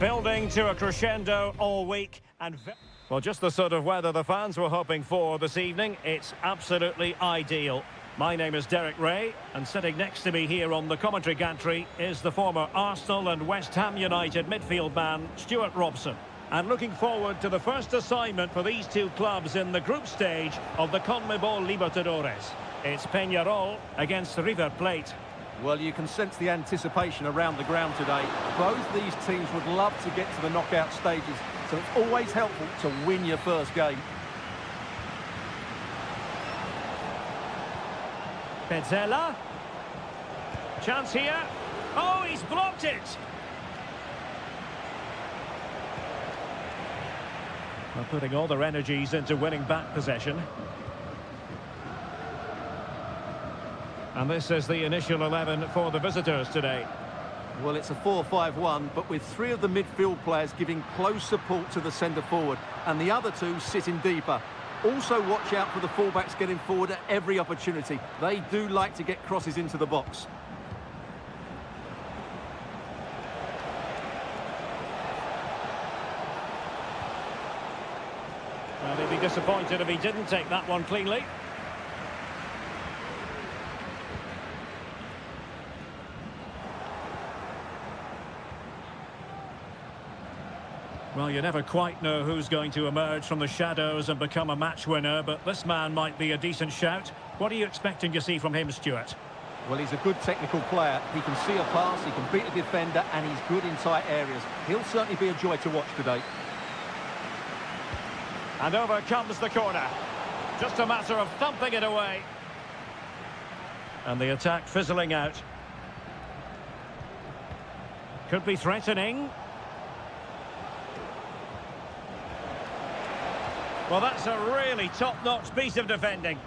Building to a crescendo all week and... Well, just the sort of weather the fans were hoping for this evening. It's absolutely ideal. My name is Derek Ray, and sitting next to me here on the commentary gantry is the former Arsenal and West Ham United midfield man, Stuart Robson. And looking forward to the first assignment for these two clubs in the group stage of the CONMEBOL Libertadores. It's Peñarol against River Plate. Well, you can sense the anticipation around the ground today. Both these teams would love to get to the knockout stages, so it's always helpful to win your first game. Petzela. Chance here. Oh, he's blocked it. They're putting all their energies into winning back possession. And this is the initial 11 for the visitors today. Well, it's a 4-5-1, but with three of the midfield players giving close support to the centre-forward, and the other two sitting deeper. Also watch out for the fullbacks getting forward at every opportunity. They do like to get crosses into the box. Well, he'd be disappointed if he didn't take that one cleanly. Well, you never quite know who's going to emerge from the shadows and become a match winner, but this man might be a decent shout. What are you expecting to see from him, Stuart? Well, he's a good technical player. He can see a pass, he can beat a defender, and he's good in tight areas. He'll certainly be a joy to watch today. And over comes the corner. Just a matter of thumping it away. And the attack fizzling out. Could be threatening. Well, that's a really top-notch piece of defending.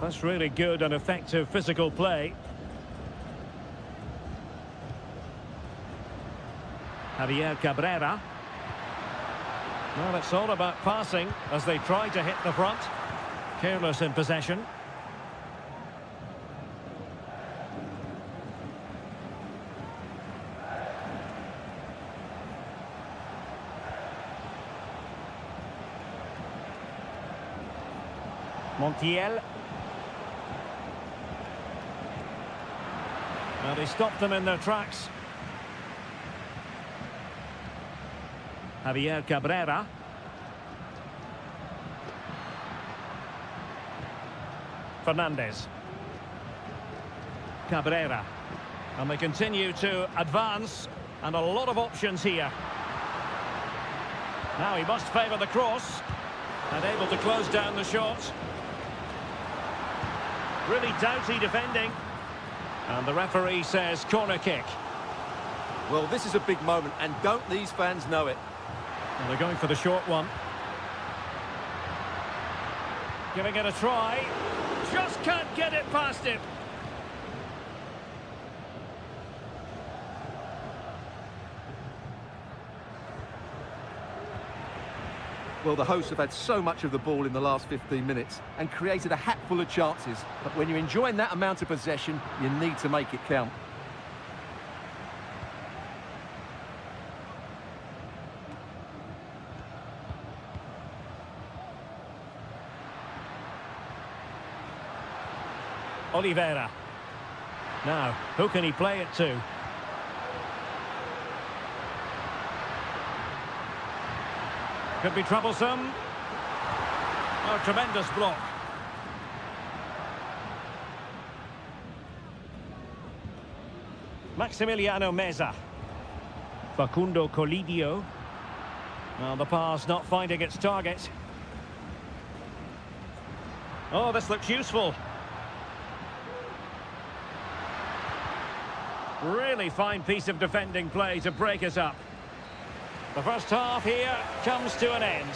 That's really good and effective physical play. Javier Cabrera. Well, it's all about passing as they try to hit the front. Careless in possession. Montiel. Well, they stopped them in their tracks. Javier Cabrera. Fernandez. Cabrera. And they continue to advance, and a lot of options here. Now he must favour the cross, and able to close down the shot. Really doughty defending. And the referee says corner kick. Well, this is a big moment, and don't these fans know it? And they're going for the short one. Giving it a try. Just can't get it past him. Well, the hosts have had so much of the ball in the last 15 minutes and created a hatful of chances. But when you're enjoying that amount of possession, you need to make it count. Oliveira. Now, who can he play it to? Could be troublesome. Oh, tremendous block. Maximiliano Meza. Facundo Colidio. Well, the pass not finding its target. Oh, this looks useful. Really fine piece of defending play to break us up. The first half here comes to an end.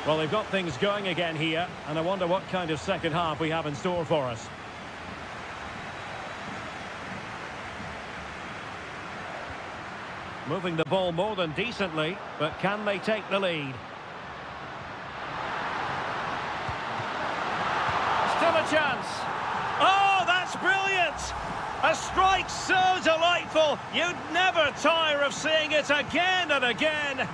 Well, they've got things going again here, and I wonder what kind of second half we have in store for us. Moving the ball more than decently, but can they take the lead? a chance. Oh, that's brilliant! A strike so delightful, you'd never tire of seeing it again and again.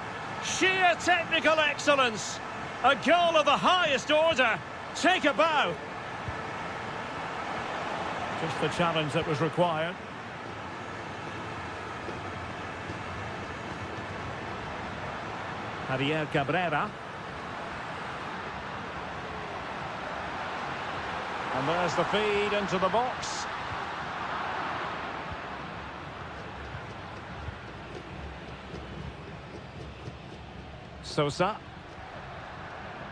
Sheer technical excellence. A goal of the highest order. Take a bow. Just the challenge that was required. Javier Cabrera. And there's the feed into the box. Sosa.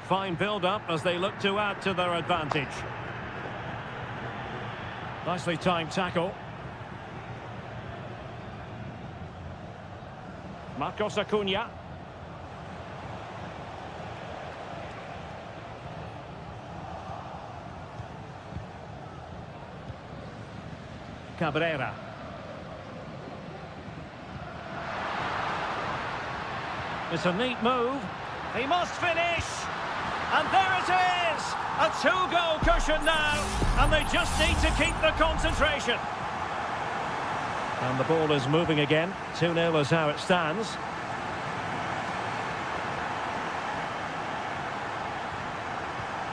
Fine build-up as they look to add to their advantage. Nicely timed tackle. Marcos Acuna. Cabrera. It's a neat move. He must finish. And there it is. A two-goal cushion now. And they just need to keep the concentration. And the ball is moving again. 2-0 is how it stands.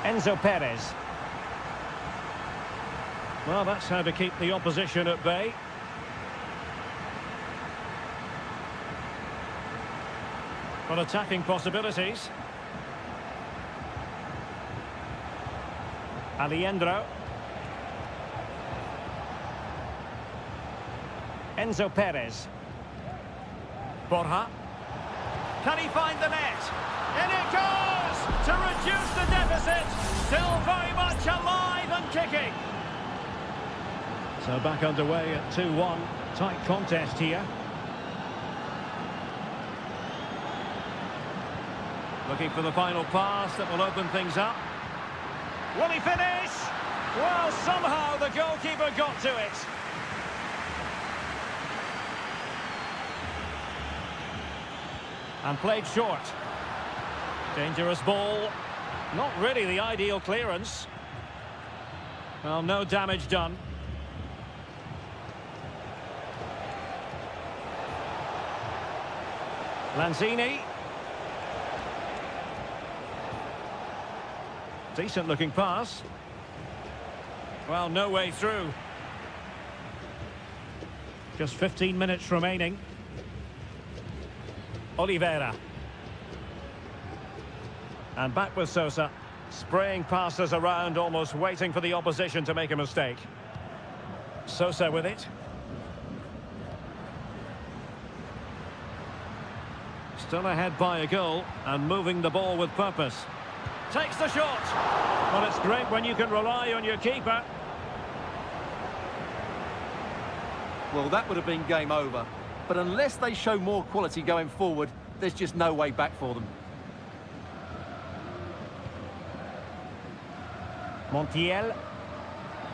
Enzo Perez. Well, that's how to keep the opposition at bay. But attacking possibilities. Alejandro. Enzo Perez. Borja. Can he find the net? In it goes! To reduce the deficit. Still very much alive and kicking. So back underway at 2-1. Tight contest here. Looking for the final pass that will open things up. Will he finish? Well, somehow the goalkeeper got to it. And played short. Dangerous ball. Not really the ideal clearance. Well, no damage done. Lanzini. Decent looking pass. Well, no way through. Just 15 minutes remaining. Oliveira. And back with Sosa. Spraying passes around, almost waiting for the opposition to make a mistake. Sosa with it. Still ahead by a goal and moving the ball with purpose. Takes the shot. Well, it's great when you can rely on your keeper. Well, that would have been game over. But unless they show more quality going forward, there's just no way back for them. Montiel.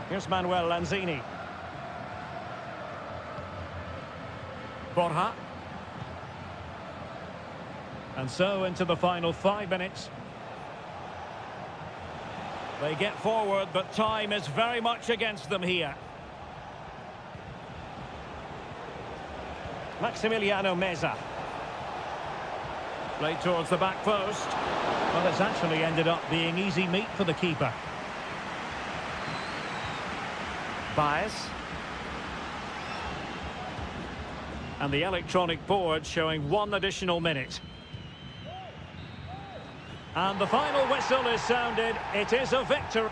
Here's Manuel Lanzini. Borja. And so into the final 5 minutes. They get forward, but time is very much against them here. Maximiliano Meza. Played towards the back post. Well, it's actually ended up being easy meat for the keeper. Baez. And the electronic board showing 1 additional minute. And the final whistle is sounded. It is a victory.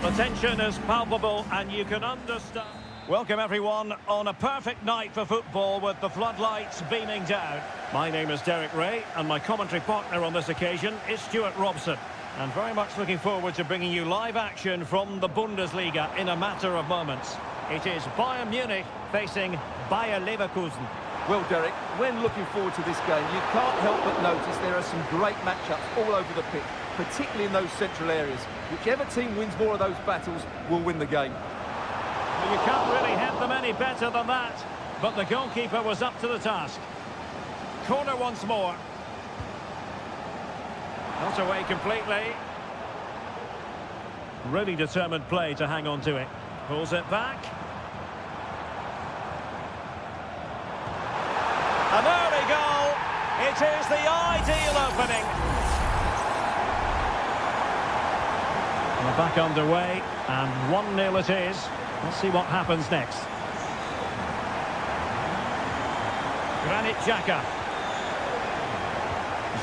The tension is palpable and you can understand. Welcome everyone on a perfect night for football with the floodlights beaming down. My name is Derek Ray and my commentary partner on this occasion is Stuart Robson. And very much looking forward to bringing you live action from the Bundesliga in a matter of moments. It is Bayern Munich facing Bayer Leverkusen. Well, Derek, when looking forward to this game, you can't help but notice there are some great matchups all over the pitch, particularly in those central areas. Whichever team wins more of those battles will win the game. Well, you can't really hit them any better than that, but the goalkeeper was up to the task. Corner once more. Not away completely. Really determined play to hang on to it. Pulls it back. An early goal. It is the ideal opening. We're back underway, and 1-0 it is. Let's see what happens next. Granit Xhaka.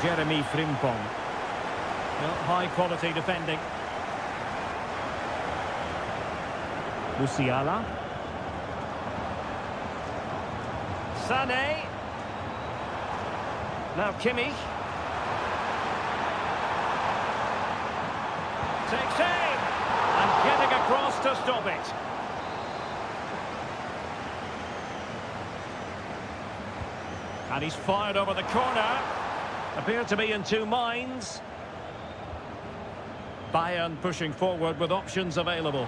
Jeremy Frimpong. Well, high quality defending. Musiala. Sané. Now Kimmich. Takes aim. And getting across to stop it. And he's fired over the corner. Appeared to be in two minds. Bayern pushing forward with options available.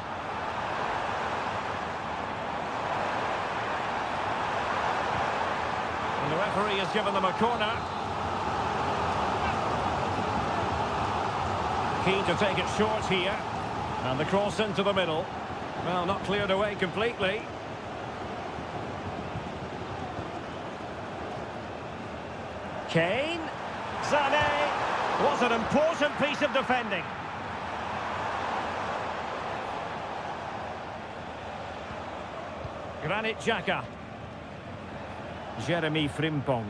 And the referee has given them a corner. Keen to take it short here. And the cross into the middle. Well, not cleared away completely. Kane. Sané. Was an important piece of defending. Granit Xhaka. Jeremy Frimpong.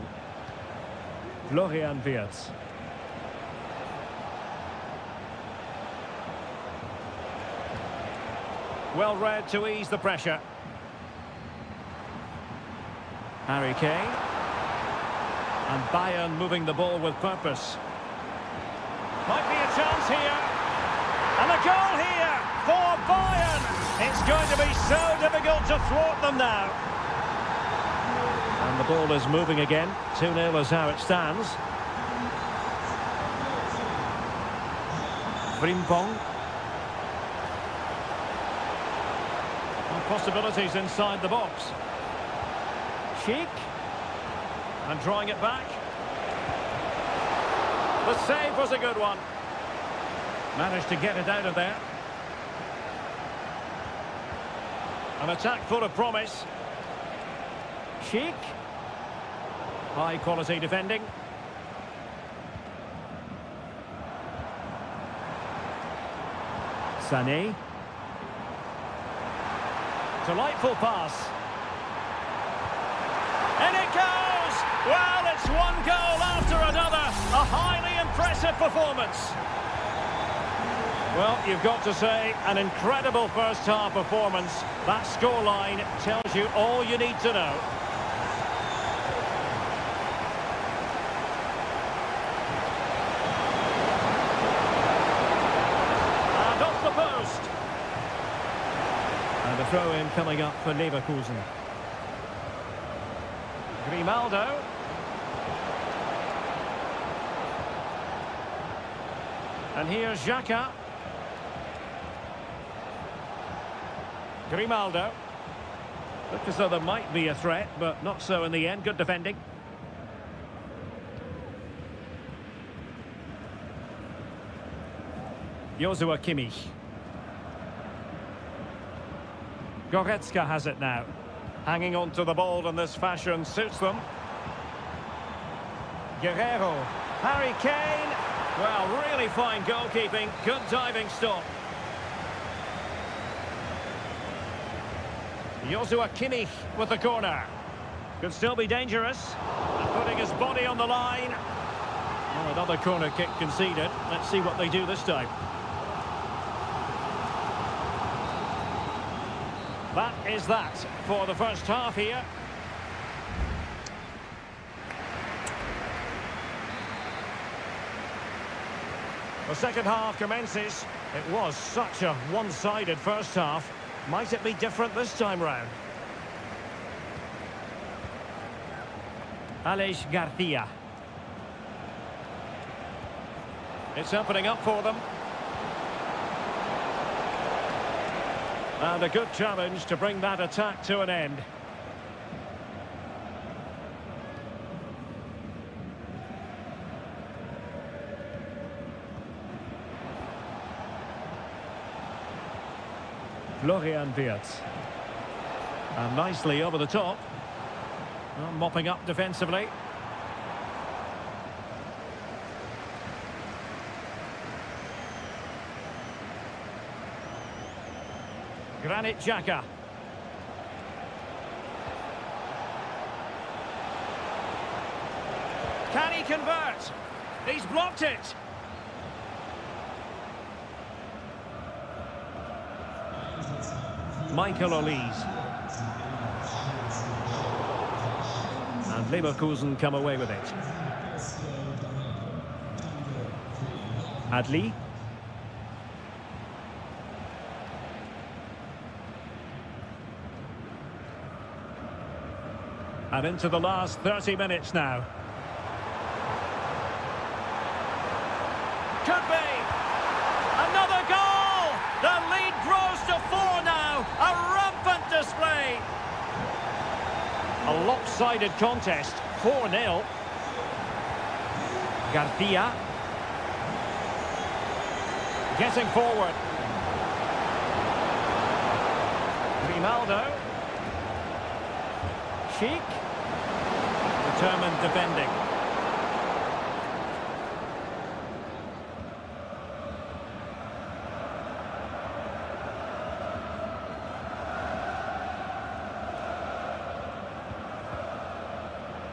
Florian Wirtz. Well read to ease the pressure. Harry Kane. And Bayern moving the ball with purpose. Might be a chance here. And a goal here for Bayern. It's going to be so difficult to thwart them now. And the ball is moving again. 2-0 is how it stands. Frimpong. And possibilities inside the box. Sheik. And drawing it back. The save was a good one. Managed to get it out of there. An attack full of promise. Sheik. High quality defending. Sané. Delightful pass. And it goes! Well, it's one goal after another. A highly impressive performance. Well, you've got to say, an incredible first-half performance. That scoreline tells you all you need to know. And off the post. And a throw-in coming up for Leverkusen. Grimaldo. And here's Xhaka. Grimaldo. Looked as though there might be a threat, but not so in the end. Good defending. Joshua Kimmich. Goretzka has it now. Hanging on to the ball in this fashion suits them. Guerrero. Harry Kane. Well, really fine goalkeeping. Good diving stop. Joshua Kimmich with the corner. Could still be dangerous. And putting his body on the line. Well, another corner kick conceded. Let's see what they do this time. That is that for the first half here. The second half commences. It was such a one-sided first half. Might it be different this time round? Aleix Garcia. It's opening up for them. And a good challenge to bring that attack to an end. Florian Wirtz. And nicely over the top. Well, mopping up defensively. Granit Xhaka. Can he convert? He's blocked it. Michael Olise. And Leverkusen come away with it. Adli. And into the last 30 minutes now. Could be! Another goal! The lead grows to 4 now. A rampant display. A lopsided contest. 4-0. Garcia. Getting forward. Grimaldo. Sheik. Determined defending.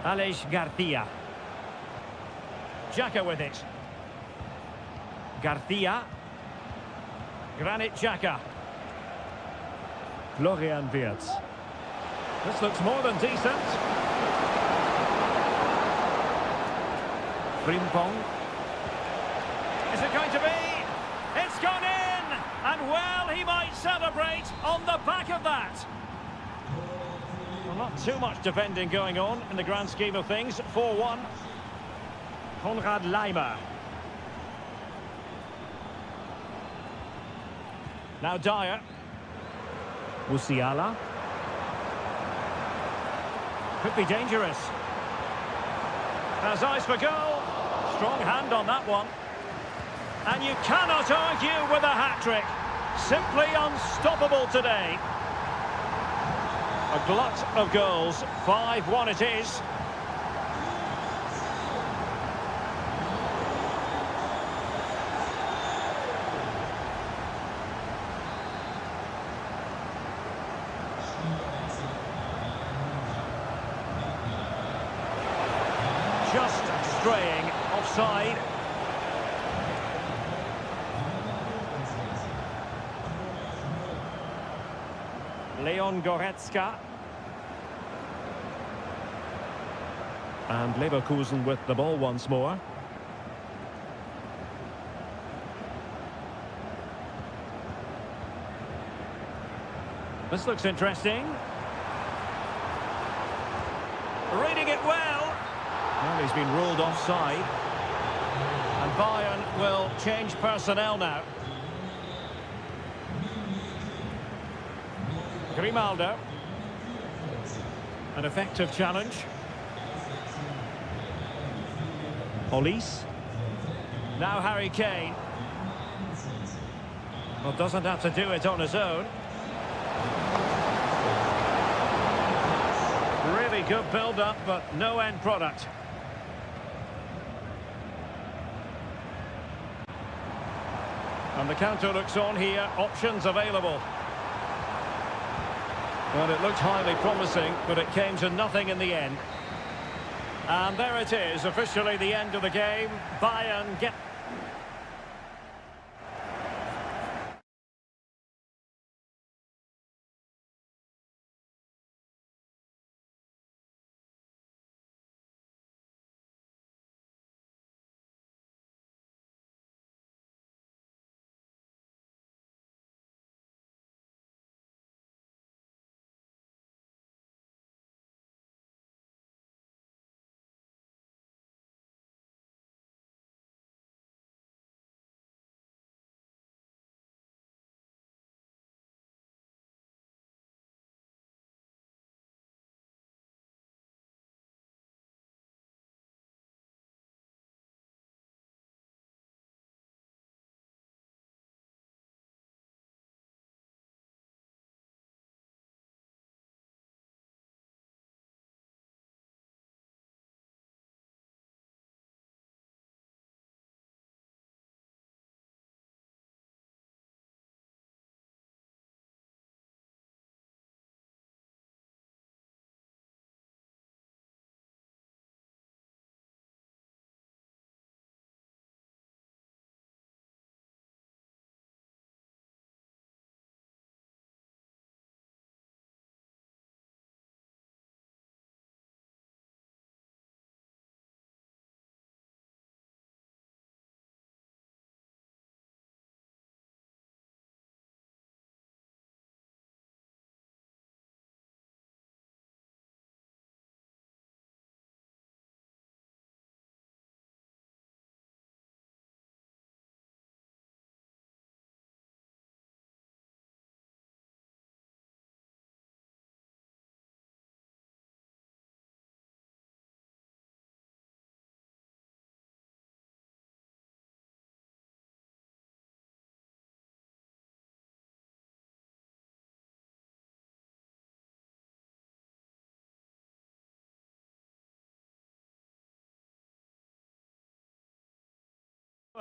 Aleix Garcia. Xhaka with it. Garcia. Granit Xhaka. Florian Wirtz. This looks more than decent. Frimpong. Is it going to be? It's gone in! And well, he might celebrate on the back of that. Well, not too much defending going on in the grand scheme of things. 4-1. Konrad Laimer. Now Dyer. Musiala. Could be dangerous. Has eyes for goal. Strong hand on that one. And you cannot argue with a hat-trick. Simply unstoppable today. A glut of goals. 5-1 it is. Just straying offside. Leon Goretzka. And Leverkusen with the ball once more. This looks interesting. Reading it well. Well, he's been ruled offside. And Bayern will change personnel now. Grimaldo. An effective challenge. Olise. Now Harry Kane. Well, doesn't have to do it on his own. Really good build-up, but no end product. And the counter looks on here. Options available. Well, it looked highly promising, but it came to nothing in the end. And there it is, officially the end of the game. Bayern get...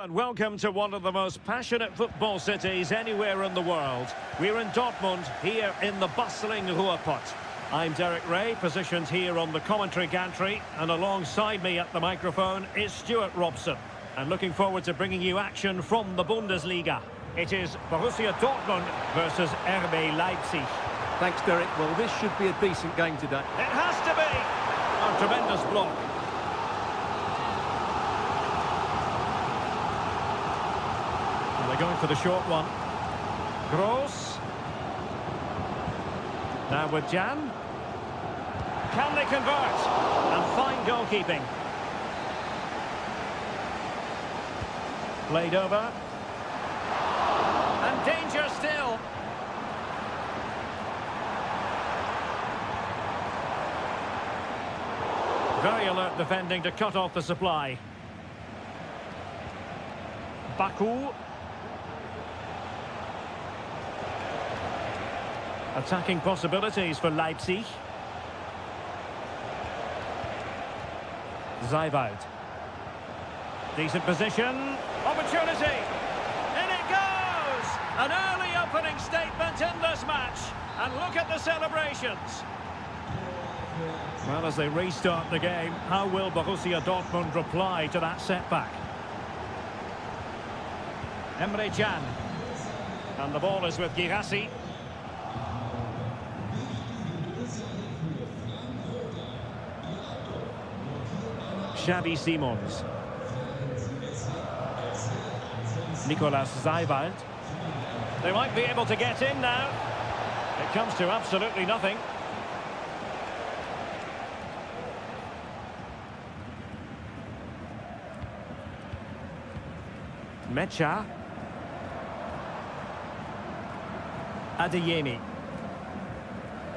And welcome to one of the most passionate football cities anywhere in the world. We're in Dortmund, here in the bustling Ruhrpott. I'm Derek Ray, positioned here on the commentary gantry, and alongside me at the microphone is Stuart Robson. And looking forward to bringing you action from the Bundesliga. It is Borussia Dortmund versus RB Leipzig. Thanks, Derek. Well, this should be a decent game today. It has to be! A tremendous block. And they're going for the short one. Gross. Now with Jan. Can they convert? And fine goalkeeping. Played over. And danger still. Very alert defending to cut off the supply. Baku. Attacking possibilities for Leipzig. Zijwald. Decent position. Opportunity. In it goes! An early opening statement in this match. And look at the celebrations. Well, as they restart the game, how will Borussia Dortmund reply to that setback? Emre Can. And the ball is with Girassi. Xavi Simons. Nicolas Zijwald. They might be able to get in now. It comes to absolutely nothing. Mecha. Adeyemi.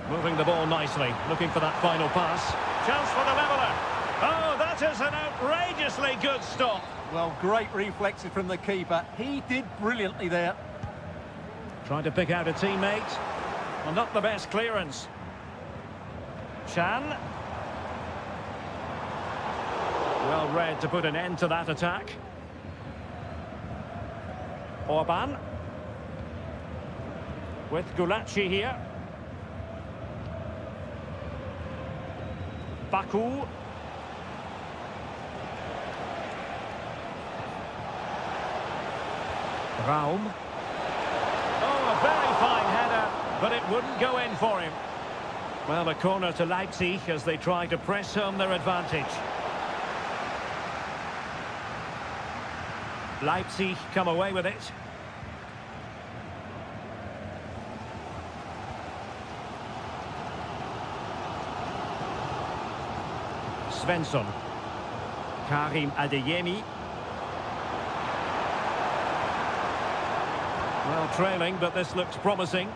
Moving the ball nicely, looking for that final pass. Chance for the leveller. Oh, that is an outrageously good stop. Well, great reflexes from the keeper. He did brilliantly there. Trying to pick out a teammate. Well, not the best clearance. Chan. Well read to put an end to that attack. Orban. With Gulacsi here. Baku. Raum. Oh, a very fine header, but it wouldn't go in for him. Well, a corner to Leipzig as they try to press home their advantage. Leipzig come away with it. Svensson. Karim Adeyemi. Well, trailing, but this looks promising.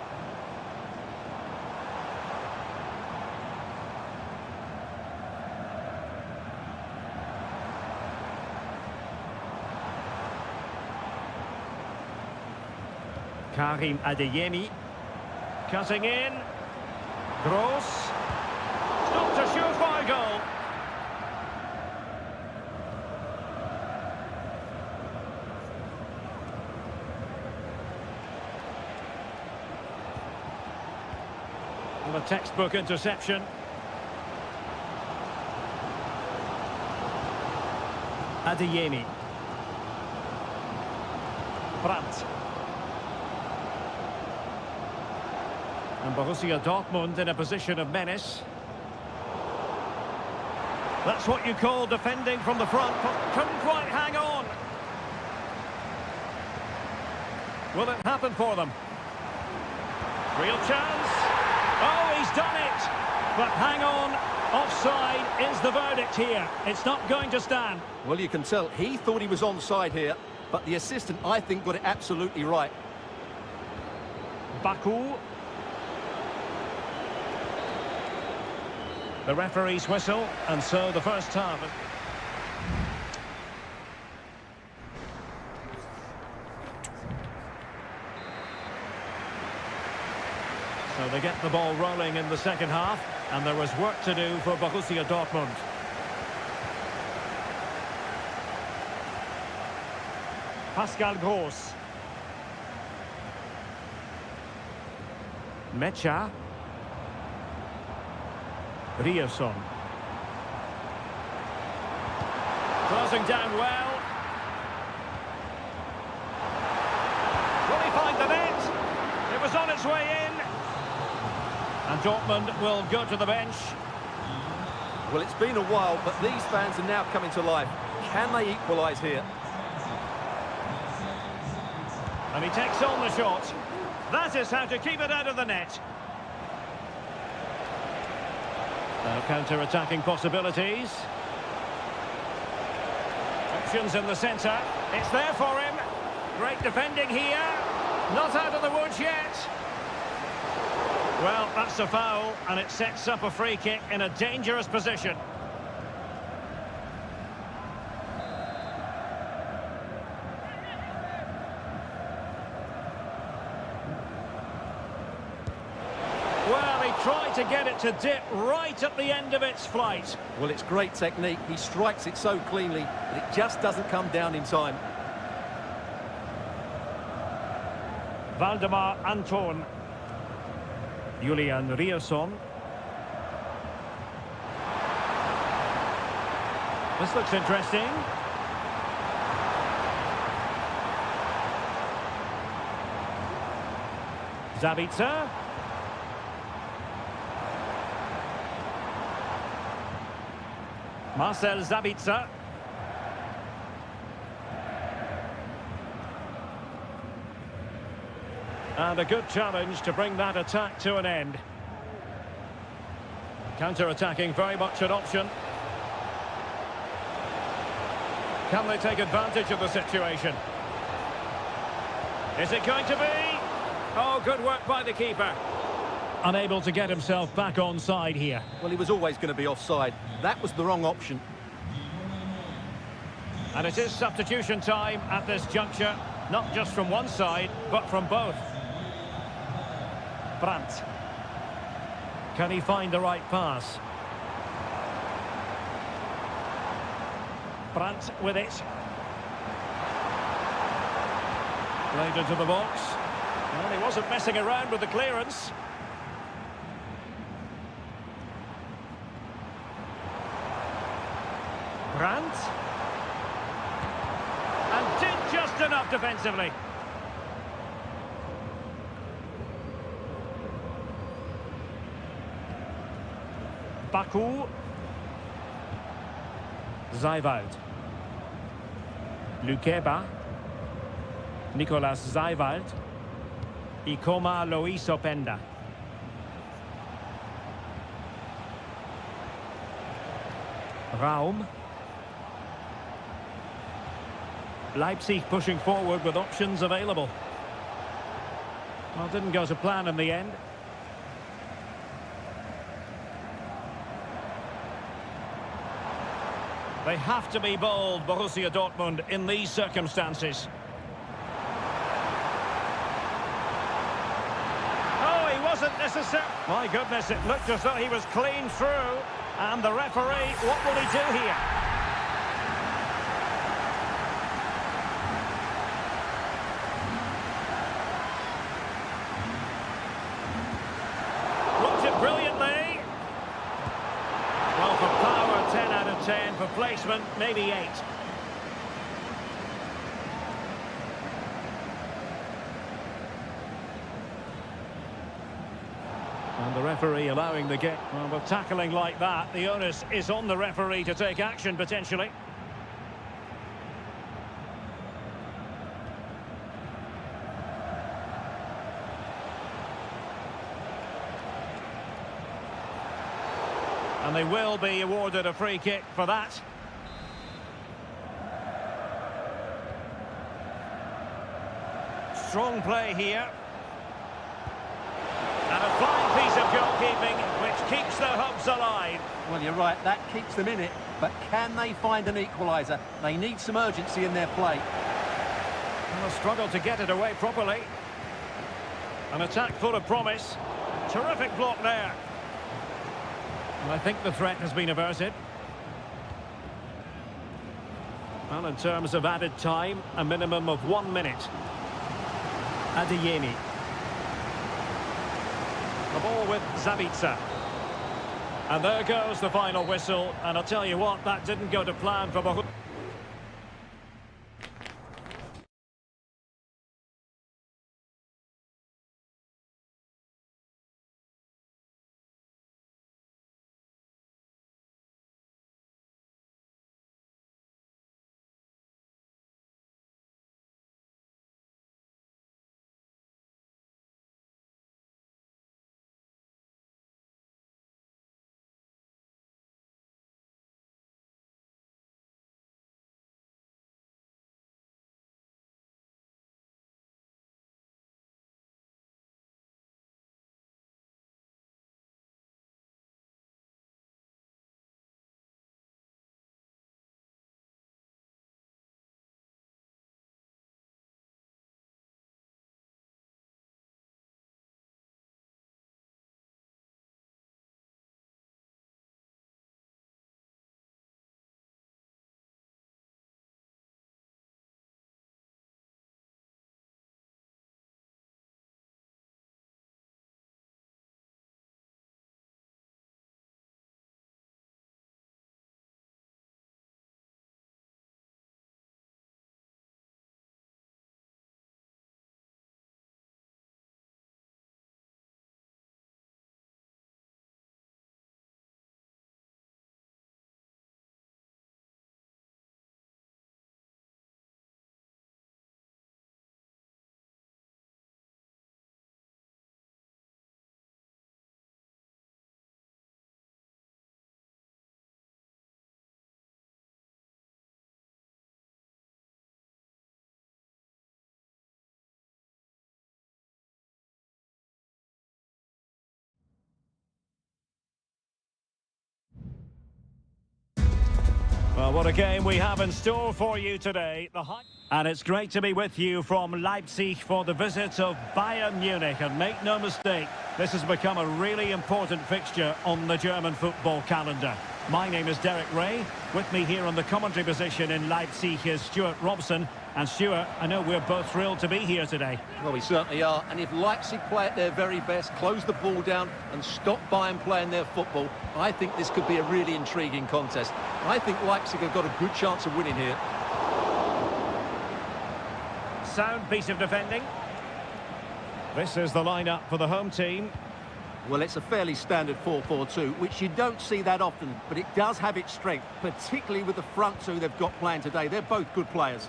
Karim Adeyemi. Cutting in. Gross. Not a surefire goal. A textbook interception. Adeyemi. Brandt. And Borussia Dortmund in a position of menace. That's what you call defending from the front, but couldn't quite hang on. Will it happen for them? Real chance. Oh, he's done it! But hang on, offside is the verdict here. It's not going to stand. Well, you can tell he thought he was onside here, but the assistant, I think, got it absolutely right. Baku. The referee's whistle, and so the first half. So they get the ball rolling in the second half, and there was work to do for Borussia Dortmund. Pascal Gross. Mecha. Rierson. Closing down well. Will he find the net? It was on its way in. And Dortmund will go to the bench. Well, it's been a while, but these fans are now coming to life. Can they equalise here? And he takes on the shot. That is how to keep it out of the net. Now counter-attacking possibilities. Options in the centre. It's there for him. Great defending here. Not out of the woods yet. Well, that's a foul, and it sets up a free kick in a dangerous position. Well, he tried to get it to dip right at the end of its flight. Well, it's great technique. He strikes it so cleanly, but it just doesn't come down in time. Valdemar Anton. Julian Rierson. This looks interesting. Zabitzer. Marcel Zabitzer. And a good challenge to bring that attack to an end. Counter-attacking, very much an option. Can they take advantage of the situation? Is it going to be? Oh, good work by the keeper. Unable to get himself back on side here. Well, he was always going to be offside. That was the wrong option. And it is substitution time at this juncture. Not just from one side, but from both. Brandt. Can he find the right pass? Brandt with it. Played into the box. Well, he wasn't messing around with the clearance. Brandt. And did just enough defensively. Baku. Zeiwald. Lukeba. Nicolas Zeiwald. Ikoma Lois Openda. Raum. Leipzig pushing forward with options available. Well, didn't go to plan in the end. They have to be bold, Borussia Dortmund, in these circumstances. Oh, he wasn't necessary. My goodness, it looked as though he was clean through. And the referee, what will he do here? Blocked it brilliantly. Well, for power, 10 out of 10. For placement, maybe 8. And the referee allowing the game. Well, with tackling like that, the onus is on the referee to take action, potentially. And they will be awarded a free kick for that. Strong play here. And a fine piece of goalkeeping, which keeps the hopes alive. Well, you're right, that keeps them in it. But can they find an equaliser? They need some urgency in their play. And a struggle to get it away properly. An attack full of promise. Terrific block there. And I think the threat has been averted. Well, in terms of added time, a minimum of 1 minute. Adeyemi. The ball with Zabitsa. And there goes the final whistle. And I'll tell you what, that didn't go to plan for Bohut. Well, what a game we have in store for you today. And it's great to be with you from Leipzig for the visit of Bayern Munich. And make no mistake, this has become a really important fixture on the German football calendar. My name is Derek Ray. With me here on the commentary position in Leipzig is Stuart Robson. And Stuart, I know we're both thrilled to be here today. Well, we certainly are. And if Leipzig play at their very best, close the ball down and stop Bayern playing their football, I think this could be a really intriguing contest. I think Leipzig have got a good chance of winning here. Sound piece of defending. This is the lineup for the home team. Well, it's a fairly standard 4-4-2, which you don't see that often, but it does have its strength, particularly with the front two they've got playing today. They're both good players.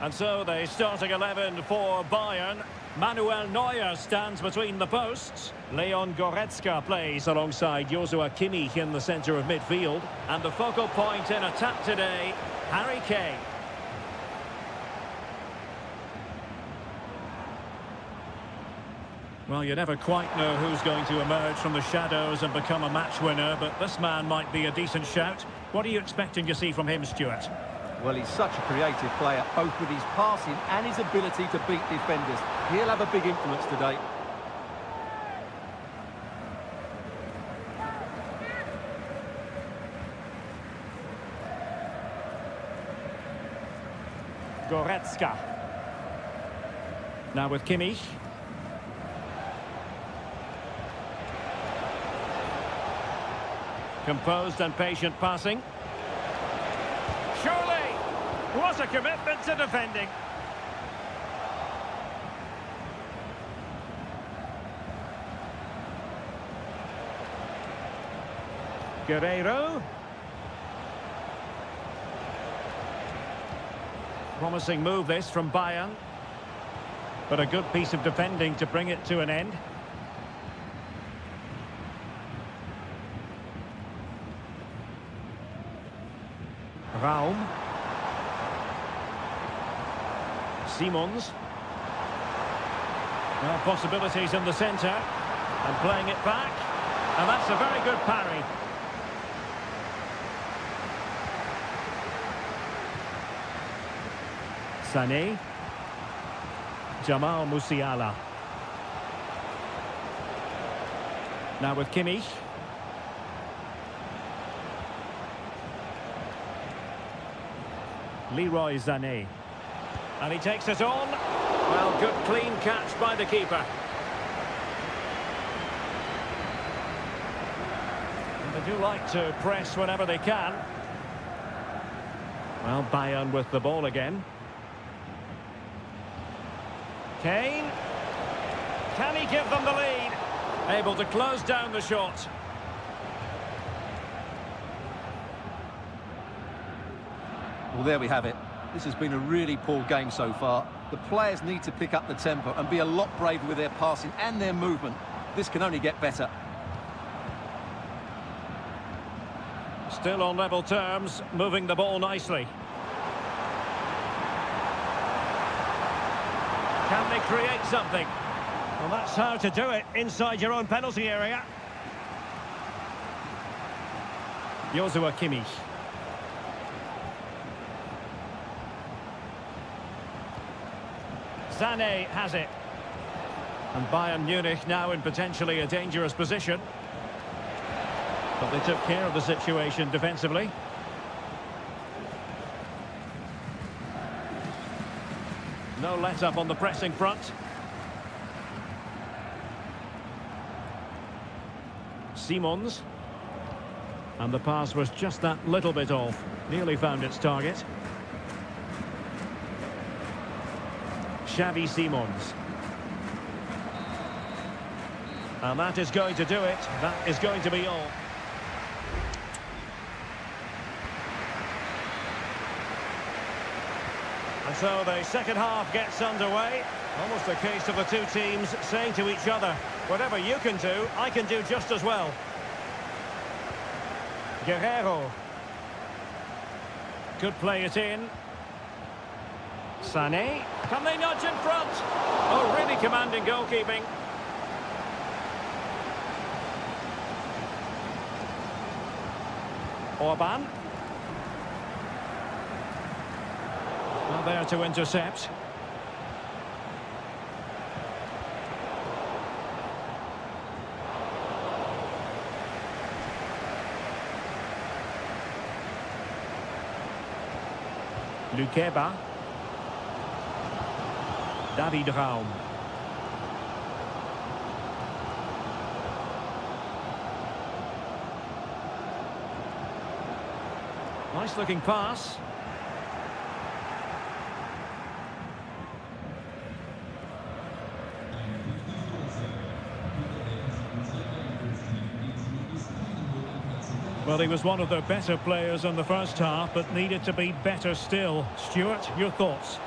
And so the starting 11 for Bayern. Manuel Neuer stands between the posts. Leon Goretzka plays alongside Joshua Kimmich in the centre of midfield. And the focal point in attack today, Harry Kane. Well, you never quite know who's going to emerge from the shadows and become a match winner, but this man might be a decent shout. What are you expecting to see from him, Stuart? Well, he's such a creative player, both with his passing and his ability to beat defenders. He'll have a big influence today. Goretzka. Now with Kimmich. Composed and patient passing. Surely! What a commitment to defending. Guerreiro. Promising move this from Bayern. But a good piece of defending to bring it to an end. Raum. Simons. Well, possibilities in the centre. And playing it back. And that's a very good parry. Sané. Jamal Musiala. Now with Kimmich. Leroy Sané. And he takes it on. Well, good clean catch by the keeper. And they do like to press whenever they can. Well, Bayern with the ball again. Kane. Can he give them the lead? Able to close down the shot. Well, there we have it. This has been a really poor game so far. The players need to pick up the tempo and be a lot braver with their passing and their movement. This can only get better. Still on level terms, moving the ball nicely. Can they create something? Well, that's how to do it inside your own penalty area. Joshua Kimmich. Sané has it. And Bayern Munich now in potentially a dangerous position. But they took care of the situation defensively. No let-up on the pressing front. Simons. And the pass was just that little bit off. Nearly found its target. Xavi Simons. And that is going to do it. That is going to be all. And so the second half gets underway. Almost a case of the two teams saying to each other, whatever you can do, I can do just as well. Guerrero. Could play it in. Sané. Can they nudge in front? Oh, really commanding goalkeeping. Orban. Well, there to intercept. Lukeba. David Raum. Nice looking pass. Well, he was one of the better players in the first half, but needed to be better still. Stuart, your thoughts?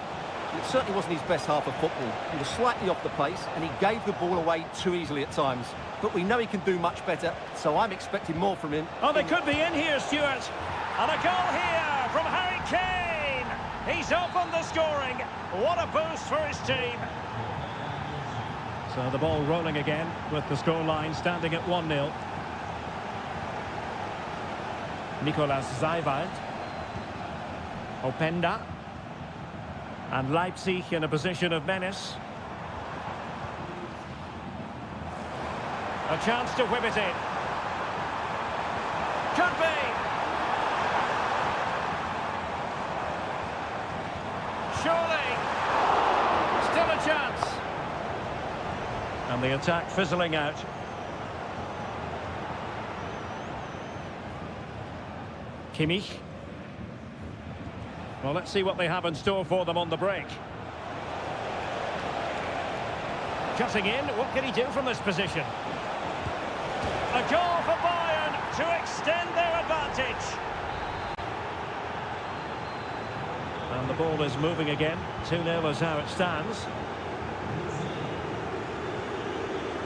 It certainly wasn't his best half of football. He was slightly off the pace and he gave the ball away too easily at times. But we know he can do much better, so I'm expecting more from him. Oh, they could be in here, Stuart. And a goal here from Harry Kane. He's opened the scoring. What a boost for his team. So the ball rolling again with the scoreline standing at 1-0. Nicolas Zaiwald. Openda. And Leipzig in a position of menace. A chance to whip it in. Could be. Surely. Still a chance. And the attack fizzling out. Kimmich. Well, let's see what they have in store for them on the break. Cutting in, what can he do from this position? A goal for Bayern to extend their advantage. And the ball is moving again. 2-0 is how it stands.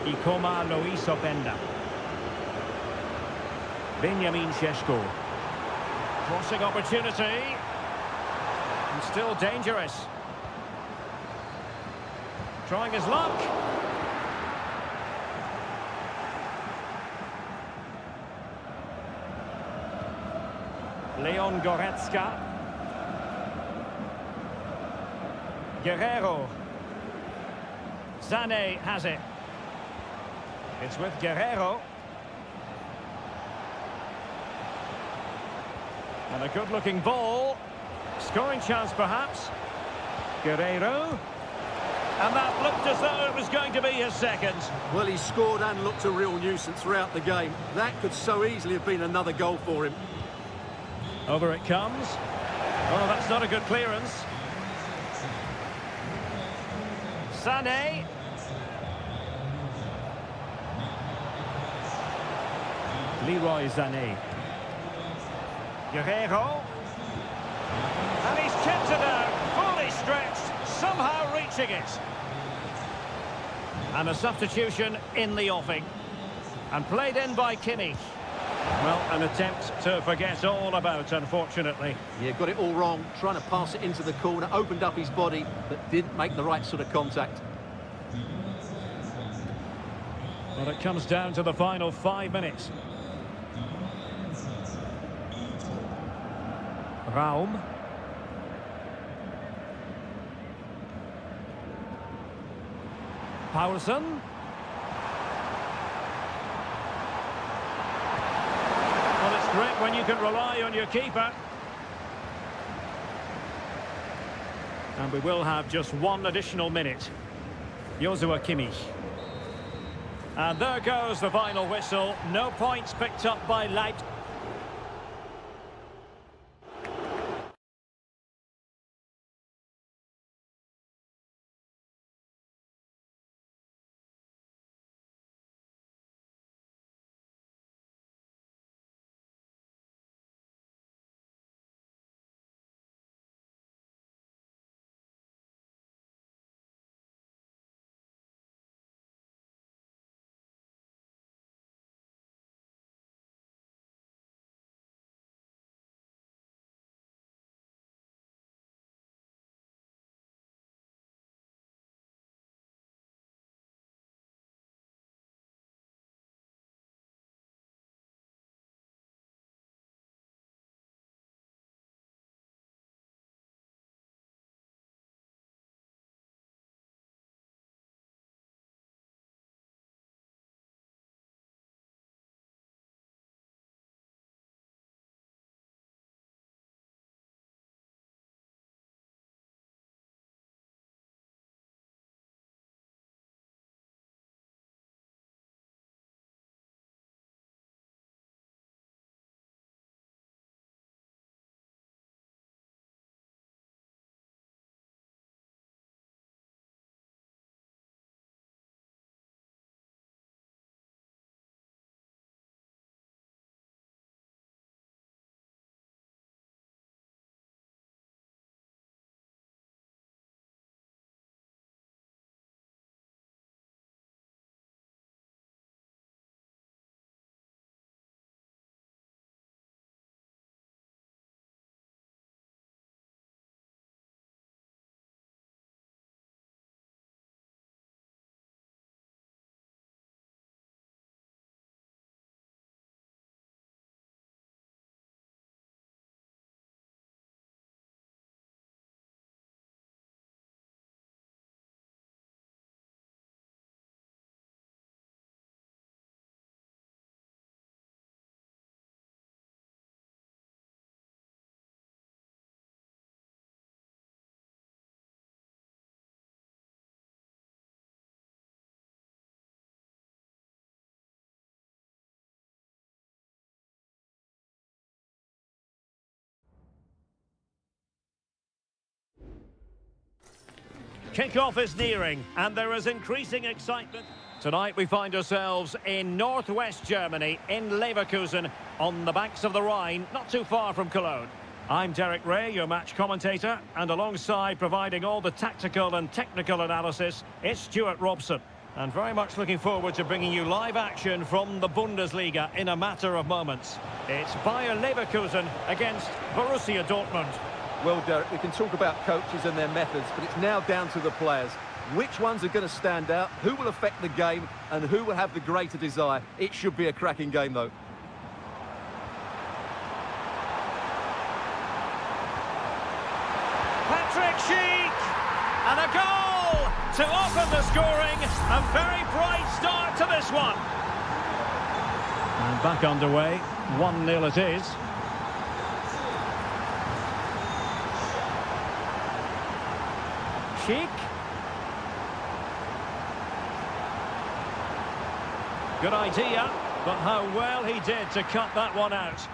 eComp Openda. Benjamin Šeško. Crossing opportunity. And still dangerous. Trying his luck. Leon Goretzka. Guerrero. Sané has it. It's with Guerrero. And a good-looking ball. Scoring chance, perhaps. Guerreiro. And that looked as though it was going to be his second. Well, he scored and looked a real nuisance throughout the game. That could so easily have been another goal for him. Over it comes. Oh, that's not a good clearance. Sané. Leroy Sané. Guerreiro. And he's kept it out, fully stretched, somehow reaching it. And a substitution in the offing. And played in by Kimmich. Well, an attempt to forget all about, unfortunately. Yeah, got it all wrong, trying to pass it into the corner, opened up his body, but didn't make the right sort of contact. Well, it comes down to the final 5 minutes. Raum. Paulsen. Well, it's great when you can rely on your keeper. And we will have just one additional minute. Joshua Kimmich. And there goes the final whistle. No points picked up by Leipzig. Kick-off is nearing, and there is increasing excitement. Tonight we find ourselves in northwest Germany, in Leverkusen, on the banks of the Rhine, not too far from Cologne. I'm Derek Ray, your match commentator, and alongside providing all the tactical and technical analysis, it's Stuart Robson. And very much looking forward to bringing you live action from the Bundesliga in a matter of moments. It's Bayer Leverkusen against Borussia Dortmund. Well, Derek, we can talk about coaches and their methods, but it's now down to the players. Which ones are going to stand out, who will affect the game, and who will have the greater desire? It should be a cracking game, though. Patrick Schick! And a goal to open the scoring. A very bright start to this one. And back underway, 1-0 it is. Chic. Good idea, but how well he did to cut that one out.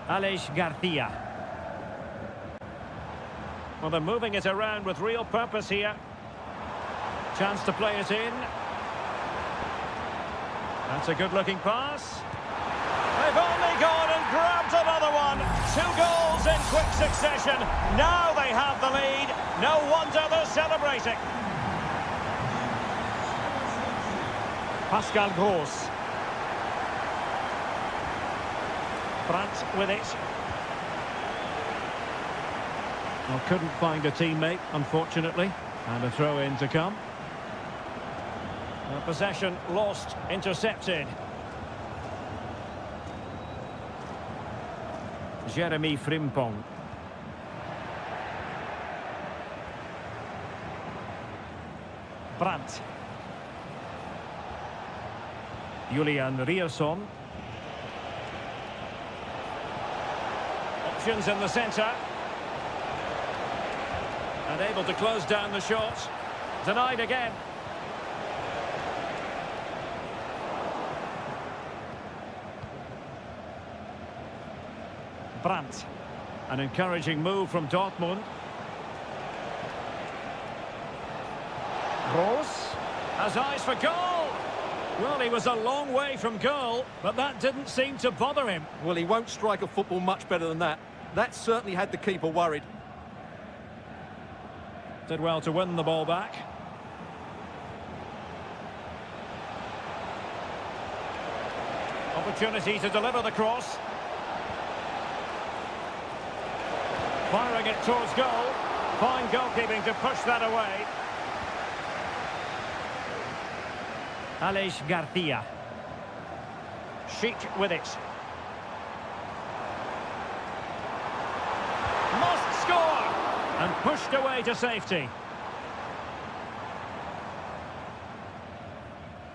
Aleix Garcia. Well, they're moving it around with real purpose here. Chance to play it in. That's a good-looking pass. They've only gone and grabbed another one. 2 goals in quick succession. Now they have the lead. No wonder they're celebrating. Pascal Gross. Brandt with it. Well, couldn't find a teammate, unfortunately. And a throw-in to come. Possession lost, intercepted. Jeremy Frimpong. Brandt. Julian Rierson. Options in the centre. And able to close down the shot. Denied again. Brandt. An encouraging move from Dortmund. Gross has eyes for goal. Well, he was a long way from goal, but that didn't seem to bother him. Well, he won't strike a football much better than that. That certainly had the keeper worried. Did well to win the ball back. Opportunity to deliver the cross. Firing it towards goal. Fine goalkeeping to push that away. Aleix Garcia. Chic with it. Must score! And pushed away to safety.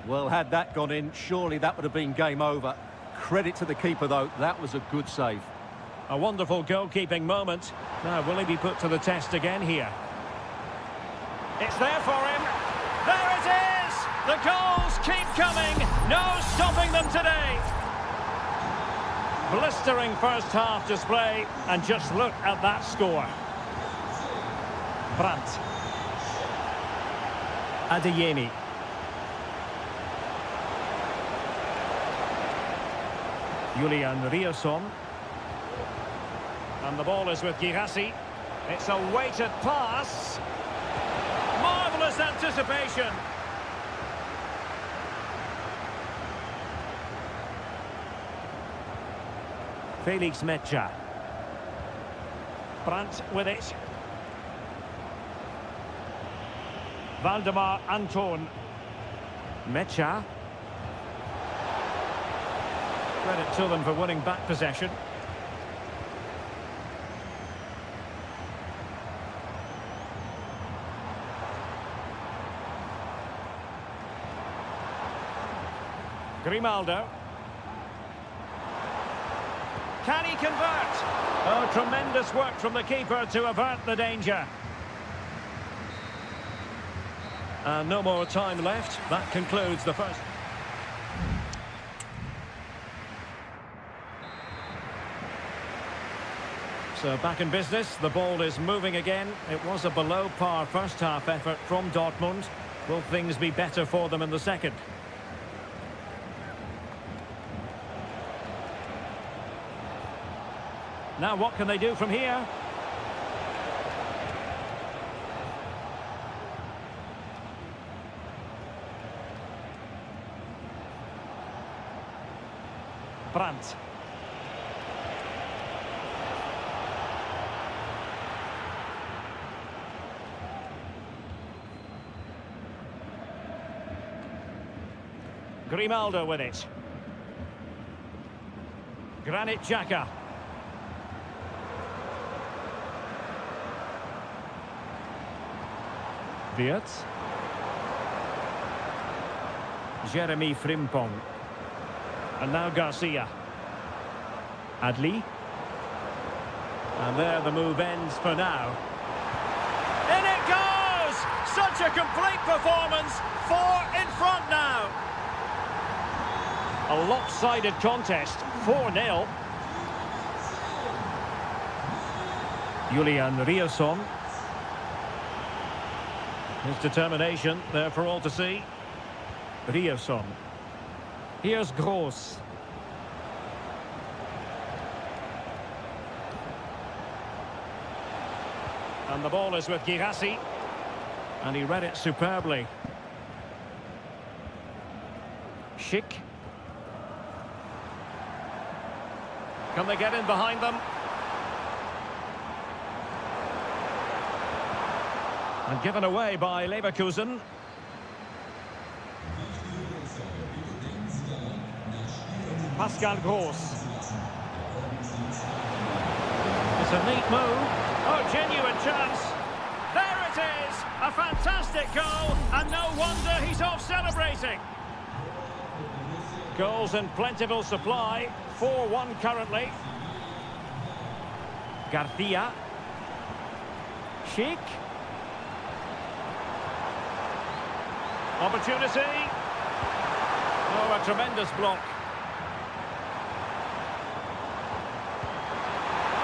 Well, had that gone in, surely that would have been game over. Credit to the keeper, though. That was a good save. A wonderful goalkeeping moment. Now, will he be put to the test again here? It's there for him. There it is! The goals keep coming. No stopping them today. Blistering first half display. And just look at that score. Brandt. Adeyemi. Julian Rierson. And the ball is with Girassi. It's a weighted pass. Marvellous anticipation. Felix Mecha. Brandt with it. Valdemar Anton. Mecha. Credit to them for winning back possession. Grimaldo. Can he convert? Oh, tremendous work from the keeper to avert the danger. And no more time left. That concludes the first. So back in business, the ball is moving again. It was a below-par first-half effort from Dortmund. Will things be better for them in the second? Now what can they do from here? Brandt. Grimaldo with it. Granit Xhaka. Wirtz. Jeremy Frimpong. And now Garcia. Adli. And there the move ends for now. In it goes! Such a complete performance. 4 in front now. A lopsided contest, 4-0. Julian Riosson. His determination there for all to see. Riosson. Here's Gross. And the ball is with Girassi. And he read it superbly. Schick. Can they get in behind them? And given away by Leverkusen. Pascal Gross. It's a neat move. Oh, genuine chance. There it is. A fantastic goal. And no wonder he's off celebrating. Goals in plentiful supply. 4-1 currently. Garcia. Schick. Opportunity. Oh, a tremendous block.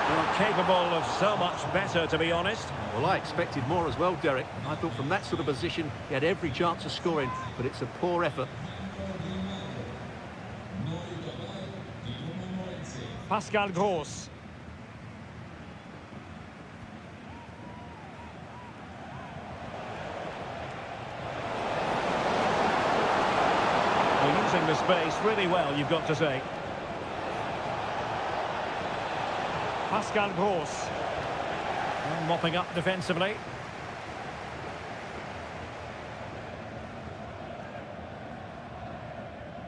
Well, capable of so much better, to be honest. Well, I expected more as well, Derek. I thought from that sort of position, he had every chance of scoring, but it's a poor effort. Pascal Gross. Well, using the space really well, you've got to say. Pascal Gross. And mopping up defensively.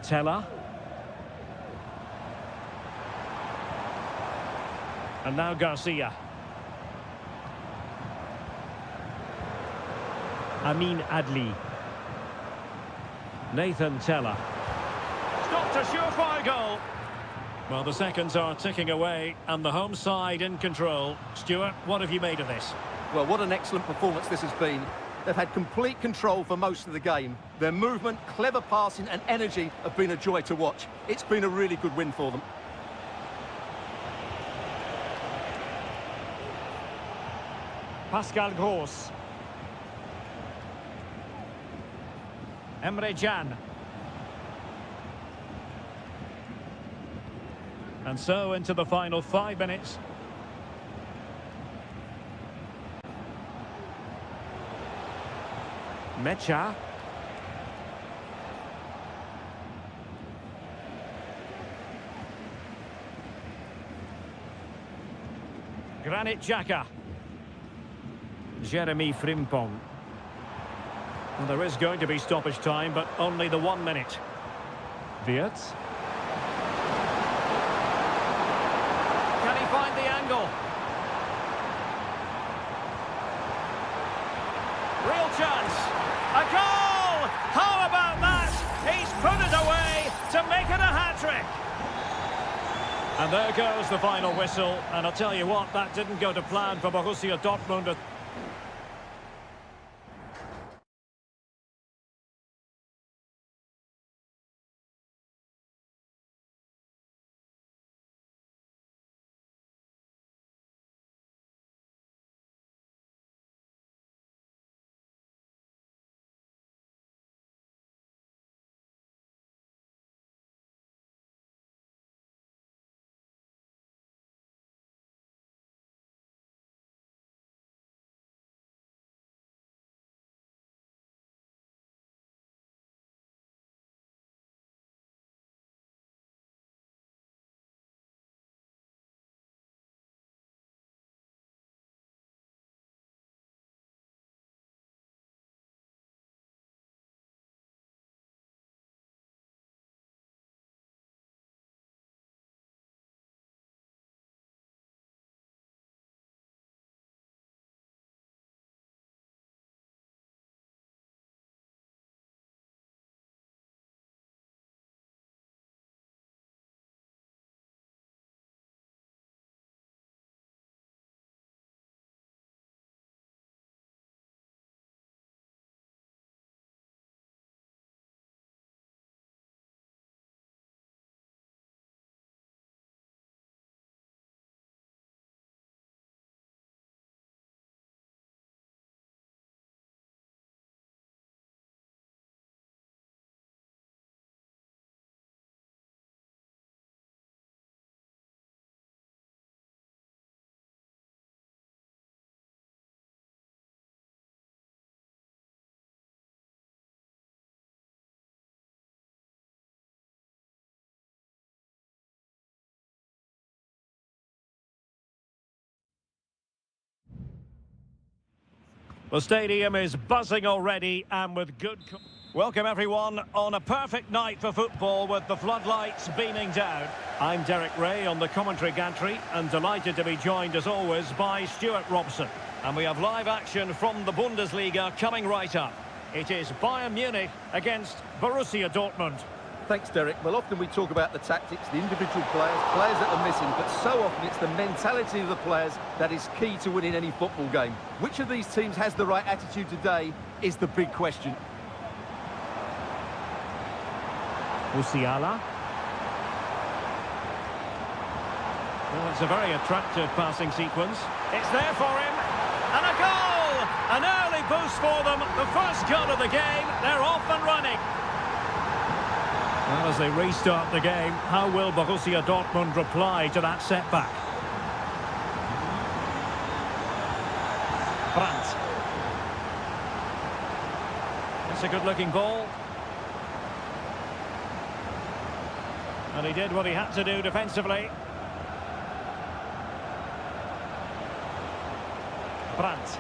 Teller. And now Garcia. Amin Adli. Nathan Teller. Stopped a surefire goal. Well, the seconds are ticking away and the home side in control. Stuart, what have you made of this? Well, what an excellent performance this has been. They've had complete control for most of the game. Their movement, clever passing and energy have been a joy to watch. It's been a really good win for them. Pascal Gross. Emre Can. And so into the final 5 minutes. Mecha. Granit Xhaka. Jeremy Frimpong. Well, there is going to be stoppage time, but only the 1 minute. Wirtz. Can he find the angle? Real chance. A goal! How about that? He's put it away to make it a hat-trick. And there goes the final whistle. And I'll tell you what, that didn't go to plan for Borussia Dortmund. The stadium is buzzing already and with good... Welcome everyone on a perfect night for football with the floodlights beaming down. I'm Derek Ray on the commentary gantry and delighted to be joined as always by Stuart Robson. And we have live action from the Bundesliga coming right up. It is Bayern Munich against Borussia Dortmund. Thanks, Derek. Well, often we talk about the tactics, the individual players that are missing, but so often it's the mentality of the players that is key to winning any football game. Which of these teams has the right attitude today is the big question. Musiala. Well, it's a very attractive passing sequence. It's there for him. And a goal! An early boost for them. The first goal of the game. They're off and running. Well, as they restart the game, how will Borussia Dortmund reply to that setback? Brandt. It's a good-looking ball. And he did what he had to do defensively. Brandt.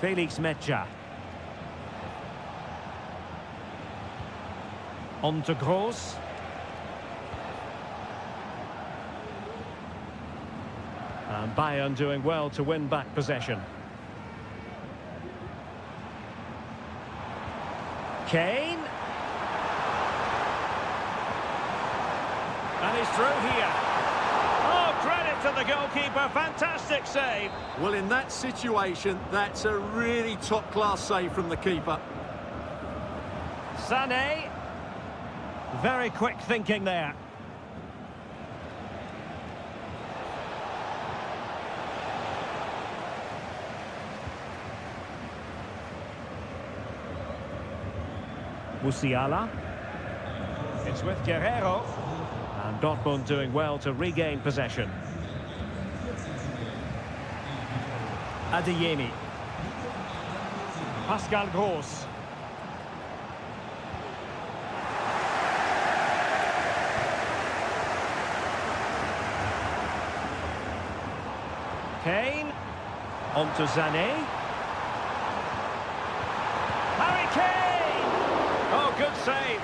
Felix Metscher. On to Gross. And Bayern doing well to win back possession. Kane. And he's through here. Oh, credit to the goalkeeper. Fantastic save. Well, in that situation, that's a really top-class save from the keeper. Sané. Very quick thinking there. Musiala. It's with Guerrero. And Dortmund doing well to regain possession. Adeyemi. Pascal Gross. Kane. On to Sané. Harry Kane! Oh, good save.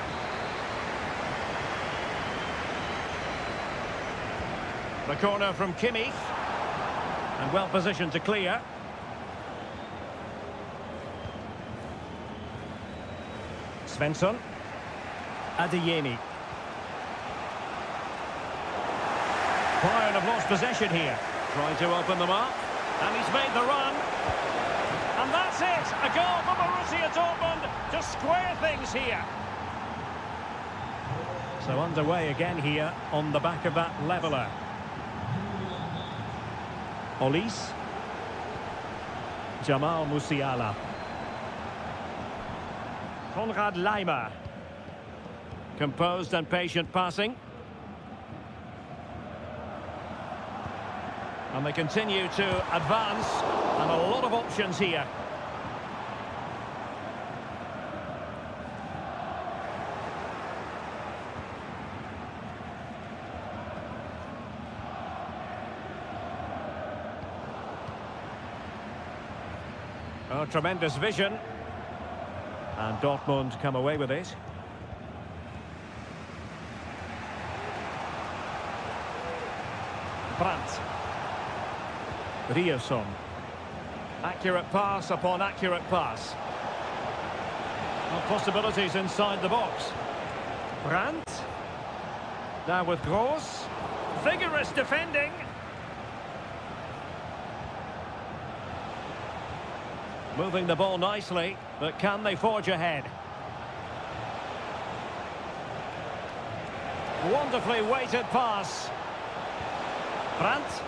The corner from Kimmich. And well positioned to clear. Svensson. Adeyemi. Bayern have lost possession here. Trying to open them up. And he's made the run. And that's it. A goal for Borussia Dortmund to square things here. So underway again here on the back of that leveller. Olise. Jamal Musiala. Konrad Laimer. Composed and patient passing. And they continue to advance, and a lot of options here. Oh, tremendous vision. And Dortmund come away with it. Brandt. Rierson. Accurate pass upon accurate pass. Well, possibilities inside the box. Brandt. Now with Gross. Vigorous defending. Moving the ball nicely, but can they forge ahead? Wonderfully weighted pass. Brandt.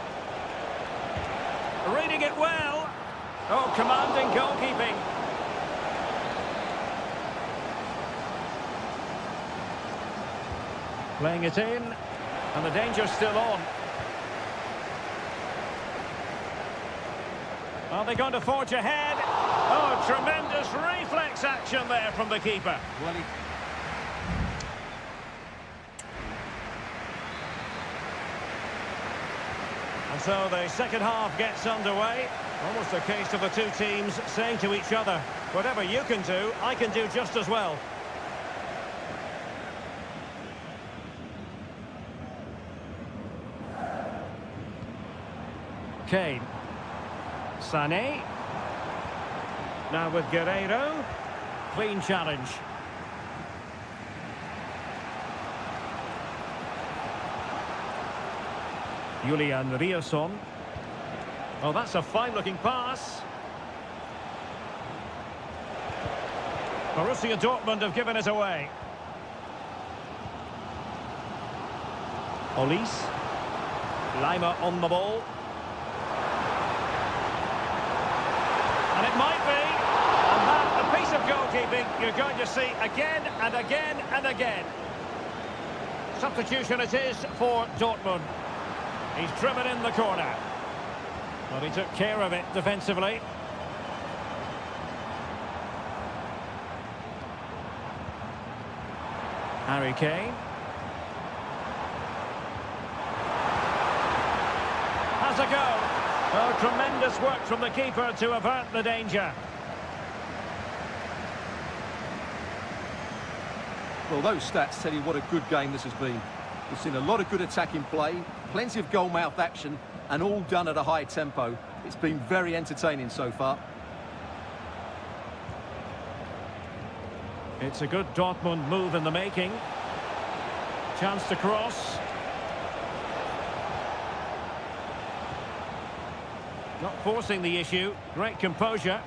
Reading it well. Oh, commanding goalkeeping. Playing it in, and the danger's still on. Are they going to forge ahead? Oh, tremendous reflex action there from the keeper. Well, And so the second half gets underway. Almost a case of the two teams saying to each other, whatever you can do, I can do just as well. Kane. Sané. Now with Guerreiro. Clean challenge. Julian Rierson. Oh, that's a fine-looking pass. Borussia Dortmund have given it away. Olise. Lima on the ball. And it might be. And that, a piece of goalkeeping you're going to see again and again and again. Substitution it is for Dortmund. He's driven in the corner. But he took care of it defensively. Harry Kane. Has a go. Oh, tremendous work from the keeper to avert the danger. Well, those stats tell you what a good game this has been. We've seen a lot of good attacking play, plenty of goal-mouth action, and all done at a high tempo. It's been very entertaining so far. It's a good Dortmund move in the making. Chance to cross. Not forcing the issue. Great composure.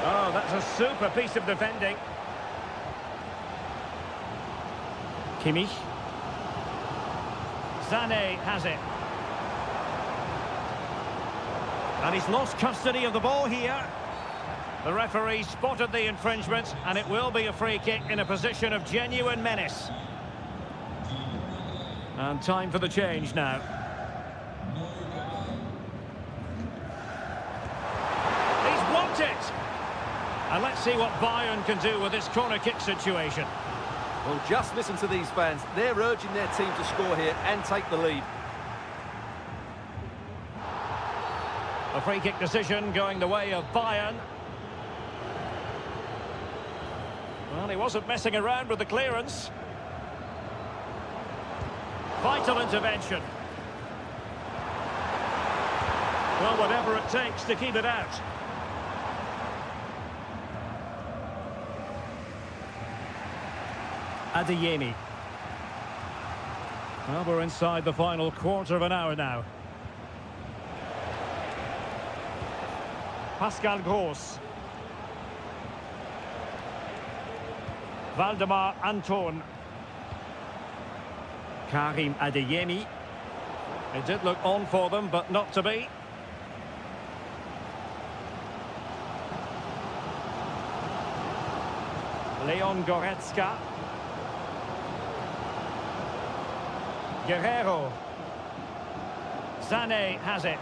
Oh, that's a super piece of defending. Kimmich. Sané has it. And he's lost custody of the ball here. The referee spotted the infringement, and it will be a free kick in a position of genuine menace. And time for the change now. He's won it! And let's see what Bayern can do with this corner kick situation. Well, just listen to these fans. They're urging their team to score here and take the lead. A free kick decision going the way of Bayern. Well, he wasn't messing around with the clearance. Vital intervention. Well, whatever it takes to keep it out. Adeyemi. Well, we're inside the final quarter of an hour now. Pascal Gross. Valdemar Anton. Karim Adeyemi. It did look on for them, but not to be. Leon Goretzka. Guerreiro. Sané has it.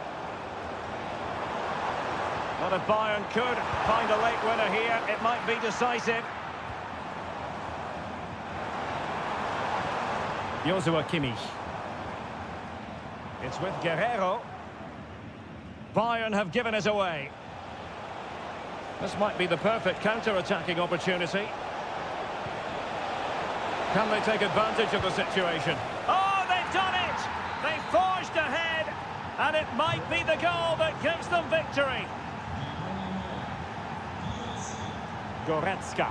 Well, if Bayern could find a late winner here, it might be decisive. Joshua Kimmich. It's with Guerreiro. Bayern have given it away. This might be the perfect counter-attacking opportunity. Can they take advantage of the situation? Oh, they've done it! They've forged ahead, and it might be the goal that gives them victory. Goretzka.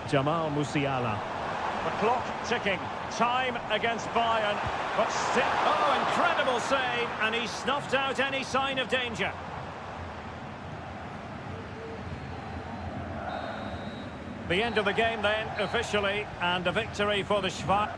Jamal Musiala. The clock ticking. Time against Bayern. But still... Oh, incredible save. And he snuffed out any sign of danger. The end of the game then, officially. And a victory for the Schwarz.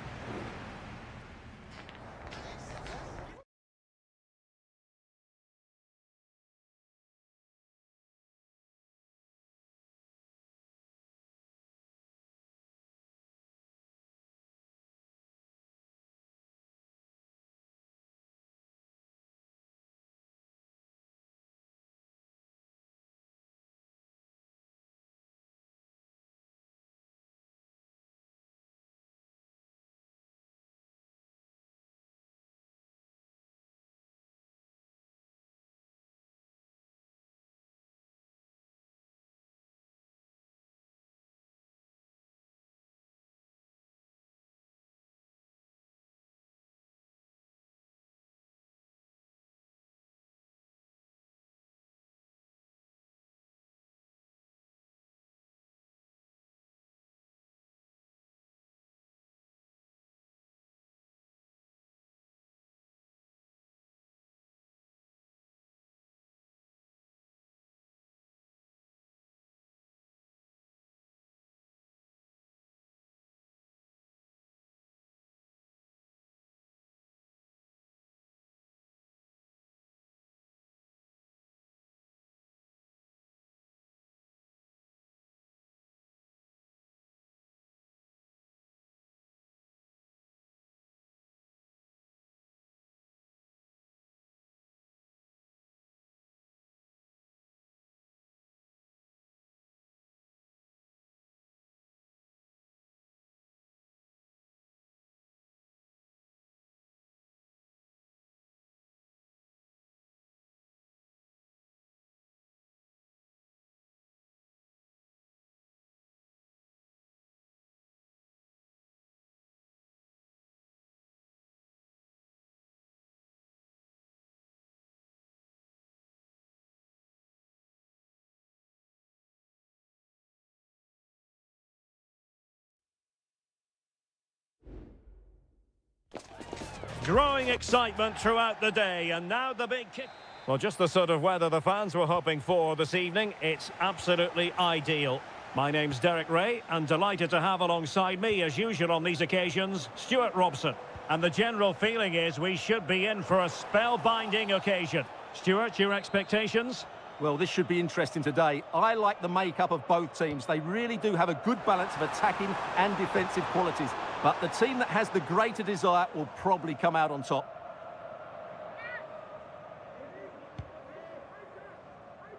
Growing excitement throughout the day, and now the big kick. Well, just the sort of weather the fans were hoping for this evening. It's absolutely ideal. My name's Derek Ray, and delighted to have alongside me, as usual on these occasions, Stuart Robson. And the general feeling is we should be in for a spellbinding occasion. Stuart, your expectations? Well, this should be interesting today. I like the makeup of both teams. They really do have a good balance of attacking and defensive qualities. But the team that has the greater desire will probably come out on top.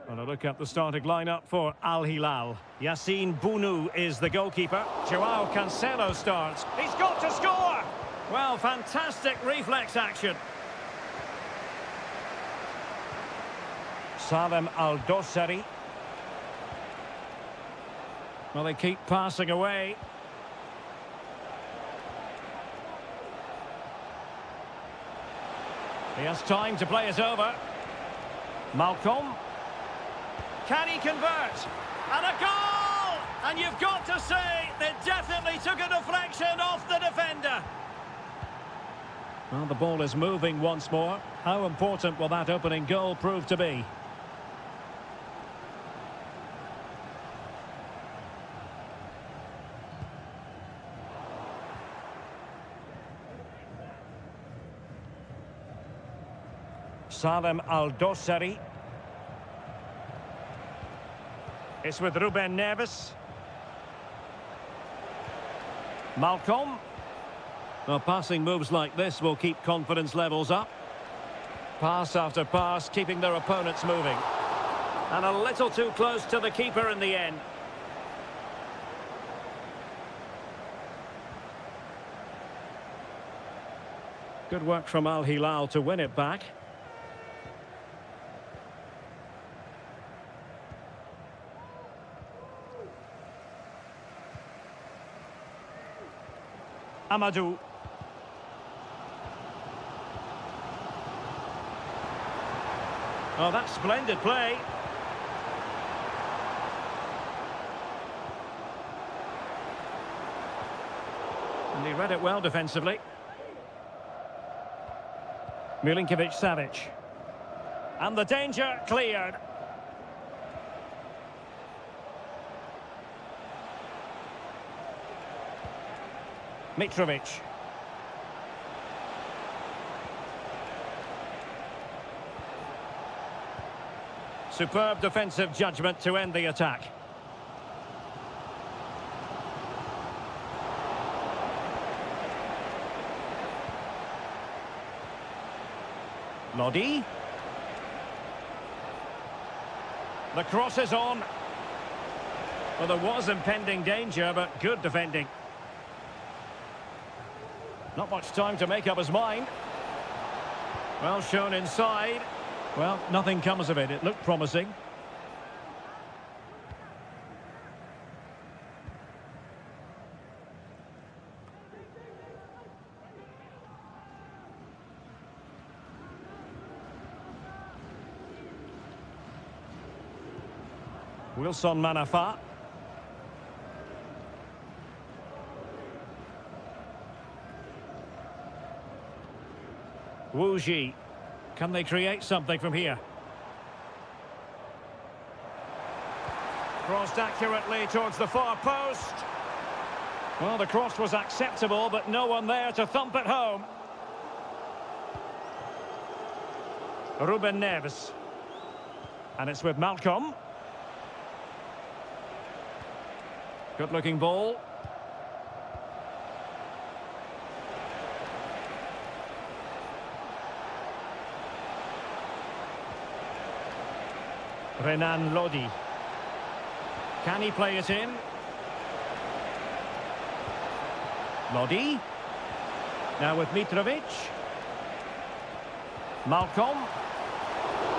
Well, a look at the starting lineup for Al Hilal. Yassine Bounou is the goalkeeper. Joao Cancelo starts. He's got to score! Well, fantastic reflex action. Salem Al-Dossari. Well, they keep passing away. He has time to play it over. Malcolm. Can he convert? And a goal! And you've got to say, they definitely took a deflection off the defender. Well, the ball is moving once more. How important will that opening goal prove to be? Salem Al-Dossari. It's with Ruben Neves. Malcolm. Well, passing moves like this will keep confidence levels up. Pass after pass, keeping their opponents moving. And a little too close to the keeper in the end. Good work from Al Hilal to win it back. Amadou. Oh, that's splendid play. And he read it well defensively. Milinkovic-Savic. And the danger cleared. Mitrovic. Superb defensive judgment to end the attack. Lodi. The cross is on. Well, there was impending danger, but good defending. Not much time to make up his mind. Well shown inside. Well, nothing comes of it. It looked promising. Wilson Manafa. Wu Ji. Can they create something from here? Crossed accurately towards the far post. Well, the cross was acceptable, but no one there to thump it home. Ruben Neves. And it's with Malcolm. Good-looking ball. Renan Lodi. Can he play it in? Lodi. Now with Mitrovic. Malcolm.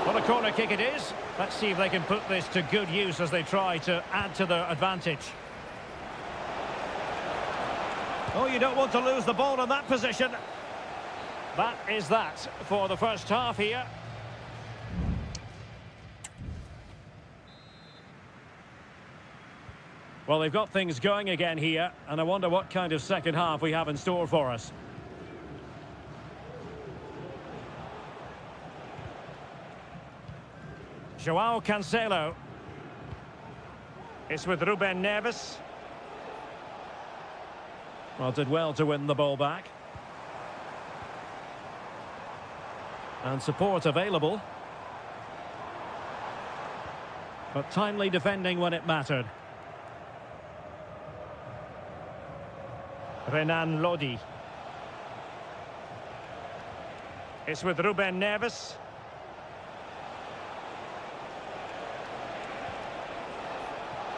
What a corner kick it is. Let's see if they can put this to good use as they try to add to their advantage. Oh, you don't want to lose the ball in that position. That is that for the first half here. Well, they've got things going again here, and I wonder what kind of second half we have in store for us. Joao Cancelo. It's with Ruben Neves. Well, did well to win the ball back. And support available. But timely defending when it mattered. Renan Lodi. It's with Ruben Neves.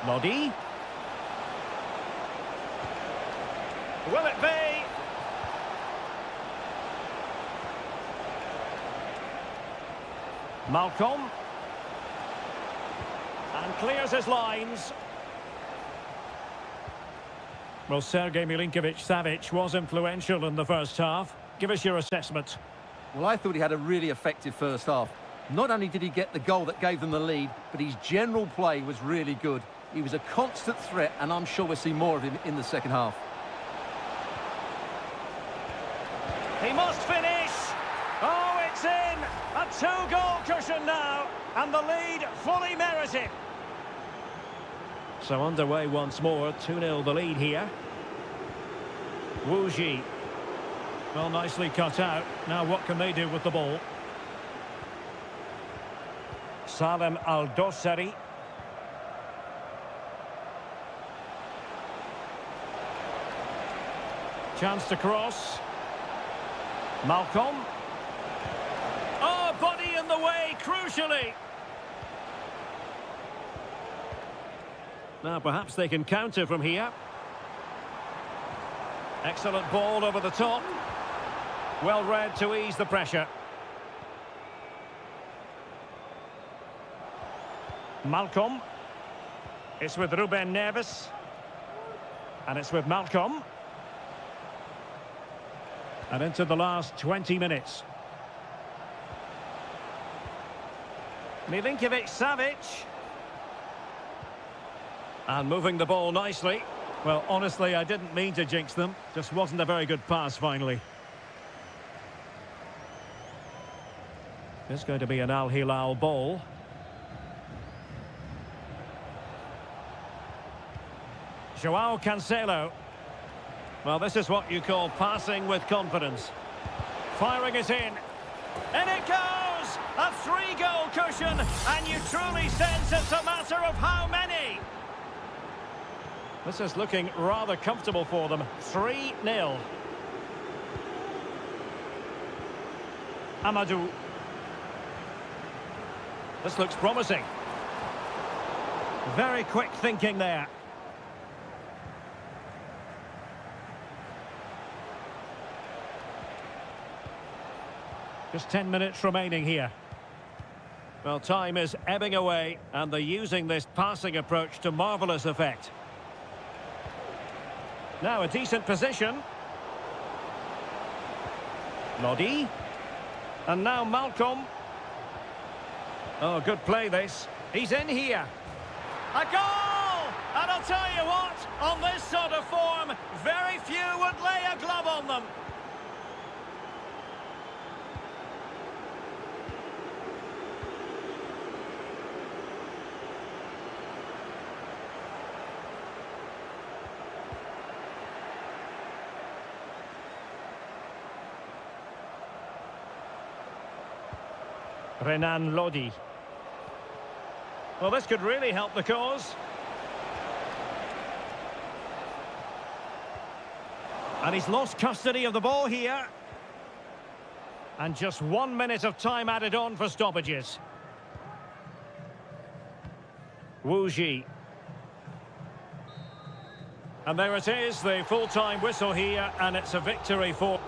Lodi. Will it be? Malcolm. And clears his lines. Well, Sergej Milinkovic-Savic was influential in the first half. Give us your assessment. Well, I thought he had a really effective first half. Not only did he get the goal that gave them the lead, but his general play was really good. He was a constant threat, and I'm sure we'll see more of him in the second half. He must finish. Oh, it's in. A two-goal cushion now, and the lead fully merited. So underway once more, 2-0 the lead here. Wu Ji. Well, nicely cut out. Now what can they do with the ball? Salem Al-Dossari. Chance to cross. Malcolm. Oh, body in the way, crucially. Now perhaps they can counter from here. Excellent ball over the top. Well read to ease the pressure. Malcolm. It's with Ruben Neves. And it's with Malcolm. And into the last 20 minutes. Milinkovic-Savic. And moving the ball nicely. Well, honestly, I didn't mean to jinx them. Just wasn't a very good pass, finally. It's going to be an Al Hilal ball. Joao Cancelo. Well, this is what you call passing with confidence. Firing it in. In it goes! A 3-goal cushion, and you truly sense it's a matter of how many. This is looking rather comfortable for them. 3-0. Amadou. This looks promising. Very quick thinking there. Just 10 minutes remaining here. Well, time is ebbing away, and they're using this passing approach to marvellous effect. Now a decent position. Lodi. And now Malcolm. Oh, good play this. He's in here. A goal! And I'll tell you what, on this sort of form, very few would lay a glove on them. Renan Lodi. Well, this could really help the cause. And he's lost custody of the ball here. And just 1 minute of time added on for stoppages. Wu Ji. And there it is, the full-time whistle here, and it's a victory for...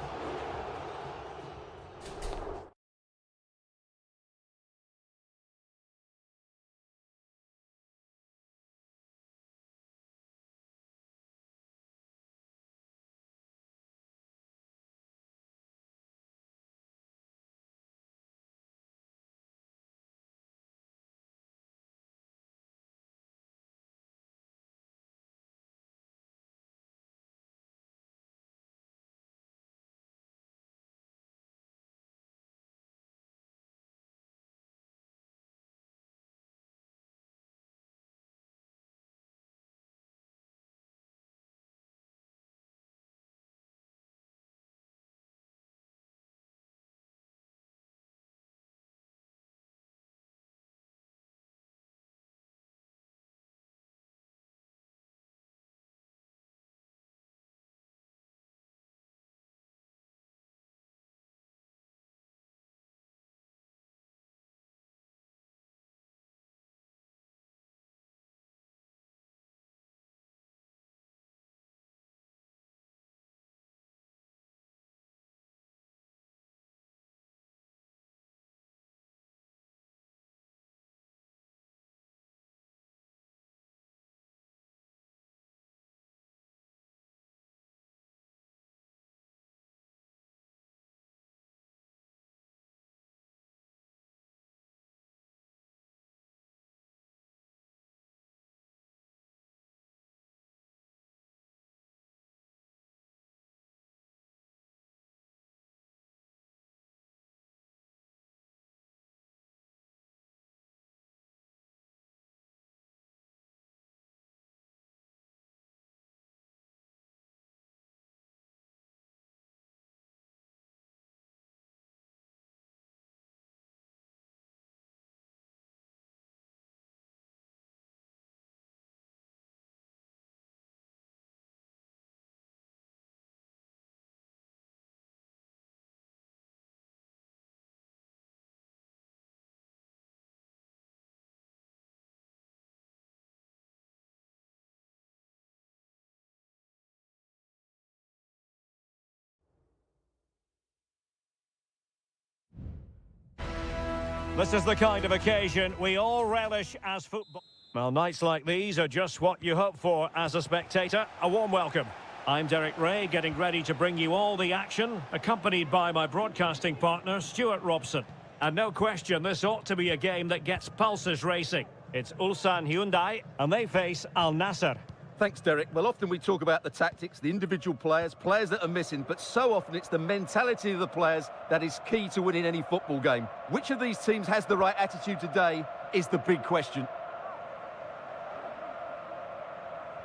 This is the kind of occasion we all relish as football. Well, nights like these are just what you hope for as a spectator. A warm welcome. I'm Derek Ray, getting ready to bring you all the action, accompanied by my broadcasting partner, Stuart Robson. And no question, this ought to be a game that gets pulses racing. It's Ulsan Hyundai, and they face Al Nassr. Thanks, Derek. Well, often we talk about the tactics, the individual players that are missing, but so often it's the mentality of the players that is key to winning any football game. Which of these teams has the right attitude today is the big question.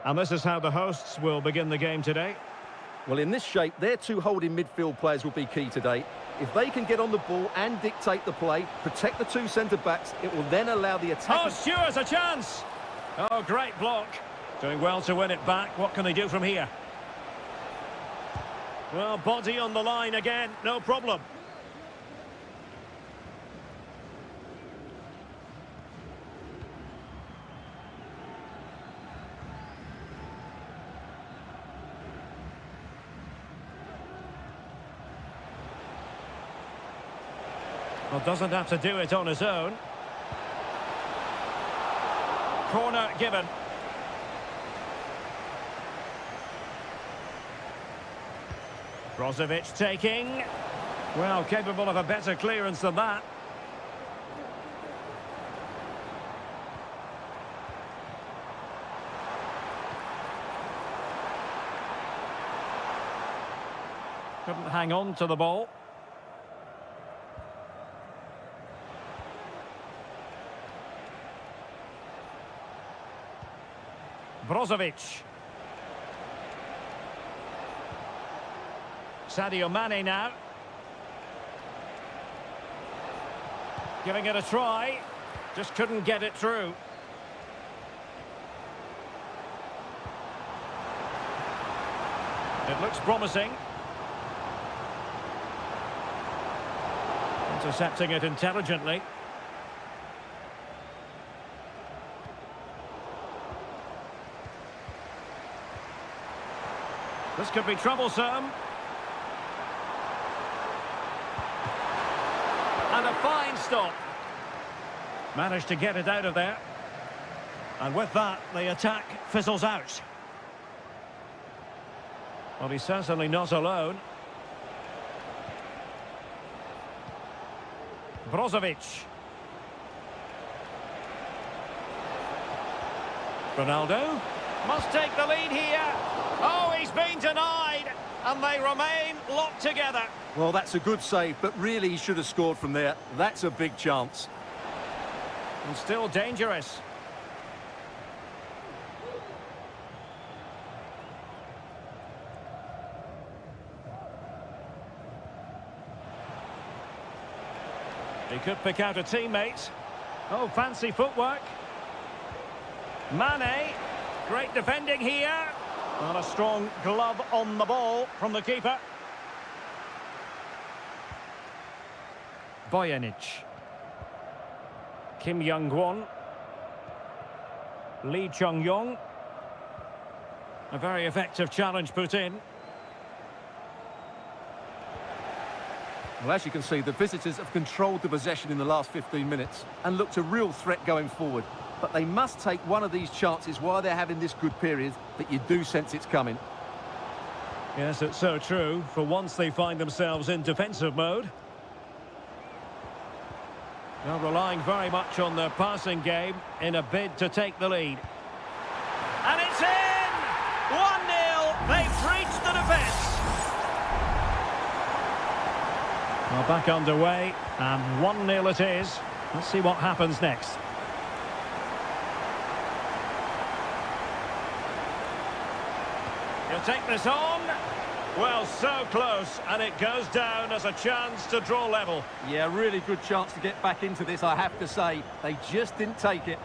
And this is how the hosts will begin the game today. Well, in this shape, their two holding midfield players will be key today. If they can get on the ball and dictate the play, protect the two centre-backs, it will then allow the attack... Oh, Stewart's a chance! Oh, great block. Doing well to win it back. What can they do from here? Well, body on the line again, no problem. Well, doesn't have to do it on his own. Corner given. Brozovic taking. Well, capable of a better clearance than that. Couldn't hang on to the ball. Brozovic. Sadio Mane now. Giving it a try. Just couldn't get it through. It looks promising. Intercepting it intelligently. This could be troublesome. And a fine stop. Managed to get it out of there. And with that, the attack fizzles out. Well, he's certainly not alone. Brozovic. Ronaldo. Must take the lead here. Oh, he's been denied. And they remain locked together. Well, that's a good save, but really he should have scored from there. That's a big chance. And still dangerous. He could pick out a teammate. Oh, fancy footwork. Mane. Great defending here. And a strong glove on the ball from the keeper. Bojanic. Kim Young-won. Lee Chung-yong. A very effective challenge put in. Well, as you can see, the visitors have controlled the possession in the last 15 minutes and looked a real threat going forward. But they must take one of these chances while they're having this good period that you do sense it's coming. Yes, it's so true. For once they find themselves in defensive mode. Now relying very much on their passing game in a bid to take the lead. And it's in! 1-0! They've breached the defence! Well, back underway, and 1-0 it is. Let's see what happens next. He'll take this on. Well, so close, and it goes down as a chance to draw level. Yeah, really good chance to get back into this, I have to say. They just didn't take it.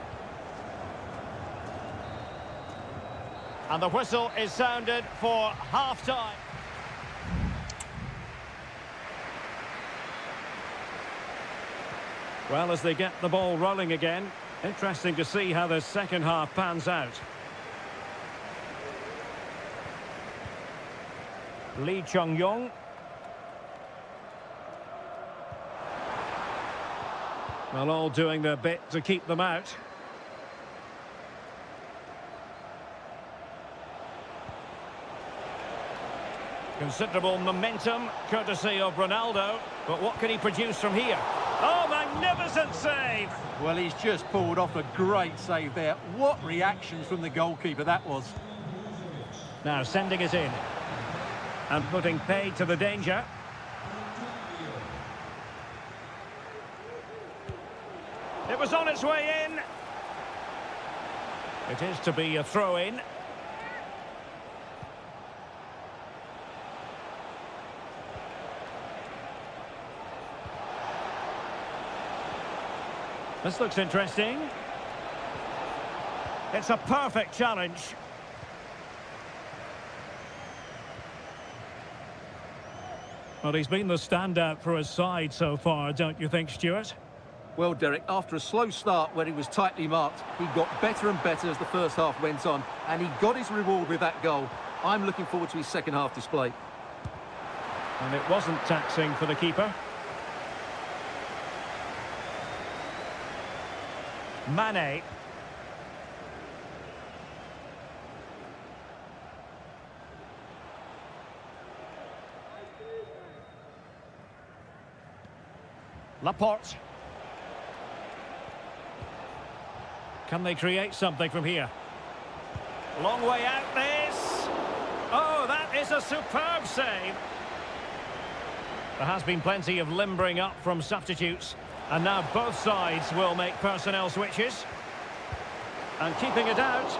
And the whistle is sounded for half-time. Well, as they get the ball rolling again, interesting to see how the second half pans out. Lee Chung-yong. Well, all doing their bit to keep them out. Considerable momentum, courtesy of Ronaldo. But what can he produce from here? Oh, magnificent save! Well, he's just pulled off a great save there. What reactions from the goalkeeper that was. Now sending it in. And putting paid to the danger. It was on its way in. It is to be a throw-in. This looks interesting. It's a perfect challenge. Well, he's been the standout for his side so far, don't you think, Stuart? Well, Derek, after a slow start where he was tightly marked, he got better and better as the first half went on, and he got his reward with that goal. I'm looking forward to his second half display. And it wasn't taxing for the keeper. Mane. Laporte. Can they create something from here? Long way out this. Oh, that is a superb save. There has been plenty of limbering up from substitutes. And now both sides will make personnel switches. And keeping it out.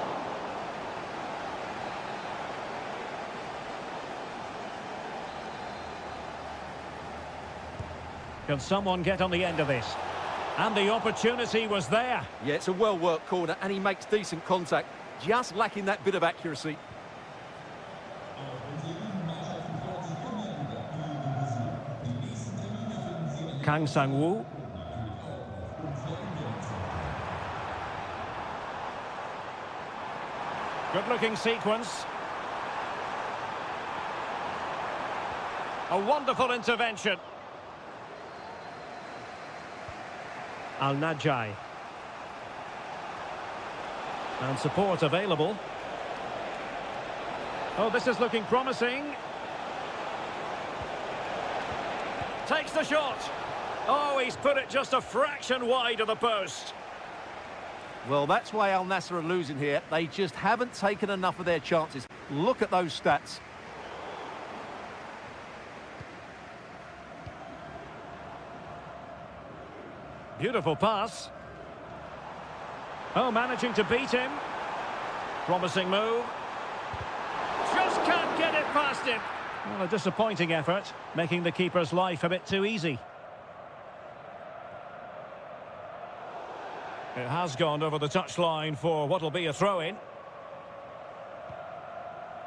Can someone get on the end of this? And the opportunity was there. Yeah, it's a well-worked corner, and he makes decent contact. Just lacking that bit of accuracy. Kang Sang-woo. Good-looking sequence. A wonderful intervention. Al-Najai. And support available. Oh, this is looking promising. Takes the shot. Oh, he's put it just a fraction wide of the post. Well, that's why Al Nassr are losing here. They just haven't taken enough of their chances. Look at those stats. Beautiful pass. Oh, managing to beat him. Promising move. Just can't get it past him. Well, a disappointing effort, making the keeper's life a bit too easy. It has gone over the touchline for what will be a throw-in.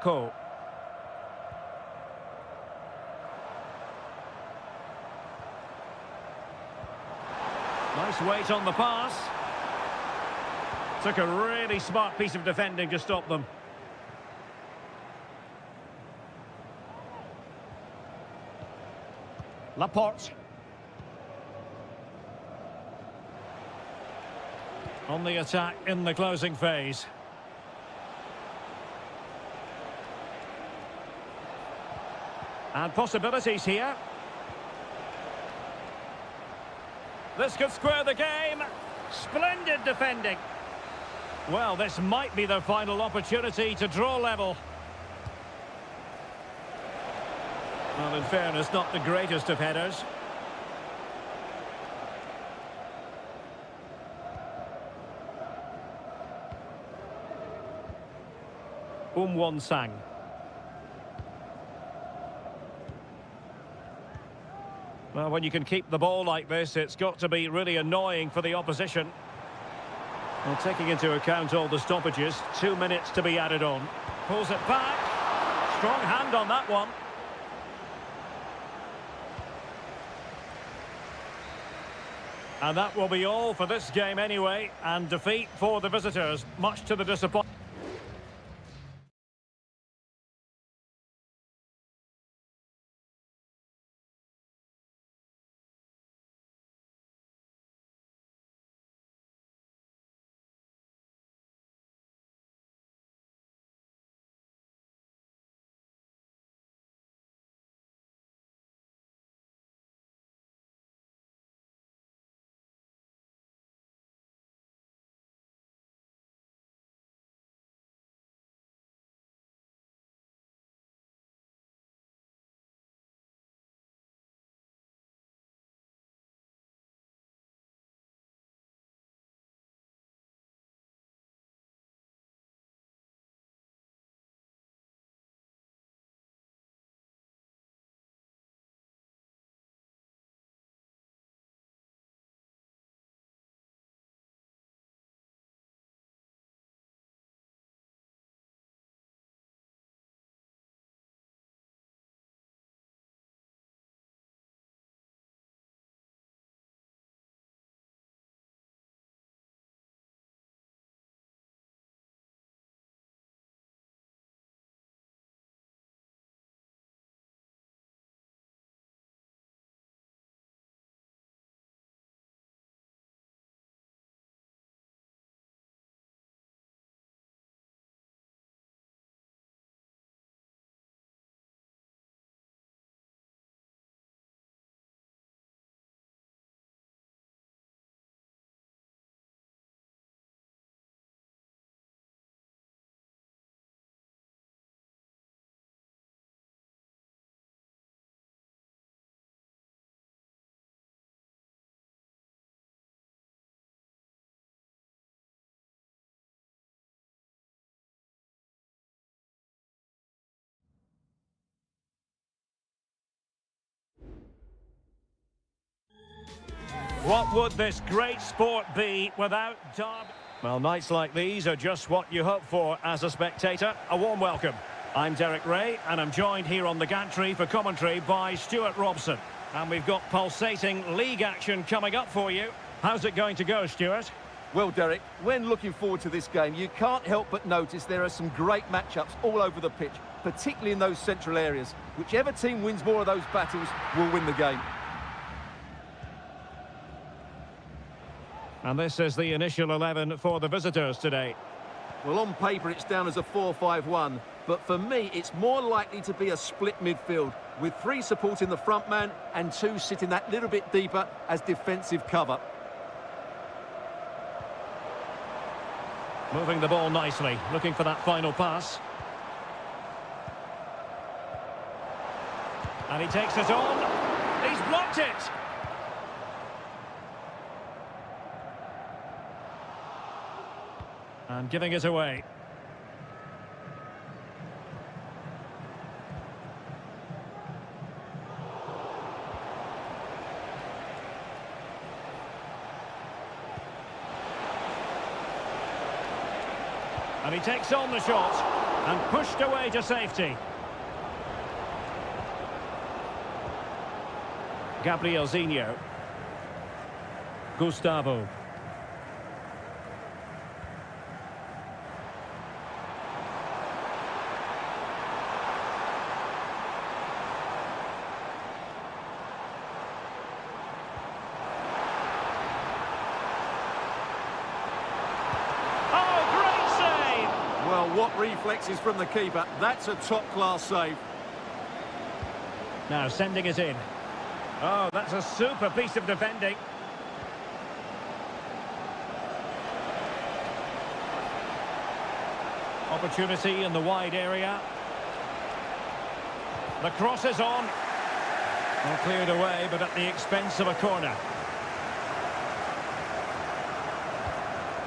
Ko. Nice weight on the pass. Took a really smart piece of defending to stop them. Laporte. On the attack in the closing phase. And possibilities here. This could square the game. Splendid defending. Well, this might be their final opportunity to draw level. Well, in fairness, not the greatest of headers. Won-sang. Well, when you can keep the ball like this, it's got to be really annoying for the opposition. Well, taking into account all the stoppages, 2 minutes to be added on. Pulls it back. Strong hand on that one. And that will be all for this game anyway. And defeat for the visitors, much to the disappointment. What would this great sport be without derby? Well, nights like these are just what you hope for as a spectator. A warm welcome. I'm Derek Ray, and I'm joined here on the gantry for commentary by Stuart Robson. And we've got pulsating league action coming up for you. How's it going to go, Stuart? Well, Derek, when looking forward to this game, you can't help but notice there are some great matchups all over the pitch, particularly in those central areas. Whichever team wins more of those battles will win the game. And this is the initial 11 for the visitors today. Well, on paper, it's down as a 4-5-1, but for me, it's more likely to be a split midfield, with 3 supporting the front man and 2 sitting that little bit deeper as defensive cover. Moving the ball nicely, looking for that final pass. And he takes it on. He's blocked it. And giving it away. And he takes on the shot and pushed away to safety. Gabrielzinho. Gustavo. Well, what reflexes from the keeper. That's a top-class save. Now sending it in. Oh, that's a super piece of defending. Opportunity in the wide area. The cross is on. Well, cleared away, but at the expense of a corner.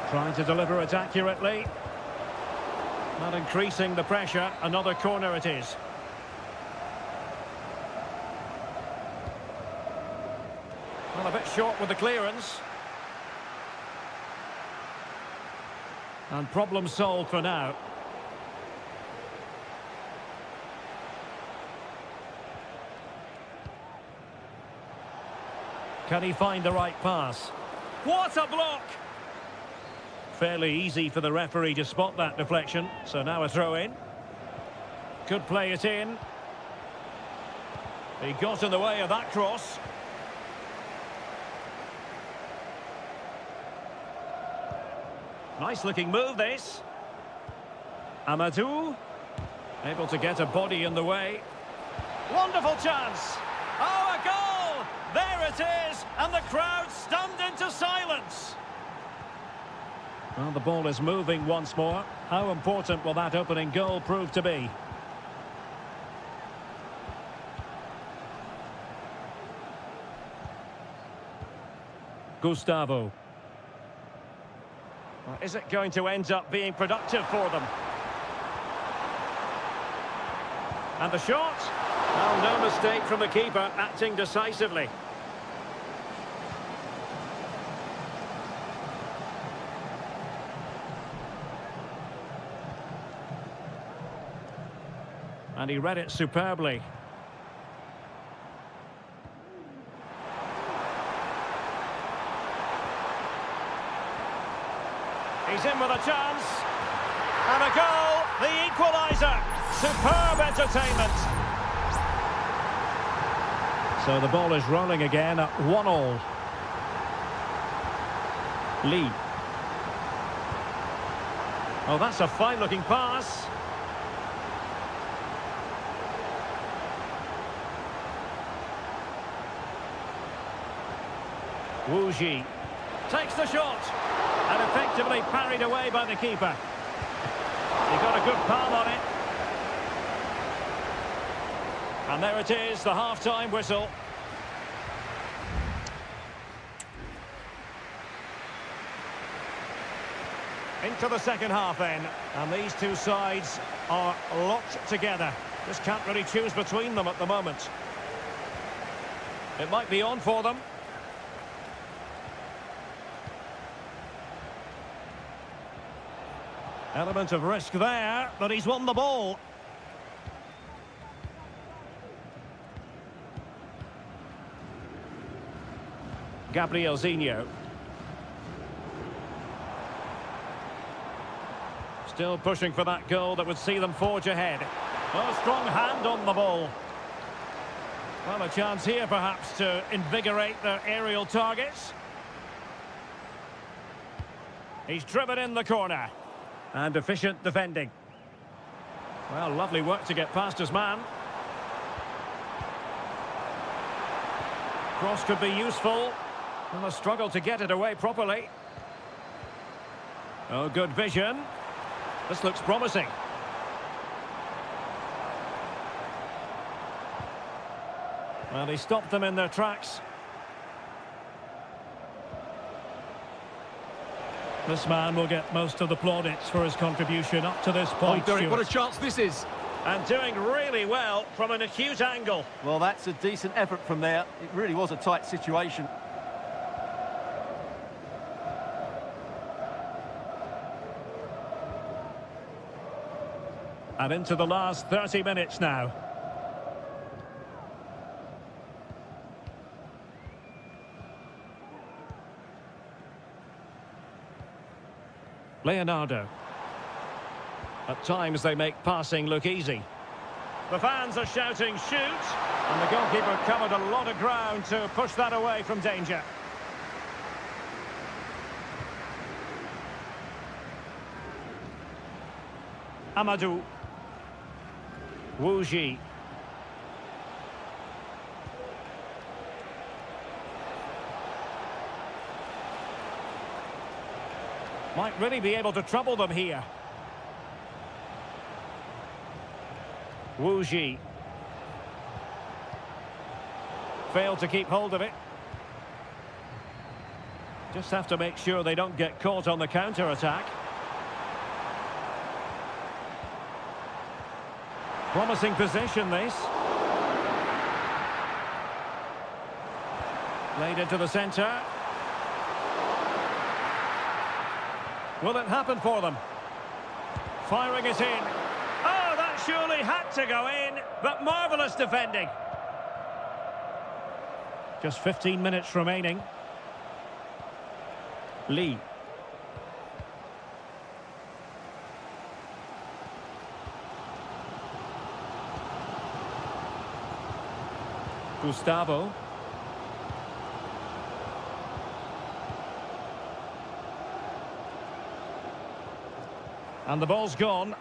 Trying to deliver it accurately. Not increasing the pressure. Another corner it is. Well, a bit short with the clearance. And problem solved for now. Can he find the right pass? What a block! Fairly easy for the referee to spot that deflection. So now a throw in. Could play it in. He got in the way of that cross. Nice looking move this. Amadou. Able to get a body in the way. Wonderful chance. Oh, a goal! There it is. And the crowd stunned into silence. Well, the ball is moving once more. How important will that opening goal prove to be? Gustavo. Well, is it going to end up being productive for them? And the shot? Well, no mistake from the keeper, acting decisively. And he read it superbly. He's in with a chance. And a goal, the equaliser. Superb entertainment. So the ball is rolling again at 1-1. Lee. Oh, that's a fine-looking pass. Wu Ji takes the shot and effectively parried away by the keeper. He got a good palm on it. And there it is, the half-time whistle. Into the second half then, and these two sides are locked together. Just can't really choose between them at the moment. It might be on for them. Element of risk there, but he's won the ball. Gabriel Zinho. Still pushing for that goal that would see them forge ahead. Oh, strong hand on the ball. Well, a chance here perhaps to invigorate their aerial targets. He's driven in the corner. And efficient defending. Well, lovely work to get past his man. Cross could be useful. And a struggle to get it away properly. Oh, good vision. This looks promising. Well, he stopped them in their tracks. This man will get most of the plaudits for his contribution up to this point. Oh, Derek, what a chance this is. And doing really well from an acute angle. Well, that's a decent effort from there. It really was a tight situation. And into the last 30 minutes now. Leonardo. At times they make passing look easy. The fans are shouting shoot, and the goalkeeper covered a lot of ground to push that away from danger. Amadou. Wu Ji. Might really be able to trouble them here. Wu Ji. Failed to keep hold of it. Just have to make sure they don't get caught on the counter-attack. Promising position, this. Played into the centre. Will it happen for them? Firing it in. Oh, that surely had to go in, but marvellous defending. Just 15 minutes remaining. Lee. Gustavo. And the ball's gone.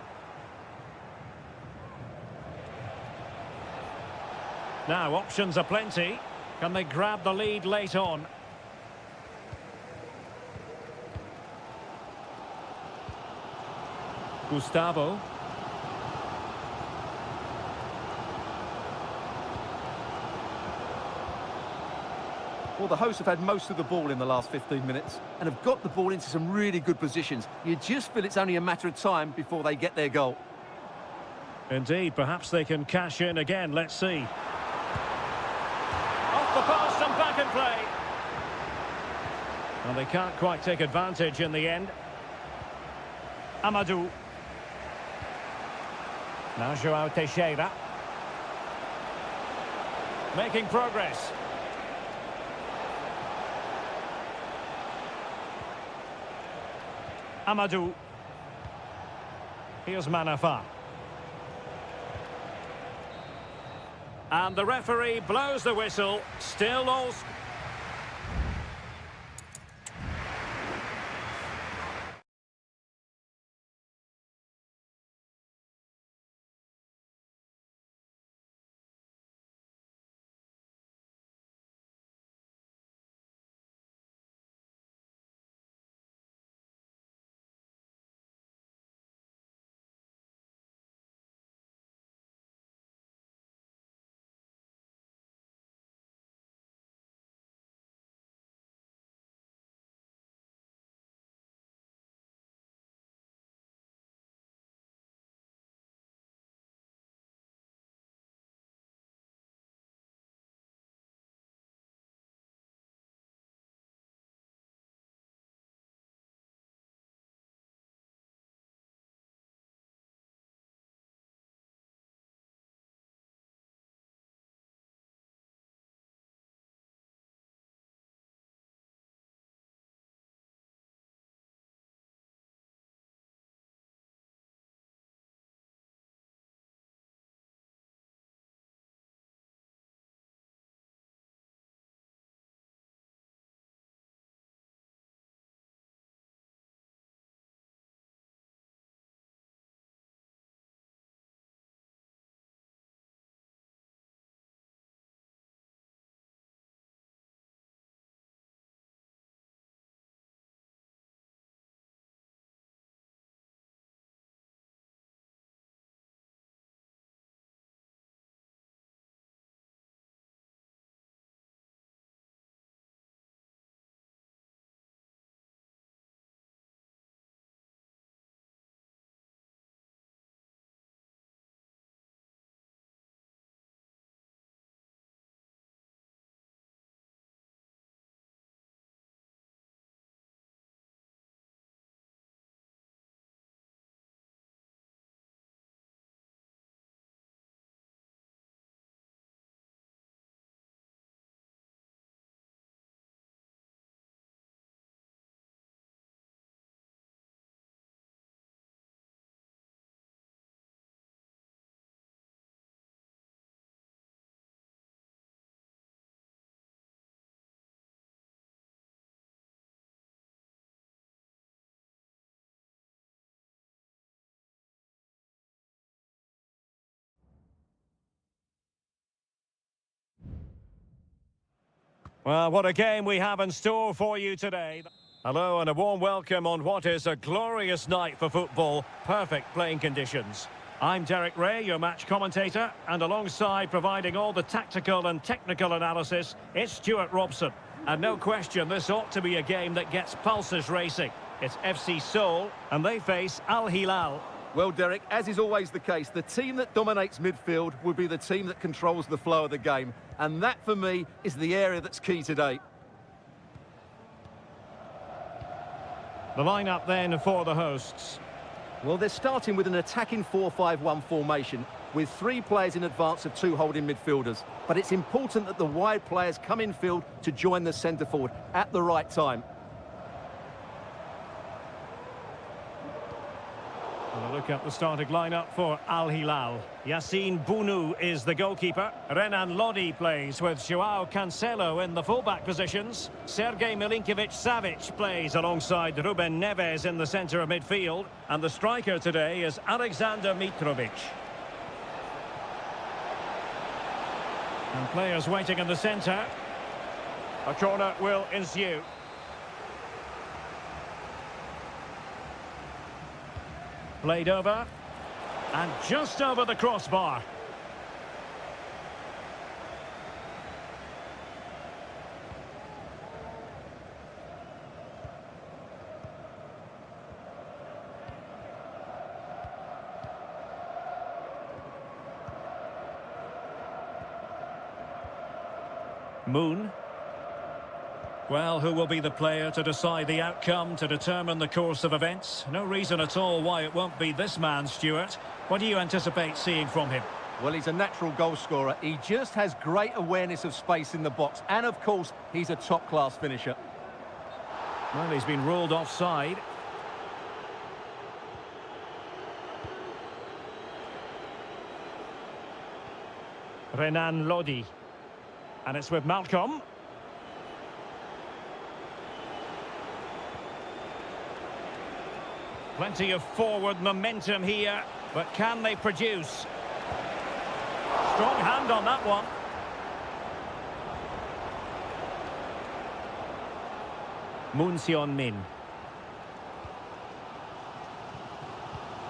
Now, options are plenty. Can they grab the lead late on? Gustavo. Well, the hosts have had most of the ball in the last 15 minutes and have got the ball into some really good positions. You just feel it's only a matter of time before they get their goal. Indeed, perhaps they can cash in again. Let's see. Off the post and back in play. And they can't quite take advantage in the end. Amadou. Now João Teixeira. Making progress. Amadou. Here's Manafa. And the referee blows the whistle. Still all... Well, what a game we have in store for you today. Hello and a warm welcome on what is a glorious night for football. Perfect playing conditions. I'm Derek Ray, your match commentator, and alongside providing all the tactical and technical analysis, it's Stuart Robson. And no question, this ought to be a game that gets pulses racing. It's FC Seoul, and they face Al Hilal. Well, Derek, as is always the case, the team that dominates midfield will be the team that controls the flow of the game. And that, for me, is the area that's key today. The lineup then for the hosts. Well, they're starting with an attacking 4-5-1 formation with 3 players in advance of 2 holding midfielders. But it's important that the wide players come in field to join the centre forward at the right time. We'll look at the starting lineup for Al Hilal. Yassine Bounou is the goalkeeper. Renan Lodi plays with Joao Cancelo in the fullback positions. Sergej Milinkovic-Savic plays alongside Ruben Neves in the centre of midfield. And the striker today is Alexander Mitrovic. And players waiting in the centre. A corner will ensue. Played over, and just over the crossbar. Moon. Well, who will be the player to decide the outcome, to determine the course of events? No reason at all why it won't be this man, Stuart. What do you anticipate seeing from him? Well, he's a natural goal scorer. He just has great awareness of space in the box. And, of course, he's a top-class finisher. Well, he's been ruled offside. Renan Lodi. And it's with Malcolm. Plenty of forward momentum here, but can they produce? Strong hand on that one. Moon Seon-min.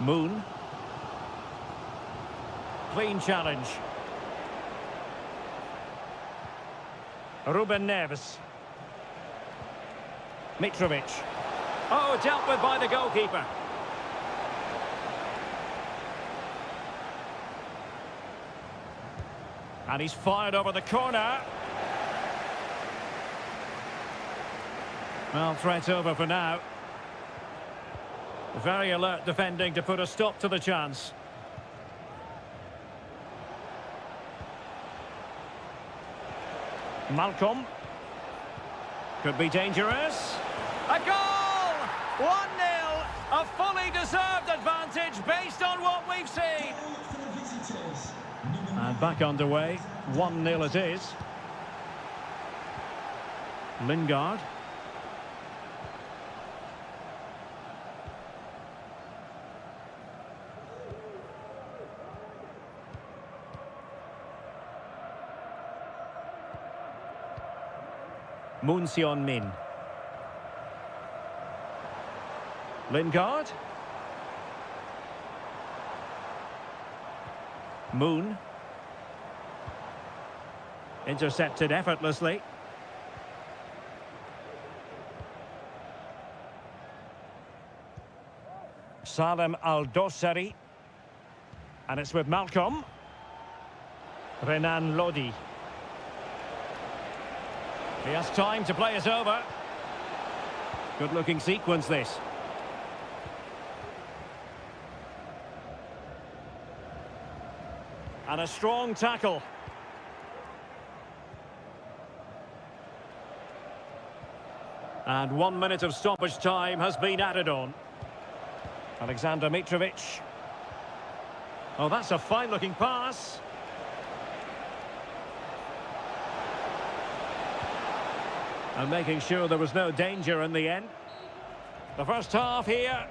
Moon. Clean challenge. Ruben Neves. Mitrovic. Oh, dealt with by the goalkeeper. And he's fired over the corner. Well, threat over for now. Very alert defending to put a stop to the chance. Malcolm. Could be dangerous. A goal! 1-0. A fully deserved advantage based on what we've seen. And back underway. 1-0 it is. Lingard. Moon Seon-min. Lingard. Moon. Intercepted effortlessly. Salem Al-Dossari. And it's with Malcolm. Renan Lodi. He has time to play it over. Good looking sequence this. And a strong tackle. And 1 minute of stoppage time has been added on. Alexander Mitrovic. Oh, that's a fine-looking pass. And making sure there was no danger in the end. The first half here.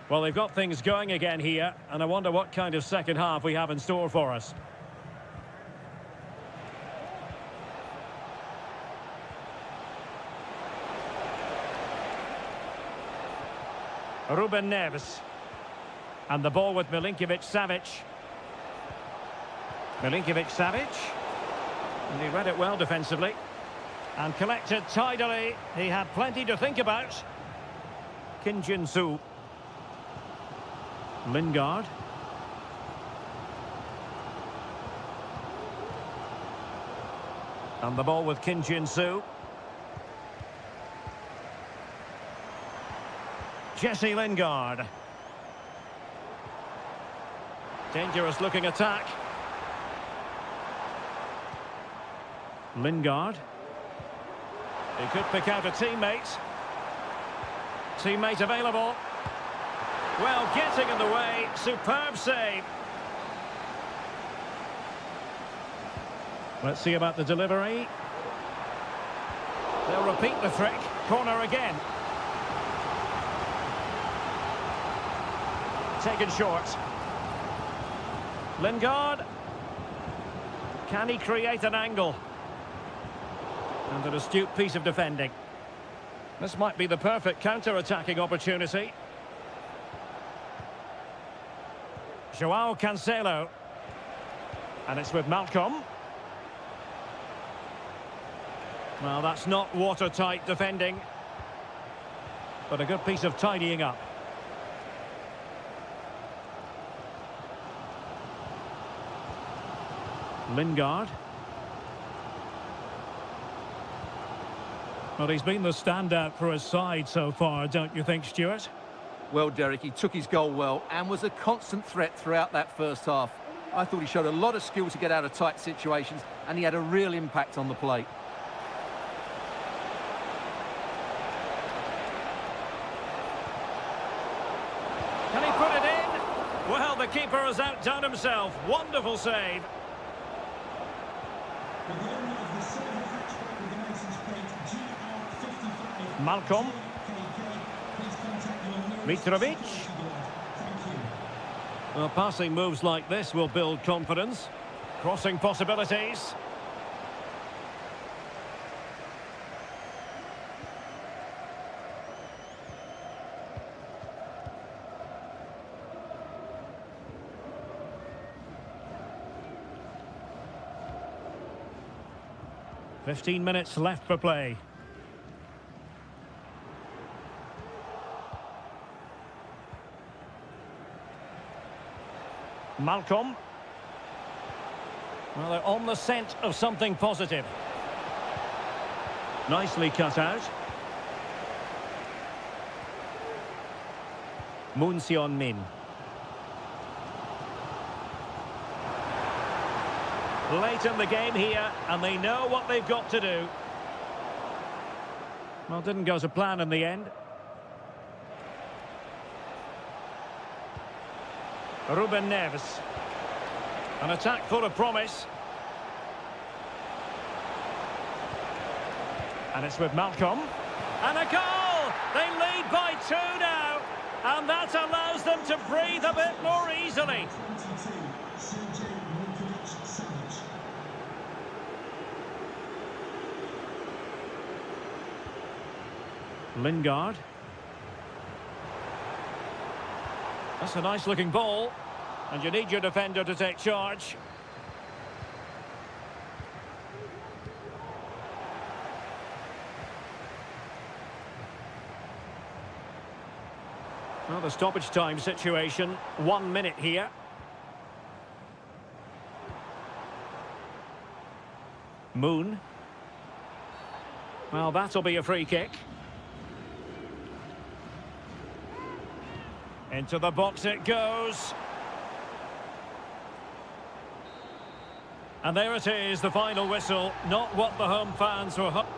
Well, they've got things going again here, and I wonder what kind of second half we have in store for us. Ruben Neves. And the ball with Milinkovic-Savic. Milinkovic-Savic. And he read it well defensively. And collected tidily. He had plenty to think about. Kim Jin-soo. Lingard. And the ball with Kim Jin-soo. Jesse Lingard. Dangerous looking attack. Lingard. He could pick out a teammate. Teammate available. Well, getting in the way. Superb save. Let's see about the delivery. They'll repeat the trick. Corner again. Taken short. Lingard. Can he create an angle? And an astute piece of defending. This might be the perfect counter-attacking opportunity. Joao Cancelo. And it's with Malcolm. Well, that's not watertight defending. But a good piece of tidying up. Lingard. Well, he's been the standout for his side so far, don't you think, Stuart? Well, Derek, he took his goal well and was a constant threat throughout that first half. I thought he showed a lot of skill to get out of tight situations, and he had a real impact on the plate. Can he put it in? Well, the keeper has outdone himself. Wonderful save. With the owner of the silver hatchback with the license plate GR55. Malcolm. Please contact your nearest Mitrovic. security guard. Thank you. Well, passing moves like this will build confidence. Crossing possibilities. "15 minutes left for play. Malcolm. Well, they're on the scent of something positive. Nicely cut out. Moon Seon-min. Late in the game here, and they know what they've got to do. Well, didn't go to plan in the end. Ruben Neves. An attack full of promise. And it's with Malcolm. And a goal! They lead by 2 now. And that allows them to breathe a bit more easily. 22, Milinkovic-Savic. Lingard. That's a nice looking ball. And you need your defender to take charge. Well, the stoppage time situation, 1 minute here. Moon. Well, that'll be a free kick. Into the box it goes. And there it is, the final whistle. Not what the home fans were hoping.